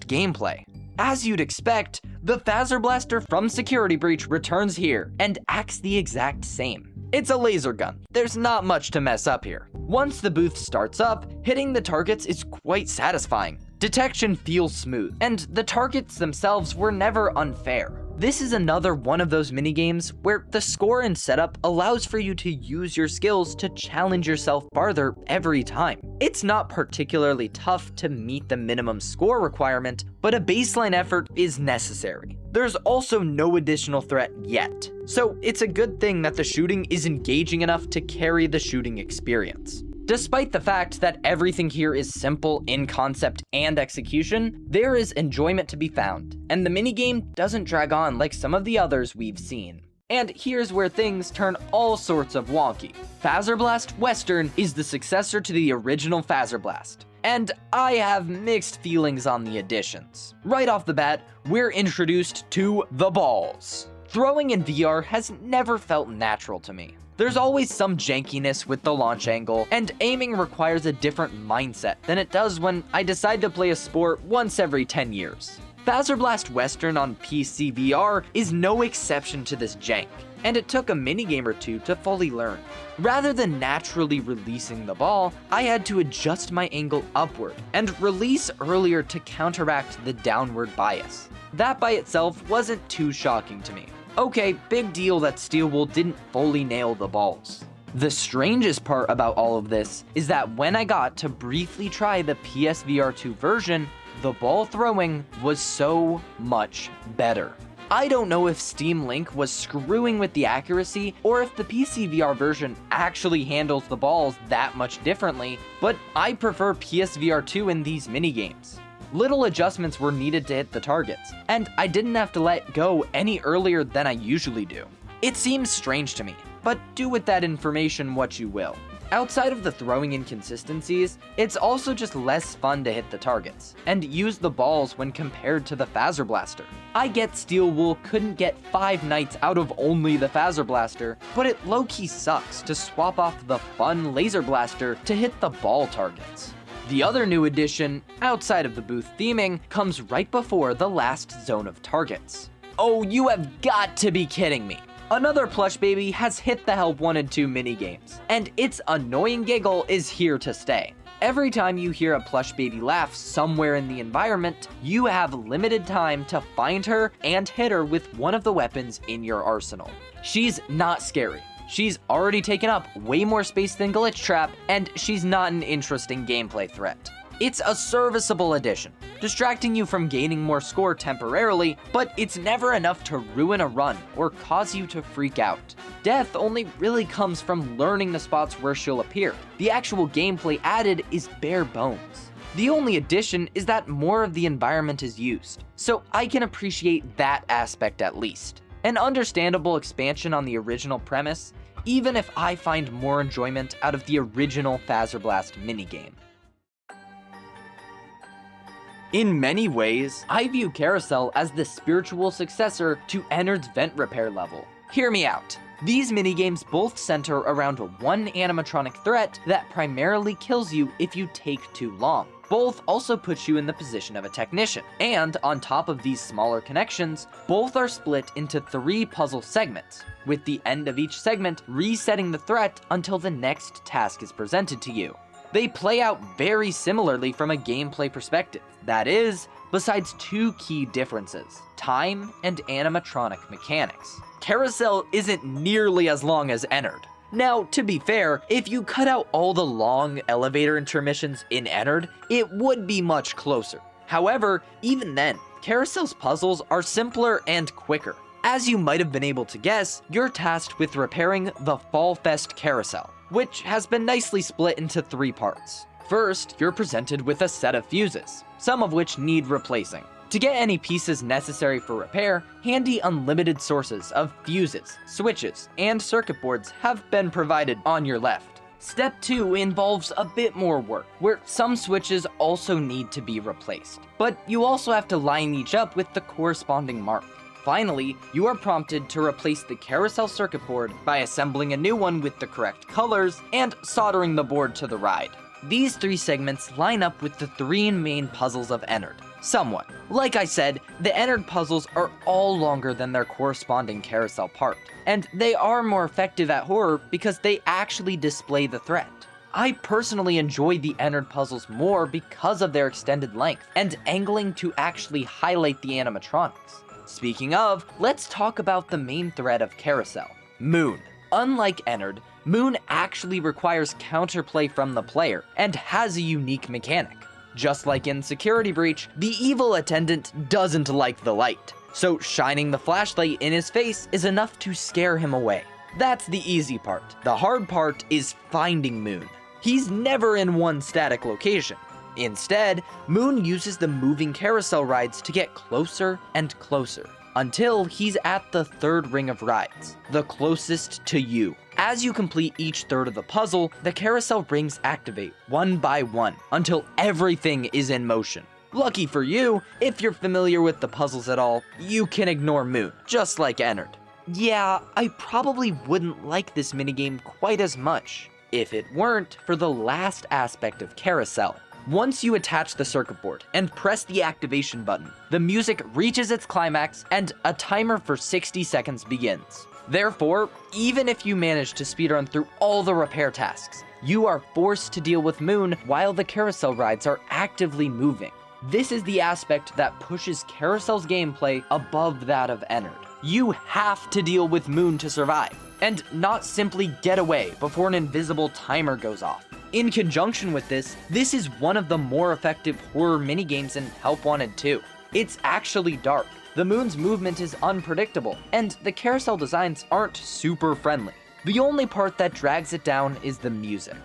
gameplay? As you'd expect, the Fazbear Blaster from Security Breach returns here and acts the exact same. It's a laser gun. There's not much to mess up here. Once the booth starts up, hitting the targets is quite satisfying. Detection feels smooth, and the targets themselves were never unfair. This is another one of those minigames where the score and setup allows for you to use your skills to challenge yourself farther every time. It's not particularly tough to meet the minimum score requirement, but a baseline effort is necessary. There's also no additional threat yet, so it's a good thing that the shooting is engaging enough to carry the shooting experience. Despite the fact that everything here is simple in concept and execution, there is enjoyment to be found, and the minigame doesn't drag on like some of the others we've seen. And here's where things turn all sorts of wonky. Fazbear Western is the successor to the original Fazbear, and I have mixed feelings on the additions. Right off the bat, we're introduced to the balls. Throwing in VR has never felt natural to me. There's always some jankiness with the launch angle, and aiming requires a different mindset than it does when I decide to play a sport once every 10 years. Fazbear Western on PC VR is no exception to this jank, and it took a minigame or two to fully learn. Rather than naturally releasing the ball, I had to adjust my angle upward and release earlier to counteract the downward bias. That by itself wasn't too shocking to me. Okay, big deal that Steel Wool didn't fully nail the balls. The strangest part about all of this is that when I got to briefly try the PSVR 2 version, the ball throwing was so much better. I don't know if Steam Link was screwing with the accuracy or if the PCVR version actually handles the balls that much differently, but I prefer PSVR 2 in these minigames. Little adjustments were needed to hit the targets, and I didn't have to let go any earlier than I usually do. It seems strange to me, but do with that information what you will. Outside of the throwing inconsistencies, it's also just less fun to hit the targets, and use the balls when compared to the Phaser Blaster. I get Steel Wool couldn't get 5 knights out of only the Phaser Blaster, but it low-key sucks to swap off the fun Laser Blaster to hit the ball targets. The other new addition, outside of the booth theming, comes right before the last zone of targets. Oh, you have got to be kidding me! Another plush baby has hit the Help 1 and 2 minigames, and its annoying giggle is here to stay. Every time you hear a plush baby laugh somewhere in the environment, you have limited time to find her and hit her with one of the weapons in your arsenal. She's not scary. She's already taken up way more space than Glitchtrap, and she's not an interesting gameplay threat. It's a serviceable addition, distracting you from gaining more score temporarily, but it's never enough to ruin a run or cause you to freak out. Death only really comes from learning the spots where she'll appear. The actual gameplay added is bare bones. The only addition is that more of the environment is used, so I can appreciate that aspect at least. An understandable expansion on the original premise, even if I find more enjoyment out of the original Phaser Blast minigame. In many ways, I view Carousel as the spiritual successor to Ennard's vent repair level. Hear me out. These minigames both center around one animatronic threat that primarily kills you if you take too long. Both also put you in the position of a technician. And on top of these smaller connections, both are split into 3 puzzle segments, with the end of each segment resetting the threat until the next task is presented to you. They play out very similarly from a gameplay perspective. That is, besides 2 key differences, time and animatronic mechanics. Carousel isn't nearly as long as Ennard. Now, to be fair, if you cut out all the long elevator intermissions in Ennard, it would be much closer. However, even then, Carousel's puzzles are simpler and quicker. As you might have been able to guess, you're tasked with repairing the Fall Fest Carousel, which has been nicely split into 3 parts. First, you're presented with a set of fuses, some of which need replacing. To get any pieces necessary for repair, handy unlimited sources of fuses, switches, and circuit boards have been provided on your left. Step 2 involves a bit more work, where some switches also need to be replaced, but you also have to line each up with the corresponding mark. Finally, you are prompted to replace the carousel circuit board by assembling a new one with the correct colors and soldering the board to the ride. These 3 segments line up with the 3 main puzzles of Ennard, somewhat. Like I said, the Ennard puzzles are all longer than their corresponding carousel part, and they are more effective at horror because they actually display the threat. I personally enjoy the Ennard puzzles more because of their extended length and angling to actually highlight the animatronics. Speaking of, let's talk about the main threat of Carousel, Moon. Unlike Ennard, Moon actually requires counterplay from the player and has a unique mechanic. Just like in Security Breach, the evil attendant doesn't like the light, so shining the flashlight in his face is enough to scare him away. That's the easy part. The hard part is finding Moon. He's never in one static location. Instead, Moon uses the moving carousel rides to get closer and closer, until he's at the 3rd ring of rides, the closest to you. As you complete each third of the puzzle, the carousel rings activate one by one until everything is in motion. Lucky for you, if you're familiar with the puzzles at all, you can ignore Moon, just like Ennard. Yeah, I probably wouldn't like this minigame quite as much if it weren't for the last aspect of Carousel. Once you attach the circuit board and press the activation button, the music reaches its climax and a timer for 60 seconds begins. Therefore, even if you manage to speedrun through all the repair tasks, you are forced to deal with Moon while the carousel rides are actively moving. This is the aspect that pushes Carousel's gameplay above that of Ennard. You have to deal with Moon to survive, and not simply get away before an invisible timer goes off. In conjunction with this, this is one of the more effective horror minigames in Help Wanted 2. It's actually dark, the Moon's movement is unpredictable, and the carousel designs aren't super friendly. The only part that drags it down is the music.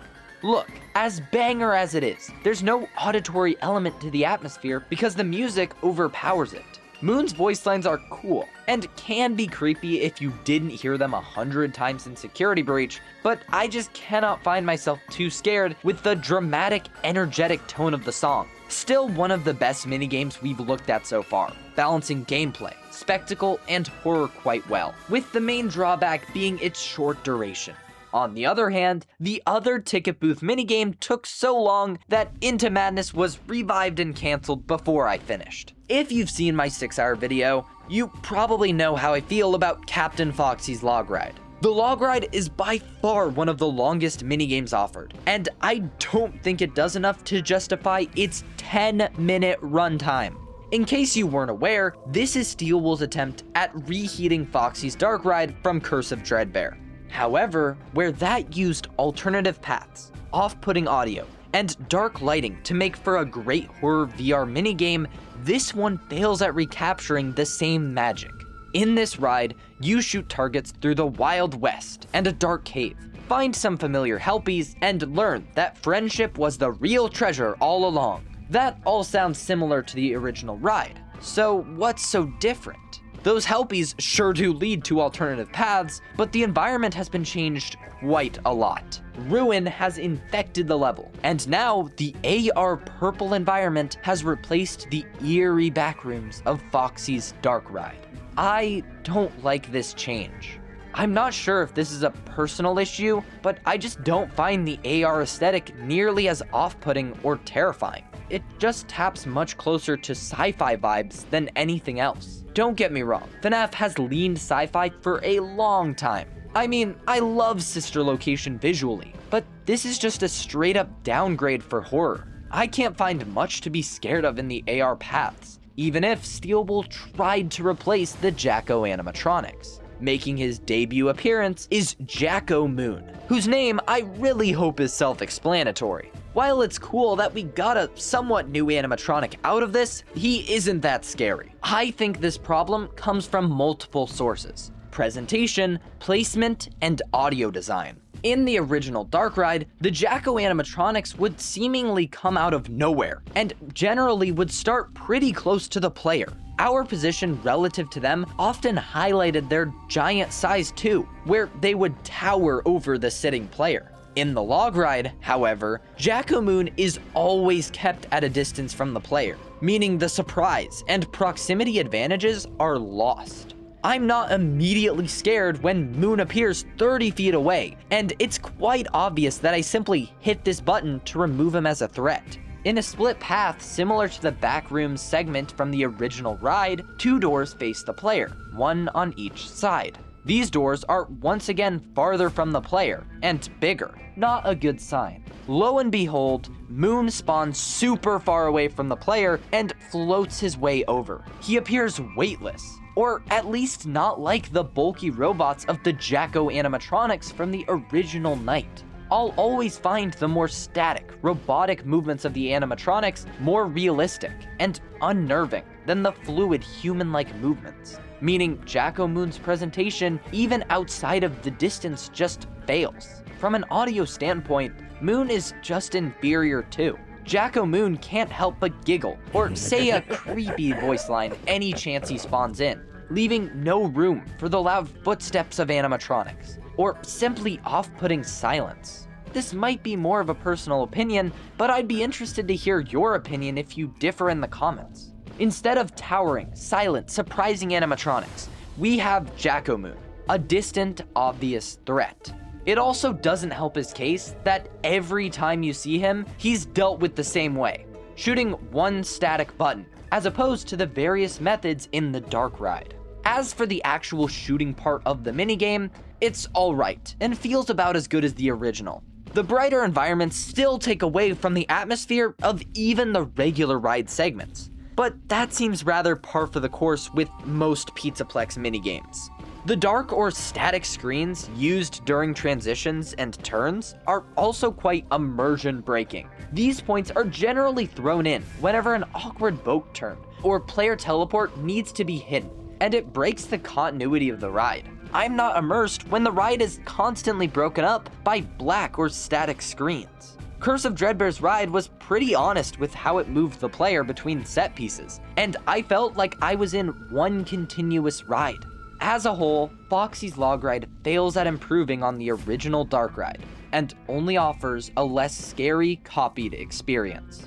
Look, as banger as it is, there's no auditory element to the atmosphere because the music overpowers it. Moon's voice lines are cool, and can be creepy if you didn't hear them 100 times in Security Breach, but I just cannot find myself too scared with the dramatic, energetic tone of the song. Still one of the best minigames we've looked at so far, balancing gameplay, spectacle, and horror quite well, with the main drawback being its short duration. On the other hand, the other ticket booth minigame took so long that Into Madness was revived and cancelled before I finished. If you've seen my 6-hour video, you probably know how I feel about Captain Foxy's log ride. The log ride is by far one of the longest minigames offered, and I don't think it does enough to justify its 10-minute runtime. In case you weren't aware, this is Steel Wool's attempt at reheating Foxy's dark ride from Curse of Dreadbear. However, where that used alternative paths, off-putting audio, and dark lighting to make for a great horror VR minigame, this one fails at recapturing the same magic. In this ride, you shoot targets through the Wild West and a dark cave, find some familiar helpies, and learn that friendship was the real treasure all along. That all sounds similar to the original ride, so what's so different? Those helpies sure do lead to alternative paths, but the environment has been changed quite a lot. Ruin has infected the level, and now the AR purple environment has replaced the eerie backrooms of Foxy's dark ride. I don't like this change. I'm not sure if this is a personal issue, but I just don't find the AR aesthetic nearly as off-putting or terrifying. It just taps much closer to sci-fi vibes than anything else. Don't get me wrong, Fnaf has leaned sci-fi for a long time. I mean, I love Sister Location visually, but this is just a straight up downgrade for horror. I can't find much to be scared of in the AR paths, even if Steel Wool tried to replace the Jacko animatronics. Making his debut appearance is Jacko Moon, whose name I really hope is self-explanatory. While it's cool that we got a somewhat new animatronic out of this, he isn't that scary. I think this problem comes from multiple sources: presentation, placement, and audio design. In the original Dark Ride, the Jacko animatronics would seemingly come out of nowhere, and generally would start pretty close to the player. Our position relative to them often highlighted their giant size too, where they would tower over the sitting player. In the log ride, however, Jacko Moon is always kept at a distance from the player, meaning the surprise and proximity advantages are lost. I'm not immediately scared when Moon appears 30 feet away, and it's quite obvious that I simply hit this button to remove him as a threat. In a split path similar to the backroom segment from the original ride, 2 doors face the player, one on each side. These doors are once again farther from the player, and bigger, not a good sign. Lo and behold, Moon spawns super far away from the player and floats his way over. He appears weightless, or at least not like the bulky robots of the Jacko animatronics from the original night. I'll always find the more static, robotic movements of the animatronics more realistic and unnerving than the fluid human-like movements, meaning Jacko Moon's presentation, even outside of the distance, just fails. From an audio standpoint, Moon is just inferior too. Jacko Moon can't help but giggle, or say a creepy voice line any chance he spawns in, leaving no room for the loud footsteps of animatronics, or simply off-putting silence. This might be more of a personal opinion, but I'd be interested to hear your opinion if you differ in the comments. Instead of towering, silent, surprising animatronics, we have Jacko Moon, a distant, obvious threat. It also doesn't help his case that every time you see him, he's dealt with the same way, shooting one static button, as opposed to the various methods in the Dark Ride. As for the actual shooting part of the minigame, it's alright, and feels about as good as the original. The brighter environments still take away from the atmosphere of even the regular ride segments, but that seems rather par for the course with most Pizzaplex minigames. The dark or static screens used during transitions and turns are also quite immersion breaking. These points are generally thrown in whenever an awkward boat turn or player teleport needs to be hidden, and it breaks the continuity of the ride. I'm not immersed when the ride is constantly broken up by black or static screens. Curse of Dreadbear's ride was pretty honest with how it moved the player between set pieces, and I felt like I was in one continuous ride. As a whole, Foxy's Log Ride fails at improving on the original Dark Ride, and only offers a less scary, copied experience.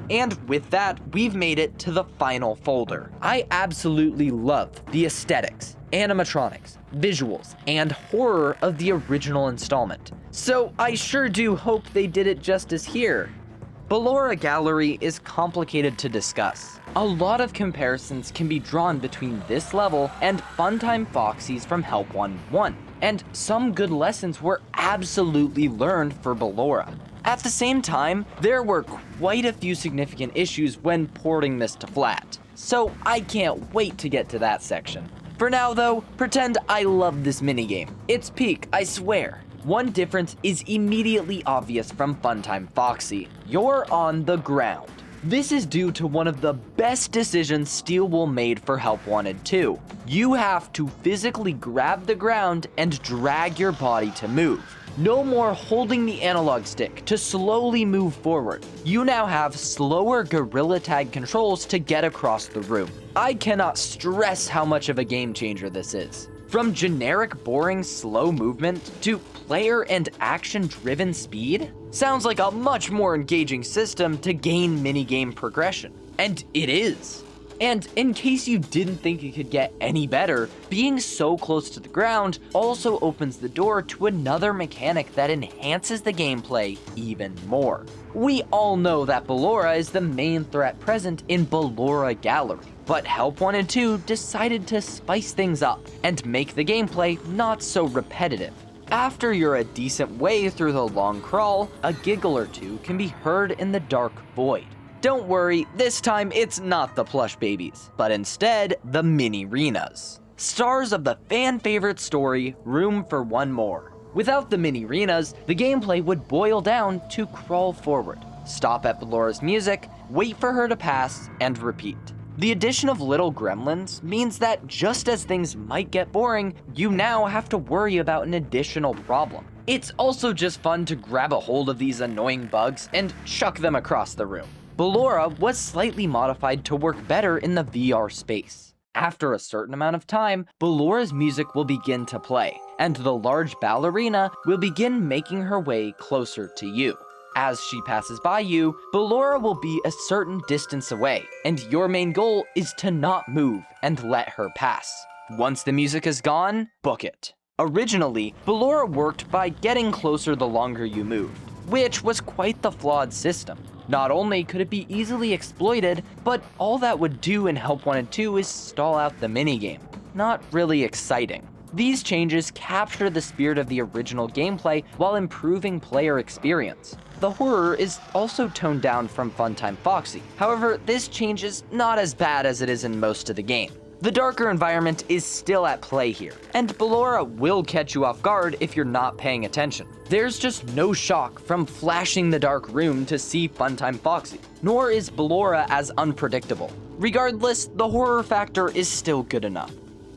And with that, we've made it to the final folder. I absolutely love the aesthetics, animatronics, visuals, and horror of the original installment. So I sure do hope they did it justice here. Ballora Gallery is complicated to discuss. A lot of comparisons can be drawn between this level and Funtime Foxy's from Help Wanted 1, and some good lessons were absolutely learned for Ballora. At the same time, there were quite a few significant issues when porting this to flat, so I can't wait to get to that section. For now though, pretend I love this minigame. It's peak, I swear. One difference is immediately obvious from Funtime Foxy. You're on the ground. This is due to one of the best decisions Steelwool made for Help Wanted 2. You have to physically grab the ground and drag your body to move. No more holding the analog stick to slowly move forward. You now have slower Gorilla Tag controls to get across the room. I cannot stress how much of a game changer this is. From generic boring slow movement to player and action driven speed, sounds like a much more engaging system to gain minigame progression. And it is. And in case you didn't think it could get any better, being so close to the ground also opens the door to another mechanic that enhances the gameplay even more. We all know that Ballora is the main threat present in Ballora Gallery, but Help Wanted 2 decided to spice things up and make the gameplay not so repetitive. After you're a decent way through the long crawl, a giggle or two can be heard in the dark void. Don't worry, this time it's not the plush babies, but instead the mini-renas. Stars of the fan-favorite story, Room for One More. Without the mini-renas, the gameplay would boil down to crawl forward, stop at Ballora's music, wait for her to pass, and repeat. The addition of little gremlins means that just as things might get boring, you now have to worry about an additional problem. It's also just fun to grab a hold of these annoying bugs and chuck them across the room. Ballora was slightly modified to work better in the VR space. After a certain amount of time, Ballora's music will begin to play, and the large ballerina will begin making her way closer to you. As she passes by you, Ballora will be a certain distance away, and your main goal is to not move and let her pass. Once the music is gone, book it. Originally, Ballora worked by getting closer the longer you moved, which was quite the flawed system. Not only could it be easily exploited, but all that would do in Help Wanted 2 is stall out the minigame. Not really exciting. These changes capture the spirit of the original gameplay while improving player experience. The horror is also toned down from Funtime Foxy. However, this change is not as bad as it is in most of the game. The darker environment is still at play here, and Ballora will catch you off guard if you're not paying attention. There's just no shock from flashing the dark room to see Funtime Foxy, nor is Ballora as unpredictable. Regardless, the horror factor is still good enough.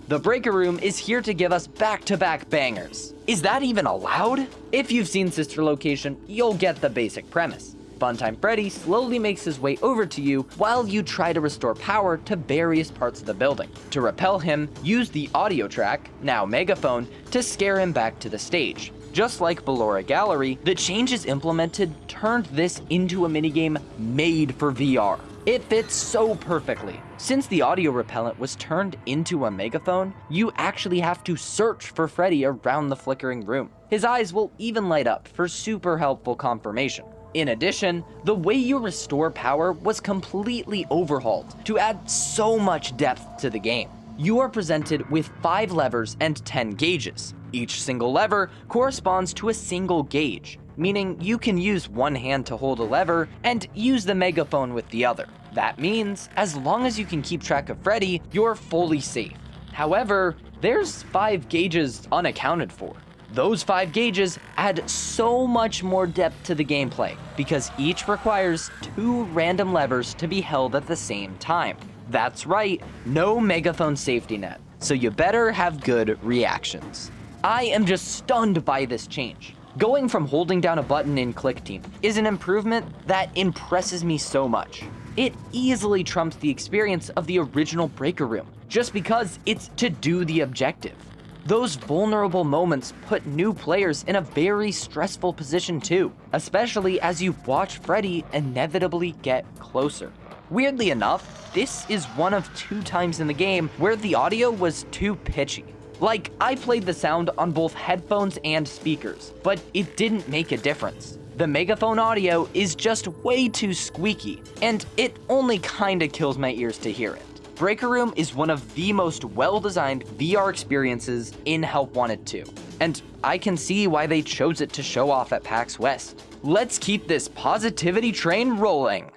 The Breaker Room is here to give us back-to-back bangers. Is that even allowed? If you've seen Sister Location, you'll get the basic premise. Funtime Freddy slowly makes his way over to you while you try to restore power to various parts of the building. To repel him, use the audio track, now megaphone, to scare him back to the stage. Just like Ballora Gallery, the changes implemented turned this into a minigame made for VR. It fits so perfectly. Since the audio repellent was turned into a megaphone, you actually have to search for Freddy around the flickering room. His eyes will even light up for super helpful confirmation. In addition, the way you restore power was completely overhauled to add so much depth to the game. You are presented with 5 levers and 10 gauges. Each single lever corresponds to a single gauge, meaning you can use one hand to hold a lever and use the megaphone with the other. That means, as long as you can keep track of Freddy, you're fully safe. However, there's 5 gauges unaccounted for. Those 5 gauges add so much more depth to the gameplay, because each requires 2 random levers to be held at the same time. That's right, no megaphone safety net, so you better have good reactions. I am just stunned by this change. Going from holding down a button in Click Team is an improvement that impresses me so much. It easily trumps the experience of the original Breaker Room, just because it's to do the objective. Those vulnerable moments put new players in a very stressful position too, especially as you watch Freddy inevitably get closer. Weirdly enough, this is one of 2 times in the game where the audio was too pitchy. Like, I played the sound on both headphones and speakers, but it didn't make a difference. The megaphone audio is just way too squeaky, and it only kinda kills my ears to hear it. Breaker Room is one of the most well-designed VR experiences in Help Wanted 2, and I can see why they chose it to show off at PAX West. Let's keep this positivity train rolling!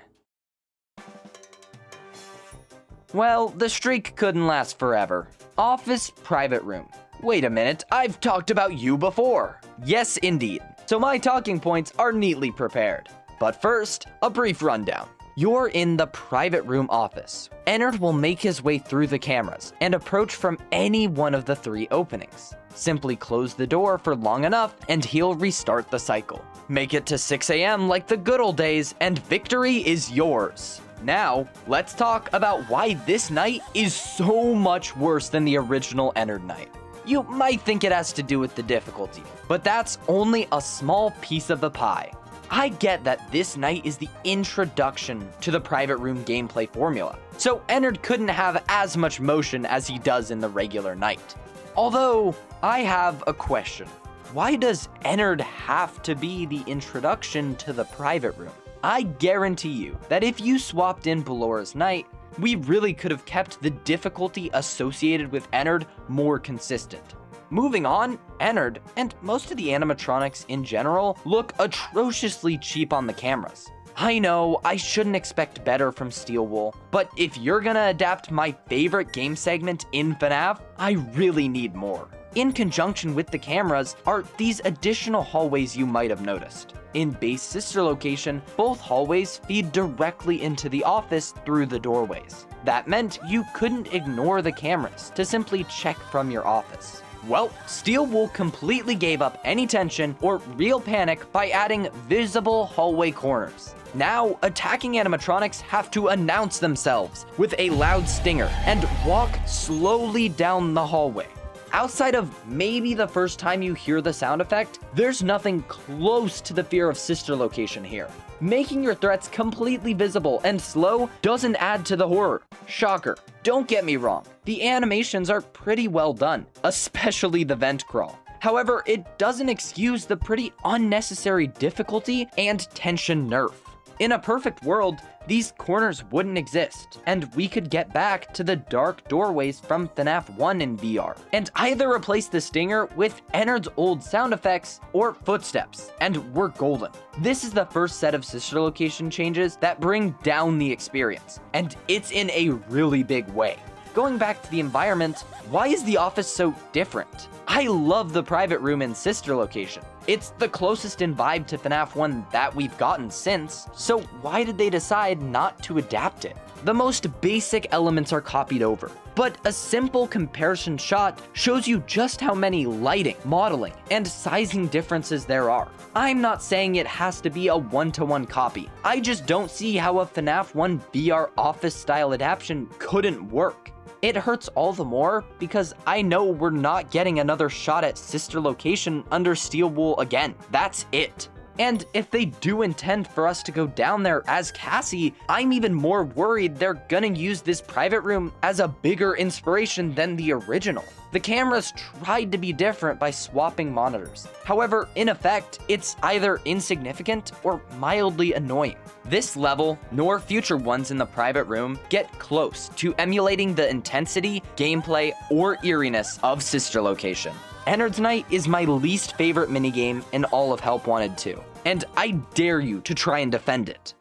Well, the streak couldn't last forever. Office Private Room. Wait a minute, I've talked about you before! Yes, indeed. So my talking points are neatly prepared. But first, a brief rundown. You're in the private room office. Ennard will make his way through the cameras and approach from any one of the 3 openings. Simply close the door for long enough and he'll restart the cycle. Make it to 6 AM like the good old days and victory is yours. Now, let's talk about why this night is so much worse than the original Ennard night. You might think it has to do with the difficulty, but that's only a small piece of the pie. I get that this night is the introduction to the private room gameplay formula, so Ennard couldn't have as much motion as he does in the regular night. Although, I have a question. Why does Ennard have to be the introduction to the private room? I guarantee you that if you swapped in Bellora's night, we really could have kept the difficulty associated with Ennard more consistent. Moving on, Ennard, and most of the animatronics in general, look atrociously cheap on the cameras. I know, I shouldn't expect better from Steel Wool, but if you're gonna adapt my favorite game segment in Fnaf, I really need more. In conjunction with the cameras are these additional hallways you might have noticed. In Base Sister Location, both hallways feed directly into the office through the doorways. That meant you couldn't ignore the cameras to simply check from your office. Well, Steel Wool completely gave up any tension or real panic by adding visible hallway corners. Now, attacking animatronics have to announce themselves with a loud stinger and walk slowly down the hallway. Outside of maybe the first time you hear the sound effect, there's nothing close to the fear of Sister Location here. Making your threats completely visible and slow doesn't add to the horror. Shocker. Don't get me wrong, the animations are pretty well done, especially the vent crawl. However, it doesn't excuse the pretty unnecessary difficulty and tension nerf. In a perfect world, these corners wouldn't exist, and we could get back to the dark doorways from FNAF 1 in VR, and either replace the stinger with Ennard's old sound effects or footsteps, and we're golden. This is the first set of Sister Location changes that bring down the experience, and it's in a really big way. Going back to the environment, why is the office so different? I love the private room in Sister Location. It's the closest in vibe to FNAF 1 that we've gotten since, so why did they decide not to adapt it? The most basic elements are copied over, but a simple comparison shot shows you just how many lighting, modeling, and sizing differences there are. I'm not saying it has to be a one-to-one copy. I just don't see how a FNAF 1 VR office-style adaptation couldn't work. It hurts all the more because I know we're not getting another shot at Sister Location under Steel Wool again. That's it. And if they do intend for us to go down there as Cassie, I'm even more worried they're gonna use this private room as a bigger inspiration than the original. The cameras tried to be different by swapping monitors. However, in effect, it's either insignificant or mildly annoying. This level, nor future ones in the private room, get close to emulating the intensity, gameplay, or eeriness of Sister Location. Ennard's Night is my least favorite minigame in all of Help Wanted 2, and I dare you to try and defend it.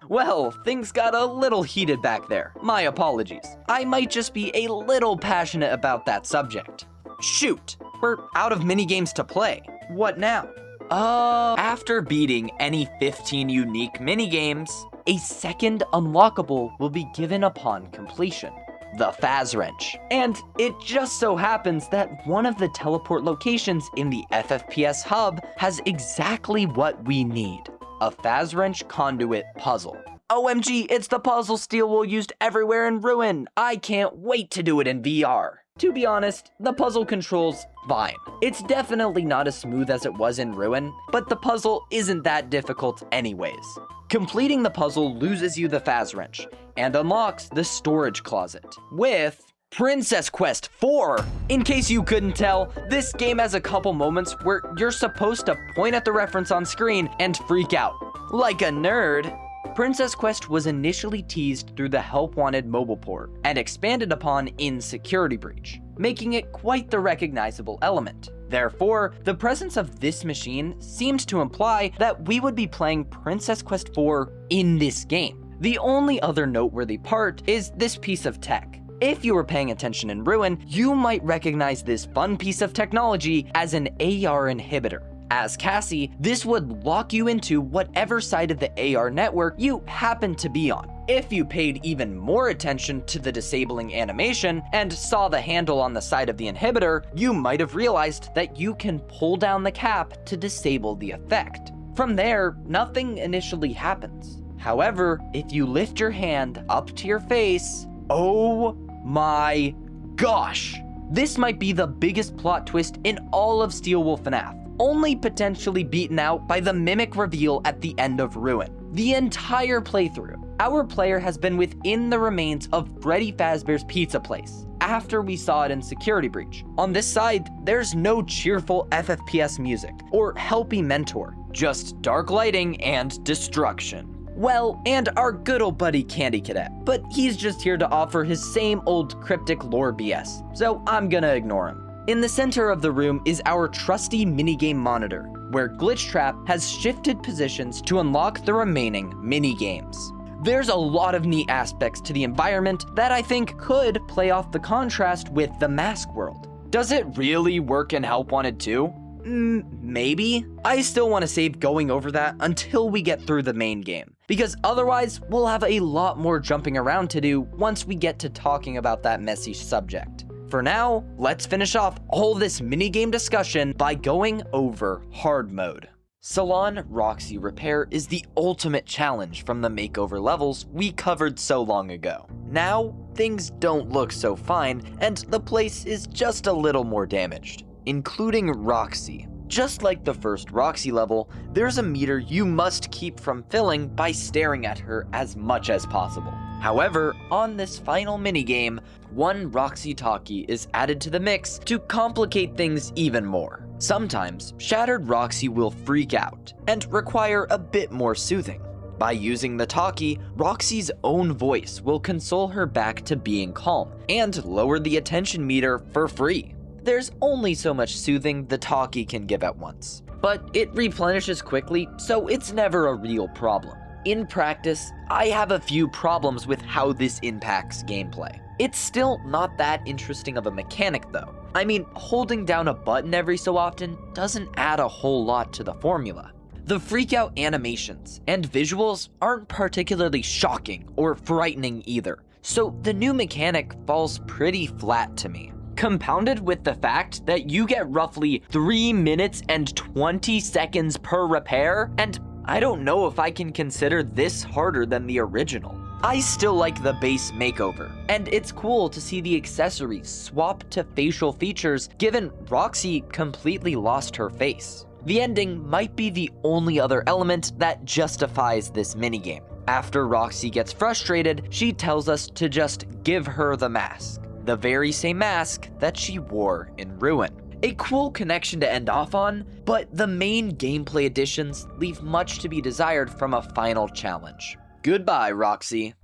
Well, things got a little heated back there. My apologies. I might just be a little passionate about that subject. Shoot, we're out of minigames to play. What now? After beating any 15 unique minigames, a second unlockable will be given upon completion. the Faz Wrench. And it just so happens that one of the teleport locations in the FFPS hub has exactly what we need: a Faz Wrench conduit puzzle. OMG, it's the puzzle Steel Wool used everywhere in Ruin! I can't wait to do it in VR! To be honest, the puzzle controls fine. It's definitely not as smooth as it was in Ruin, but the puzzle isn't that difficult anyways. Completing the puzzle loses you the Faz Wrench, and unlocks the storage closet, with Princess Quest 4! In case you couldn't tell, this game has a couple moments where you're supposed to point at the reference on screen and freak out. Like a nerd. Princess Quest was initially teased through the Help Wanted mobile port, and expanded upon in Security Breach, making it quite the recognizable element. Therefore, the presence of this machine seemed to imply that we would be playing Princess Quest 4 in this game. The only other noteworthy part is this piece of tech. If you were paying attention in Ruin, you might recognize this fun piece of technology as an AR inhibitor. As Cassie, this would lock you into whatever side of the AR network you happen to be on. If you paid even more attention to the disabling animation and saw the handle on the side of the inhibitor, you might have realized that you can pull down the cap to disable the effect. From there, nothing initially happens. However, if you lift your hand up to your face, oh my gosh! This might be the biggest plot twist in all of Steel Wool Fnaf, only potentially beaten out by the mimic reveal at the end of Ruin. The entire playthrough, our player has been within the remains of Freddy Fazbear's pizza place, after we saw it in Security Breach. On this side, there's no cheerful FFPS music, or helpy mentor, just dark lighting and destruction. Well, and our good old buddy Candy Cadet, but he's just here to offer his same old cryptic lore BS, so I'm gonna ignore him. In the center of the room is our trusty minigame monitor, where Glitchtrap has shifted positions to unlock the remaining minigames. There's a lot of neat aspects to the environment that I think could play off the contrast with the Mask world. Does it really work in Help Wanted 2? Maybe. I still want to save going over that until we get through the main game, because otherwise we'll have a lot more jumping around to do once we get to talking about that messy subject. For now, let's finish off all this minigame discussion by going over hard mode. Salon Roxy Repair is the ultimate challenge from the makeover levels we covered so long ago. Now, things don't look so fine, and the place is just a little more damaged, including Roxy. Just like the first Roxy level, there's a meter you must keep from filling by staring at her as much as possible. However, on this final minigame, one Roxy talkie is added to the mix to complicate things even more. Sometimes, Shattered Roxy will freak out and require a bit more soothing. By using the talkie, Roxy's own voice will console her back to being calm and lower the attention meter for free. There's only so much soothing the talkie can give at once, but it replenishes quickly, so it's never a real problem. In practice, I have a few problems with how this impacts gameplay. It's still not that interesting of a mechanic though. I mean, holding down a button every so often doesn't add a whole lot to the formula. The freakout animations and visuals aren't particularly shocking or frightening either, so the new mechanic falls pretty flat to me. Compounded with the fact that you get roughly 3 minutes and 20 seconds per repair, and I don't know if I can consider this harder than the original. I still like the base makeover, and it's cool to see the accessories swap to facial features given Roxy completely lost her face. The ending might be the only other element that justifies this minigame. After Roxy gets frustrated, she tells us to just give her the mask. The very same mask that she wore in Ruin. A cool connection to end off on, but the main gameplay additions leave much to be desired from a final challenge. Goodbye, Roxy.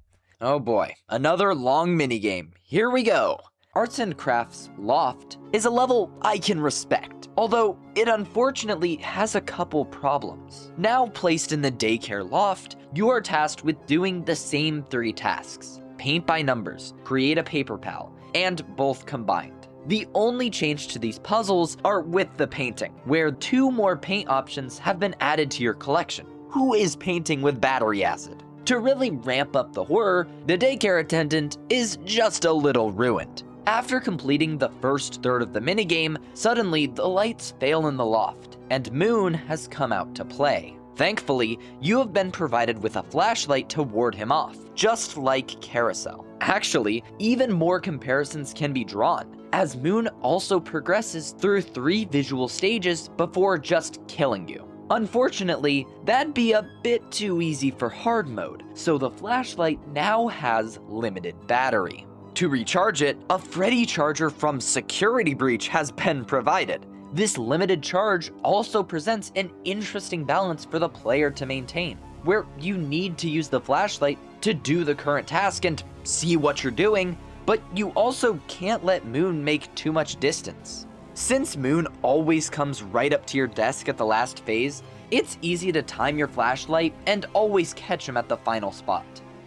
Oh boy, another long minigame. Here we go. Arts and Crafts Loft is a level I can respect, although it unfortunately has a couple problems. Now placed in the daycare loft, you are tasked with doing the same 3 tasks. Paint by numbers, create a paper pal, and both combined. The only change to these puzzles are with the painting, where 2 more paint options have been added to your collection. Who is painting with battery acid? To really ramp up the horror, the daycare attendant is just a little ruined. After completing the first third of the minigame, suddenly the lights fail in the loft, and Moon has come out to play. Thankfully, you have been provided with a flashlight to ward him off, just like Carousel. Actually, even more comparisons can be drawn, as Moon also progresses through 3 visual stages before just killing you. Unfortunately, that'd be a bit too easy for hard mode, so the flashlight now has limited battery. To recharge it, a Freddy charger from Security Breach has been provided. This limited charge also presents an interesting balance for the player to maintain, where you need to use the flashlight to do the current task and see what you're doing, but you also can't let Moon make too much distance. Since Moon always comes right up to your desk at the last phase, it's easy to time your flashlight and always catch him at the final spot.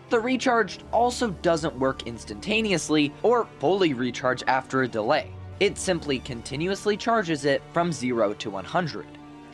The recharge also doesn't work instantaneously or fully recharge after a delay. It simply continuously charges it from 0 to 100.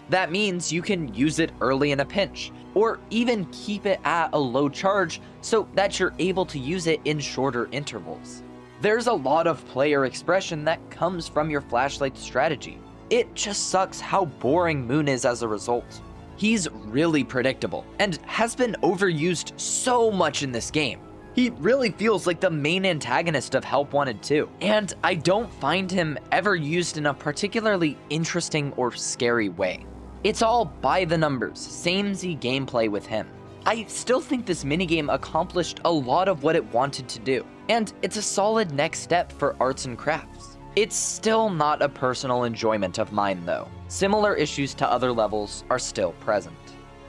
That means you can use it early in a pinch, or even keep it at a low charge so that you're able to use it in shorter intervals. There's a lot of player expression that comes from your flashlight strategy. It just sucks how boring Moon is as a result. He's really predictable and has been overused so much in this game. He really feels like the main antagonist of Help Wanted 2, and I don't find him ever used in a particularly interesting or scary way. It's all by the numbers, samey gameplay with him. I still think this minigame accomplished a lot of what it wanted to do, and it's a solid next step for arts and crafts. It's still not a personal enjoyment of mine though. Similar issues to other levels are still present.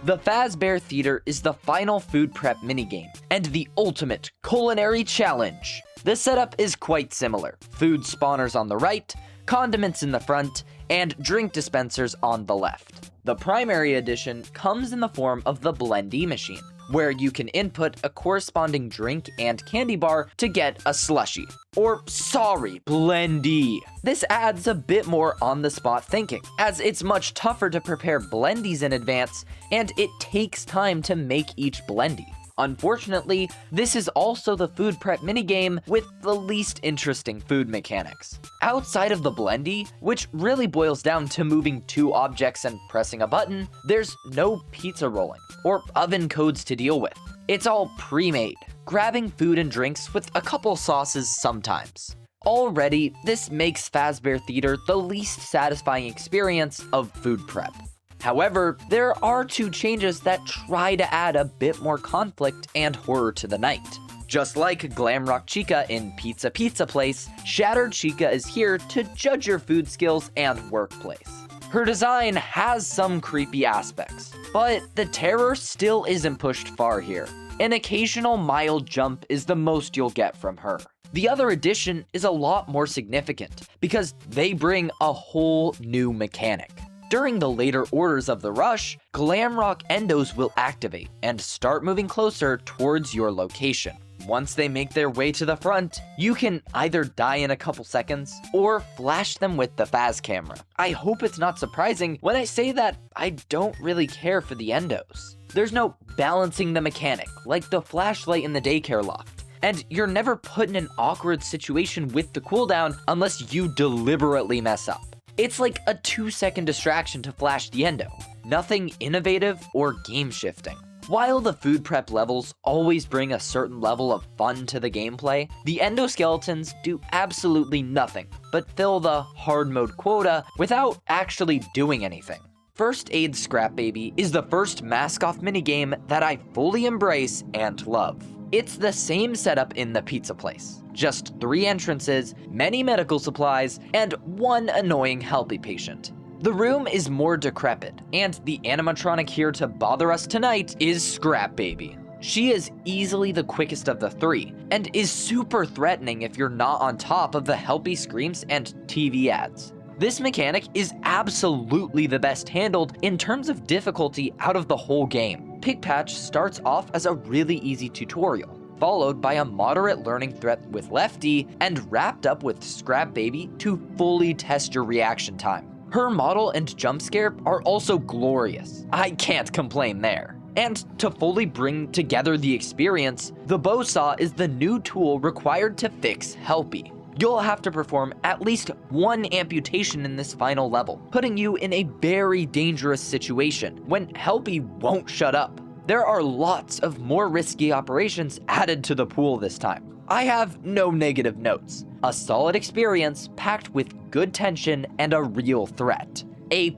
The Fazbear Theater is the final food prep minigame, and the ultimate culinary challenge. The setup is quite similar. Food spawners on the right, condiments in the front, and drink dispensers on the left. The primary edition comes in the form of the Blendee machine, where you can input a corresponding drink and candy bar to get a slushie. Or sorry, Blendee. This adds a bit more on-the-spot thinking, as it's much tougher to prepare Blendies in advance, and it takes time to make each Blendee. Unfortunately, this is also the food prep minigame with the least interesting food mechanics. Outside of the Blendee, which really boils down to moving 2 objects and pressing a button, there's no pizza rolling or oven codes to deal with. It's all pre-made, grabbing food and drinks with a couple sauces sometimes. Already, this makes Fazbear Theater the least satisfying experience of food prep. However, there are 2 changes that try to add a bit more conflict and horror to the night. Just like Glamrock Chica in Pizza Place, Shattered Chica is here to judge your food skills and workplace. Her design has some creepy aspects, but the terror still isn't pushed far here. An occasional mild jump is the most you'll get from her. The other addition is a lot more significant, because they bring a whole new mechanic. During the later orders of the rush, Glamrock endos will activate and start moving closer towards your location. Once they make their way to the front, you can either die in a couple seconds or flash them with the Faz camera. I hope it's not surprising when I say that I don't really care for the endos. There's no balancing the mechanic like the flashlight in the daycare loft, and you're never put in an awkward situation with the cooldown unless you deliberately mess up. It's like a 2-second distraction to flash the endo. Nothing innovative or game shifting. While the food prep levels always bring a certain level of fun to the gameplay, the endoskeletons do absolutely nothing but fill the hard mode quota without actually doing anything. First Aid Scrap Baby is the first mask-off minigame that I fully embrace and love. It's the same setup in the pizza place. Just 3 entrances, many medical supplies, and 1 annoying helpy patient. The room is more decrepit, and the animatronic here to bother us tonight is Scrap Baby. She is easily the quickest of the 3, and is super threatening if you're not on top of the helpy screams and TV ads. This mechanic is absolutely the best handled in terms of difficulty out of the whole game. Pigpatch starts off as a really easy tutorial, followed by a moderate learning threat with Lefty, and wrapped up with Scrap Baby to fully test your reaction time. Her model and jump scare are also glorious. I can't complain there. And to fully bring together the experience, the bow saw is the new tool required to fix Helpy. You'll have to perform at least one amputation in this final level, putting you in a very dangerous situation when Helpy won't shut up. There are lots of more risky operations added to the pool this time. I have no negative notes. A solid experience packed with good tension and a real threat. A+.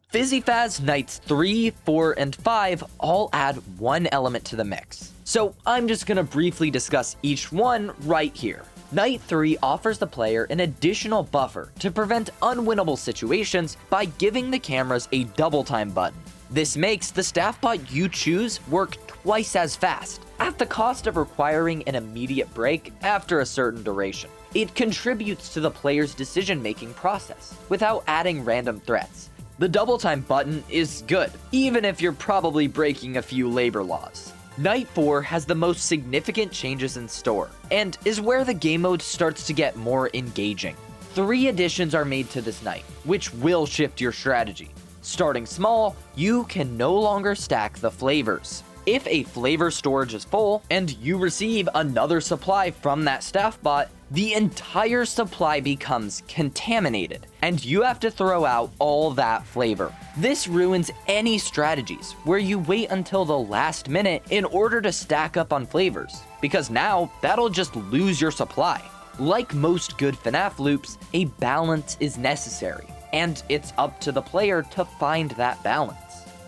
Fizzy-Faz Nights 3, 4, and 5 all add one element to the mix. So I'm just gonna briefly discuss each one right here. Night 3 offers the player an additional buffer to prevent unwinnable situations by giving the cameras a double time button. This makes the staff bot you choose work twice as fast, at the cost of requiring an immediate break after a certain duration. It contributes to the player's decision-making process, without adding random threats. The double time button is good, even if you're probably breaking a few labor laws. Night 4 has the most significant changes in store, and is where the game mode starts to get more engaging. 3 additions are made to this night, which will shift your strategy. Starting small, you can no longer stack the flavors. If a flavor storage is full, and you receive another supply from that staff bot, the entire supply becomes contaminated, and you have to throw out all that flavor. This ruins any strategies where you wait until the last minute in order to stack up on flavors, because now that'll just lose your supply. Like most good Fnaf loops, a balance is necessary, and it's up to the player to find that balance.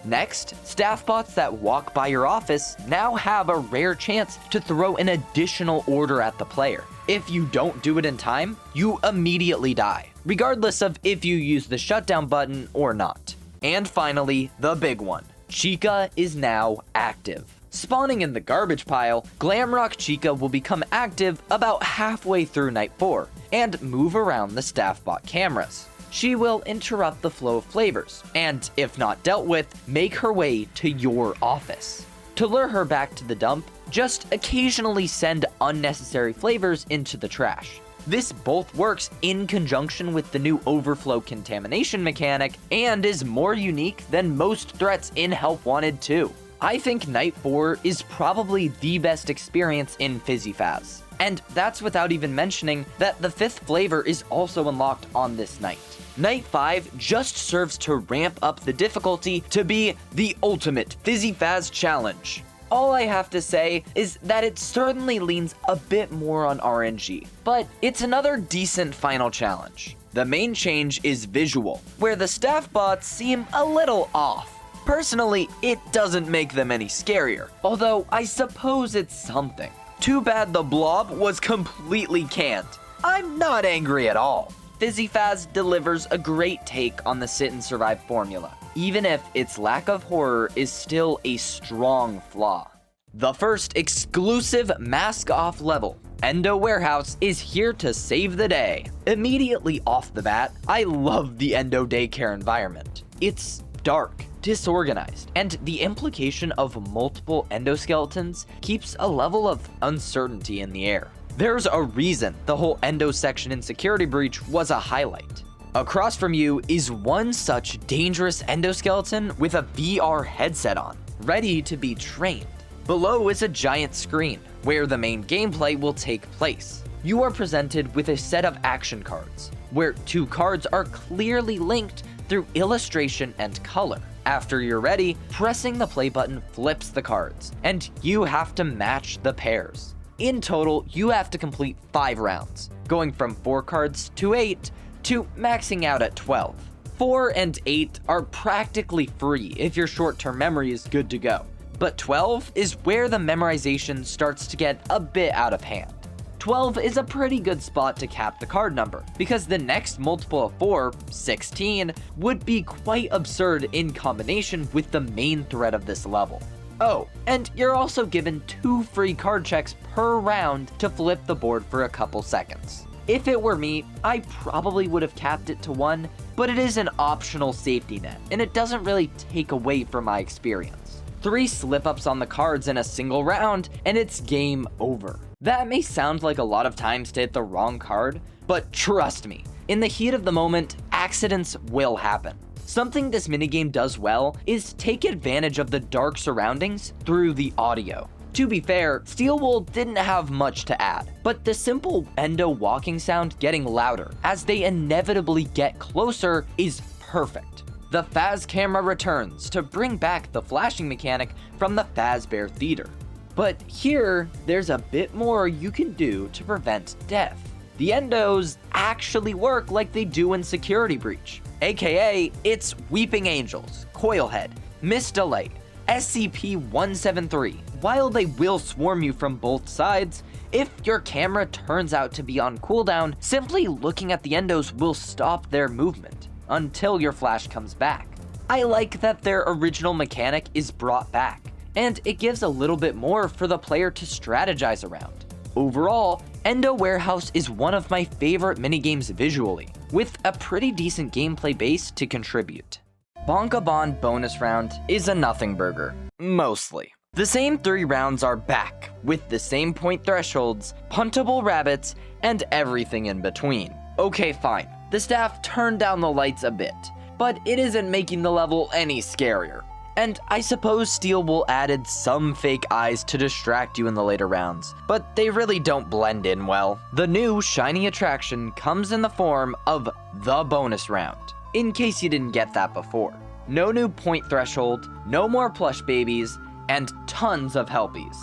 Next, staff bots that walk by your office now have a rare chance to throw an additional order at the player. If you don't do it in time, you immediately die, regardless of if you use the shutdown button or not. And finally, the big one. Chica is now active. Spawning in the garbage pile, Glamrock Chica will become active about halfway through Night 4, and move around the staff bot cameras. She will interrupt the flow of flavors, and if not dealt with, make her way to your office. To lure her back to the dump, just occasionally send unnecessary flavors into the trash. This both works in conjunction with the new overflow contamination mechanic, and is more unique than most threats in Help Wanted 2. I think Night 4 is probably the best experience in Fizzy-Faz. And that's without even mentioning that the 5th flavor is also unlocked on this night. Night 5 just serves to ramp up the difficulty to be the ultimate Fizzy-Faz challenge. All I have to say is that it certainly leans a bit more on RNG, but it's another decent final challenge. The main change is visual, where the staff bots seem a little off. Personally, it doesn't make them any scarier, although I suppose it's something. Too bad the blob was completely canned. I'm not angry at all. Fizzy-Faz delivers a great take on the sit and survive formula, even if its lack of horror is still a strong flaw. The first exclusive mask-off level, Endo Warehouse, is here to save the day. Immediately off the bat, I love the Endo daycare environment. It's dark, disorganized, and the implication of multiple endoskeletons keeps a level of uncertainty in the air. There's a reason the whole endo section in Security Breach was a highlight. Across from you is one such dangerous endoskeleton with a VR headset on, ready to be trained. Below is a giant screen, where the main gameplay will take place. You are presented with a set of action cards, where 2 cards are clearly linked through illustration and color. After you're ready, pressing the play button flips the cards, and you have to match the pairs. In total, you have to complete 5 rounds, going from 4 cards to 8, to maxing out at 12. 4 and 8 are practically free if your short-term memory is good to go, but 12 is where the memorization starts to get a bit out of hand. 12 is a pretty good spot to cap the card number, because the next multiple of 4, 16, would be quite absurd in combination with the main threat of this level. Oh, and you're also given 2 free card checks per round to flip the board for a couple seconds. If it were me, I probably would have capped it to 1, but it is an optional safety net, and it doesn't really take away from my experience. 3 slip-ups on the cards in a single round, and it's game over. That may sound like a lot of times to hit the wrong card, but trust me, in the heat of the moment, accidents will happen. Something this minigame does well is take advantage of the dark surroundings through the audio. To be fair, Steel Wool didn't have much to add, but the simple endo walking sound getting louder as they inevitably get closer is perfect. The Faz camera returns to bring back the flashing mechanic from the Fazbear theater. But here, there's a bit more you can do to prevent death. The endos actually work like they do in Security Breach, aka it's Weeping Angels, Coilhead, Mist-Delay, SCP-173. While they will swarm you from both sides, if your camera turns out to be on cooldown, simply looking at the endos will stop their movement until your flash comes back. I like that their original mechanic is brought back, and it gives a little bit more for the player to strategize around. Overall, Endo Warehouse is one of my favorite minigames visually, with a pretty decent gameplay base to contribute. Bonkabon bonus round is a nothing burger, mostly. The same 3 rounds are back, with the same point thresholds, puntable rabbits, and everything in between. Okay, fine, the staff turned down the lights a bit, but it isn't making the level any scarier. And I suppose Steel Wool added some fake eyes to distract you in the later rounds, but they really don't blend in well. The new shiny attraction comes in the form of the bonus round, in case you didn't get that before. No new point threshold, no more plush babies, and tons of helpies.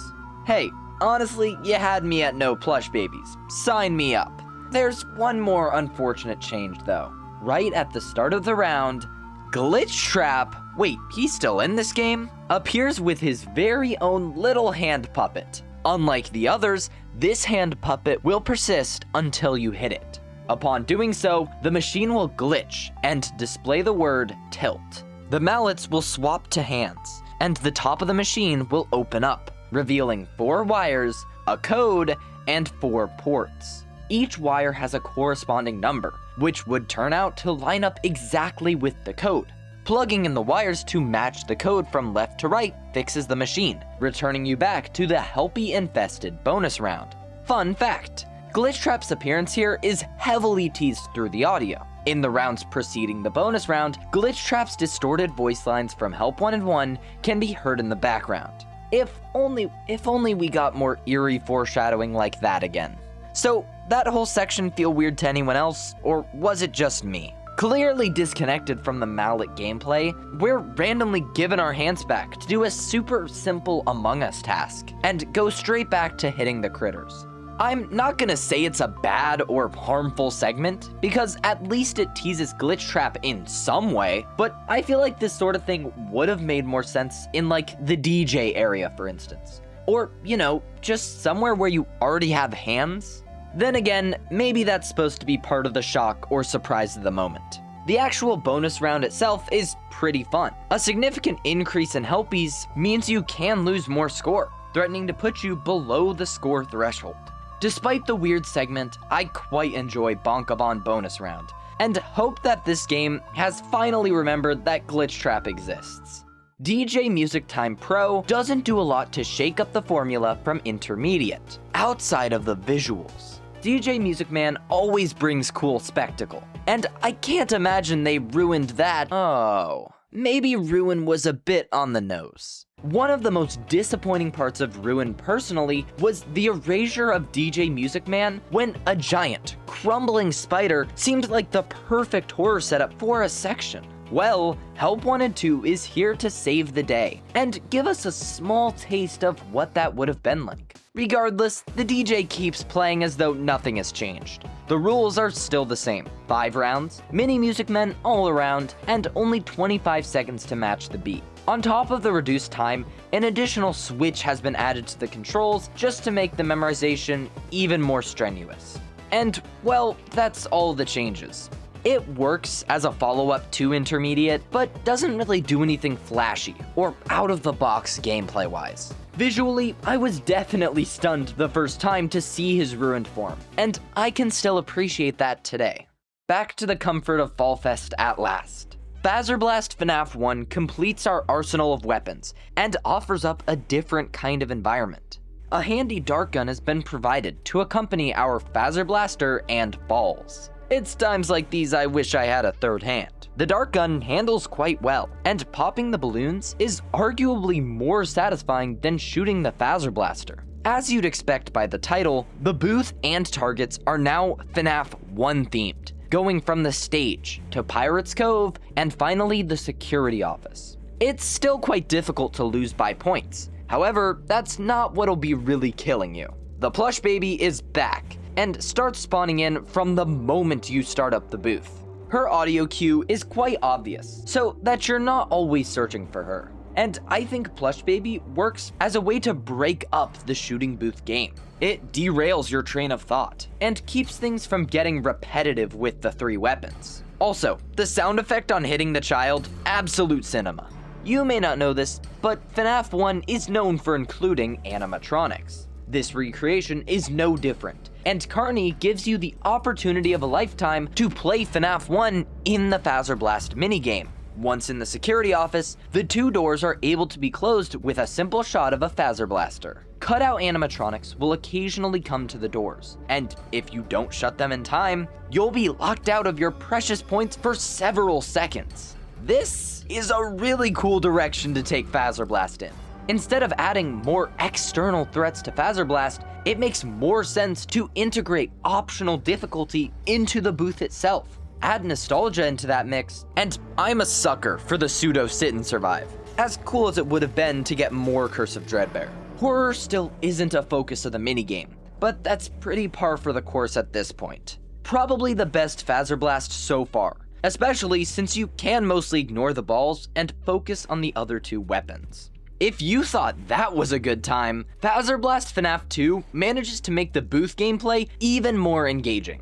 Hey, honestly, you had me at no plush babies. Sign me up. There's one more unfortunate change though. Right at the start of the round, Glitchtrap, wait, he's still in this game? Appears with his very own little hand puppet. Unlike the others, this hand puppet will persist until you hit it. Upon doing so, the machine will glitch and display the word tilt. The mallets will swap to hands, and the top of the machine will open up, revealing 4 wires, a code, and 4 ports. Each wire has a corresponding number, which would turn out to line up exactly with the code. Plugging in the wires to match the code from left to right fixes the machine, returning you back to the helpy-infested bonus round. Fun fact, Glitchtrap's appearance here is heavily teased through the audio. In the rounds preceding the bonus round, Glitchtrap's distorted voice lines from Help 1 and 1 can be heard in the background. If only we got more eerie foreshadowing like that again. So, that whole section feel weird to anyone else, or was it just me? Clearly disconnected from the mallet gameplay, we're randomly given our hands back to do a super simple Among Us task, and go straight back to hitting the critters. I'm not gonna say it's a bad or harmful segment, because at least it teases Glitchtrap in some way, but I feel like this sort of thing would have made more sense in like the DJ area, for instance. Or, you know, just somewhere where you already have hands. Then again, maybe that's supposed to be part of the shock or surprise of the moment. The actual bonus round itself is pretty fun. A significant increase in helpies means you can lose more score, threatening to put you below the score threshold. Despite the weird segment, I quite enjoy Bonkabon bonus round, and hope that this game has finally remembered that Glitchtrap exists. DJ Music Time Pro doesn't do a lot to shake up the formula from Intermediate, outside of the visuals. DJ Music Man always brings cool spectacle, and I can't imagine they ruined that. Oh, maybe Ruin was a bit on the nose. One of the most disappointing parts of Ruin personally was the erasure of DJ Music Man when a giant, crumbling spider seemed like the perfect horror setup for a section. Well, Help 1 and 2 is here to save the day, and give us a small taste of what that would have been like. Regardless, the DJ keeps playing as though nothing has changed. The rules are still the same. 5 rounds, mini Music Men all around, and only 25 seconds to match the beat. On top of the reduced time, an additional switch has been added to the controls just to make the memorization even more strenuous. And, well, that's all the changes. It works as a follow-up to Intermediate, but doesn't really do anything flashy or out-of-the-box gameplay-wise. Visually, I was definitely stunned the first time to see his ruined form, and I can still appreciate that today. Back to the comfort of Fall Fest at last. Blast Fnaf 1 completes our arsenal of weapons, and offers up a different kind of environment. A handy dart gun has been provided to accompany our Blaster and balls. It's times like these I wish I had a third hand. The dart gun handles quite well, and popping the balloons is arguably more satisfying than shooting the phaser blaster. As you'd expect by the title, the booth and targets are now Fnaf 1 themed, going from the stage to Pirate's Cove and finally the security office. It's still quite difficult to lose by points. However, that's not what'll be really killing you. The plush baby is back and starts spawning in from the moment you start up the booth. Her audio cue is quite obvious, so that you're not always searching for her. And I think Plush Baby works as a way to break up the shooting booth game. It derails your train of thought and keeps things from getting repetitive with the 3 weapons. Also, the sound effect on hitting the child, absolute cinema. You may not know this, but FNAF 1 is known for including animatronics. This recreation is no different, and Carney gives you the opportunity of a lifetime to play FNAF 1 in the Phaser Blast minigame. Once in the security office, the 2 doors are able to be closed with a simple shot of a phaser blaster. Cutout animatronics will occasionally come to the doors, and if you don't shut them in time, you'll be locked out of your precious points for several seconds. This is a really cool direction to take Phaser Blast in. Instead of adding more external threats to Phaser Blast, it makes more sense to integrate optional difficulty into the booth itself. Add nostalgia into that mix, and I'm a sucker for the pseudo sit and survive. As cool as it would have been to get more Curse of Dreadbear. Horror still isn't a focus of the minigame, but that's pretty par for the course at this point. Probably the best Phaser Blast so far, especially since you can mostly ignore the balls and focus on the other 2 weapons. If you thought that was a good time, Phaser Blast FNAF 2 manages to make the booth gameplay even more engaging.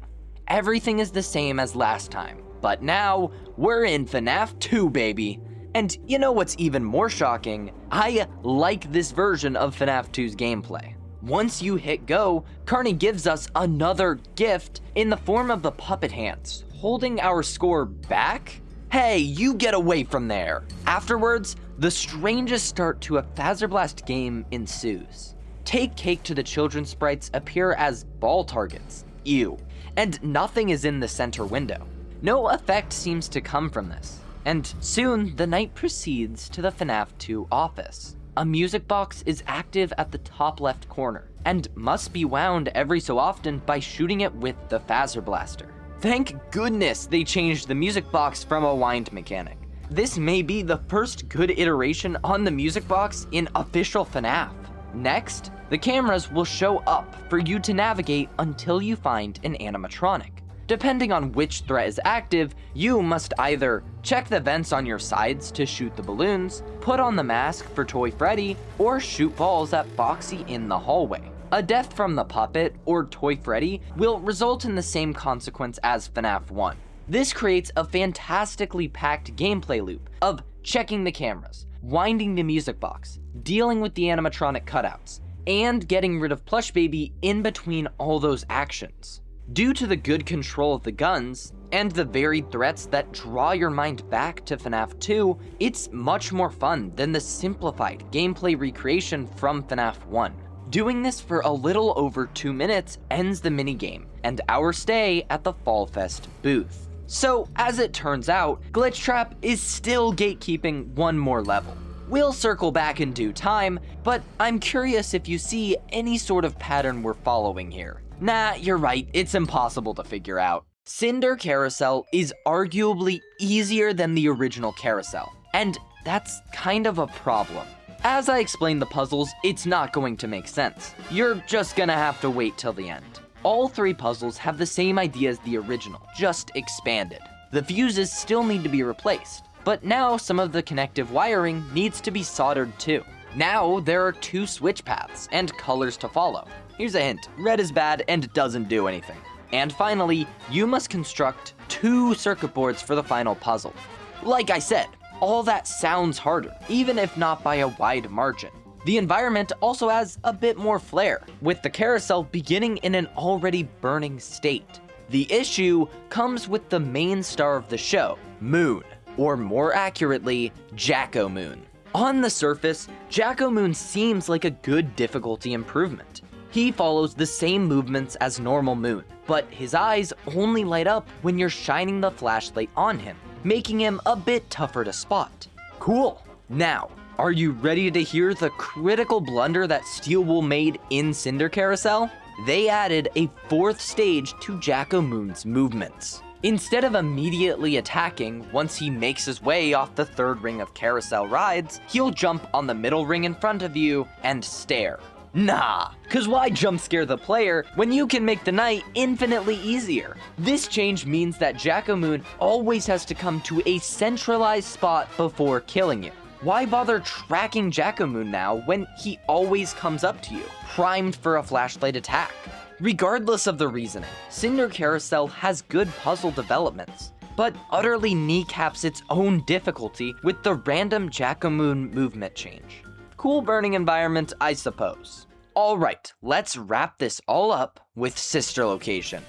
Everything is the same as last time, but now we're in FNAF 2, baby. And you know what's even more shocking? I like this version of FNAF 2's gameplay. Once you hit go, Carney gives us another gift in the form of the puppet hands, holding our score back. Hey, you get away from there! Afterwards, the strangest start to a Phaser Blast game ensues. Take Cake to the children's sprites appear as ball targets. Ew. And nothing is in the center window. No effect seems to come from this. And soon, the night proceeds to the FNAF 2 office. A music box is active at the top left corner, and must be wound every so often by shooting it with the Phaser Blaster. Thank goodness they changed the music box from a wind mechanic. This may be the first good iteration on the music box in official FNAF. Next, the cameras will show up for you to navigate until you find an animatronic. Depending on which threat is active, you must either check the vents on your sides to shoot the balloons, put on the mask for Toy Freddy, or shoot balls at Foxy in the hallway. A death from the puppet or Toy Freddy will result in the same consequence as FNAF 1. This creates a fantastically packed gameplay loop of checking the cameras, winding the music box, dealing with the animatronic cutouts, and getting rid of Plush Baby in between all those actions. Due to the good control of the guns, and the varied threats that draw your mind back to FNAF 2, it's much more fun than the simplified gameplay recreation from FNAF 1. Doing this for a little over 2 minutes ends the minigame, and our stay at the Fall Fest booth. So, as it turns out, Glitchtrap is still gatekeeping one more level. We'll circle back in due time, but I'm curious if you see any sort of pattern we're following here. Nah, you're right, it's impossible to figure out. Cinder Carousel is arguably easier than the original Carousel, and that's kind of a problem. As I explain the puzzles, it's not going to make sense. You're just gonna have to wait till the end. All 3 puzzles have the same idea as the original, just expanded. The fuses still need to be replaced, but now some of the connective wiring needs to be soldered too. Now there are 2 switch paths and colors to follow. Here's a hint, red is bad and doesn't do anything. And finally, you must construct 2 circuit boards for the final puzzle. Like I said, all that sounds harder, even if not by a wide margin. The environment also has a bit more flair, with the carousel beginning in an already burning state. The issue comes with the main star of the show, Moon, or more accurately, Jacko Moon. On the surface, Jacko Moon seems like a good difficulty improvement. He follows the same movements as normal Moon, but his eyes only light up when you're shining the flashlight on him. making him a bit tougher to spot. Cool. Now, are you ready to hear the critical blunder that Steelwool made in Cinder Carousel? They added a 4th stage to Jacko-Moon's movements. Instead of immediately attacking once he makes his way off the 3rd ring of carousel rides, he'll jump on the middle ring in front of you and stare. Nah, cause why jump scare the player when you can make the night infinitely easier? This change means that Jacko-Moon always has to come to a centralized spot before killing you. Why bother tracking Jacko-Moon now when he always comes up to you, primed for a flashlight attack? Regardless of the reasoning, Cinder Carousel has good puzzle developments, but utterly kneecaps its own difficulty with the random Jacko-Moon movement change. Cool burning environment, I suppose. Alright, let's wrap this all up with Sister Location.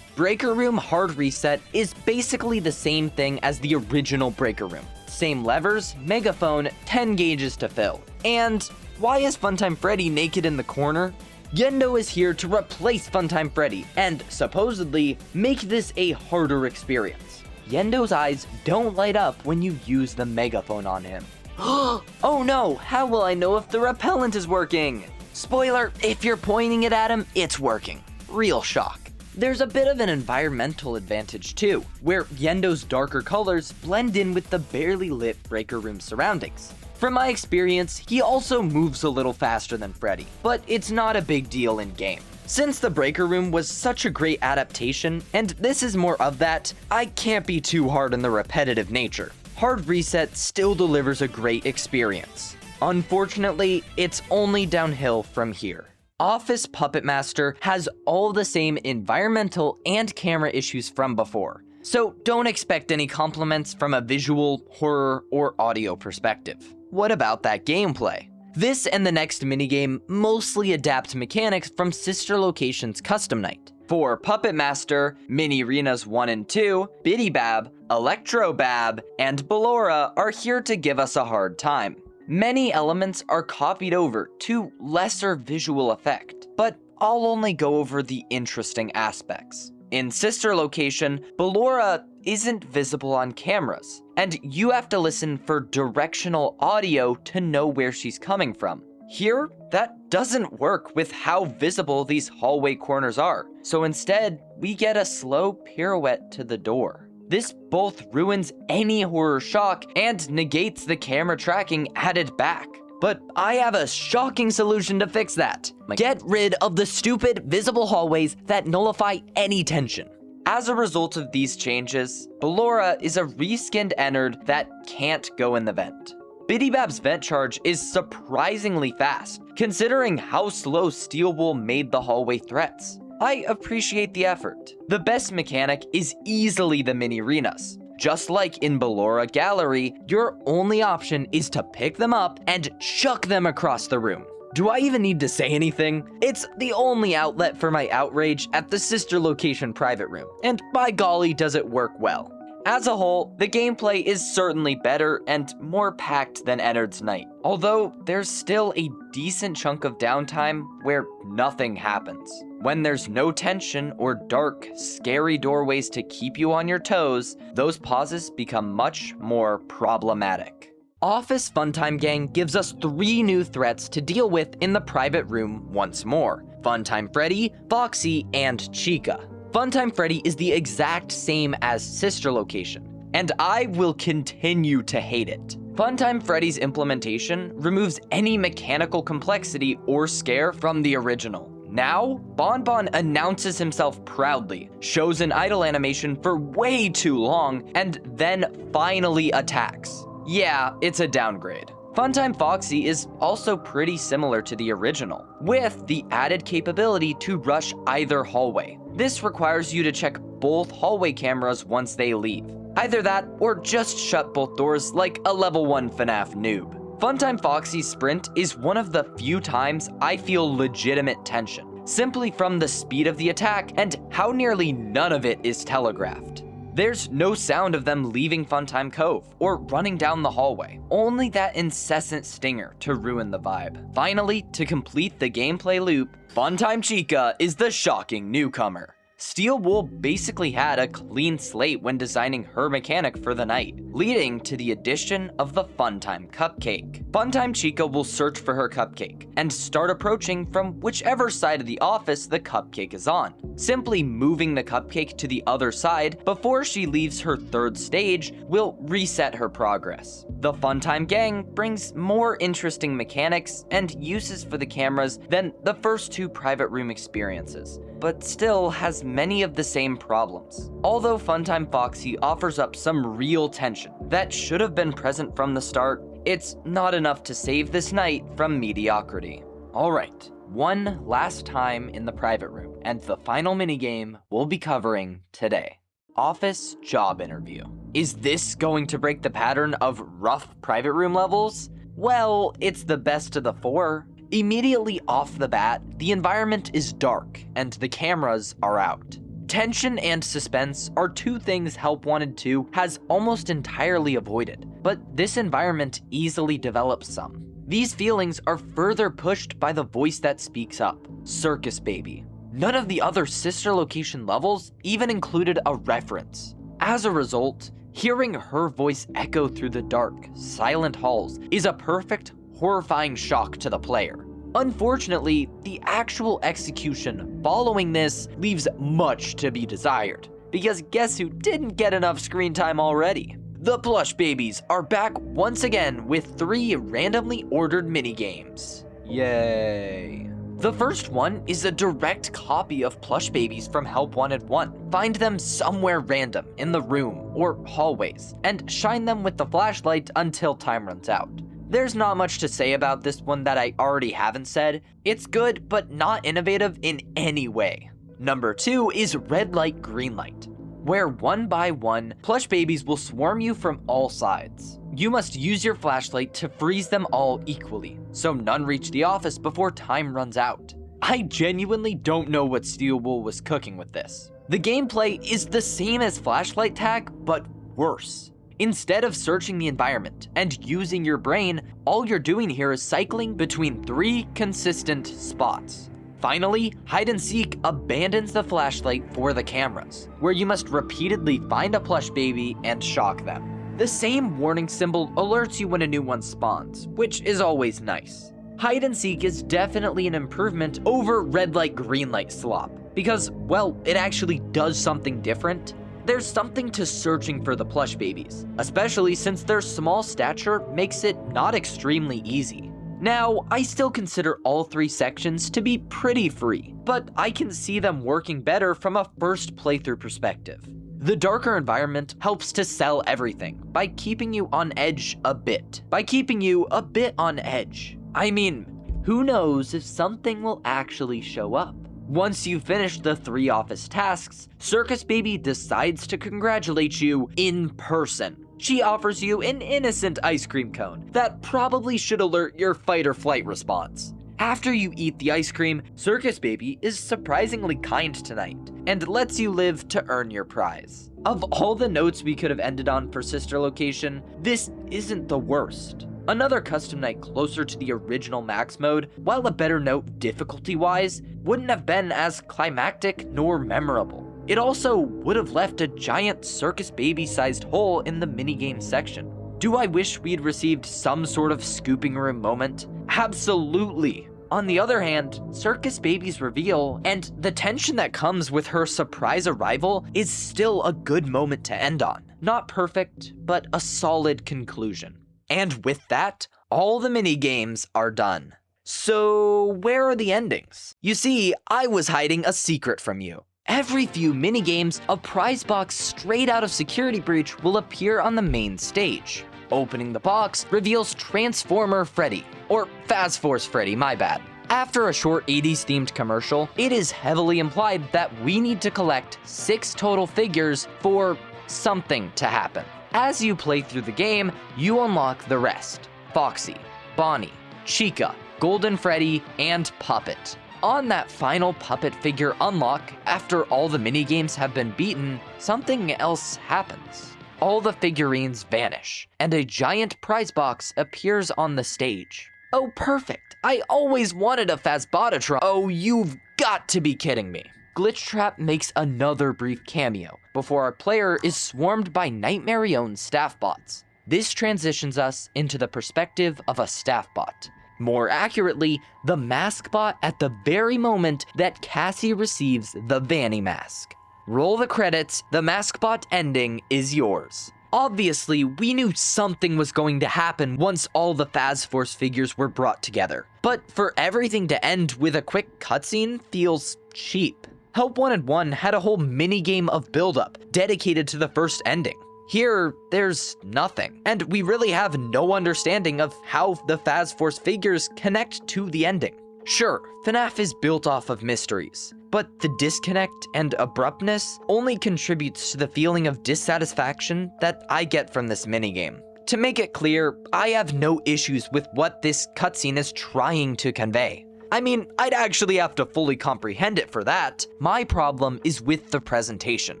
Breaker Room Hard Reset is basically the same thing as the original Breaker Room. Same levers, megaphone, 10 gauges to fill. And why is Funtime Freddy naked in the corner? Yendo is here to replace Funtime Freddy and, supposedly, make this a harder experience. Yendo's eyes don't light up when you use the megaphone on him. Oh no, how will I know if the repellent is working? Spoiler, if you're pointing it at him, it's working. Real shock. There's a bit of an environmental advantage too, where Yendo's darker colors blend in with the barely lit Breaker Room surroundings. From my experience, he also moves a little faster than Freddy, but it's not a big deal in game. Since the Breaker Room was such a great adaptation, and this is more of that, I can't be too hard on the repetitive nature. Hard Reset still delivers a great experience. Unfortunately, it's only downhill from here. Office Puppet Master has all the same environmental and camera issues from before, so don't expect any compliments from a visual, horror, or audio perspective. What about that gameplay? This and the next minigame mostly adapt mechanics from Sister Location's Custom Night. For Puppet Master, Mini Arenas 1 and 2, Biddy Bab, Electro Bab, and Ballora are here to give us a hard time. Many elements are copied over to lesser visual effect, but I'll only go over the interesting aspects. In Sister Location, Ballora isn't visible on cameras, and you have to listen for directional audio to know where she's coming from. Here, that doesn't work with how visible these hallway corners are, so instead, we get a slow pirouette to the door. This both ruins any horror shock and negates the camera tracking added back. But I have a shocking solution to fix that. Get rid of the stupid visible hallways that nullify any tension. As a result of these changes, Ballora is a reskinned Ennard that can't go in the vent. Biddy Bab's vent charge is surprisingly fast, considering how slow Steelwool made the hallway threats. I appreciate the effort. The best mechanic is easily the mini arenas. Just like in Ballora Gallery, your only option is to pick them up and chuck them across the room. Do I even need to say anything? It's the only outlet for my outrage at the Sister Location private room, and by golly does it work well. As a whole, the gameplay is certainly better and more packed than Ennard's Night, although there's still a decent chunk of downtime where nothing happens. When there's no tension or dark, scary doorways to keep you on your toes, those pauses become much more problematic. Office Funtime Gang gives us 3 new threats to deal with in the private room once more: Funtime Freddy, Foxy, and Chica. Funtime Freddy is the exact same as Sister Location, and I will continue to hate it. Funtime Freddy's implementation removes any mechanical complexity or scare from the original. Now, Bon Bon announces himself proudly, shows an idle animation for way too long, and then finally attacks. Yeah, it's a downgrade. Funtime Foxy is also pretty similar to the original, with the added capability to rush either hallway. This requires you to check both hallway cameras once they leave. Either that, or just shut both doors like a level 1 Fnaf noob. Funtime Foxy's sprint is one of the few times I feel legitimate tension, simply from the speed of the attack and how nearly none of it is telegraphed. There's no sound of them leaving Funtime Cove or running down the hallway, only that incessant stinger to ruin the vibe. Finally, to complete the gameplay loop, Funtime Chica is the shocking newcomer. Steel Wool basically had a clean slate when designing her mechanic for the night, leading to the addition of the Funtime Cupcake. Funtime Chica will search for her cupcake and start approaching from whichever side of the office the cupcake is on, simply moving the cupcake to the other side before she leaves her third stage will reset her progress. The Funtime Gang brings more interesting mechanics and uses for the cameras than the first two private room experiences, but still has many of the same problems. Although Funtime Foxy offers up some real tension that should have been present from the start, it's not enough to save this night from mediocrity. Alright, one last time in the private room, and the final minigame we'll be covering today. Office Job Interview. Is this going to break the pattern of rough private room levels? Well, it's the best of the four. Immediately off the bat, the environment is dark and the cameras are out. Tension and suspense are two things Help Wanted 2 has almost entirely avoided, but this environment easily develops some. These feelings are further pushed by the voice that speaks up, Circus Baby. None of the other sister location levels even included a reference. As a result, hearing her voice echo through the dark, silent halls is a perfect, horrifying shock to the player. Unfortunately, the actual execution following this leaves much to be desired, because guess who didn't get enough screen time already? The Plush Babies are back once again with 3 randomly ordered minigames. Yay. The first one is a direct copy of Plush Babies from Help Wanted 1. Find them somewhere random in the room or hallways, and shine them with the flashlight until time runs out. There's not much to say about this one that I already haven't said. It's good, but not innovative in any way. Number 2 is Red Light, Green Light, where one by one, Plush Babies will swarm you from all sides. You must use your flashlight to freeze them all equally, so none reach the office before time runs out. I genuinely don't know what Steel Wool was cooking with this. The gameplay is the same as Flashlight Tag, but worse. Instead of searching the environment and using your brain, all you're doing here is cycling between 3 consistent spots. Finally, Hide and Seek abandons the flashlight for the cameras, where you must repeatedly find a plush baby and shock them. The same warning symbol alerts you when a new one spawns, which is always nice. Hide and Seek is definitely an improvement over Red Light, Green Light slop, because, well, it actually does something different. There's something to searching for the plush babies, especially since their small stature makes it not extremely easy. Now, I still consider all 3 sections to be pretty free, but I can see them working better from a first playthrough perspective. The darker environment helps to sell everything by keeping you on edge a bit. On edge. I mean, who knows if something will actually show up? Once you finish the 3 office tasks, Circus Baby decides to congratulate you in person. She offers you an innocent ice cream cone that probably should alert your fight or flight response. After you eat the ice cream, Circus Baby is surprisingly kind tonight and lets you live to earn your prize. Of all the notes we could have ended on for Sister Location, this isn't the worst. Another custom night closer to the original max mode, while a better note difficulty-wise, wouldn't have been as climactic nor memorable. It also would have left a giant Circus Baby-sized hole in the minigame section. Do I wish we'd received some sort of scooping room moment? Absolutely. On the other hand, Circus Baby's reveal and the tension that comes with her surprise arrival is still a good moment to end on. Not perfect, but a solid conclusion. And with that, all the mini-games are done. So, where are the endings? You see, I was hiding a secret from you. Every few mini-games, a prize box straight out of Security Breach will appear on the main stage. Opening the box reveals Transformer Freddy, or Fazforce Freddy, my bad. After a short 80s themed commercial, it is heavily implied that we need to collect 6 total figures for something to happen. As you play through the game, you unlock the rest: Foxy, Bonnie, Chica, Golden Freddy, and Puppet. On that final Puppet figure unlock, after all the minigames have been beaten, something else happens. All the figurines vanish, and a giant prize box appears on the stage. Oh, perfect! I always wanted a Fazbotatron. Oh, you've got to be kidding me. Glitchtrap makes another brief cameo before our player is swarmed by Nightmare-owned staff bots. This transitions us into the perspective of a staff bot. More accurately, the mask bot at the very moment that Cassie receives the Vanny mask. Roll the credits, the mask bot ending is yours. Obviously, we knew something was going to happen once all the Fazforce figures were brought together, but for everything to end with a quick cutscene feels cheap. Help Wanted 1 had a whole minigame of build-up dedicated to the first ending. Here, there's nothing, and we really have no understanding of how the Fazforce figures connect to the ending. Sure, Fnaf is built off of mysteries, but the disconnect and abruptness only contributes to the feeling of dissatisfaction that I get from this minigame. To make it clear, I have no issues with what this cutscene is trying to convey. I mean, I'd actually have to fully comprehend it for that. My problem is with the presentation.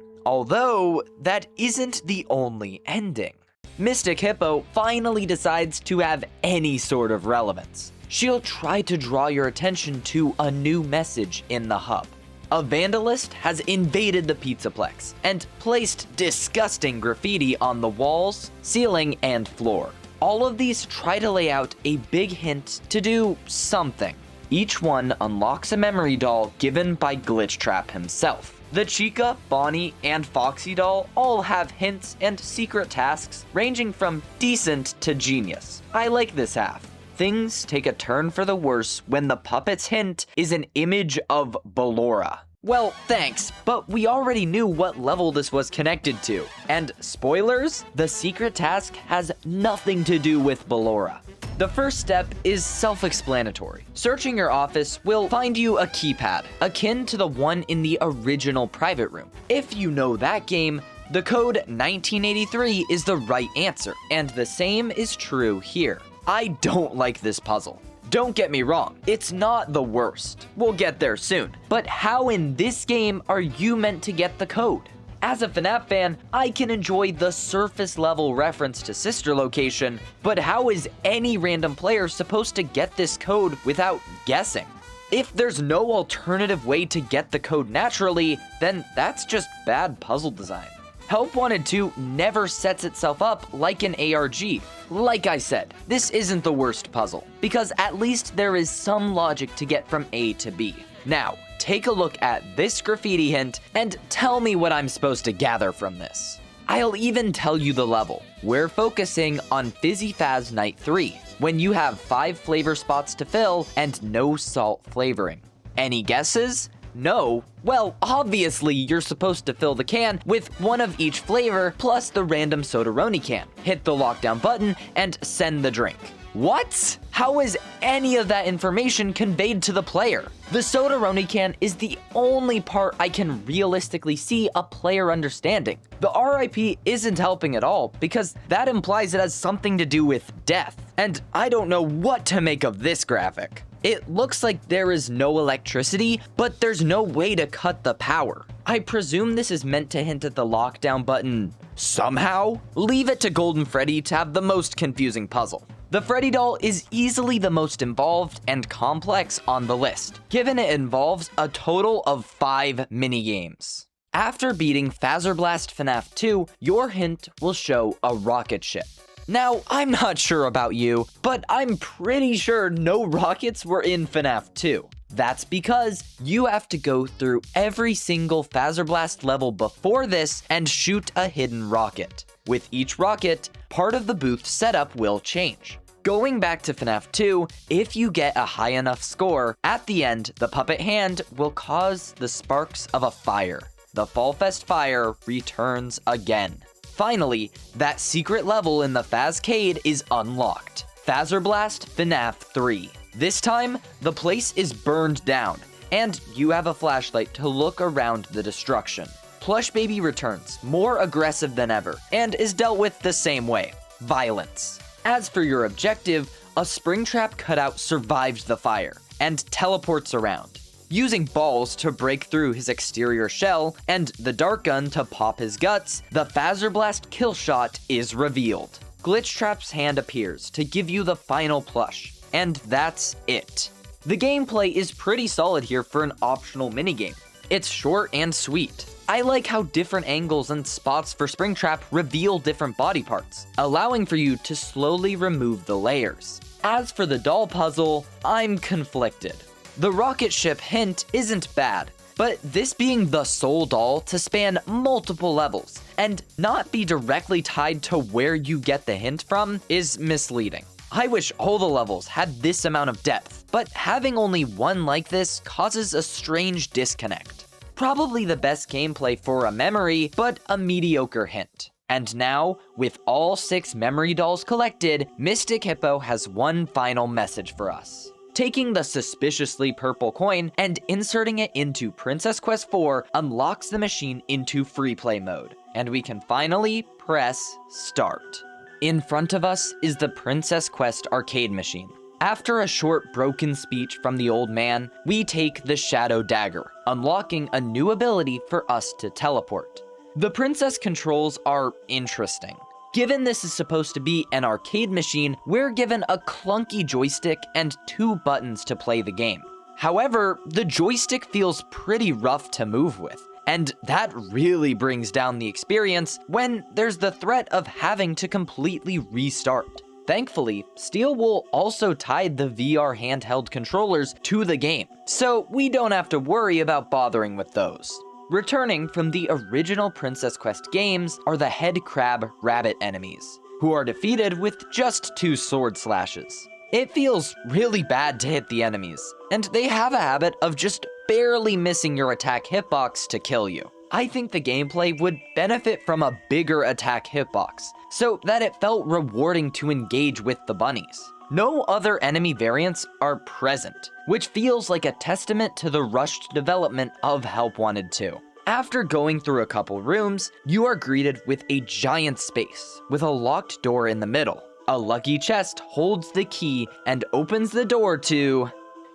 Although, that isn't the only ending. Mystic Hippo finally decides to have any sort of relevance. She'll try to draw your attention to a new message in the hub. A vandalist has invaded the Pizzaplex and placed disgusting graffiti on the walls, ceiling, and floor. All of these try to lay out a big hint to do something. Each one unlocks a memory doll given by Glitchtrap himself. The Chica, Bonnie, and Foxy doll all have hints and secret tasks ranging from decent to genius. I like this half. Things take a turn for the worse when the puppet's hint is an image of Ballora. Well, thanks, but we already knew what level this was connected to. And spoilers, the secret task has nothing to do with Ballora. The first step is self-explanatory. Searching your office will find you a keypad, akin to the one in the original private room. If you know that game, the code 1983 is the right answer, and the same is true here. I don't like this puzzle. Don't get me wrong, it's not the worst. We'll get there soon. But how in this game are you meant to get the code? As a Fnaf fan, I can enjoy the surface level reference to sister location, but how is any random player supposed to get this code without guessing? If there's no alternative way to get the code naturally, then that's just bad puzzle design. Help Wanted 2 never sets itself up like an ARG. Like I said, this isn't the worst puzzle, because at least there is some logic to get from A to B. Now, take a look at this graffiti hint and tell me what I'm supposed to gather from this. I'll even tell you the level. We're focusing on Fizzy Faz Night 3, when you have 5 flavor spots to fill and no salt flavoring. Any guesses? No? Well, obviously you're supposed to fill the can with one of each flavor plus the random Sodaroni can. Hit the lockdown button and send the drink. What? How is any of that information conveyed to the player? The Sodaroni can is the only part I can realistically see a player understanding. The RIP isn't helping at all because that implies it has something to do with death. And I don't know what to make of this graphic. It looks like there is no electricity, but there's no way to cut the power. I presume this is meant to hint at the lockdown button somehow? Leave it to Golden Freddy to have the most confusing puzzle. The Freddy doll is easily the most involved and complex on the list, given it involves a total of 5 minigames. After beating Fazerblast Fnaf 2, your hint will show a rocket ship. Now, I'm not sure about you, but I'm pretty sure no rockets were in Fnaf 2. That's because you have to go through every single Fazerblast level before this and shoot a hidden rocket. With each rocket, part of the booth setup will change. Going back to Fnaf 2, if you get a high enough score, at the end, the puppet hand will cause the sparks of a fire. The Fallfest fire returns again. Finally, that secret level in the Fazcade is unlocked. Fazerblast Fnaf 3. This time, the place is burned down, and you have a flashlight to look around the destruction. Plush Baby returns, more aggressive than ever, and is dealt with the same way: violence. As for your objective, a Springtrap cutout survives the fire, and teleports around. Using balls to break through his exterior shell, and the dart gun to pop his guts, the Fazerblast kill shot is revealed. Glitchtrap's hand appears to give you the final plush, and that's it. The gameplay is pretty solid here for an optional minigame. It's short and sweet. I like how different angles and spots for Springtrap reveal different body parts, allowing for you to slowly remove the layers. As for the doll puzzle, I'm conflicted. The rocket ship hint isn't bad, but this being the sole doll to span multiple levels and not be directly tied to where you get the hint from is misleading. I wish all the levels had this amount of depth, but having only one like this causes a strange disconnect. Probably the best gameplay for a memory, but a mediocre hint. And now, with all 6 memory dolls collected, Mystic Hippo has one final message for us. Taking the suspiciously purple coin and inserting it into Princess Quest 4 unlocks the machine into free play mode, and we can finally press start. In front of us is the Princess Quest arcade machine. After a short broken speech from the old man, we take the Shadow Dagger, unlocking a new ability for us to teleport. The princess controls are interesting. Given this is supposed to be an arcade machine, we're given a clunky joystick and 2 buttons to play the game. However, the joystick feels pretty rough to move with, and that really brings down the experience when there's the threat of having to completely restart. Thankfully, Steel Wool also tied the VR handheld controllers to the game, so we don't have to worry about bothering with those. Returning from the original Princess Quest games are the head crab rabbit enemies, who are defeated with just 2 sword slashes. It feels really bad to hit the enemies, and they have a habit of just barely missing your attack hitbox to kill you. I think the gameplay would benefit from a bigger attack hitbox, so that it felt rewarding to engage with the bunnies. No other enemy variants are present, which feels like a testament to the rushed development of Help Wanted 2. After going through a couple rooms, you are greeted with a giant space with a locked door in the middle. A lucky chest holds the key and opens the door to...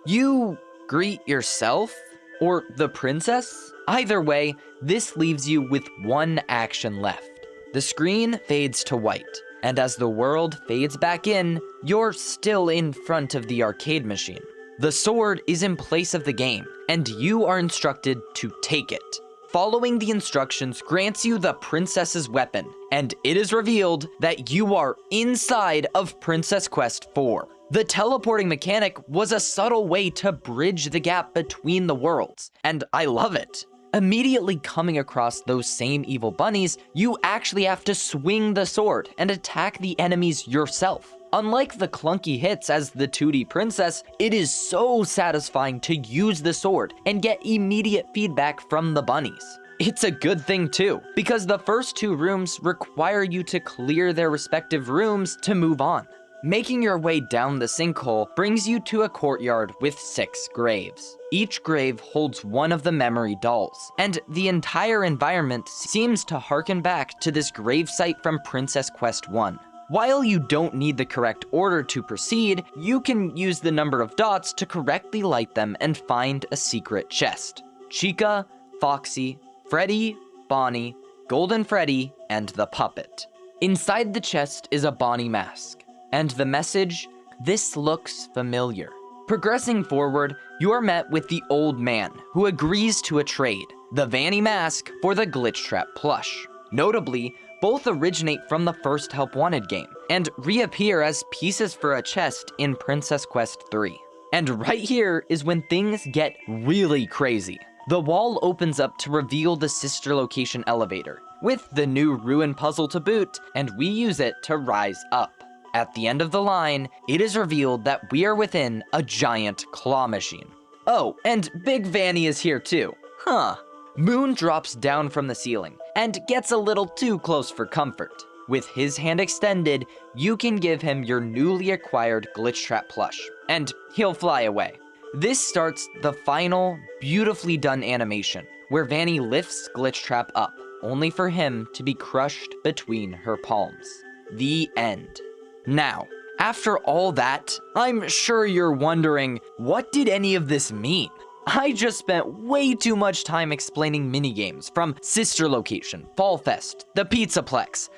You greet yourself? Or the princess? Either way, this leaves you with one action left. The screen fades to white, and as the world fades back in, you're still in front of the arcade machine. The sword is in place of the game, and you are instructed to take it. Following the instructions grants you the princess's weapon, and it is revealed that you are inside of Princess Quest 4. The teleporting mechanic was a subtle way to bridge the gap between the worlds, and I love it. Immediately coming across those same evil bunnies, you actually have to swing the sword and attack the enemies yourself. Unlike the clunky hits as the 2D princess, it is so satisfying to use the sword and get immediate feedback from the bunnies. It's a good thing too, because the first 2 rooms require you to clear their respective rooms to move on. Making your way down the sinkhole brings you to a courtyard with 6 graves. Each grave holds one of the memory dolls, and the entire environment seems to harken back to this gravesite from Princess Quest 1. While you don't need the correct order to proceed, you can use the number of dots to correctly light them and find a secret chest. Chica, Foxy, Freddy, Bonnie, Golden Freddy, and the puppet. Inside the chest is a Bonnie mask. And the message, "This looks familiar." Progressing forward, you are met with the old man, who agrees to a trade, the Vanny mask for the glitchtrap plush. Notably, both originate from the first Help Wanted game, and reappear as pieces for a chest in Princess Quest 3. And right here is when things get really crazy. The wall opens up to reveal the sister location elevator, with the new ruin puzzle to boot, and we use it to rise up. At the end of the line, it is revealed that we are within a giant claw machine. Oh, and Big Vanny is here too. Huh. Moon drops down from the ceiling and gets a little too close for comfort. With his hand extended, you can give him your newly acquired glitchtrap plush, and he'll fly away. This starts the final, beautifully done animation, where Vanny lifts glitchtrap up, only for him to be crushed between her palms. The end. Now, after all that, I'm sure you're wondering, what did any of this mean? I just spent way too much time explaining minigames from Sister Location, Fall Fest, the Pizzaplex.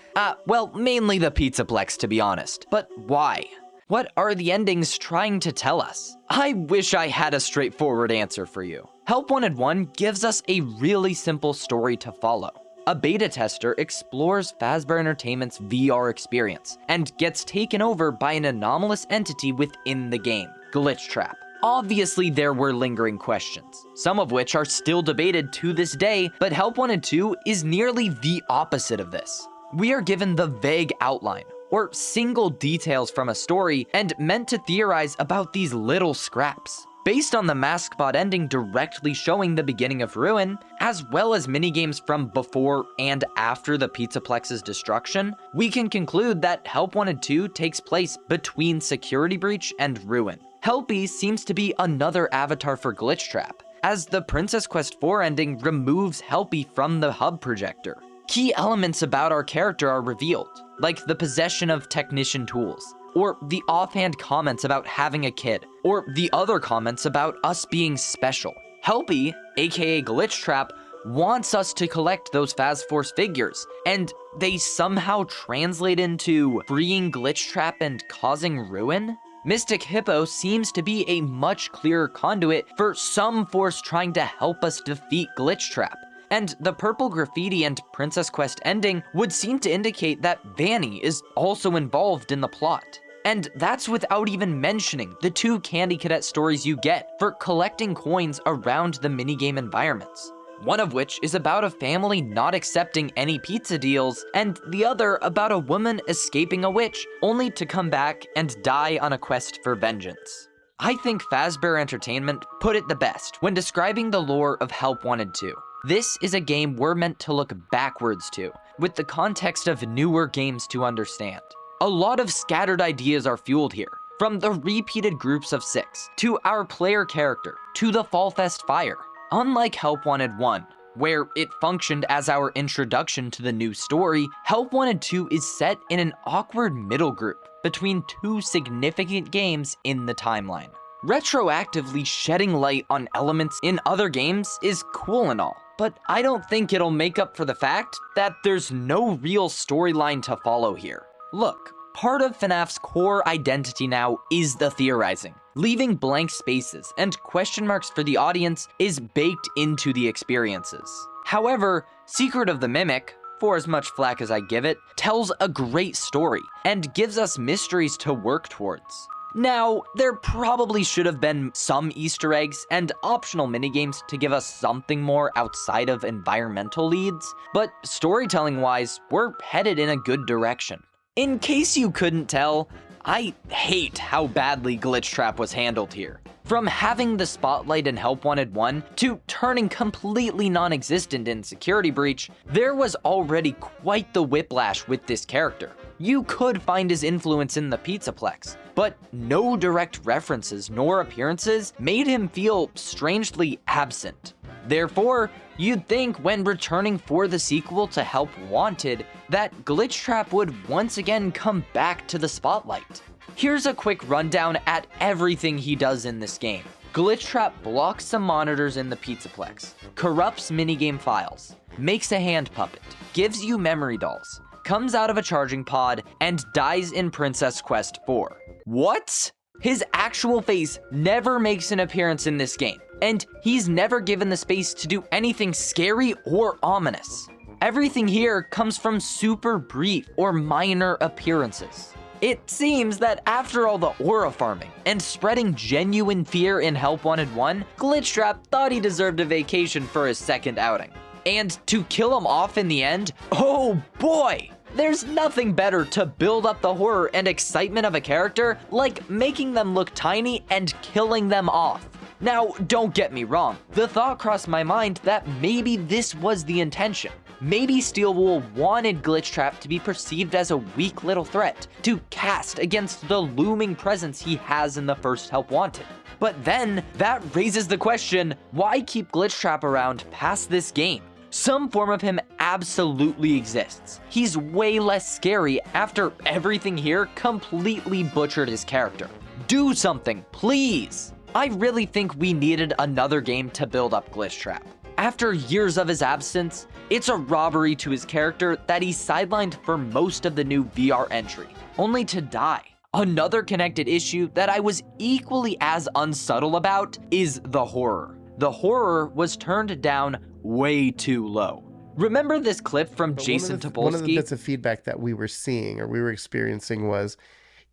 Well, mainly the Pizzaplex to be honest, but why? What are the endings trying to tell us? I wish I had a straightforward answer for you. Help Wanted 1 gives us a really simple story to follow. A beta tester explores Fazbear Entertainment's VR experience and gets taken over by an anomalous entity within the game, Glitchtrap. Obviously, there were lingering questions, some of which are still debated to this day, but Help Wanted 2 is nearly the opposite of this. We are given the vague outline, or single details from a story, and meant to theorize about these little scraps. Based on the Maskbot ending directly showing the beginning of Ruin, as well as minigames from before and after the Pizzaplex's destruction, we can conclude that Help Wanted 2 takes place between Security Breach and Ruin. Helpy seems to be another avatar for Glitchtrap, as the Princess Quest 4 ending removes Helpy from the hub projector. Key elements about our character are revealed, like the possession of technician tools, or the offhand comments about having a kid, or the other comments about us being special. Helpy, aka Glitchtrap, wants us to collect those Fazforce figures, and they somehow translate into freeing Glitchtrap and causing ruin? Mystic Hippo seems to be a much clearer conduit for some force trying to help us defeat Glitchtrap. And the purple graffiti and Princess Quest ending would seem to indicate that Vanny is also involved in the plot. And that's without even mentioning the 2 Candy Cadet stories you get for collecting coins around the minigame environments. One of which is about a family not accepting any pizza deals, and the other about a woman escaping a witch, only to come back and die on a quest for vengeance. I think Fazbear Entertainment put it the best when describing the lore of Help Wanted 2. This is a game we're meant to look backwards to, with the context of newer games to understand. A lot of scattered ideas are fueled here, from the repeated groups of 6, to our player character, to the Fall Fest fire. Unlike Help Wanted 1, where it functioned as our introduction to the new story, Help Wanted 2 is set in an awkward middle group between 2 significant games in the timeline. Retroactively shedding light on elements in other games is cool and all, but I don't think it'll make up for the fact that there's no real storyline to follow here. Look, part of Fnaf's core identity now is the theorizing. Leaving blank spaces and question marks for the audience is baked into the experiences. However, Secret of the Mimic, for as much flack as I give it, tells a great story and gives us mysteries to work towards. Now, there probably should have been some Easter eggs and optional minigames to give us something more outside of environmental leads, but storytelling-wise, we're headed in a good direction. In case you couldn't tell, I hate how badly Glitchtrap was handled here. From having the spotlight in Help Wanted 1 to turning completely non-existent in Security Breach, there was already quite the whiplash with this character. You could find his influence in the Pizzaplex, but no direct references nor appearances made him feel strangely absent. Therefore, you'd think when returning for the sequel to Help Wanted, that Glitchtrap would once again come back to the spotlight. Here's a quick rundown at everything he does in this game. Glitchtrap blocks some monitors in the Pizzaplex, corrupts minigame files, makes a hand puppet, gives you memory dolls, comes out of a charging pod, and dies in Princess Quest 4. What? His actual face never makes an appearance in this game, and he's never given the space to do anything scary or ominous. Everything here comes from super brief or minor appearances. It seems that after all the aura farming and spreading genuine fear in Help Wanted 1, Glitchtrap thought he deserved a vacation for his second outing. And to kill him off in the end, oh boy! There's nothing better to build up the horror and excitement of a character like making them look tiny and killing them off. Now, don't get me wrong, the thought crossed my mind that maybe this was the intention. Maybe Steelwool wanted Glitchtrap to be perceived as a weak little threat to cast against the looming presence he has in the first Help Wanted. But then, that raises the question, why keep Glitchtrap around past this game? Some form of him absolutely exists. He's way less scary after everything here completely butchered his character. Do something, please! I really think we needed another game to build up Glitchtrap. After years of his absence, it's a robbery to his character that he's sidelined for most of the new VR entry, only to die. Another connected issue that I was equally as unsubtle about is the horror. The horror was turned down way too low. Remember this clip from Jason Topolsky? One of the bits of feedback that we were seeing or we were experiencing was,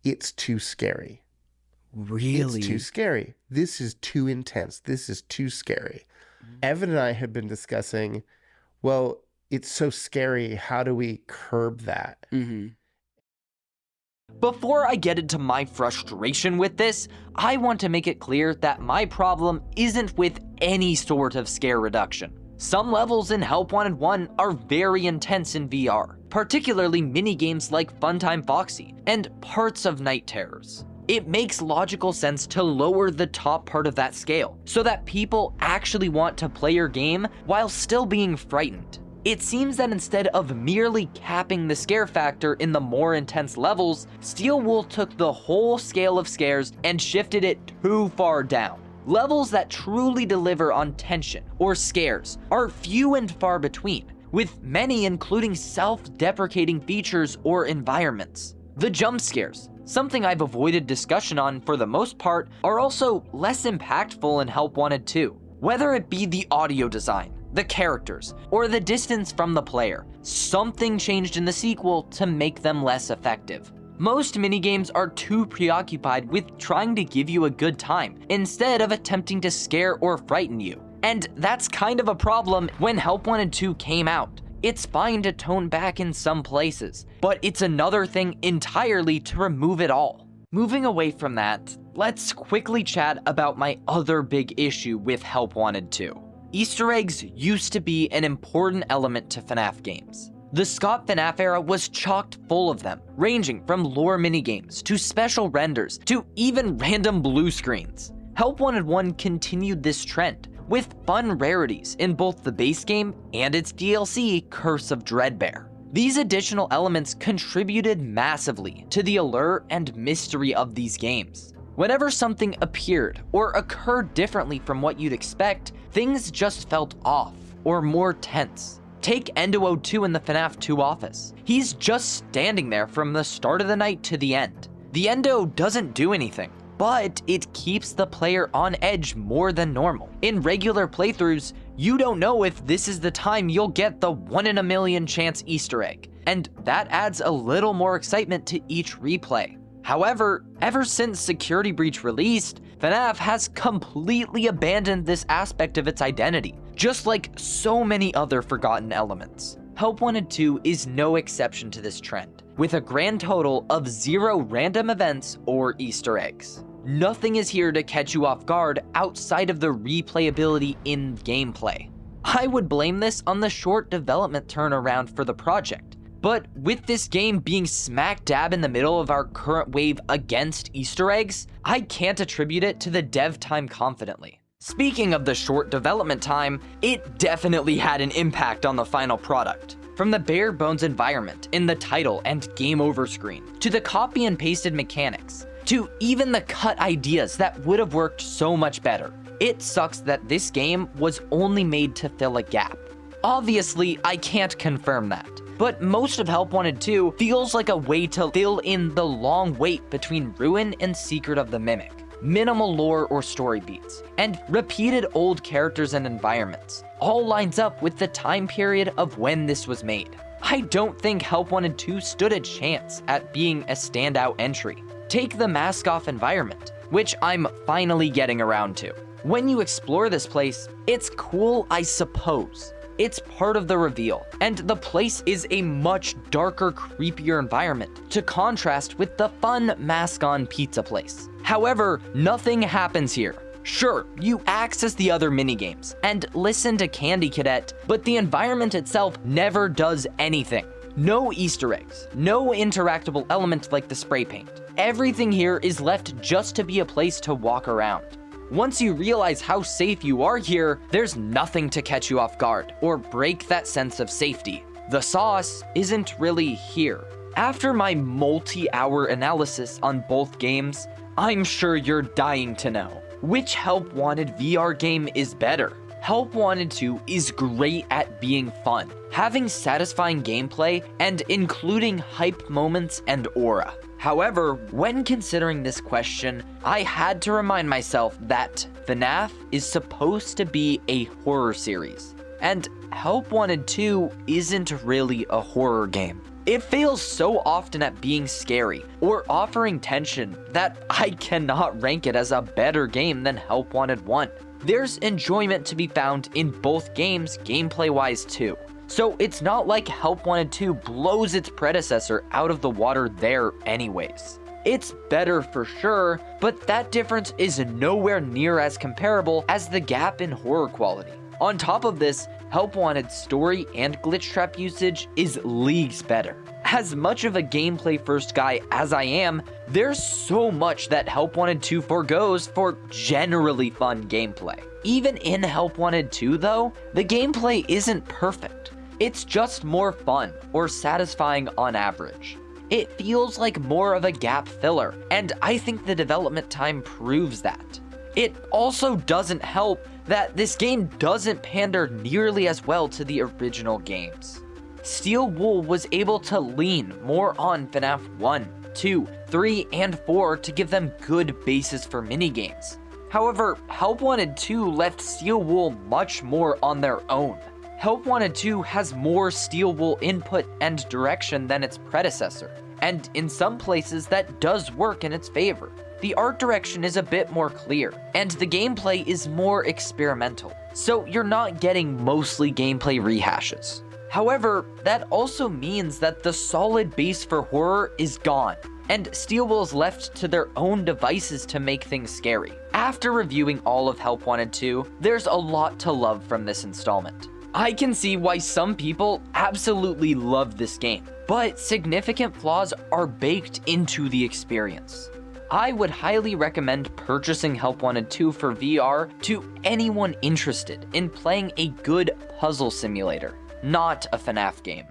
it's too scary. Really? It's too scary. This is too intense. This is too scary. Evan and I have been discussing, well, it's so scary. How do we curb that? Before I get into my frustration with this, I want to make it clear that my problem isn't with any sort of scare reduction. Some levels in Help Wanted 1 are very intense in VR, particularly minigames like Funtime Foxy and parts of Night Terrors. It makes logical sense to lower the top part of that scale, so that people actually want to play your game while still being frightened. It seems that instead of merely capping the scare factor in the more intense levels, Steel Wool took the whole scale of scares and shifted it too far down. Levels that truly deliver on tension or scares are few and far between, with many including self-deprecating features or environments. The jump scares, something I've avoided discussion on for the most part, are also less impactful in Help Wanted 2. Whether it be the audio design, the characters, or the distance from the player, something changed in the sequel to make them less effective. Most minigames are too preoccupied with trying to give you a good time instead of attempting to scare or frighten you. And that's kind of a problem when Help Wanted 2 came out. It's fine to tone back in some places, but it's another thing entirely to remove it all. Moving away from that, let's quickly chat about my other big issue with Help Wanted 2. Easter eggs used to be an important element to FNAF games. The Scott FNAF era was chocked full of them, ranging from lore minigames to special renders to even random blue screens. Help Wanted 1 continued this trend, with fun rarities in both the base game and its DLC, Curse of Dreadbear. These additional elements contributed massively to the allure and mystery of these games. Whenever something appeared or occurred differently from what you'd expect, things just felt off or more tense. Take Endo 02 in the FNAF 2 office. He's just standing there from the start of the night to the end. The Endo doesn't do anything, but it keeps the player on edge more than normal. In regular playthroughs, you don't know if this is the time you'll get the 1 in a million chance Easter egg, and that adds a little more excitement to each replay. However, ever since Security Breach released, FNAF has completely abandoned this aspect of its identity, just like so many other forgotten elements. Help Wanted 2 is no exception to this trend, with a grand total of 0 random events or Easter eggs. Nothing is here to catch you off guard outside of the replayability in gameplay. I would blame this on the short development turnaround for the project, but with this game being smack dab in the middle of our current wave against Easter eggs, I can't attribute it to the dev time confidently. Speaking of the short development time, it definitely had an impact on the final product. From the bare bones environment in the title and game over screen, to the copy and pasted mechanics, to even the cut ideas that would have worked so much better. It sucks that this game was only made to fill a gap. Obviously, I can't confirm that, but most of Help Wanted 2 feels like a way to fill in the long wait between Ruin and Secret of the Mimic. Minimal lore or story beats, and repeated old characters and environments, all lines up with the time period of when this was made. I don't think Help Wanted 2 stood a chance at being a standout entry. Take the mask-off environment, which I'm finally getting around to. When you explore this place, it's cool, I suppose. It's part of the reveal, and the place is a much darker, creepier environment to contrast with the fun mask-on pizza place. However, nothing happens here. Sure, you access the other minigames and listen to Candy Cadet, but the environment itself never does anything. No Easter eggs, no interactable element like the spray paint. Everything here is left just to be a place to walk around. Once you realize how safe you are here, there's nothing to catch you off guard or break that sense of safety. The sauce isn't really here. After my multi-hour analysis on both games, I'm sure you're dying to know. Which Help Wanted VR game is better? Help Wanted 2 is great at being fun, having satisfying gameplay, and including hype moments and aura. However, when considering this question, I had to remind myself that Fnaf is supposed to be a horror series, and Help Wanted 2 isn't really a horror game. It fails so often at being scary or offering tension that I cannot rank it as a better game than Help Wanted 1. There's enjoyment to be found in both games gameplay-wise too. So it's not like Help Wanted 2 blows its predecessor out of the water there anyways. It's better for sure, but that difference is nowhere near as comparable as the gap in horror quality. On top of this, Help Wanted's story and glitchtrap usage is leagues better. As much of a gameplay first guy as I am, there's so much that Help Wanted 2 forgoes for generally fun gameplay. Even in Help Wanted 2 though, the gameplay isn't perfect. It's just more fun or satisfying on average. It feels like more of a gap filler, and I think the development time proves that. It also doesn't help that this game doesn't pander nearly as well to the original games. Steel Wool was able to lean more on Fnaf 1, 2, 3, and 4 to give them good bases for minigames. However, Help Wanted 2 left Steel Wool much more on their own. Help Wanted 2 has more Steel Wool input and direction than its predecessor, and in some places that does work in its favor. The art direction is a bit more clear, and the gameplay is more experimental, so you're not getting mostly gameplay rehashes. However, that also means that the solid base for horror is gone, and Steel Wool's left to their own devices to make things scary. After reviewing all of Help Wanted 2, there's a lot to love from this installment. I can see why some people absolutely love this game, but significant flaws are baked into the experience. I would highly recommend purchasing Help Wanted 2 for VR to anyone interested in playing a good puzzle simulator, not a Fnaf game.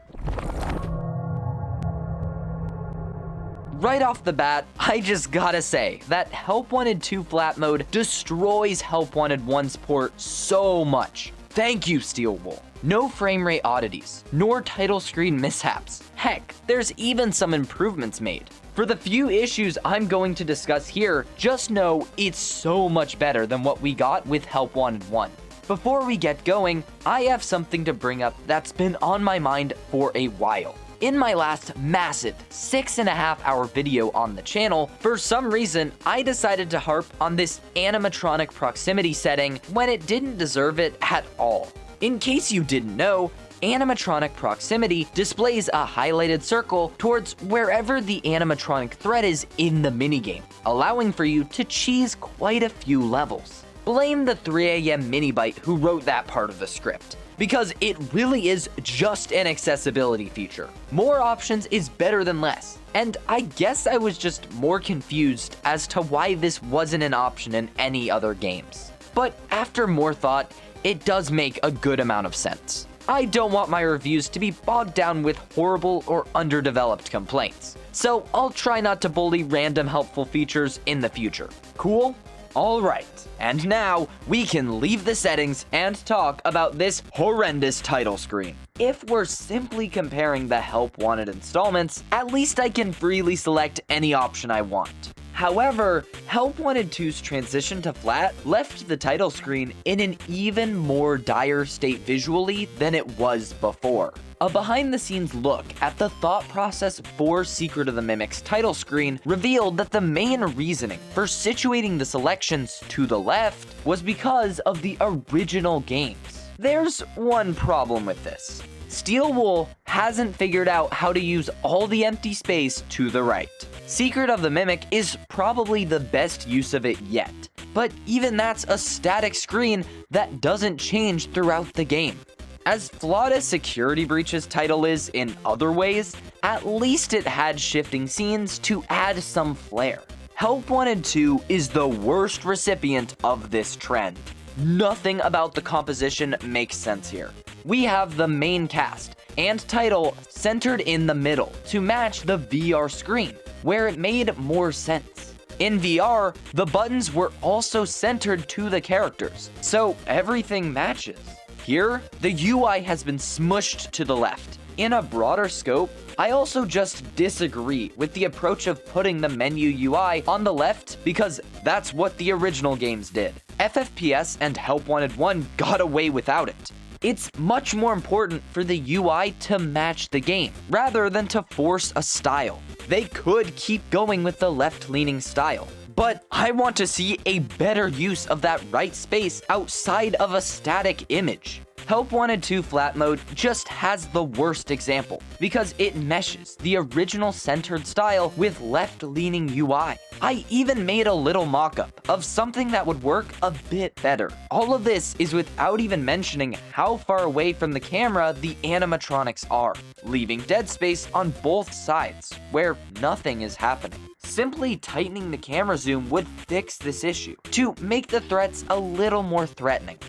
Right off the bat, I just gotta say that Help Wanted 2 flat mode destroys Help Wanted 1's port so much. Thank you, Steel Wool. No frame rate oddities, nor title screen mishaps. Heck, there's even some improvements made. For the few issues I'm going to discuss here, just know it's so much better than what we got with Help Wanted 1. Before we get going, I have something to bring up that's been on my mind for a while. In my last massive 6.5 hour video on the channel, for some reason, I decided to harp on this animatronic proximity setting when it didn't deserve it at all. In case you didn't know, animatronic proximity displays a highlighted circle towards wherever the animatronic threat is in the minigame, allowing for you to cheese quite a few levels. Blame the 3 AM minibite who wrote that part of the script, because it really is just an accessibility feature. More options is better than less, and I guess I was just more confused as to why this wasn't an option in any other games. But after more thought, it does make a good amount of sense. I don't want my reviews to be bogged down with horrible or underdeveloped complaints, so I'll try not to bully random helpful features in the future. Cool? Alright, and now we can leave the settings and talk about this horrendous title screen. If we're simply comparing the Help Wanted installments, at least I can freely select any option I want. However, Help Wanted 2's transition to flat left the title screen in an even more dire state visually than it was before. A behind-the-scenes look at the thought process for Secret of the Mimic's title screen revealed that the main reasoning for situating the selections to the left was because of the original games. There's one problem with this. Steel Wool hasn't figured out how to use all the empty space to the right. Secret of the Mimic is probably the best use of it yet, but even that's a static screen that doesn't change throughout the game. As flawed as Security Breach's title is in other ways, at least it had shifting scenes to add some flair. Help Wanted 2 is the worst recipient of this trend. Nothing about the composition makes sense here. We have the main cast and title centered in the middle to match the VR screen, where it made more sense. In VR, the buttons were also centered to the characters, so everything matches. Here, the UI has been smushed to the left, in a broader scope, I also just disagree with the approach of putting the menu UI on the left because that's what the original games did. FFPS and Help Wanted 1 got away without it. It's much more important for the UI to match the game, rather than to force a style. They could keep going with the left-leaning style, but I want to see a better use of that right space outside of a static image. Help Wanted 2 Flat Mode just has the worst example, because it meshes the original centered style with left-leaning UI. I even made a little mock-up of something that would work a bit better. All of this is without even mentioning how far away from the camera the animatronics are, leaving dead space on both sides, where nothing is happening. Simply tightening the camera zoom would fix this issue, to make the threats a little more threatening.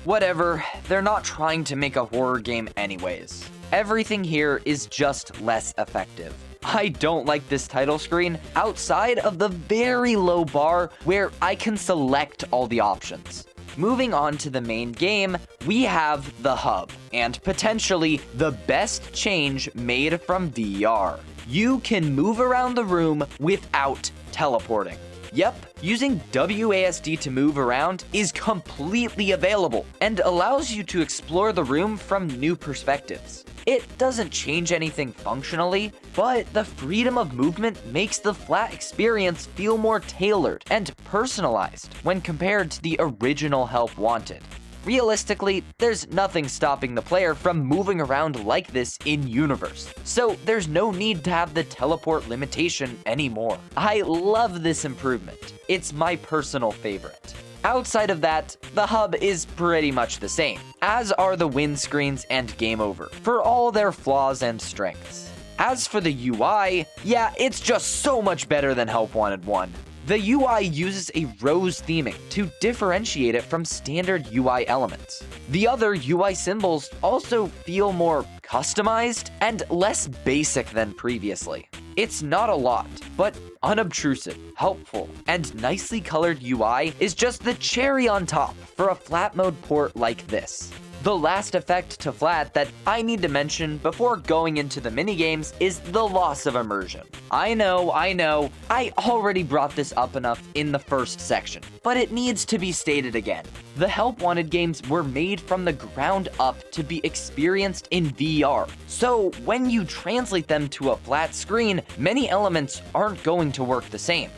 Whatever, they're not trying to make a horror game anyways. Everything here is just less effective. I don't like this title screen outside of the very low bar where I can select all the options. Moving on to the main game, we have the hub, and potentially the best change made from VR. You can move around the room without teleporting. Yep, using WASD to move around is completely available and allows you to explore the room from new perspectives. It doesn't change anything functionally, but the freedom of movement makes the flat experience feel more tailored and personalized when compared to the original Help Wanted. Realistically, there's nothing stopping the player from moving around like this in-universe, so there's no need to have the teleport limitation anymore. I love this improvement. It's my personal favorite. Outside of that, the hub is pretty much the same, as are the windscreens and Game Over, for all their flaws and strengths. As for the UI, yeah, it's just so much better than Help Wanted 1. The UI uses a rose theming to differentiate it from standard UI elements. The other UI symbols also feel more customized and less basic than previously. It's not a lot, but unobtrusive, helpful, and nicely colored UI is just the cherry on top for a flat mode port like this. The last effect to flat that I need to mention before going into the minigames is the loss of immersion. I know, I already brought this up enough in the first section, but it needs to be stated again. The Help Wanted games were made from the ground up to be experienced in VR, so when you translate them to a flat screen, many elements aren't going to work the same.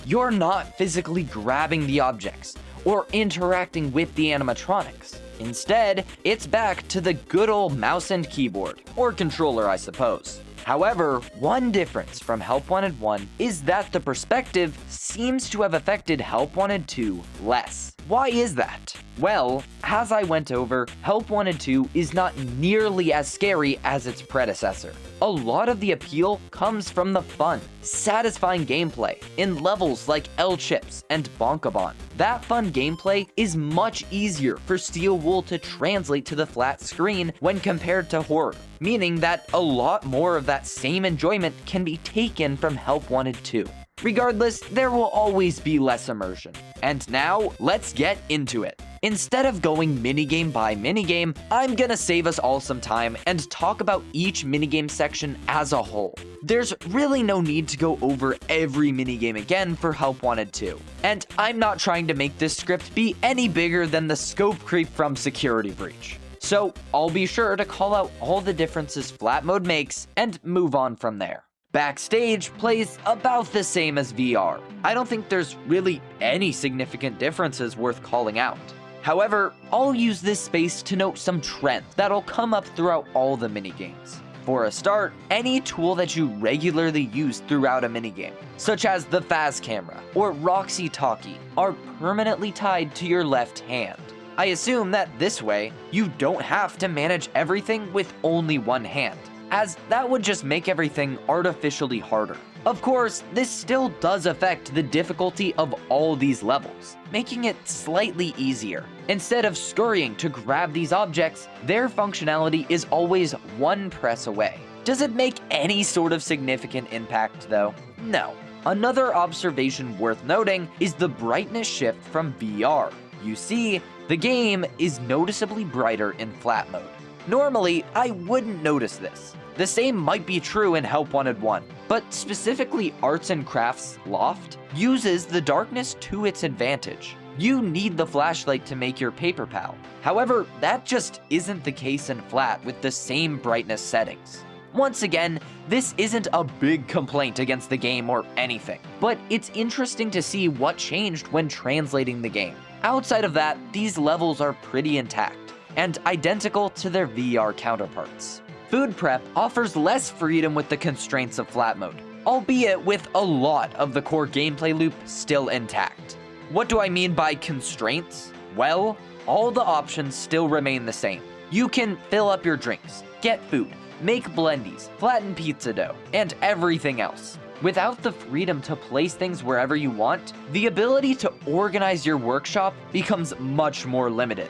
You're not physically grabbing the objects or interacting with the animatronics. Instead, it's back to the good old mouse and keyboard, or controller I suppose. However, one difference from Help Wanted 1 is that the perspective seems to have affected Help Wanted 2 less. Why is that? Well, as I went over, Help Wanted 2 is not nearly as scary as its predecessor. A lot of the appeal comes from the fun, satisfying gameplay in levels like L-Chips and Bonkabon. That fun gameplay is much easier for Steel Wool to translate to the flat screen when compared to horror, meaning that a lot more of that same enjoyment can be taken from Help Wanted 2. Regardless, there will always be less immersion. And now, let's get into it. Instead of going minigame by minigame, I'm gonna save us all some time and talk about each minigame section as a whole. There's really no need to go over every minigame again for Help Wanted 2. And I'm not trying to make this script be any bigger than the scope creep from Security Breach. So I'll be sure to call out all the differences flat mode makes and move on from there. Backstage plays about the same as VR. I don't think there's really any significant differences worth calling out. However, I'll use this space to note some trends that'll come up throughout all the minigames. For a start, any tool that you regularly use throughout a minigame, such as the Faz camera or Roxy Talkie, are permanently tied to your left hand. I assume that this way, you don't have to manage everything with only one hand, as that would just make everything artificially harder. Of course, this still does affect the difficulty of all these levels, making it slightly easier. Instead of scurrying to grab these objects, their functionality is always one press away. Does it make any sort of significant impact though? No. Another observation worth noting is the brightness shift from VR. You see, the game is noticeably brighter in flat mode. Normally, I wouldn't notice this, The same might be true in Help Wanted 1, but specifically Arts and Crafts Loft uses the darkness to its advantage. You need the flashlight to make your paper pal. However, that just isn't the case in Flat with the same brightness settings. Once again, this isn't a big complaint against the game or anything, but it's interesting to see what changed when translating the game. Outside of that, these levels are pretty intact, and identical to their VR counterparts. Food Prep offers less freedom with the constraints of Flat mode, albeit with a lot of the core gameplay loop still intact. What do I mean by constraints? Well, all the options still remain the same. You can fill up your drinks, get food, make blendies, flatten pizza dough, and everything else. Without the freedom to place things wherever you want, the ability to organize your workshop becomes much more limited.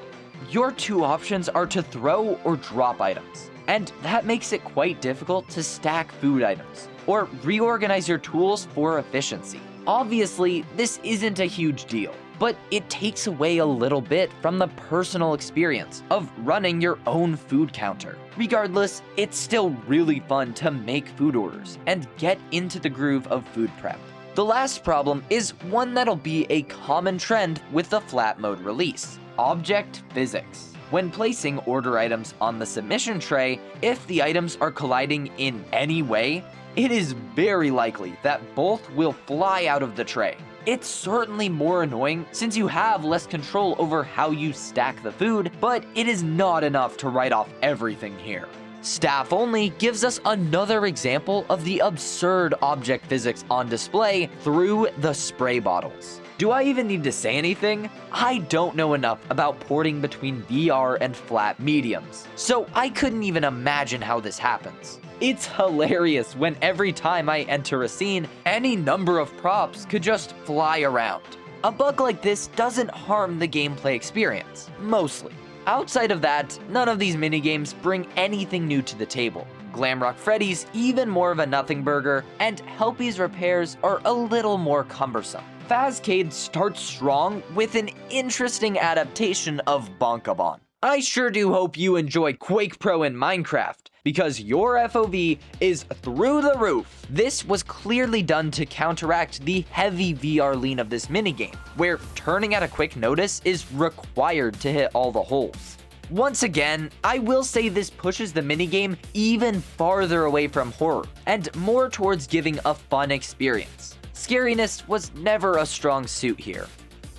Your two options are to throw or drop items, and that makes it quite difficult to stack food items, or reorganize your tools for efficiency. Obviously, this isn't a huge deal, but it takes away a little bit from the personal experience of running your own food counter. Regardless, it's still really fun to make food orders and get into the groove of food prep. The last problem is one that'll be a common trend with the Flat mode release: object physics. When placing order items on the submission tray, if the items are colliding in any way, it is very likely that both will fly out of the tray. It's certainly more annoying since you have less control over how you stack the food, but it is not enough to write off everything here. Staff Only gives us another example of the absurd object physics on display through the spray bottles. Do I even need to say anything? I don't know enough about porting between VR and Flat mediums, so I couldn't even imagine how this happens. It's hilarious when every time I enter a scene, any number of props could just fly around. A bug like this doesn't harm the gameplay experience, mostly. Outside of that, none of these minigames bring anything new to the table. Glamrock Freddy's even more of a nothing burger, and Helpy's repairs are a little more cumbersome. Fazcade starts strong with an interesting adaptation of Bonkabon. I sure do hope you enjoy Quake Pro in Minecraft, because your FOV is through the roof. This was clearly done to counteract the heavy VR lean of this minigame, where turning at a quick notice is required to hit all the holes. Once again, I will say this pushes the minigame even farther away from horror, and more towards giving a fun experience. Scariness was never a strong suit here.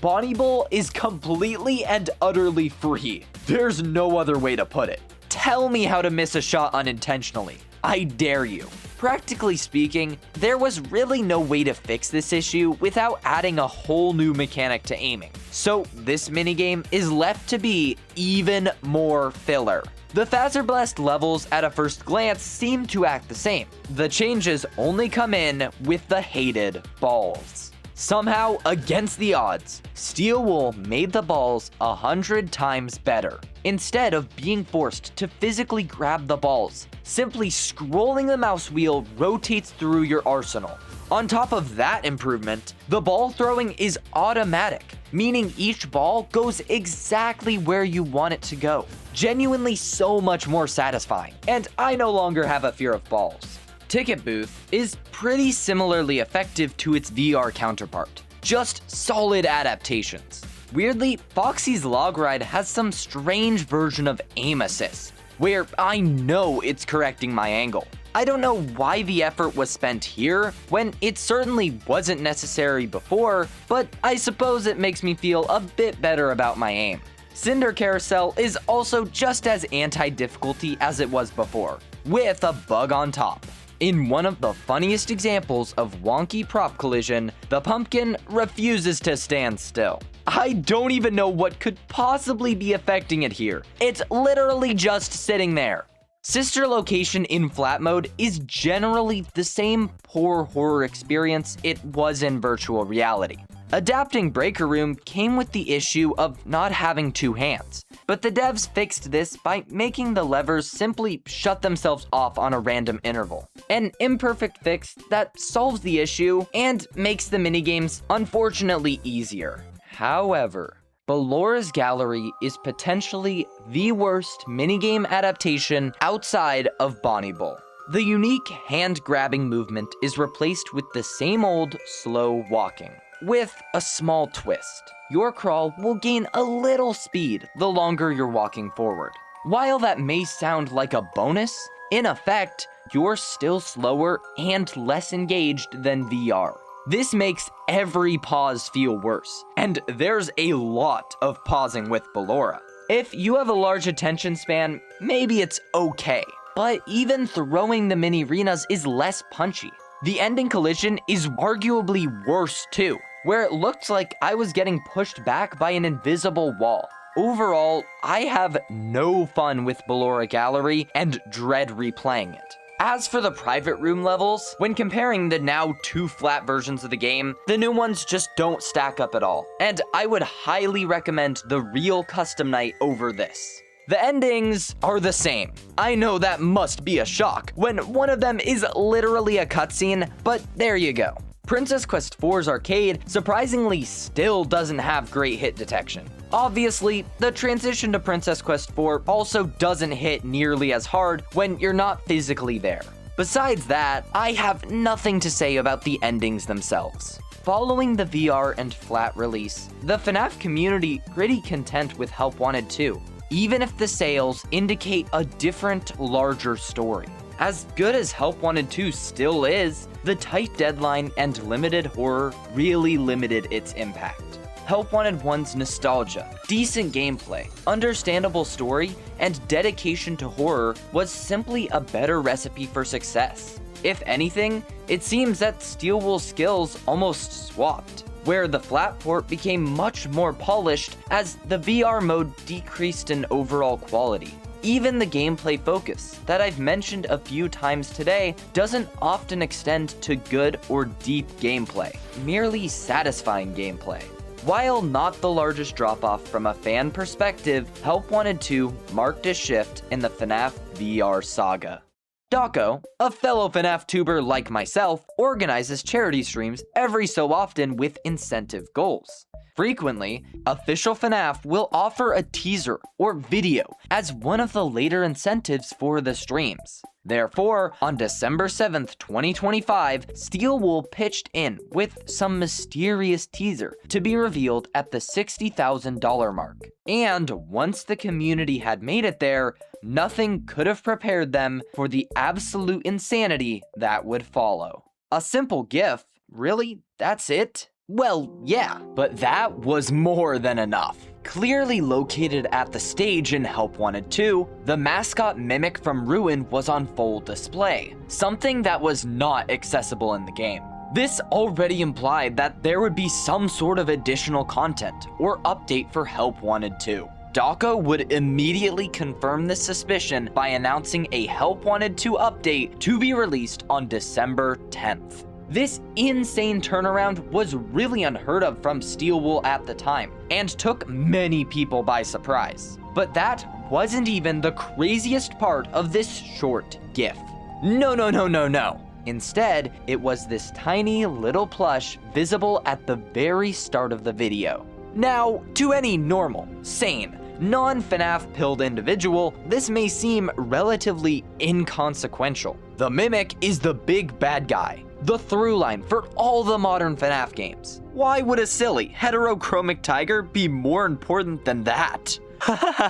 Bonnie Bowl is completely and utterly free. There's no other way to put it. Tell me how to miss a shot unintentionally. I dare you. Practically speaking, there was really no way to fix this issue without adding a whole new mechanic to aiming. So this minigame is left to be even more filler. The Fazerblast levels at a first glance seem to act the same. The changes only come in with the hated balls. Somehow, against the odds, Steel Wool made the balls 100 times better. Instead of being forced to physically grab the balls, simply scrolling the mouse wheel rotates through your arsenal. On top of that improvement, the ball throwing is automatic, meaning each ball goes exactly where you want it to go. Genuinely so much more satisfying, and I no longer have a fear of balls. Ticket Booth is pretty similarly effective to its VR counterpart, just solid adaptations. Weirdly, Foxy's Log Ride has some strange version of aim assist, where I know it's correcting my angle. I don't know why the effort was spent here, when it certainly wasn't necessary before, but I suppose it makes me feel a bit better about my aim. Cinder Carousel is also just as anti-difficulty as it was before, with a bug on top. In one of the funniest examples of wonky prop collision, the pumpkin refuses to stand still. I don't even know what could possibly be affecting it here. It's literally just sitting there. Sister Location in Flat mode is generally the same poor horror experience it was in virtual reality. Adapting Breaker Room came with the issue of not having two hands, but the devs fixed this by making the levers simply shut themselves off on a random interval. An imperfect fix that solves the issue and makes the minigames unfortunately easier. However, Balora's Gallery is potentially the worst minigame adaptation outside of Bonnie Bowl. The unique hand-grabbing movement is replaced with the same old slow walking, with a small twist. Your crawl will gain a little speed the longer you're walking forward. While that may sound like a bonus, in effect, you're still slower and less engaged than VR. This makes every pause feel worse, and there's a lot of pausing with Ballora. If you have a large attention span, maybe it's okay, but even throwing the mini arenas is less punchy. The ending collision is arguably worse too, where it looked like I was getting pushed back by an invisible wall. Overall, I have no fun with Ballora Gallery and dread replaying it. As for the private room levels, when comparing the now 2 flat versions of the game, the new ones just don't stack up at all, and I would highly recommend the real custom night over this. The endings are the same. I know that must be a shock when one of them is literally a cutscene, but there you go. Princess Quest IV's arcade surprisingly still doesn't have great hit detection. Obviously, the transition to Princess Quest IV also doesn't hit nearly as hard when you're not physically there. Besides that, I have nothing to say about the endings themselves. Following the VR and flat release, the Fnaf community pretty content with Help Wanted 2, even if the sales indicate a different, larger story. As good as Help Wanted 2 still is, the tight deadline and limited horror really limited its impact. Help Wanted 1's nostalgia, decent gameplay, understandable story, and dedication to horror was simply a better recipe for success. If anything, it seems that Steel Wool's skills almost swapped, where the flat port became much more polished as the VR mode decreased in overall quality. Even the gameplay focus that I've mentioned a few times today doesn't often extend to good or deep gameplay, merely satisfying gameplay. While not the largest drop-off from a fan perspective, Help Wanted 2 marked a shift in the Fnaf VR saga. Dawko, a fellow Fnaf tuber like myself, organizes charity streams every so often with incentive goals. Frequently, official Fnaf will offer a teaser or video as one of the later incentives for the streams. Therefore, on December 7th, 2025, Steel Wool pitched in with some mysterious teaser to be revealed at the $60,000 mark. And once the community had made it there, nothing could have prepared them for the absolute insanity that would follow. A simple GIF? Really? That's it? Well, yeah, but that was more than enough. Clearly located at the stage in Help Wanted 2, the mascot mimic from Ruin was on full display, something that was not accessible in the game. This already implied that there would be some sort of additional content or update for Help Wanted 2. Dawko would immediately confirm this suspicion by announcing a Help Wanted 2 update to be released on December 10th. This insane turnaround was really unheard of from Steel Wool at the time, and took many people by surprise. But that wasn't even the craziest part of this short GIF. No. Instead, it was this tiny little plush visible at the very start of the video. Now, to any normal, sane, non-Fnaf pilled individual, this may seem relatively inconsequential. The Mimic is the big bad guy, the through line for all the modern Fnaf games. Why would a silly, heterochromic tiger be more important than that?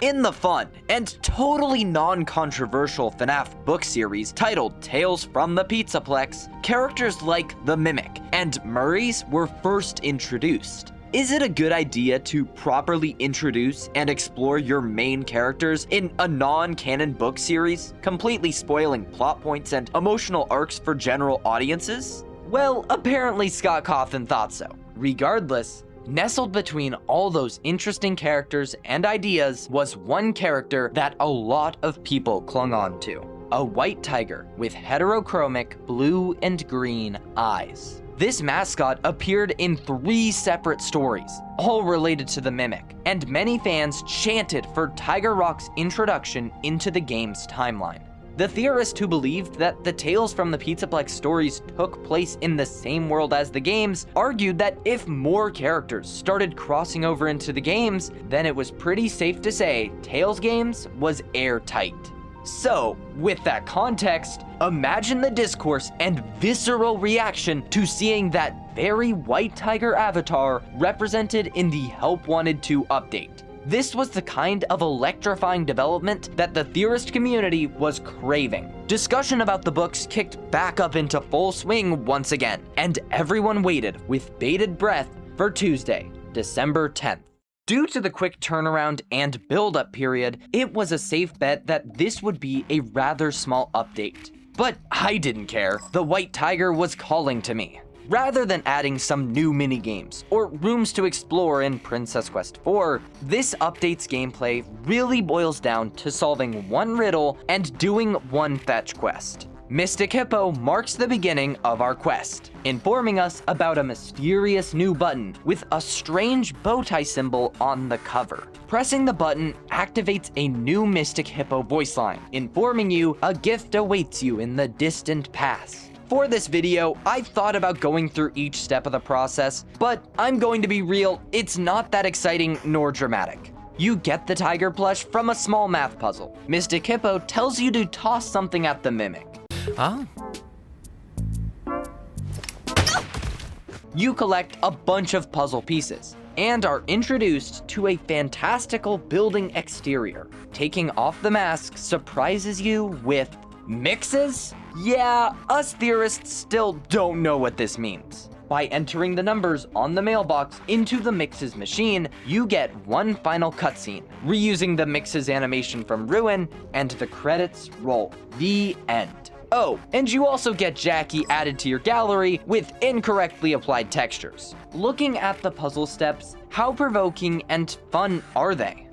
In the fun and totally non-controversial Fnaf book series titled Tales from the Pizzaplex, characters like the Mimic and Murray's were first introduced. Is it a good idea to properly introduce and explore your main characters in a non-canon book series, completely spoiling plot points and emotional arcs for general audiences? Well, apparently Scott Cawthon thought so. Regardless, nestled between all those interesting characters and ideas was one character that a lot of people clung on to. A white tiger with heterochromic blue and green eyes. This mascot appeared in 3 separate stories, all related to the Mimic, and many fans chanted for Tiger Rock's introduction into the game's timeline. The theorist who believed that the Tales from the Pizzaplex stories took place in the same world as the games argued that if more characters started crossing over into the games, then it was pretty safe to say Tales games was airtight. So, with that context, imagine the discourse and visceral reaction to seeing that very white tiger avatar represented in the Help Wanted 2 update. This was the kind of electrifying development that the theorist community was craving. Discussion about the books kicked back up into full swing once again, and everyone waited with bated breath for Tuesday, December 10th. Due to the quick turnaround and build-up period, it was a safe bet that this would be a rather small update. But I didn't care. The white tiger was calling to me. Rather than adding some new minigames or rooms to explore in Princess Quest 4, this update's gameplay really boils down to solving one riddle and doing one fetch quest. Mystic Hippo marks the beginning of our quest, informing us about a mysterious new button with a strange bow tie symbol on the cover. Pressing the button activates a new Mystic Hippo voice line, informing you a gift awaits you in the distant past. For this video, I thought about going through each step of the process, but I'm going to be real, it's not that exciting nor dramatic. You get the tiger plush from a small math puzzle. Mystic Hippo tells you to toss something at the mimic. Ah. You collect a bunch of puzzle pieces and are introduced to a fantastical building exterior. Taking off the mask surprises you with mixes? Yeah, us theorists still don't know what this means. By entering the numbers on the mailbox into the mixes machine, you get one final cutscene, reusing the mixes animation from Ruin, and the credits roll. The end. Oh, and you also get Jackie added to your gallery with incorrectly applied textures. Looking at the puzzle steps, how provoking and fun are they?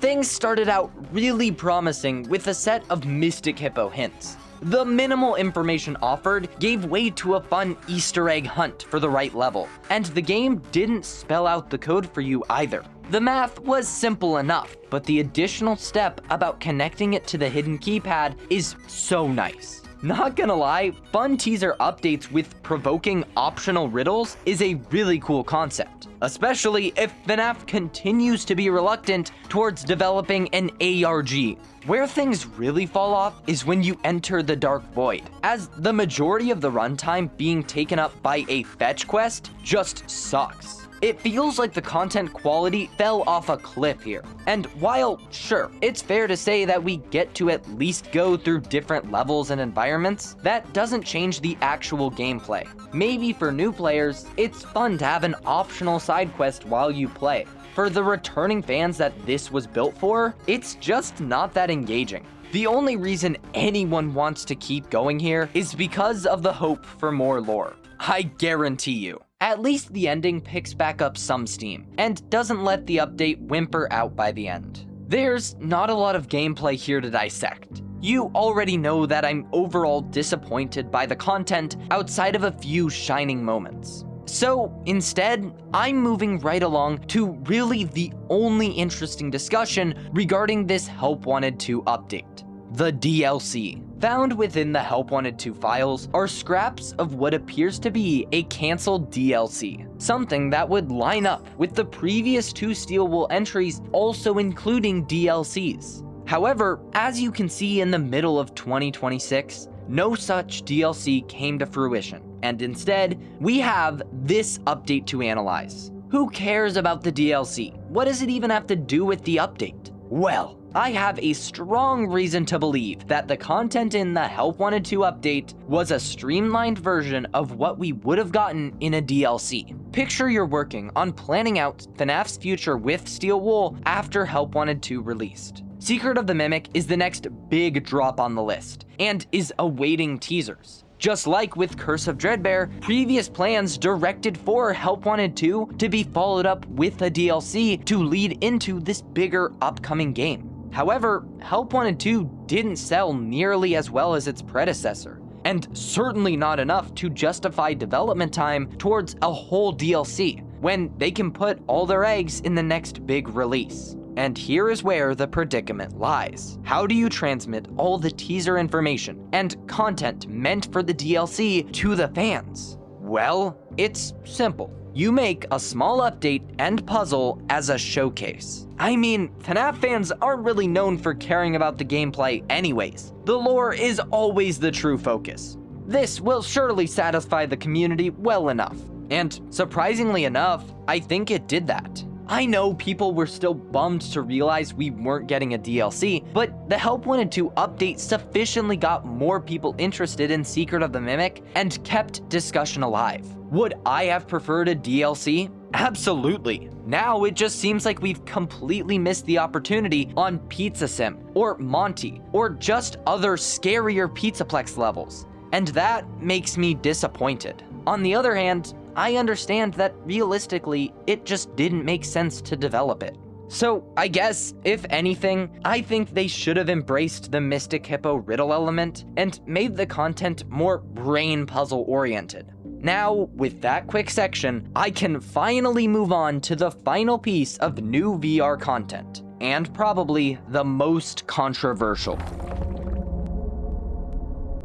Things started out really promising with a set of Mystic Hippo hints. The minimal information offered gave way to a fun Easter egg hunt for the right level, and the game didn't spell out the code for you either. The math was simple enough, but the additional step about connecting it to the hidden keypad is so nice. Not gonna lie, fun teaser updates with provoking optional riddles is a really cool concept, especially if Fnaf continues to be reluctant towards developing an ARG. Where things really fall off is when you enter the Dark Void, as the majority of the runtime being taken up by a fetch quest just sucks. It feels like the content quality fell off a cliff here. And while, sure, it's fair to say that we get to at least go through different levels and environments, that doesn't change the actual gameplay. Maybe for new players, it's fun to have an optional side quest while you play. For the returning fans that this was built for, it's just not that engaging. The only reason anyone wants to keep going here is because of the hope for more lore. I guarantee you. At least the ending picks back up some steam, and doesn't let the update whimper out by the end. There's not a lot of gameplay here to dissect. You already know that I'm overall disappointed by the content outside of a few shining moments. So instead, I'm moving right along to really the only interesting discussion regarding this Help Wanted 2 update, the DLC. Found within the Help Wanted 2 files are scraps of what appears to be a cancelled DLC, something that would line up with the previous 2 Steel Wool entries also including DLCs. However, as you can see in the middle of 2026, no such DLC came to fruition, and instead, we have this update to analyze. Who cares about the DLC? What does it even have to do with the update? Well, I have a strong reason to believe that the content in the Help Wanted 2 update was a streamlined version of what we would have gotten in a DLC. Picture you're working on planning out Fnaf's future with Steel Wool after Help Wanted 2 released. Secret of the Mimic is the next big drop on the list, and is awaiting teasers. Just like with Curse of Dreadbear, previous plans directed for Help Wanted 2 to be followed up with a DLC to lead into this bigger upcoming game. However, Help Wanted 2 didn't sell nearly as well as its predecessor, and certainly not enough to justify development time towards a whole DLC, when they can put all their eggs in the next big release. And here is where the predicament lies. How do you transmit all the teaser information and content meant for the DLC to the fans? Well, it's simple. You make a small update and puzzle as a showcase. I mean, Fnaf fans aren't really known for caring about the gameplay anyways. The lore is always the true focus. This will surely satisfy the community well enough. And surprisingly enough, I think it did that. I know people were still bummed to realize we weren't getting a DLC, but the Help Wanted to update sufficiently got more people interested in Secret of the Mimic and kept discussion alive. Would I have preferred a DLC? Absolutely. Now it just seems like we've completely missed the opportunity on Pizza Sim, or Monty, or just other scarier Pizzaplex levels. And that makes me disappointed. On the other hand, I understand that realistically, it just didn't make sense to develop it. So I guess, if anything, I think they should have embraced the Mystic Hippo riddle element and made the content more brain puzzle oriented. Now, with that quick section, I can finally move on to the final piece of new VR content, and probably the most controversial.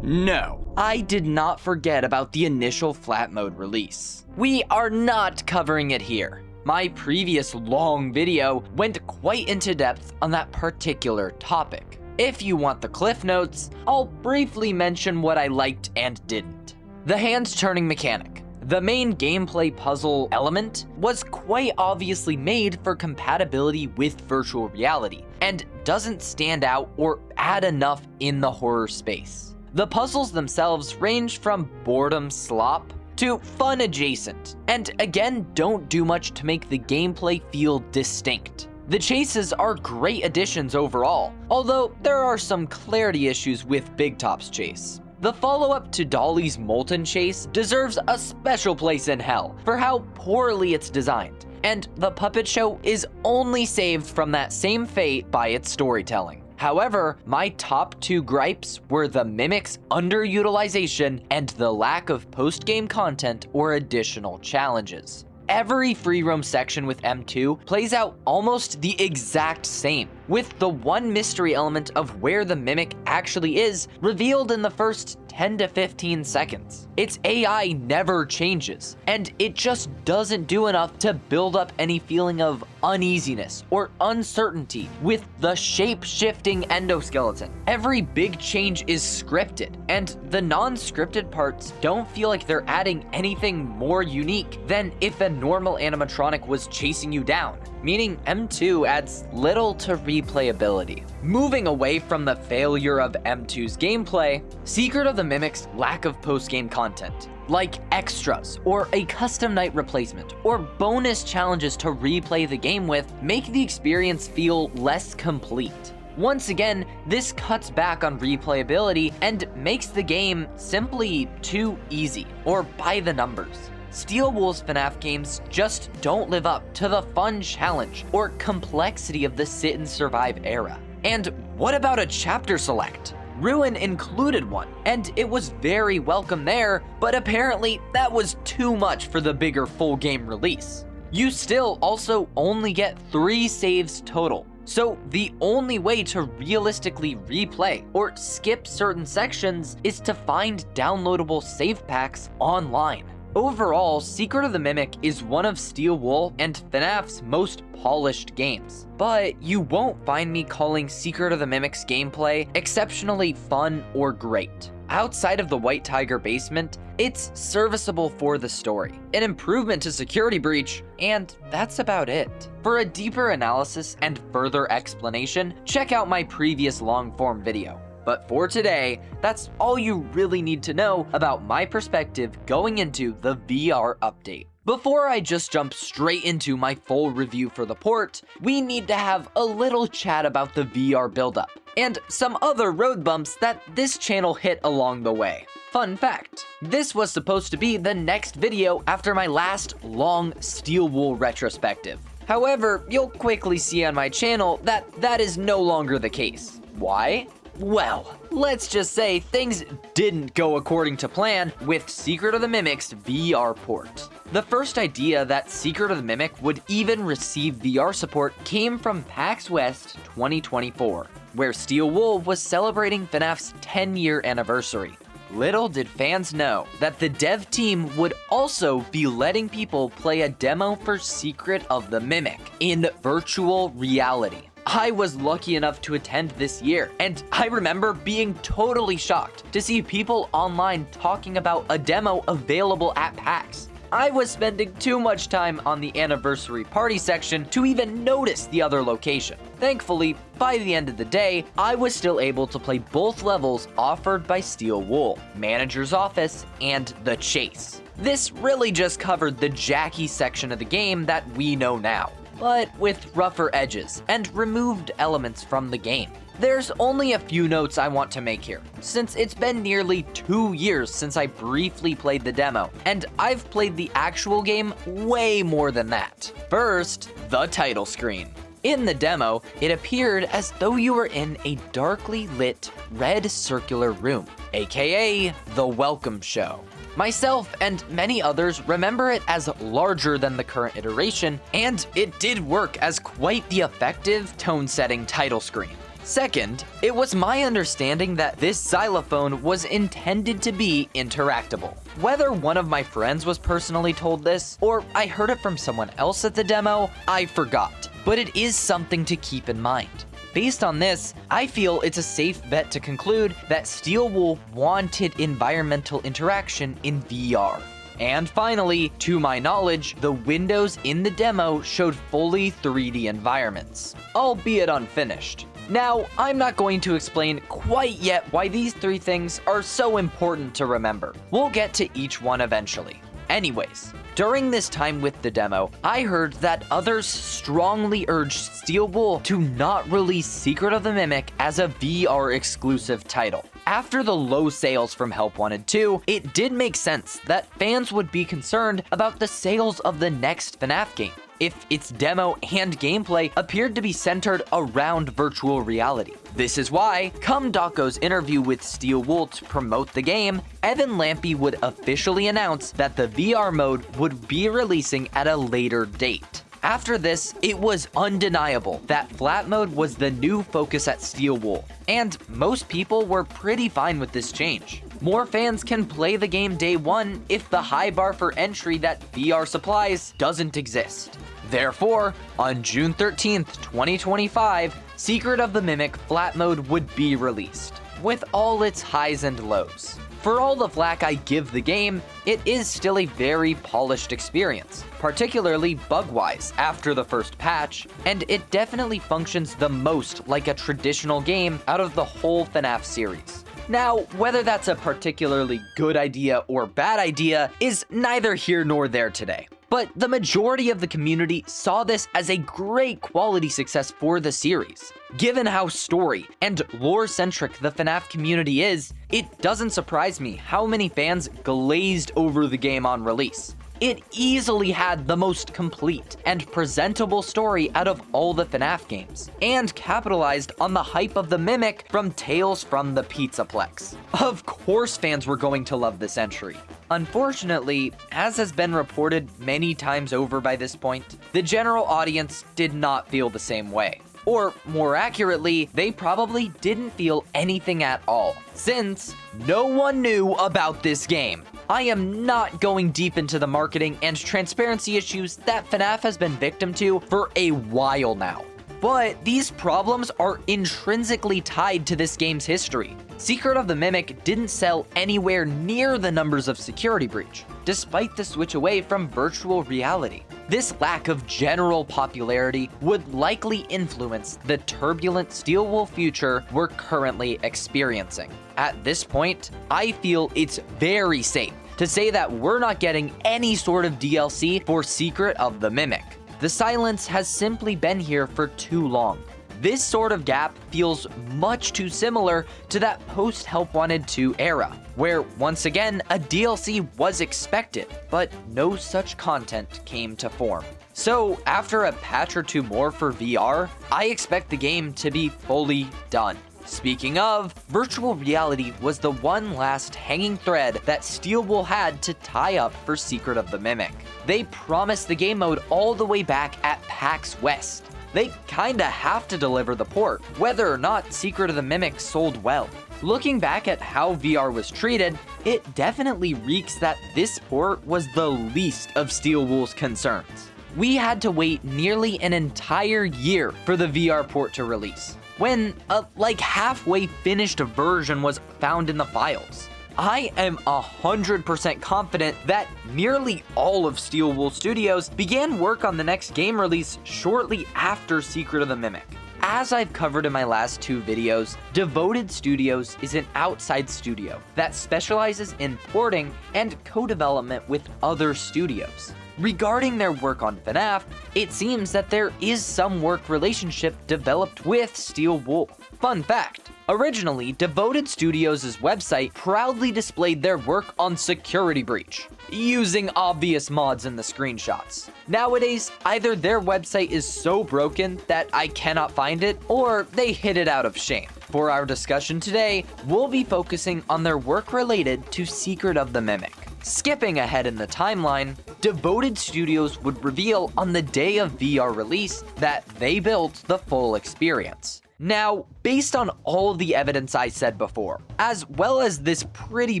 No, I did not forget about the initial flat mode release. We are not covering it here. My previous long video went quite into depth on that particular topic. If you want the cliff notes, I'll briefly mention what I liked and didn't. The hand-turning mechanic. The main gameplay puzzle element was quite obviously made for compatibility with virtual reality, and doesn't stand out or add enough in the horror space. The puzzles themselves range from boredom slop to fun adjacent, and again don't do much to make the gameplay feel distinct. The chases are great additions overall, although there are some clarity issues with Big Top's chase. The follow-up to Dolly's Molten Chase deserves a special place in hell for how poorly it's designed, and the puppet show is only saved from that same fate by its storytelling. However, my top two gripes were the Mimic's underutilization and the lack of post-game content or additional challenges. Every free roam section with M2 plays out almost the exact same, with the one mystery element of where the Mimic actually is revealed in the first 10 to 15 seconds. Its AI never changes, and it just doesn't do enough to build up any feeling of uneasiness or uncertainty with the shape-shifting endoskeleton. Every big change is scripted, and the non-scripted parts don't feel like they're adding anything more unique than if a normal animatronic was chasing you down, meaning M2 adds little to replayability. Moving away from the failure of M2's gameplay, Secret of the Mimic's lack of post-game content, like extras or a custom night replacement or bonus challenges to replay the game with, make the experience feel less complete. Once again, this cuts back on replayability and makes the game simply too easy or by the numbers. Steel Wool's Fnaf games just don't live up to the fun challenge or complexity of the sit and survive era. And what about a chapter select? Ruin included one, and it was very welcome there, but apparently that was too much for the bigger full game release. You still also only get 3 saves total, so the only way to realistically replay or skip certain sections is to find downloadable save packs online. Overall, Secret of the Mimic is one of Steel Wool and Fnaf's most polished games, but you won't find me calling Secret of the Mimic's gameplay exceptionally fun or great. Outside of the White Tiger basement, it's serviceable for the story, an improvement to Security Breach, and that's about it. For a deeper analysis and further explanation, check out my previous long-form video. But for today, that's all you really need to know about my perspective going into the VR update. Before I just jump straight into my full review for the port, we need to have a little chat about the VR buildup, and some other road bumps that this channel hit along the way. Fun fact, this was supposed to be the next video after my last long Steel Wool retrospective. However, you'll quickly see on my channel that that is no longer the case. Why? Well, let's just say things didn't go according to plan with Secret of the Mimic's VR port. The first idea that Secret of the Mimic would even receive VR support came from PAX West 2024, where Steel Wool was celebrating Fnaf's 10-year anniversary. Little did fans know that the dev team would also be letting people play a demo for Secret of the Mimic in virtual reality. I was lucky enough to attend this year, and I remember being totally shocked to see people online talking about a demo available at PAX. I was spending too much time on the anniversary party section to even notice the other location. Thankfully, by the end of the day, I was still able to play both levels offered by Steel Wool, Manager's Office, and The Chase. This really just covered the Jackie section of the game that we know now, but with rougher edges and removed elements from the game. There's only a few notes I want to make here, since it's been nearly 2 years since I briefly played the demo, and I've played the actual game way more than that. First, the title screen. In the demo, it appeared as though you were in a darkly lit red circular room, aka the Welcome Show. Myself and many others remember it as larger than the current iteration, and it did work as quite the effective tone-setting title screen. Second, it was my understanding that this xylophone was intended to be interactable. Whether one of my friends was personally told this, or I heard it from someone else at the demo, I forgot, but it is something to keep in mind. Based on this, I feel it's a safe bet to conclude that Steel Wool wanted environmental interaction in VR. And finally, to my knowledge, the windows in the demo showed fully 3D environments, albeit unfinished. Now, I'm not going to explain quite yet why these 3 things are so important to remember. We'll get to each one eventually. Anyways, during this time with the demo, I heard that others strongly urged Steel Wool to not release Secret of the Mimic as a VR exclusive title. After the low sales from Help Wanted 2, it did make sense that fans would be concerned about the sales of the next Fnaf game, if its demo and gameplay appeared to be centered around virtual reality. This is why, come Dako's interview with Steel Wool to promote the game, Evan Lampe would officially announce that the VR mode would be releasing at a later date. After this, it was undeniable that flat mode was the new focus at Steel Wool, and most people were pretty fine with this change. More fans can play the game day one if the high bar for entry that VR supplies doesn't exist. Therefore, on June 13th, 2025, Secret of the Mimic flat mode would be released, with all its highs and lows. For all the flack I give the game, it is still a very polished experience, particularly bug-wise after the first patch, and it definitely functions the most like a traditional game out of the whole Fnaf series. Now, whether that's a particularly good idea or bad idea is neither here nor there today. But the majority of the community saw this as a great quality success for the series. Given how story and lore-centric the Fnaf community is, it doesn't surprise me how many fans glazed over the game on release. It easily had the most complete and presentable story out of all the Fnaf games, and capitalized on the hype of the Mimic from Tales from the Pizzaplex. Of course fans were going to love this entry. Unfortunately, as has been reported many times over by this point, the general audience did not feel the same way. Or, more accurately, they probably didn't feel anything at all, since no one knew about this game. I am not going deep into the marketing and transparency issues that Fnaf has been victim to for a while now. But these problems are intrinsically tied to this game's history. Secret of the Mimic didn't sell anywhere near the numbers of Security Breach, despite the switch away from virtual reality. This lack of general popularity would likely influence the turbulent Steel Wool future we're currently experiencing. At this point, I feel it's very safe to say that we're not getting any sort of DLC for Secret of the Mimic. The silence has simply been here for too long. This sort of gap feels much too similar to that post-Help Wanted 2 era, where once again a DLC was expected, but no such content came to form. So after a patch or two more for VR, I expect the game to be fully done. Speaking of, virtual reality was the one last hanging thread that Steel Wool had to tie up for Secret of the Mimic. They promised the game mode all the way back at PAX West. They kinda have to deliver the port, whether or not Secret of the Mimic sold well. Looking back at how VR was treated, it definitely reeks that this port was the least of Steel Wool's concerns. We had to wait nearly an entire year for the VR port to release, when a halfway finished version was found in the files. I am 100% confident that nearly all of Steel Wool Studios began work on the next game release shortly after Secret of the Mimic. As I've covered in my last 2 videos, Devoted Studios is an outside studio that specializes in porting and co-development with other studios. Regarding their work on Fnaf, it seems that there is some work relationship developed with Steel Wool. Fun fact, originally Devoted Studios' website proudly displayed their work on Security Breach, using obvious mods in the screenshots. Nowadays, either their website is so broken that I cannot find it, or they hid it out of shame. For our discussion today, we'll be focusing on their work related to Secret of the Mimic. Skipping ahead in the timeline, Devoted Studios would reveal on the day of VR release that they built the full experience. Now, based on all the evidence I said before, as well as this pretty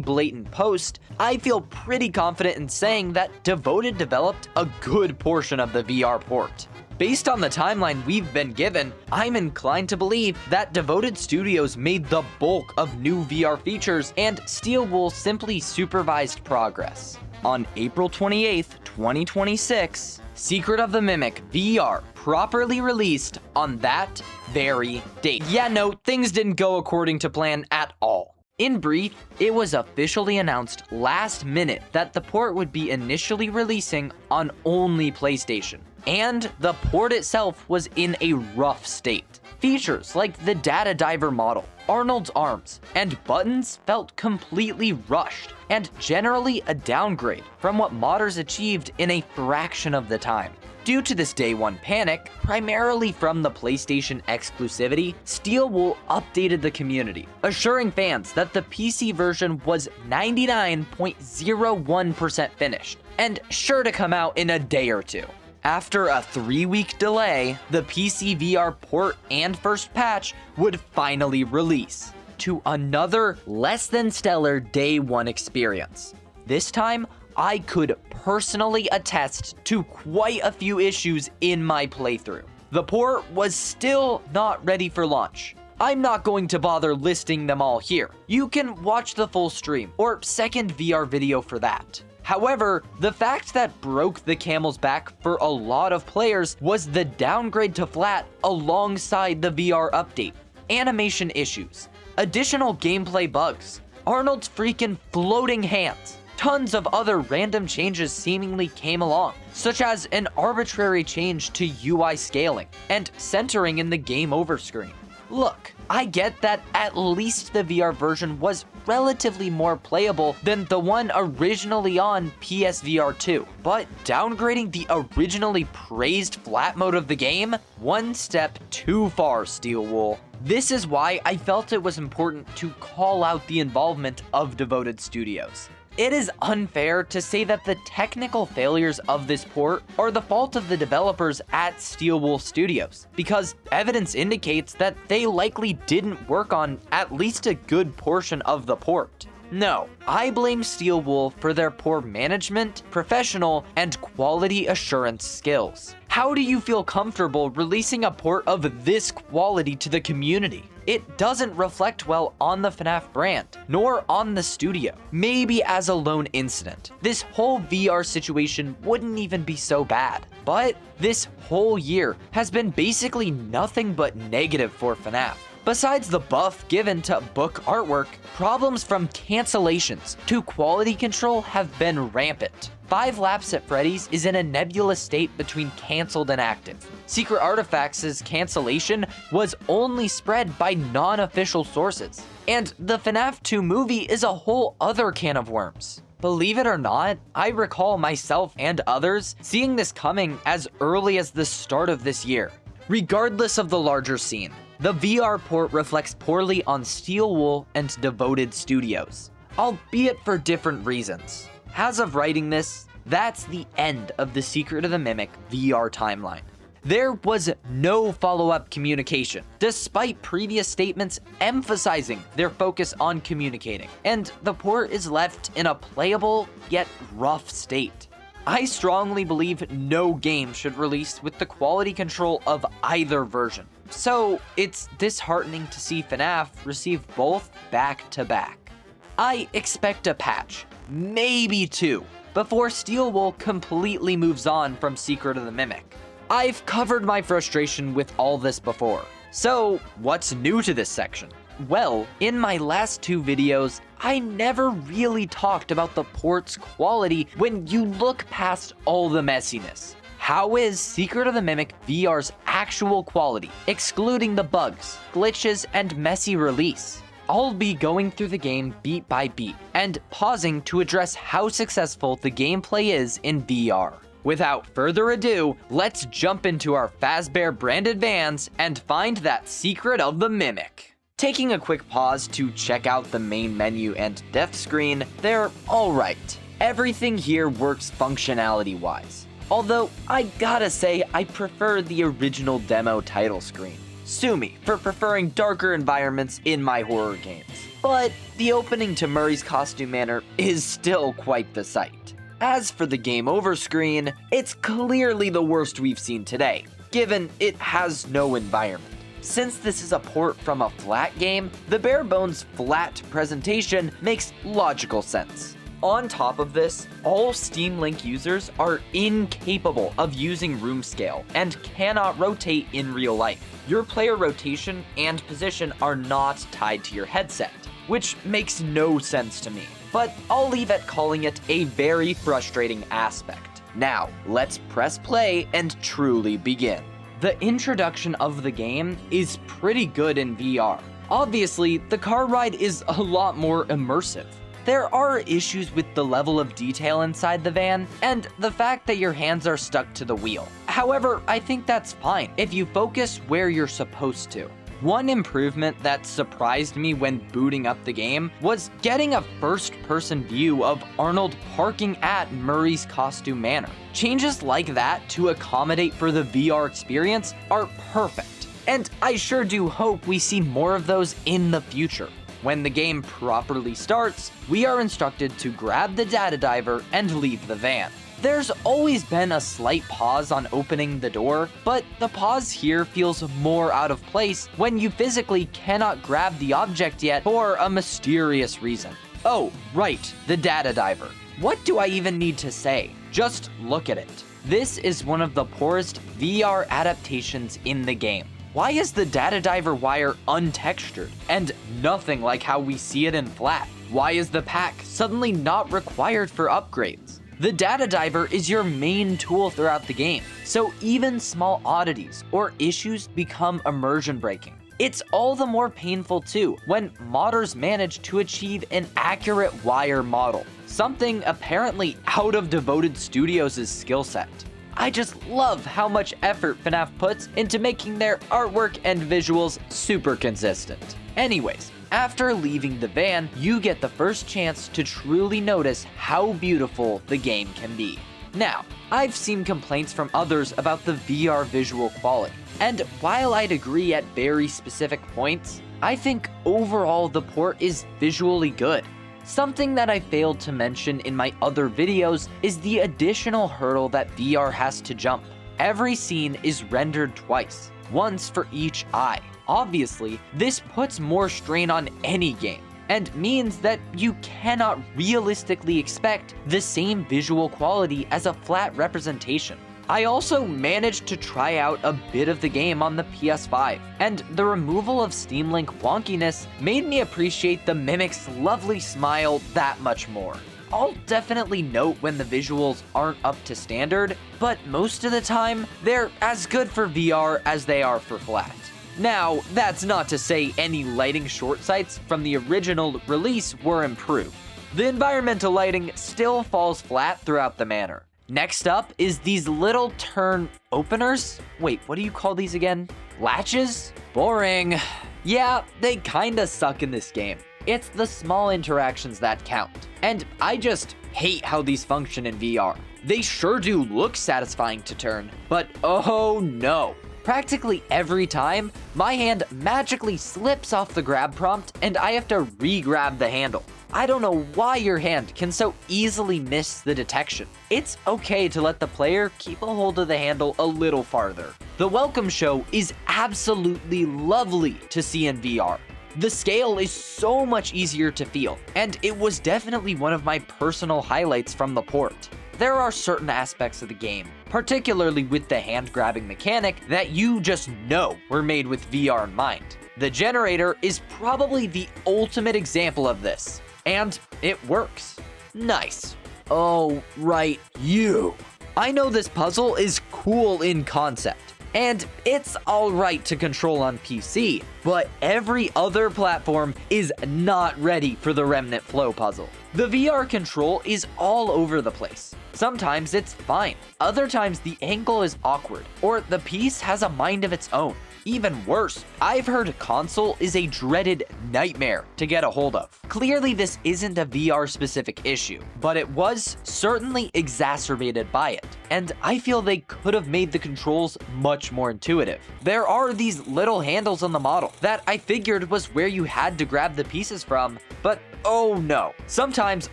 blatant post, I feel pretty confident in saying that Devoted developed a good portion of the VR port. Based on the timeline we've been given, I'm inclined to believe that Devoted Studios made the bulk of new VR features and Steel Wool simply supervised progress. On April 28th, 2026, Secret of the Mimic VR properly released on that very date. Yeah, no, things didn't go according to plan at all. In brief, it was officially announced last minute that the port would be initially releasing on only PlayStation, and the port itself was in a rough state. Features like the Data Diver model, Arnold's arms, and buttons felt completely rushed, and generally a downgrade from what modders achieved in a fraction of the time. Due to this day one panic, primarily from the PlayStation exclusivity, Steel Wool updated the community, assuring fans that the PC version was 99.01% finished, and sure to come out in a day or two. After a 3-week delay, the PC VR port and first patch would finally release to another less than stellar day one experience. This time, I could personally attest to quite a few issues in my playthrough. The port was still not ready for launch. I'm not going to bother listing them all here. You can watch the full stream or second VR video for that. However, the fact that broke the camel's back for a lot of players was the downgrade to flat alongside the VR update, animation issues, additional gameplay bugs, Arnold's freaking floating hands. Tons of other random changes seemingly came along, such as an arbitrary change to UI scaling and centering in the game over screen. Look, I get that at least the VR version was relatively more playable than the one originally on PSVR 2, but downgrading the originally praised flat mode of the game? One step too far, Steel Wool. This is why I felt it was important to call out the involvement of Devoted Studios. It is unfair to say that the technical failures of this port are the fault of the developers at Steel Wool Studios, because evidence indicates that they likely didn't work on at least a good portion of the port. No, I blame Steel Wool for their poor management, professional, and quality assurance skills. How do you feel comfortable releasing a port of this quality to the community? It doesn't reflect well on the Fnaf brand, nor on the studio. Maybe as a lone incident, this whole VR situation wouldn't even be so bad. But this whole year has been basically nothing but negative for Fnaf. Besides the buff given to book artwork, problems from cancellations to quality control have been rampant. 5 Laps at Freddy's is in a nebulous state between cancelled and active. Secret Artifacts' cancellation was only spread by non-official sources. And the FNAF 2 movie is a whole other can of worms. Believe it or not, I recall myself and others seeing this coming as early as the start of this year. Regardless of the larger scene, the VR port reflects poorly on Steel Wool and Devoted Studios, albeit for different reasons. As of writing this, that's the end of the Secret of the Mimic VR timeline. there was no follow-up communication, despite previous statements emphasizing their focus on communicating, and the port is left in a playable yet rough state. I strongly believe no game should release with the quality control of either version, so it's disheartening to see Fnaf receive both back-to-back. I expect a patch, maybe two, before Steel Wool completely moves on from Secret of the Mimic. I've covered my frustration with all this before, so what's new to this section? Well, in my last two videos, I never really talked about the port's quality when you look past all the messiness. How is Secret of the Mimic VR's actual quality, excluding the bugs, glitches, and messy release? I'll be going through the game beat by beat and pausing to address how successful the gameplay is in VR. Without further ado, let's jump into our fazbear branded vans and find that Secret of the Mimic. Taking a quick pause to check out the main menu and death screen, they're alright. Everything here works functionality-wise. Although, I gotta say, I prefer the original demo title screen. Sue me for preferring darker environments in my horror games. But the opening to Murray's costume manor is still quite the sight. As for the game over screen, it's clearly the worst we've seen today, given it has no environment. Since this is a port from a flat game, the bare bones flat presentation makes logical sense. On top of this, all Steam Link users are incapable of using room scale and cannot rotate in real life. Your player rotation and position are not tied to your headset, which makes no sense to me, but I'll leave at calling it a very frustrating aspect. Now, let's press play and truly begin. The introduction of the game is pretty good in VR. Obviously, the car ride is a lot more immersive. There are issues with the level of detail inside the van, and the fact that your hands are stuck to the wheel. However, I think that's fine if you focus where you're supposed to. One improvement that surprised me when booting up the game was getting a first-person view of Arnold parking at Murray's costume manor. Changes like that to accommodate for the VR experience are perfect, and I sure do hope we see more of those in the future. When the game properly starts, we are instructed to grab the data diver and leave the van. There's always been a slight pause on opening the door, but the pause here feels more out of place when you physically cannot grab the object yet for a mysterious reason. Oh, right, the data diver. What do I even need to say? Just look at it. This is one of the poorest VR adaptations in the game. Why is the data diver wire untextured and nothing like how we see it in flat? Why is the pack suddenly not required for upgrades? The data diver is your main tool throughout the game, so even small oddities or issues become immersion breaking. It's all the more painful too when modders manage to achieve an accurate wire model, something apparently out of Devoted Studios' skill set. I just love how much effort Fnaf puts into making their artwork and visuals super consistent. Anyways, after leaving the van, you get the first chance to truly notice how beautiful the game can be. Now, I've seen complaints from others about the VR visual quality, and while I'd agree at very specific points, I think overall the port is visually good. Something that I failed to mention in my other videos is the additional hurdle that VR has to jump. Every scene is rendered twice, once for each eye. Obviously, this puts more strain on any game, and means that you cannot realistically expect the same visual quality as a flat representation. I also managed to try out a bit of the game on the PS5, and the removal of Steam Link wonkiness made me appreciate the Mimic's lovely smile that much more. I'll definitely note when the visuals aren't up to standard, but most of the time, they're as good for VR as they are for flat. Now, that's not to say any lighting short sights from the original release were improved. The environmental lighting still falls flat throughout the manor. Next up is these little turn openers. Wait, what do you call these again? Latches? Boring. Yeah, they kinda suck in this game. It's the small interactions that count. And I just hate how these function in VR. They sure do look satisfying to turn, but oh no. Practically every time, my hand magically slips off the grab prompt and I have to re-grab the handle. I don't know why your hand can so easily miss the detection. It's okay to let the player keep a hold of the handle a little farther. The welcome show is absolutely lovely to see in VR. The scale is so much easier to feel, and it was definitely one of my personal highlights from the port. There are certain aspects of the game, particularly with the hand-grabbing mechanic, that you just know were made with VR in mind. The generator is probably the ultimate example of this, and it works. Nice. Oh, right, you. I know this puzzle is cool in concept, and it's alright to control on PC, but every other platform is not ready for the Remnant Flow puzzle. The VR control is all over the place. Sometimes it's fine, other times the angle is awkward, or the piece has a mind of its own. Even worse, I've heard console is a dreaded nightmare to get a hold of. Clearly this isn't a VR specific issue, but it was certainly exacerbated by it, and I feel they could have made the controls much more intuitive. There are these little handles on the model that I figured was where you had to grab the pieces from, but oh no. Sometimes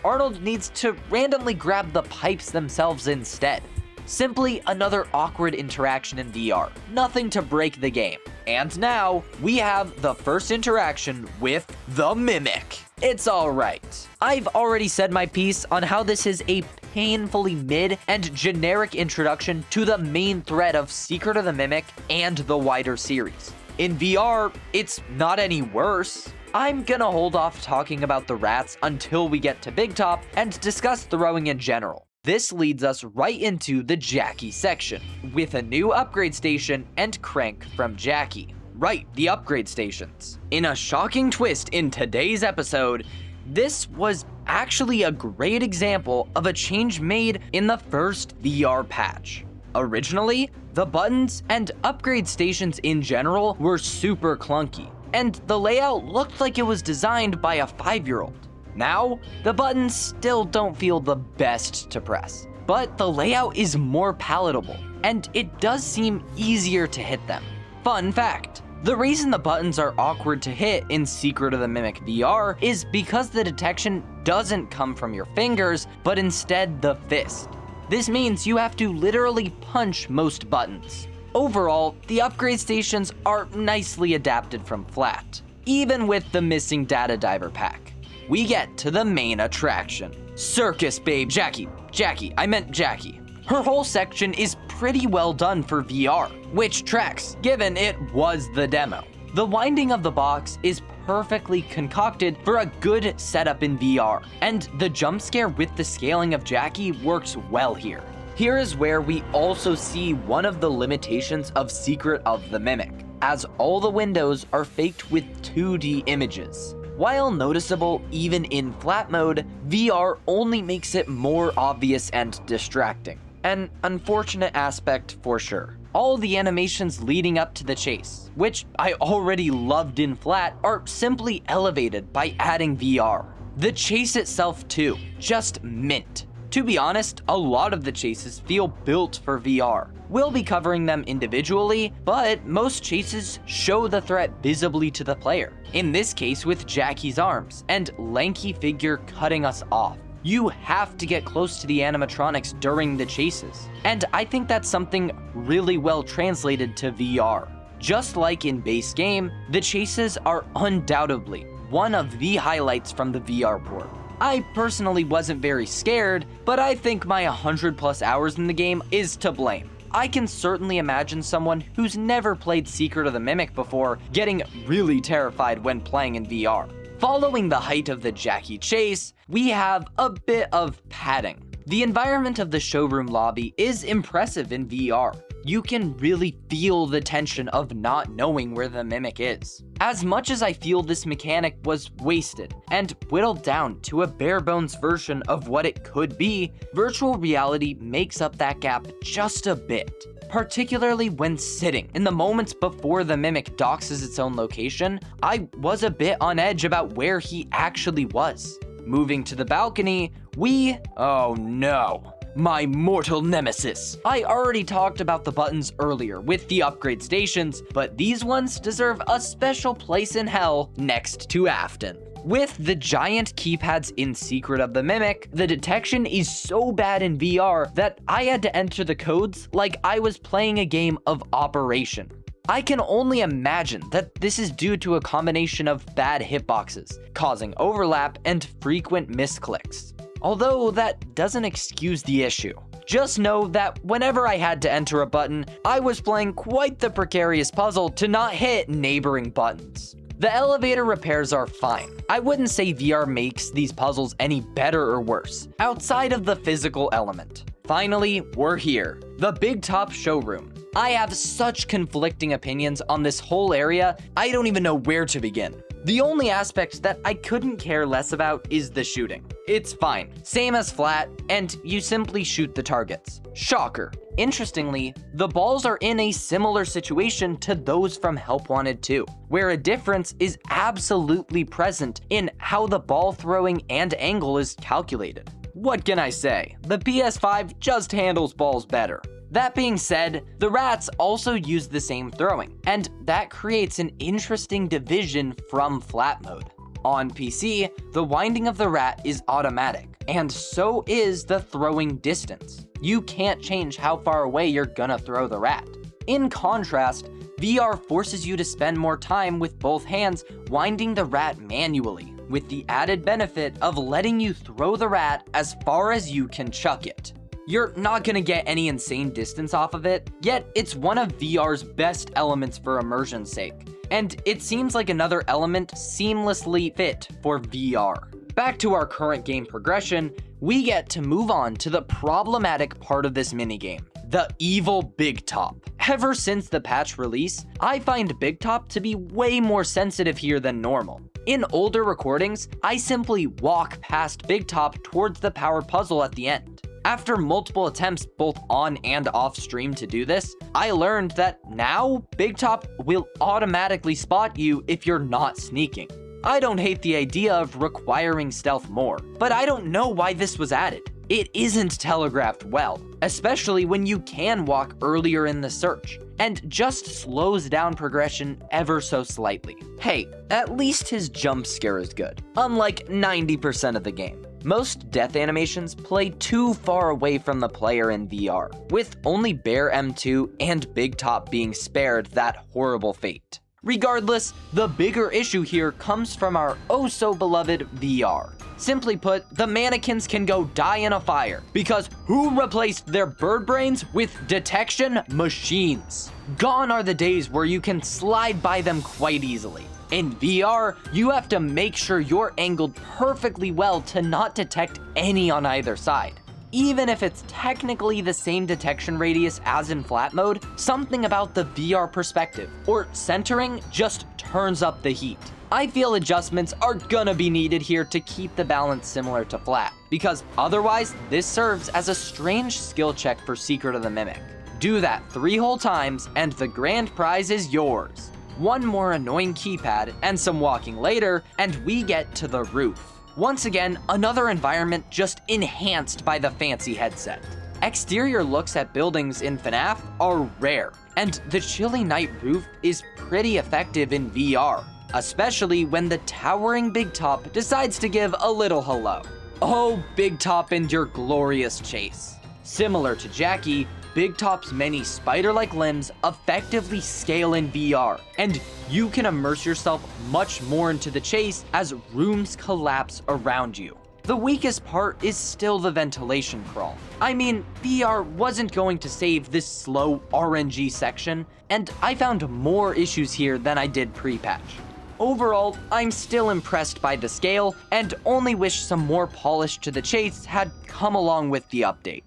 Arnold needs to randomly grab the pipes themselves instead. Simply another awkward interaction in VR. Nothing to break the game. And now, we have the first interaction with the Mimic. It's alright. I've already said my piece on how this is a painfully mid and generic introduction to the main thread of Secret of the Mimic and the wider series. In VR, it's not any worse. I'm gonna hold off talking about the rats until we get to Big Top and discuss throwing in general. This leads us right into the Jackie section, with a new upgrade station and crank from Jackie. Right, the upgrade stations. In a shocking twist in today's episode, this was actually a great example of a change made in the first VR patch. Originally, the buttons and upgrade stations in general were super clunky, and the layout looked like it was designed by a 5-year-old. Now, the buttons still don't feel the best to press, but the layout is more palatable, and it does seem easier to hit them. Fun fact, the reason the buttons are awkward to hit in Secret of the Mimic VR is because the detection doesn't come from your fingers, but instead the fist. This means you have to literally punch most buttons. Overall, the upgrade stations are nicely adapted from Flat, even with the missing Data Diver pack. We get to the main attraction. Circus Babe Jackie. I meant Jackie. Her whole section is pretty well done for VR, which tracks, given it was the demo. The winding of the box is perfectly concocted for a good setup in VR, and the jump scare with the scaling of Jackie works well here. Here is where we also see one of the limitations of Secret of the Mimic, as all the windows are faked with 2D images. While noticeable even in flat mode, VR only makes it more obvious and distracting. An unfortunate aspect for sure. All the animations leading up to the chase, which I already loved in flat, are simply elevated by adding VR. The chase itself too, just mint. To be honest, a lot of the chases feel built for VR. We'll be covering them individually, but most chases show the threat visibly to the player. In this case with Jackie's arms and lanky figure cutting us off. You have to get close to the animatronics during the chases, and I think that's something really well translated to VR. Just like in base game, the chases are undoubtedly one of the highlights from the VR port. I personally wasn't very scared, but I think my 100+ hours in the game is to blame. I can certainly imagine someone who's never played Secret of the Mimic before getting really terrified when playing in VR. Following the height of the Jackie chase, we have a bit of padding. The environment of the showroom lobby is impressive in VR. You can really feel the tension of not knowing where the Mimic is. As much as I feel this mechanic was wasted and whittled down to a bare bones version of what it could be, virtual reality makes up that gap just a bit. Particularly when sitting. In the moments before the Mimic doxes its own location, I was a bit on edge about where he actually was. Moving to the balcony, oh no. my mortal nemesis. I already talked about the buttons earlier with the upgrade stations, but these ones deserve a special place in hell next to Afton. With the giant keypads in Secret of the Mimic, the detection is so bad in VR that I had to enter the codes like I was playing a game of Operation. I can only imagine that this is due to a combination of bad hitboxes, causing overlap and frequent misclicks. Although that doesn't excuse the issue. Just know that whenever I had to enter a button, I was playing quite the precarious puzzle to not hit neighboring buttons. The elevator repairs are fine. I wouldn't say VR makes these puzzles any better or worse, outside of the physical element. Finally, we're here, the Big Top showroom. I have such conflicting opinions on this whole area, I don't even know where to begin. The only aspect that I couldn't care less about is the shooting. It's fine, same as Flat, and you simply shoot the targets. Shocker. Interestingly, the balls are in a similar situation to those from Help Wanted 2, where a difference is absolutely present in how the ball throwing and angle is calculated. What can I say? The PS5 just handles balls better. That being said, the rats also use the same throwing, and that creates an interesting division from flat mode. On PC, the winding of the rat is automatic, and so is the throwing distance. You can't change how far away you're gonna throw the rat. In contrast, VR forces you to spend more time with both hands winding the rat manually, with the added benefit of letting you throw the rat as far as you can chuck it. You're not gonna get any insane distance off of it, yet it's one of VR's best elements for immersion's sake. And it seems like another element seamlessly fit for VR. Back to our current game progression, we get to move on to the problematic part of this minigame, the evil Big Top. Ever since the patch release, I find Big Top to be way more sensitive here than normal. In older recordings, I simply walk past Big Top towards the power puzzle at the end. After multiple attempts both on and off stream to do this, I learned that now Big Top will automatically spot you if you're not sneaking. I don't hate the idea of requiring stealth more, but I don't know why this was added. It isn't telegraphed well, especially when you can walk earlier in the search, and just slows down progression ever so slightly. Hey, at least his jump scare is good, unlike 90% of the game. Most death animations play too far away from the player in VR, with only Bear M2 and Big Top being spared that horrible fate. Regardless, the bigger issue here comes from our oh-so-beloved VR. Simply put, the mannequins can go die in a fire, because who replaced their bird brains with detection machines? Gone are the days where you can slide by them quite easily. In VR, you have to make sure you're angled perfectly well to not detect any on either side. Even if it's technically the same detection radius as in flat mode, something about the VR perspective or centering just turns up the heat. I feel adjustments are gonna be needed here to keep the balance similar to flat, because otherwise this serves as a strange skill check for Secret of the Mimic. Do that 3 whole times and the grand prize is yours. One more annoying keypad and some walking later, and we get to the roof. Once again, another environment just enhanced by the fancy headset. Exterior looks at buildings in Fnaf are rare, and the chilly night roof is pretty effective in VR, especially when the towering Big Top decides to give a little hello. Oh, Big Top and your glorious chase. Similar to Jackie, Big Top's many spider-like limbs effectively scale in VR, and you can immerse yourself much more into the chase as rooms collapse around you. The weakest part is still the ventilation crawl. I mean, VR wasn't going to save this slow RNG section, and I found more issues here than I did pre-patch. Overall, I'm still impressed by the scale, and only wish some more polish to the chase had come along with the update.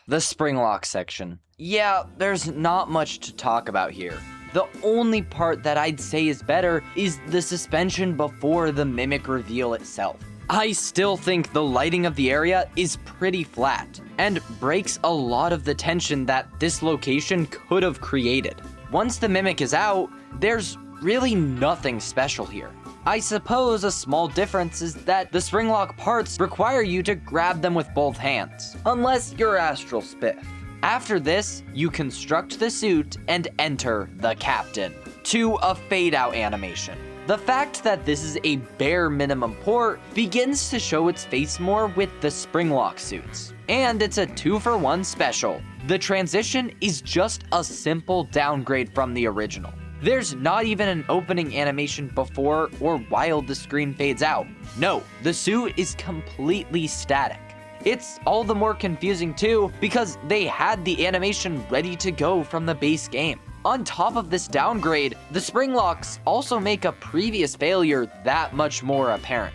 The Springlock section. Yeah, there's not much to talk about here. The only part that I'd say is better is the suspension before the Mimic reveal itself. I still think the lighting of the area is pretty flat, and breaks a lot of the tension that this location could have created. Once the Mimic is out, there's really nothing special here. I suppose a small difference is that the springlock parts require you to grab them with both hands, unless you're Astral Spiff. After this, you construct the suit and enter the captain to a fade out animation. The fact that this is a bare minimum port begins to show its face more with the springlock suits. And it's a 2-for-1 special. The transition is just a simple downgrade from the original. There's not even an opening animation before or while the screen fades out. No, the suit is completely static. It's all the more confusing too because they had the animation ready to go from the base game. On top of this downgrade, the springlocks also make a previous failure that much more apparent.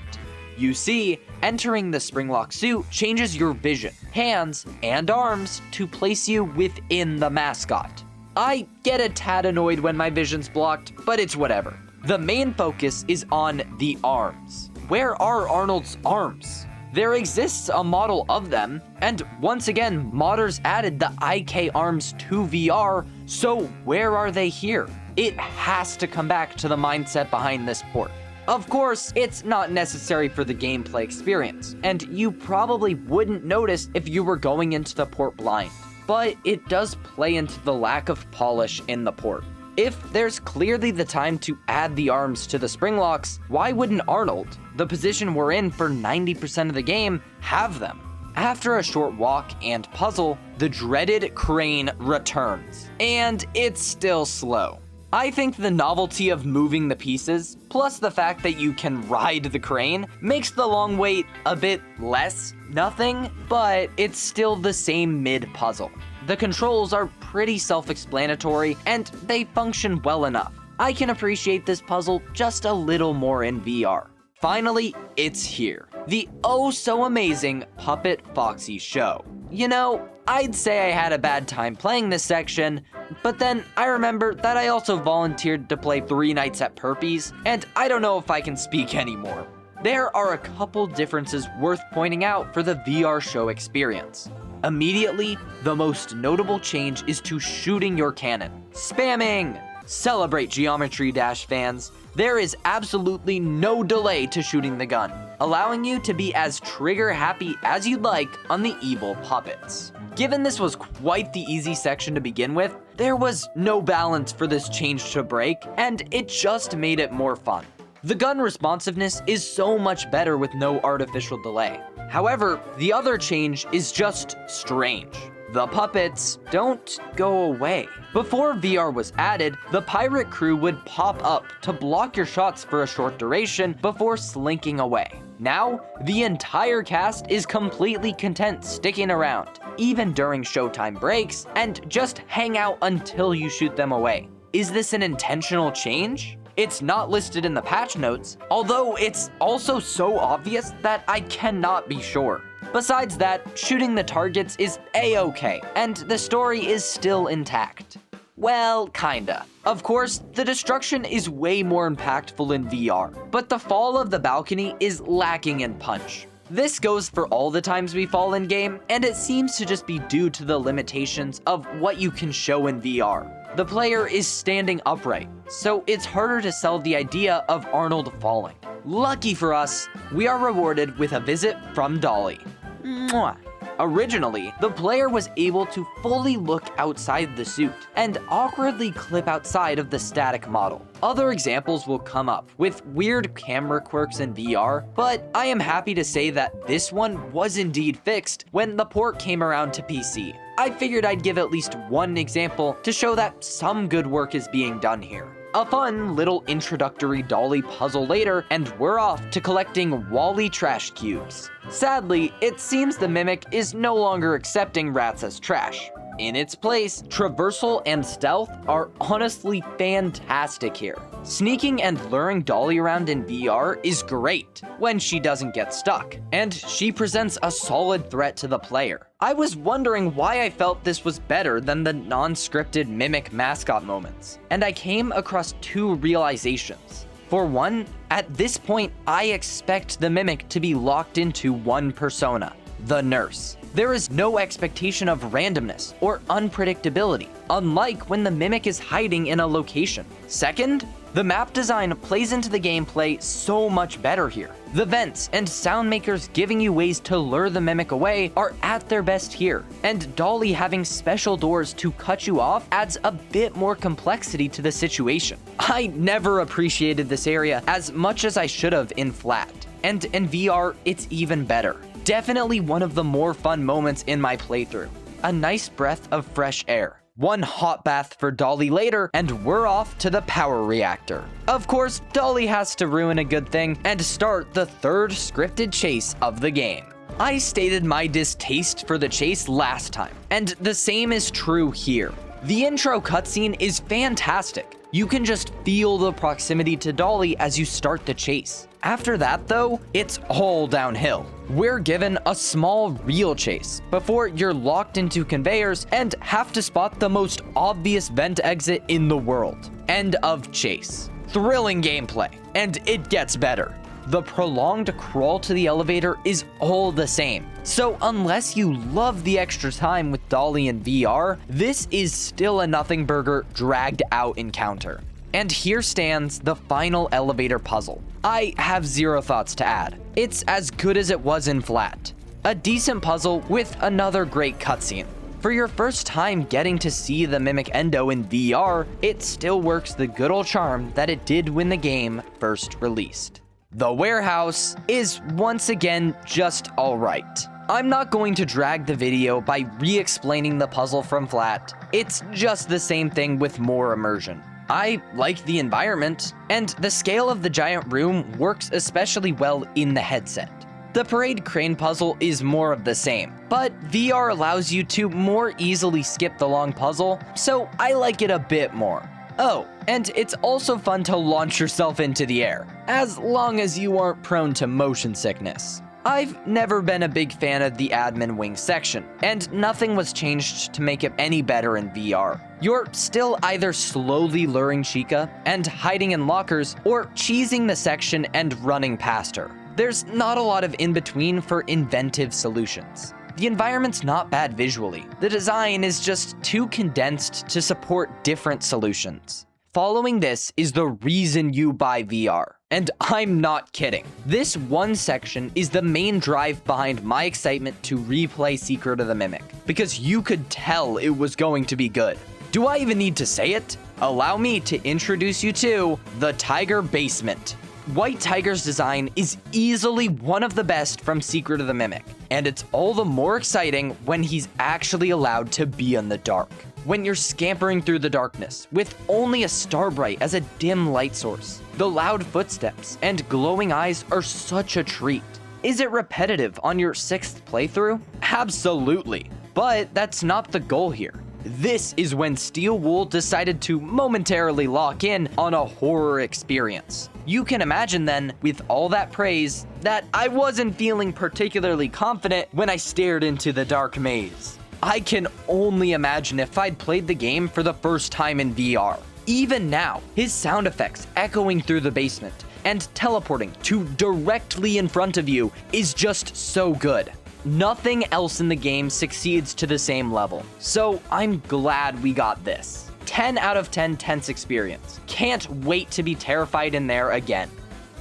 You see, entering the springlock suit changes your vision, hands, and arms to place you within the mascot. I get a tad annoyed when my vision's blocked, but it's whatever. The main focus is on the arms. Where are Arnold's arms? There exists a model of them, and once again, modders added the IK arms to VR, so where are they here? It has to come back to the mindset behind this port. Of course, it's not necessary for the gameplay experience, and you probably wouldn't notice if you were going into the port blind. But it does play into the lack of polish in the port. If there's clearly the time to add the arms to the springlocks, why wouldn't Arnold, the position we're in for 90% of the game, have them? After a short walk and puzzle, the dreaded crane returns, and it's still slow. I think the novelty of moving the pieces, plus the fact that you can ride the crane, makes the long wait a bit less nothing, but it's still the same mid-puzzle. The controls are pretty self-explanatory, and they function well enough. I can appreciate this puzzle just a little more in VR. Finally, it's here. The oh-so-amazing Puppet Foxy show. You know, I'd say I had a bad time playing this section, but then I remember that I also volunteered to play 3 nights at Perpy's, and I don't know if I can speak anymore. There are a couple differences worth pointing out for the VR show experience. Immediately, the most notable change is to shooting your cannon. Spamming! Celebrate Geometry Dash fans. There is absolutely no delay to shooting the gun, allowing you to be as trigger happy as you'd like on the evil puppets. Given this was quite the easy section to begin with, there was no balance for this change to break, and it just made it more fun. The gun responsiveness is so much better with no artificial delay. However, the other change is just strange. The puppets don't go away. Before VR was added, the pirate crew would pop up to block your shots for a short duration before slinking away. Now, the entire cast is completely content sticking around, even during showtime breaks, and just hang out until you shoot them away. Is this an intentional change? It's not listed in the patch notes, although it's also so obvious that I cannot be sure. Besides that, shooting the targets is a-okay, and the story is still intact. Well, kinda. Of course, the destruction is way more impactful in VR, but the fall of the balcony is lacking in punch. This goes for all the times we fall in game, and it seems to just be due to the limitations of what you can show in VR. The player is standing upright, so it's harder to sell the idea of Arnold falling. Lucky for us, we are rewarded with a visit from Dolly. Mwah. Originally, the player was able to fully look outside the suit and awkwardly clip outside of the static model. Other examples will come up with weird camera quirks in VR, but I am happy to say that this one was indeed fixed when the port came around to PC. I figured I'd give at least one example to show that some good work is being done here. A fun little introductory Dolly puzzle later, and we're off to collecting Wally trash cubes. Sadly, it seems the Mimic is no longer accepting rats as trash. In its place, traversal and stealth are honestly fantastic here. Sneaking and luring Dolly around in VR is great when she doesn't get stuck, and she presents a solid threat to the player. I was wondering why I felt this was better than the non-scripted Mimic mascot moments, and I came across 2 realizations. For one, at this point, I expect the Mimic to be locked into one persona, the nurse. There is no expectation of randomness or unpredictability, unlike when the Mimic is hiding in a location. Second, The map design plays into the gameplay so much better here. The vents and sound makers giving you ways to lure the mimic away are at their best here, and Dolly having special doors to cut you off adds a bit more complexity to the situation. I never appreciated this area as much as I should have in Flat, and in VR it's even better. Definitely one of the more fun moments in my playthrough. A nice breath of fresh air. One hot bath for Dolly later, and we're off to the power reactor. Of course, Dolly has to ruin a good thing and start the third scripted chase of the game. I stated my distaste for the chase last time, and the same is true here. The intro cutscene is fantastic. You can just feel the proximity to Dolly as you start the chase. After that though, it's all downhill. We're given a small real chase before you're locked into conveyors and have to spot the most obvious vent exit in the world. End of chase. Thrilling gameplay, and it gets better. The prolonged crawl to the elevator is all the same. So unless you love the extra time with Dolly in VR, this is still a nothing burger dragged out encounter. And here stands the final elevator puzzle. I have zero thoughts to add. It's as good as it was in Flat. A decent puzzle with another great cutscene. For your first time getting to see the Mimic Endo in VR, it still works the good old charm that it did when the game first released. The warehouse is once again just alright. I'm not going to drag the video by re-explaining the puzzle from Flat. It's just the same thing with more immersion. I like the environment, and the scale of the giant room works especially well in the headset. The parade crane puzzle is more of the same, but VR allows you to more easily skip the long puzzle, so I like it a bit more. Oh, and it's also fun to launch yourself into the air, as long as you aren't prone to motion sickness. I've never been a big fan of the admin wing section, and nothing was changed to make it any better in VR. You're still either slowly luring Chica and hiding in lockers, or cheesing the section and running past her. There's not a lot of in-between for inventive solutions. The environment's not bad visually. The design is just too condensed to support different solutions. Following this is the reason you buy VR. And I'm not kidding. This one section is the main drive behind my excitement to replay Secret of the Mimic, because you could tell it was going to be good. Do I even need to say it? Allow me to introduce you to the Tiger Basement. White Tiger's design is easily one of the best from Secret of the Mimic, and it's all the more exciting when he's actually allowed to be in the dark. When you're scampering through the darkness, with only a starbright as a dim light source, the loud footsteps and glowing eyes are such a treat. Is it repetitive on your 6th playthrough? Absolutely, but that's not the goal here. This is when Steel Wool decided to momentarily lock in on a horror experience. You can imagine then, with all that praise, that I wasn't feeling particularly confident when I stared into the dark maze. I can only imagine if I'd played the game for the first time in VR. Even now, his sound effects echoing through the basement and teleporting to directly in front of you is just so good. Nothing else in the game succeeds to the same level, so I'm glad we got this. 10 out of 10 tense experience. Can't wait to be terrified in there again.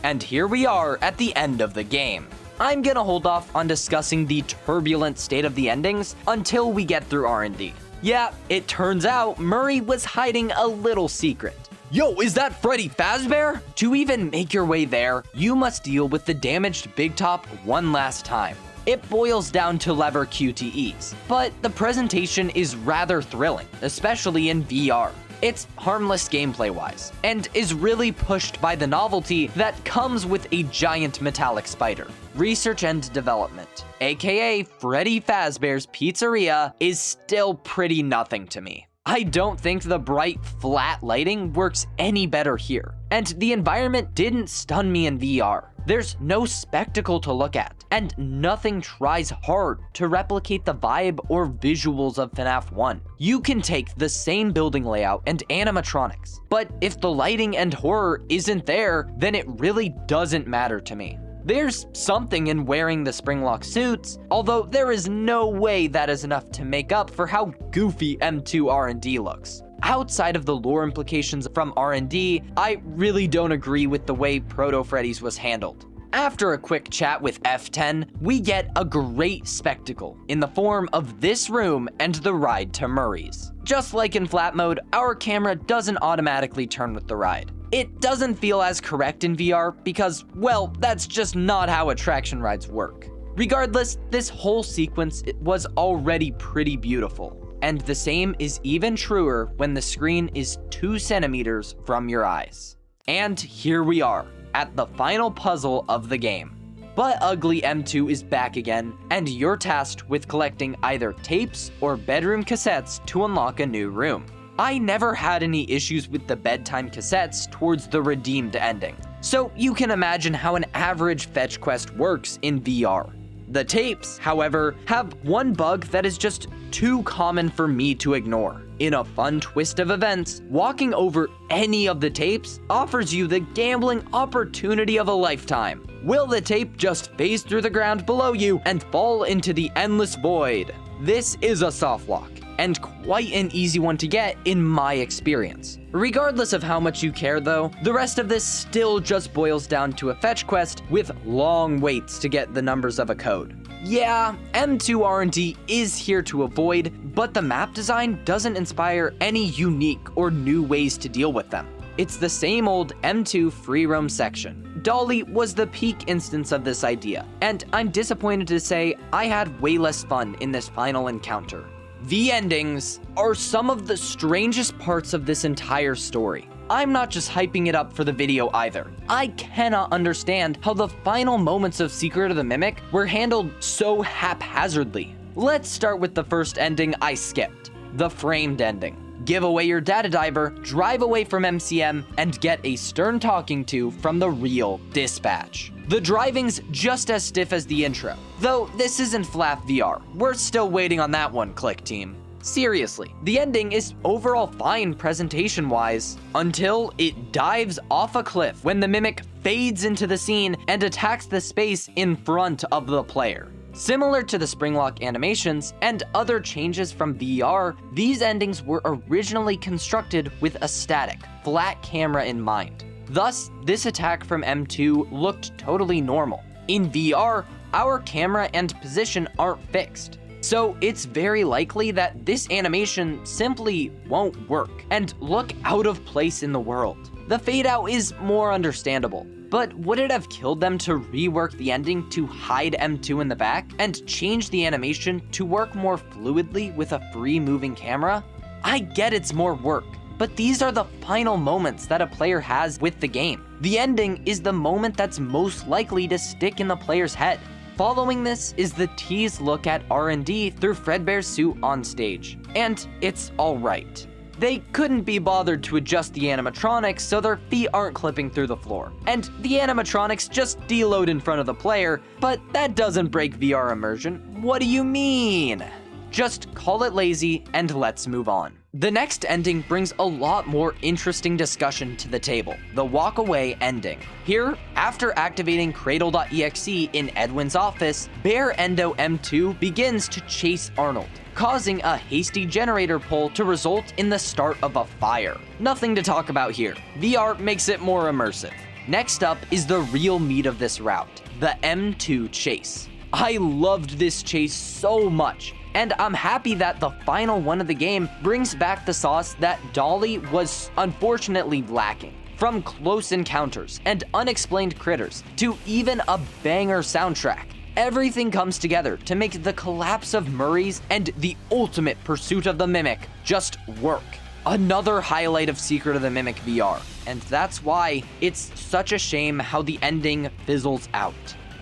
And here we are at the end of the game. I'm gonna hold off on discussing the turbulent state of the endings until we get through R&D. Yeah, it turns out Murray was hiding a little secret. Yo, is that Freddy Fazbear? To even make your way there, you must deal with the damaged Big Top one last time. It boils down to lever QTEs, but the presentation is rather thrilling, especially in VR. It's harmless gameplay-wise, and is really pushed by the novelty that comes with a giant metallic spider. Research and development, aka Freddy Fazbear's Pizzeria, is still pretty nothing to me. I don't think the bright, flat lighting works any better here, and the environment didn't stun me in VR. There's no spectacle to look at, and nothing tries hard to replicate the vibe or visuals of Fnaf 1. You can take the same building layout and animatronics, but if the lighting and horror isn't there, then it really doesn't matter to me. There's something in wearing the springlock suits, although there is no way that is enough to make up for how goofy M2 R&D looks. outside of the lore implications from R&D, I really don't agree with the way Proto Freddy's was handled. After a quick chat with F10, we get a great spectacle in the form of this room and the ride to Murray's. Just like in flat mode, our camera doesn't automatically turn with the ride. It doesn't feel as correct in VR because, well, that's just not how attraction rides work. Regardless, this whole sequence was already pretty beautiful. And the same is even truer when the screen is 2 centimeters from your eyes. And here we are, at the final puzzle of the game. But Ugly M2 is back again, and you're tasked with collecting either tapes or bedroom cassettes to unlock a new room. I never had any issues with the bedtime cassettes towards the redeemed ending, so you can imagine how an average fetch quest works in VR. The tapes, however, have one bug that is just too common for me to ignore. In a fun twist of events, walking over any of the tapes offers you the gambling opportunity of a lifetime. Will the tape just phase through the ground below you and fall into the endless void? This is a soft lock, and quite an easy one to get in my experience. Regardless of how much you care though, the rest of this still just boils down to a fetch quest with long waits to get the numbers of a code. Yeah, M2 R&D is here to avoid, but the map design doesn't inspire any unique or new ways to deal with them. It's the same old M2 free roam section. Dolly was the peak instance of this idea, and I'm disappointed to say I had way less fun in this final encounter. The endings are some of the strangest parts of this entire story. I'm not just hyping it up for the video either. I cannot understand how the final moments of Secret of the Mimic were handled so haphazardly. Let's start with the first ending I skipped, the framed ending. Give away your data diver, drive away from MCM, and get a stern talking to from the real dispatch. The driving's just as stiff as the intro, though this isn't Fnaf VR. We're still waiting on that one, Click Team. Seriously, the ending is overall fine presentation-wise, until it dives off a cliff when the Mimic fades into the scene and attacks the space in front of the player. Similar to the springlock animations and other changes from VR, these endings were originally constructed with a static, flat camera in mind. Thus, this attack from M2 looked totally normal. In VR, our camera and position aren't fixed, so it's very likely that this animation simply won't work and look out of place in the world. The fade out is more understandable, but would it have killed them to rework the ending to hide M2 in the back and change the animation to work more fluidly with a free moving camera? I get it's more work, but these are the final moments that a player has with the game. The ending is the moment that's most likely to stick in the player's head. Following this is the teased look at R&D through Fredbear's suit on stage, and it's alright. They couldn't be bothered to adjust the animatronics so their feet aren't clipping through the floor, and the animatronics just deload in front of the player, but that doesn't break VR immersion. What do you mean? Just call it lazy and let's move on. The next ending brings a lot more interesting discussion to the table, the walk-away ending. Here, after activating Cradle.exe in Edwin's office, Bear Endo M2 begins to chase Arnold, causing a hasty generator pull to result in the start of a fire. Nothing to talk about here. VR makes it more immersive. Next up is the real meat of this route, the M2 chase. I loved this chase so much, and I'm happy that the final one of the game brings back the sauce that Dolly was unfortunately lacking. From close encounters and unexplained critters to even a banger soundtrack, everything comes together to make the collapse of Murray's and the ultimate pursuit of the Mimic just work. Another highlight of Secret of the Mimic VR, and that's why it's such a shame how the ending fizzles out.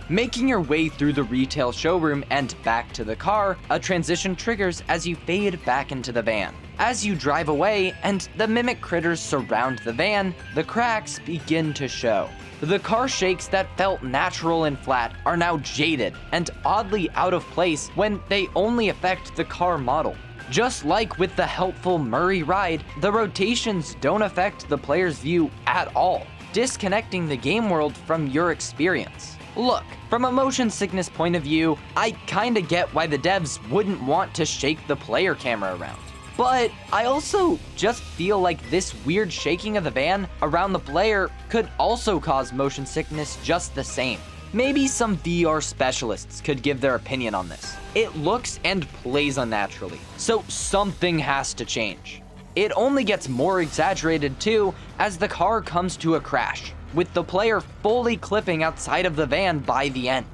Making your way through the retail showroom and back to the car, a transition triggers as you fade back into the van. As you drive away and the Mimic critters surround the van, the cracks begin to show. The car shakes that felt natural and flat are now jaded and oddly out of place when they only affect the car model. Just like with the helpful Murray ride, the rotations don't affect the player's view at all, disconnecting the game world from your experience. Look, from a motion sickness point of view, I kinda get why the devs wouldn't want to shake the player camera around. But I also just feel like this weird shaking of the van around the player could also cause motion sickness just the same. Maybe some VR specialists could give their opinion on this. It looks and plays unnaturally, so something has to change. It only gets more exaggerated too as the car comes to a crash, with the player fully clipping outside of the van by the end.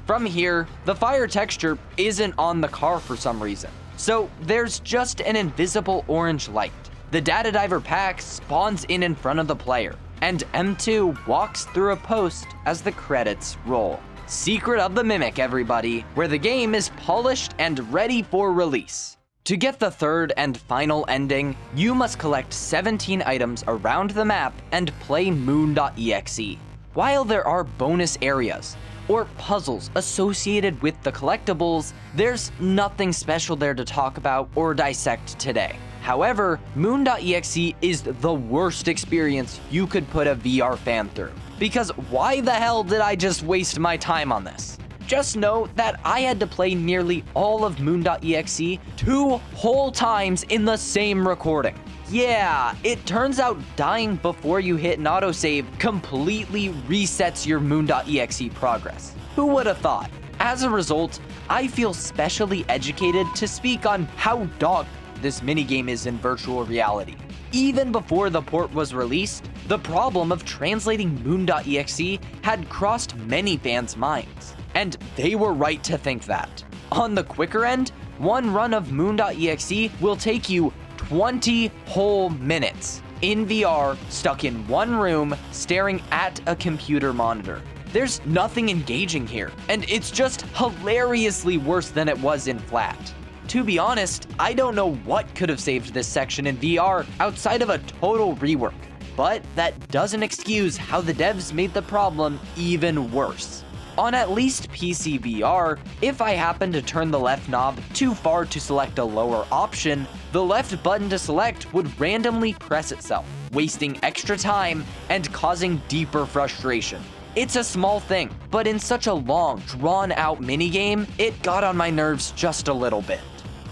From here, the fire texture isn't on the car for some reason, so there's just an invisible orange light. The data diver pack spawns in front of the player, and M2 walks through a post as the credits roll. Secret of the Mimic, everybody, where the game is polished and ready for release. To get the third and final ending, you must collect 17 items around the map and play moon.exe. While there are bonus areas or puzzles associated with the collectibles, there's nothing special there to talk about or dissect today. However, moon.exe is the worst experience you could put a VR fan through. Because why the hell did I just waste my time on this? Just know that I had to play nearly all of moon.exe 2 whole times in the same recording. Yeah, it turns out dying before you hit an autosave completely resets your moon.exe progress. Who would have thought? As a result, I feel specially educated to speak on how dog this minigame is in virtual reality. Even before the port was released, the problem of translating moon.exe had crossed many fans' minds, and they were right to think that. On the quicker end, one run of moon.exe will take you 20 whole minutes in VR, stuck in one room, staring at a computer monitor. There's nothing engaging here, and it's just hilariously worse than it was in flat. To be honest, I don't know what could have saved this section in VR outside of a total rework, but that doesn't excuse how the devs made the problem even worse. On at least PC VR, if I happen to turn the left knob too far to select a lower option, the left button to select would randomly press itself, wasting extra time and causing deeper frustration. It's a small thing, but in such a long, drawn-out minigame, it got on my nerves just a little bit.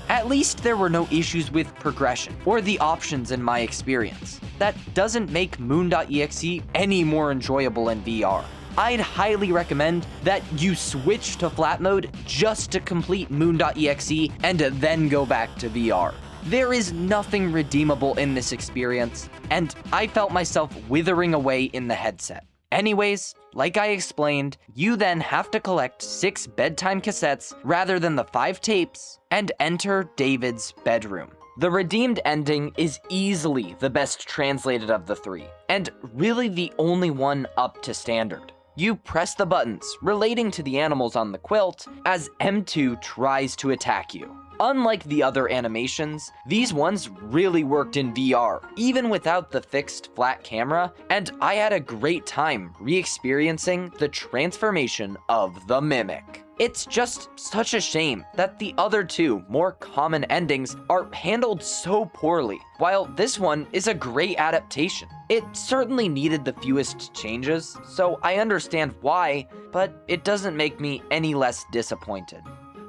At least there were no issues with progression or the options in my experience. That doesn't make moon.exe any more enjoyable in VR. I'd highly recommend that you switch to flat mode just to complete moon.exe and then go back to VR. There is nothing redeemable in this experience, and I felt myself withering away in the headset. Anyways, like I explained, you then have to collect 6 bedtime cassettes rather than the 5 tapes and enter David's bedroom. The redeemed ending is easily the best translated of the 3, and really the only one up to standard. You press the buttons relating to the animals on the quilt as M2 tries to attack you. Unlike the other animations, these ones really worked in VR, even without the fixed flat camera, and I had a great time re-experiencing the transformation of the Mimic. It's just such a shame that the other 2 more common endings are handled so poorly, while this one is a great adaptation. It certainly needed the fewest changes, so I understand why, but it doesn't make me any less disappointed.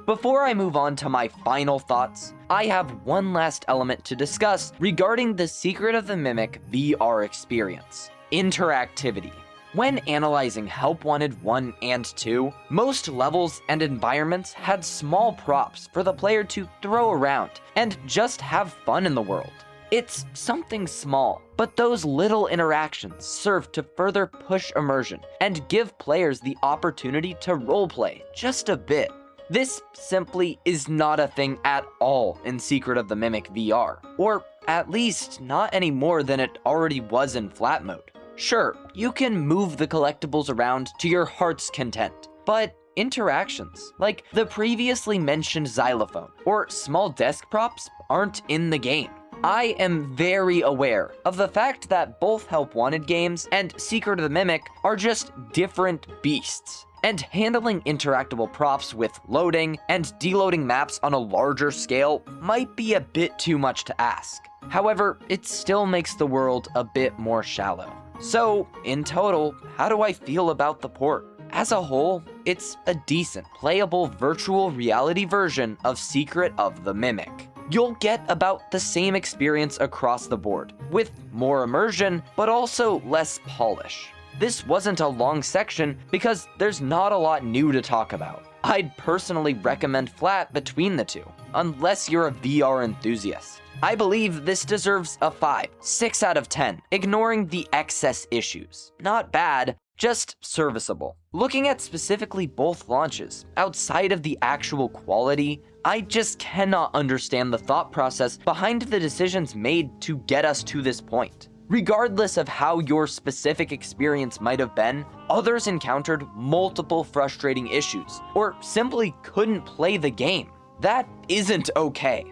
Before I move on to my final thoughts, I have one last element to discuss regarding the Secret of the Mimic VR experience: interactivity. When analyzing Help Wanted 1 and 2, most levels and environments had small props for the player to throw around and just have fun in the world. It's something small, but those little interactions serve to further push immersion and give players the opportunity to roleplay just a bit. This simply is not a thing at all in Secret of the Mimic VR, or at least not any more than it already was in flat mode. Sure, you can move the collectibles around to your heart's content, but interactions, like the previously mentioned xylophone or small desk props, aren't in the game. I am very aware of the fact that both Help Wanted games and Secret of the Mimic are just different beasts, and handling interactable props with loading and deloading maps on a larger scale might be a bit too much to ask. However, it still makes the world a bit more shallow. So, in total, how do I feel about the port? As a whole, it's a decent, playable virtual reality version of Secret of the Mimic. you'll get about the same experience across the board, with more immersion, but also less polish. This wasn't a long section because there's not a lot new to talk about. I'd personally recommend flat between the two, unless you're a VR enthusiast. I believe this deserves a 5, 6 out of 10, ignoring the excess issues. Not bad, just serviceable. Looking at specifically both launches, outside of the actual quality, I just cannot understand the thought process behind the decisions made to get us to this point. Regardless of how your specific experience might have been, others encountered multiple frustrating issues, or simply couldn't play the game. That isn't okay.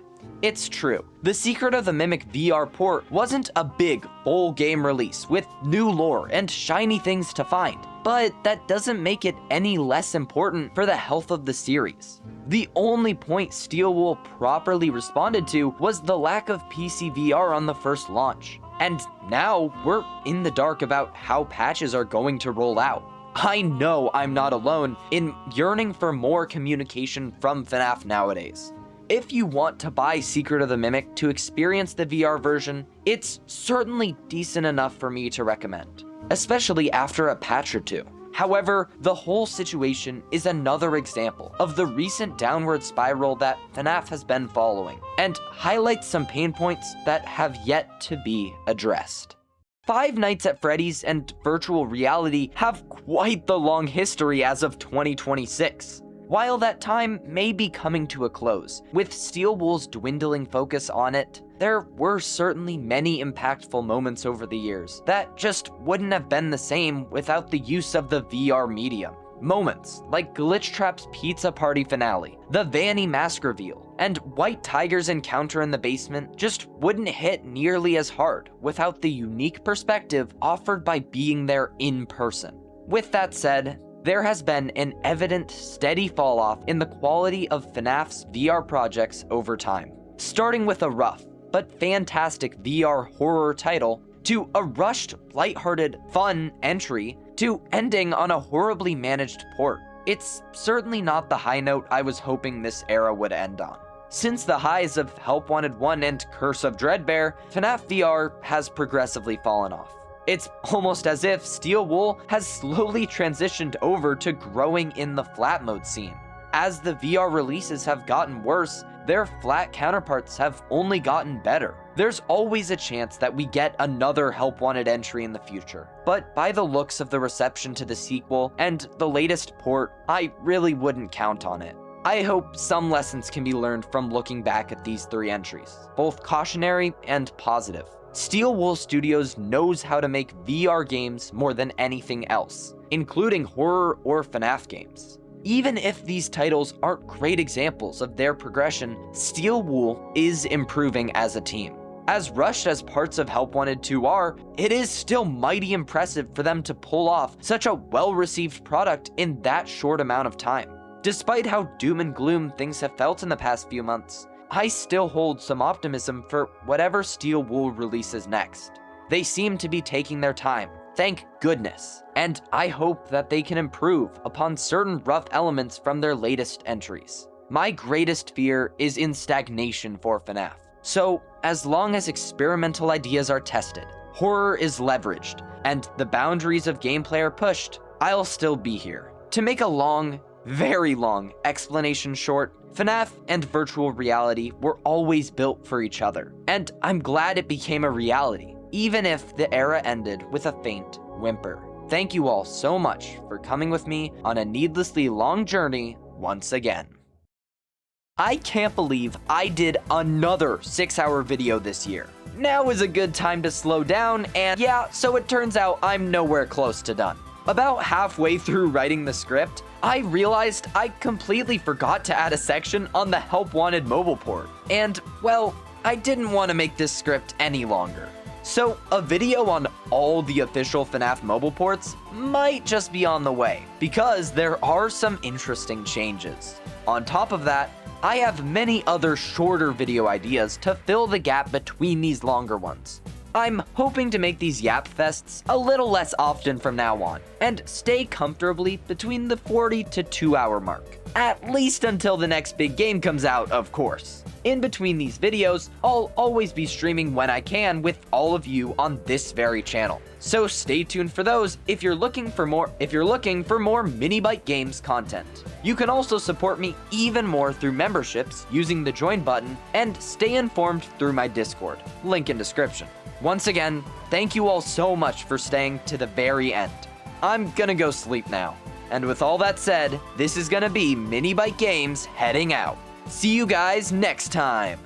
It's true, the Secret of the Mimic VR port wasn't a big, full game release with new lore and shiny things to find, but that doesn't make it any less important for the health of the series. The only point Steelwool properly responded to was the lack of PC VR on the first launch. And now we're in the dark about how patches are going to roll out. I know I'm not alone in yearning for more communication from Fnaf nowadays. If you want to buy Secret of the Mimic to experience the VR version, it's certainly decent enough for me to recommend, especially after a patch or two. However, the whole situation is another example of the recent downward spiral that Fnaf has been following, and highlights some pain points that have yet to be addressed. Five Nights at Freddy's and virtual reality have quite the long history as of 2026. While that time may be coming to a close, with Steelwool's dwindling focus on it, there were certainly many impactful moments over the years that just wouldn't have been the same without the use of the VR medium. Moments like Glitchtrap's pizza party finale, the Vanny mask reveal, and White Tiger's encounter in the basement just wouldn't hit nearly as hard without the unique perspective offered by being there in person. With that said, there has been an evident steady falloff in the quality of Fnaf's VR projects over time, starting with a rough but fantastic VR horror title, to a rushed, lighthearted, fun entry, to ending on a horribly managed port. It's certainly not the high note I was hoping this era would end on. Since the highs of Help Wanted 1 and Curse of Dreadbear, Fnaf VR has progressively fallen off. It's almost as if Steelwool has slowly transitioned over to growing in the flat mode scene. As the VR releases have gotten worse, their flat counterparts have only gotten better. There's always a chance that we get another Help Wanted entry in the future, but by the looks of the reception to the sequel and the latest port, I really wouldn't count on it. I hope some lessons can be learned from looking back at these 3 entries, both cautionary and positive. Steelwool Studios knows how to make VR games more than anything else, including horror or Fnaf games. Even if these titles aren't great examples of their progression, Steelwool is improving as a team. As rushed as parts of Help Wanted 2 are, it is still mighty impressive for them to pull off such a well-received product in that short amount of time. Despite how doom and gloom things have felt in the past few months, I still hold some optimism for whatever Steelwool releases next. They seem to be taking their time, thank goodness, and I hope that they can improve upon certain rough elements from their latest entries. My greatest fear is in stagnation for Fnaf. So, as long as experimental ideas are tested, horror is leveraged, and the boundaries of gameplay are pushed, I'll still be here. To make a long, very long explanation short, Fnaf and virtual reality were always built for each other, and I'm glad it became a reality, even if the era ended with a faint whimper. Thank you all so much for coming with me on a needlessly long journey once again. I can't believe I did another 6-hour video this year. Now is a good time to slow down, and yeah, so it turns out I'm nowhere close to done. About halfway through writing the script, I realized I completely forgot to add a section on the Help Wanted mobile port. And, well, I didn't want to make this script any longer. So, a video on all the official Fnaf mobile ports might just be on the way, because there are some interesting changes. On top of that, I have many other shorter video ideas to fill the gap between these longer ones. I'm hoping to make these Yap Fests a little less often from now on, and stay comfortably between the 40 to 2 hour mark. At least until the next big game comes out, of course. In between these videos, I'll always be streaming when I can with all of you on this very channel. So stay tuned for those if you're looking for more Mini Byte Games content. You can also support me even more through memberships using the join button and stay informed through my Discord, link in description. Once again, thank you all so much for staying to the very end. I'm gonna go sleep now. And with all that said, this is gonna be Mini Byte Games heading out. See you guys next time!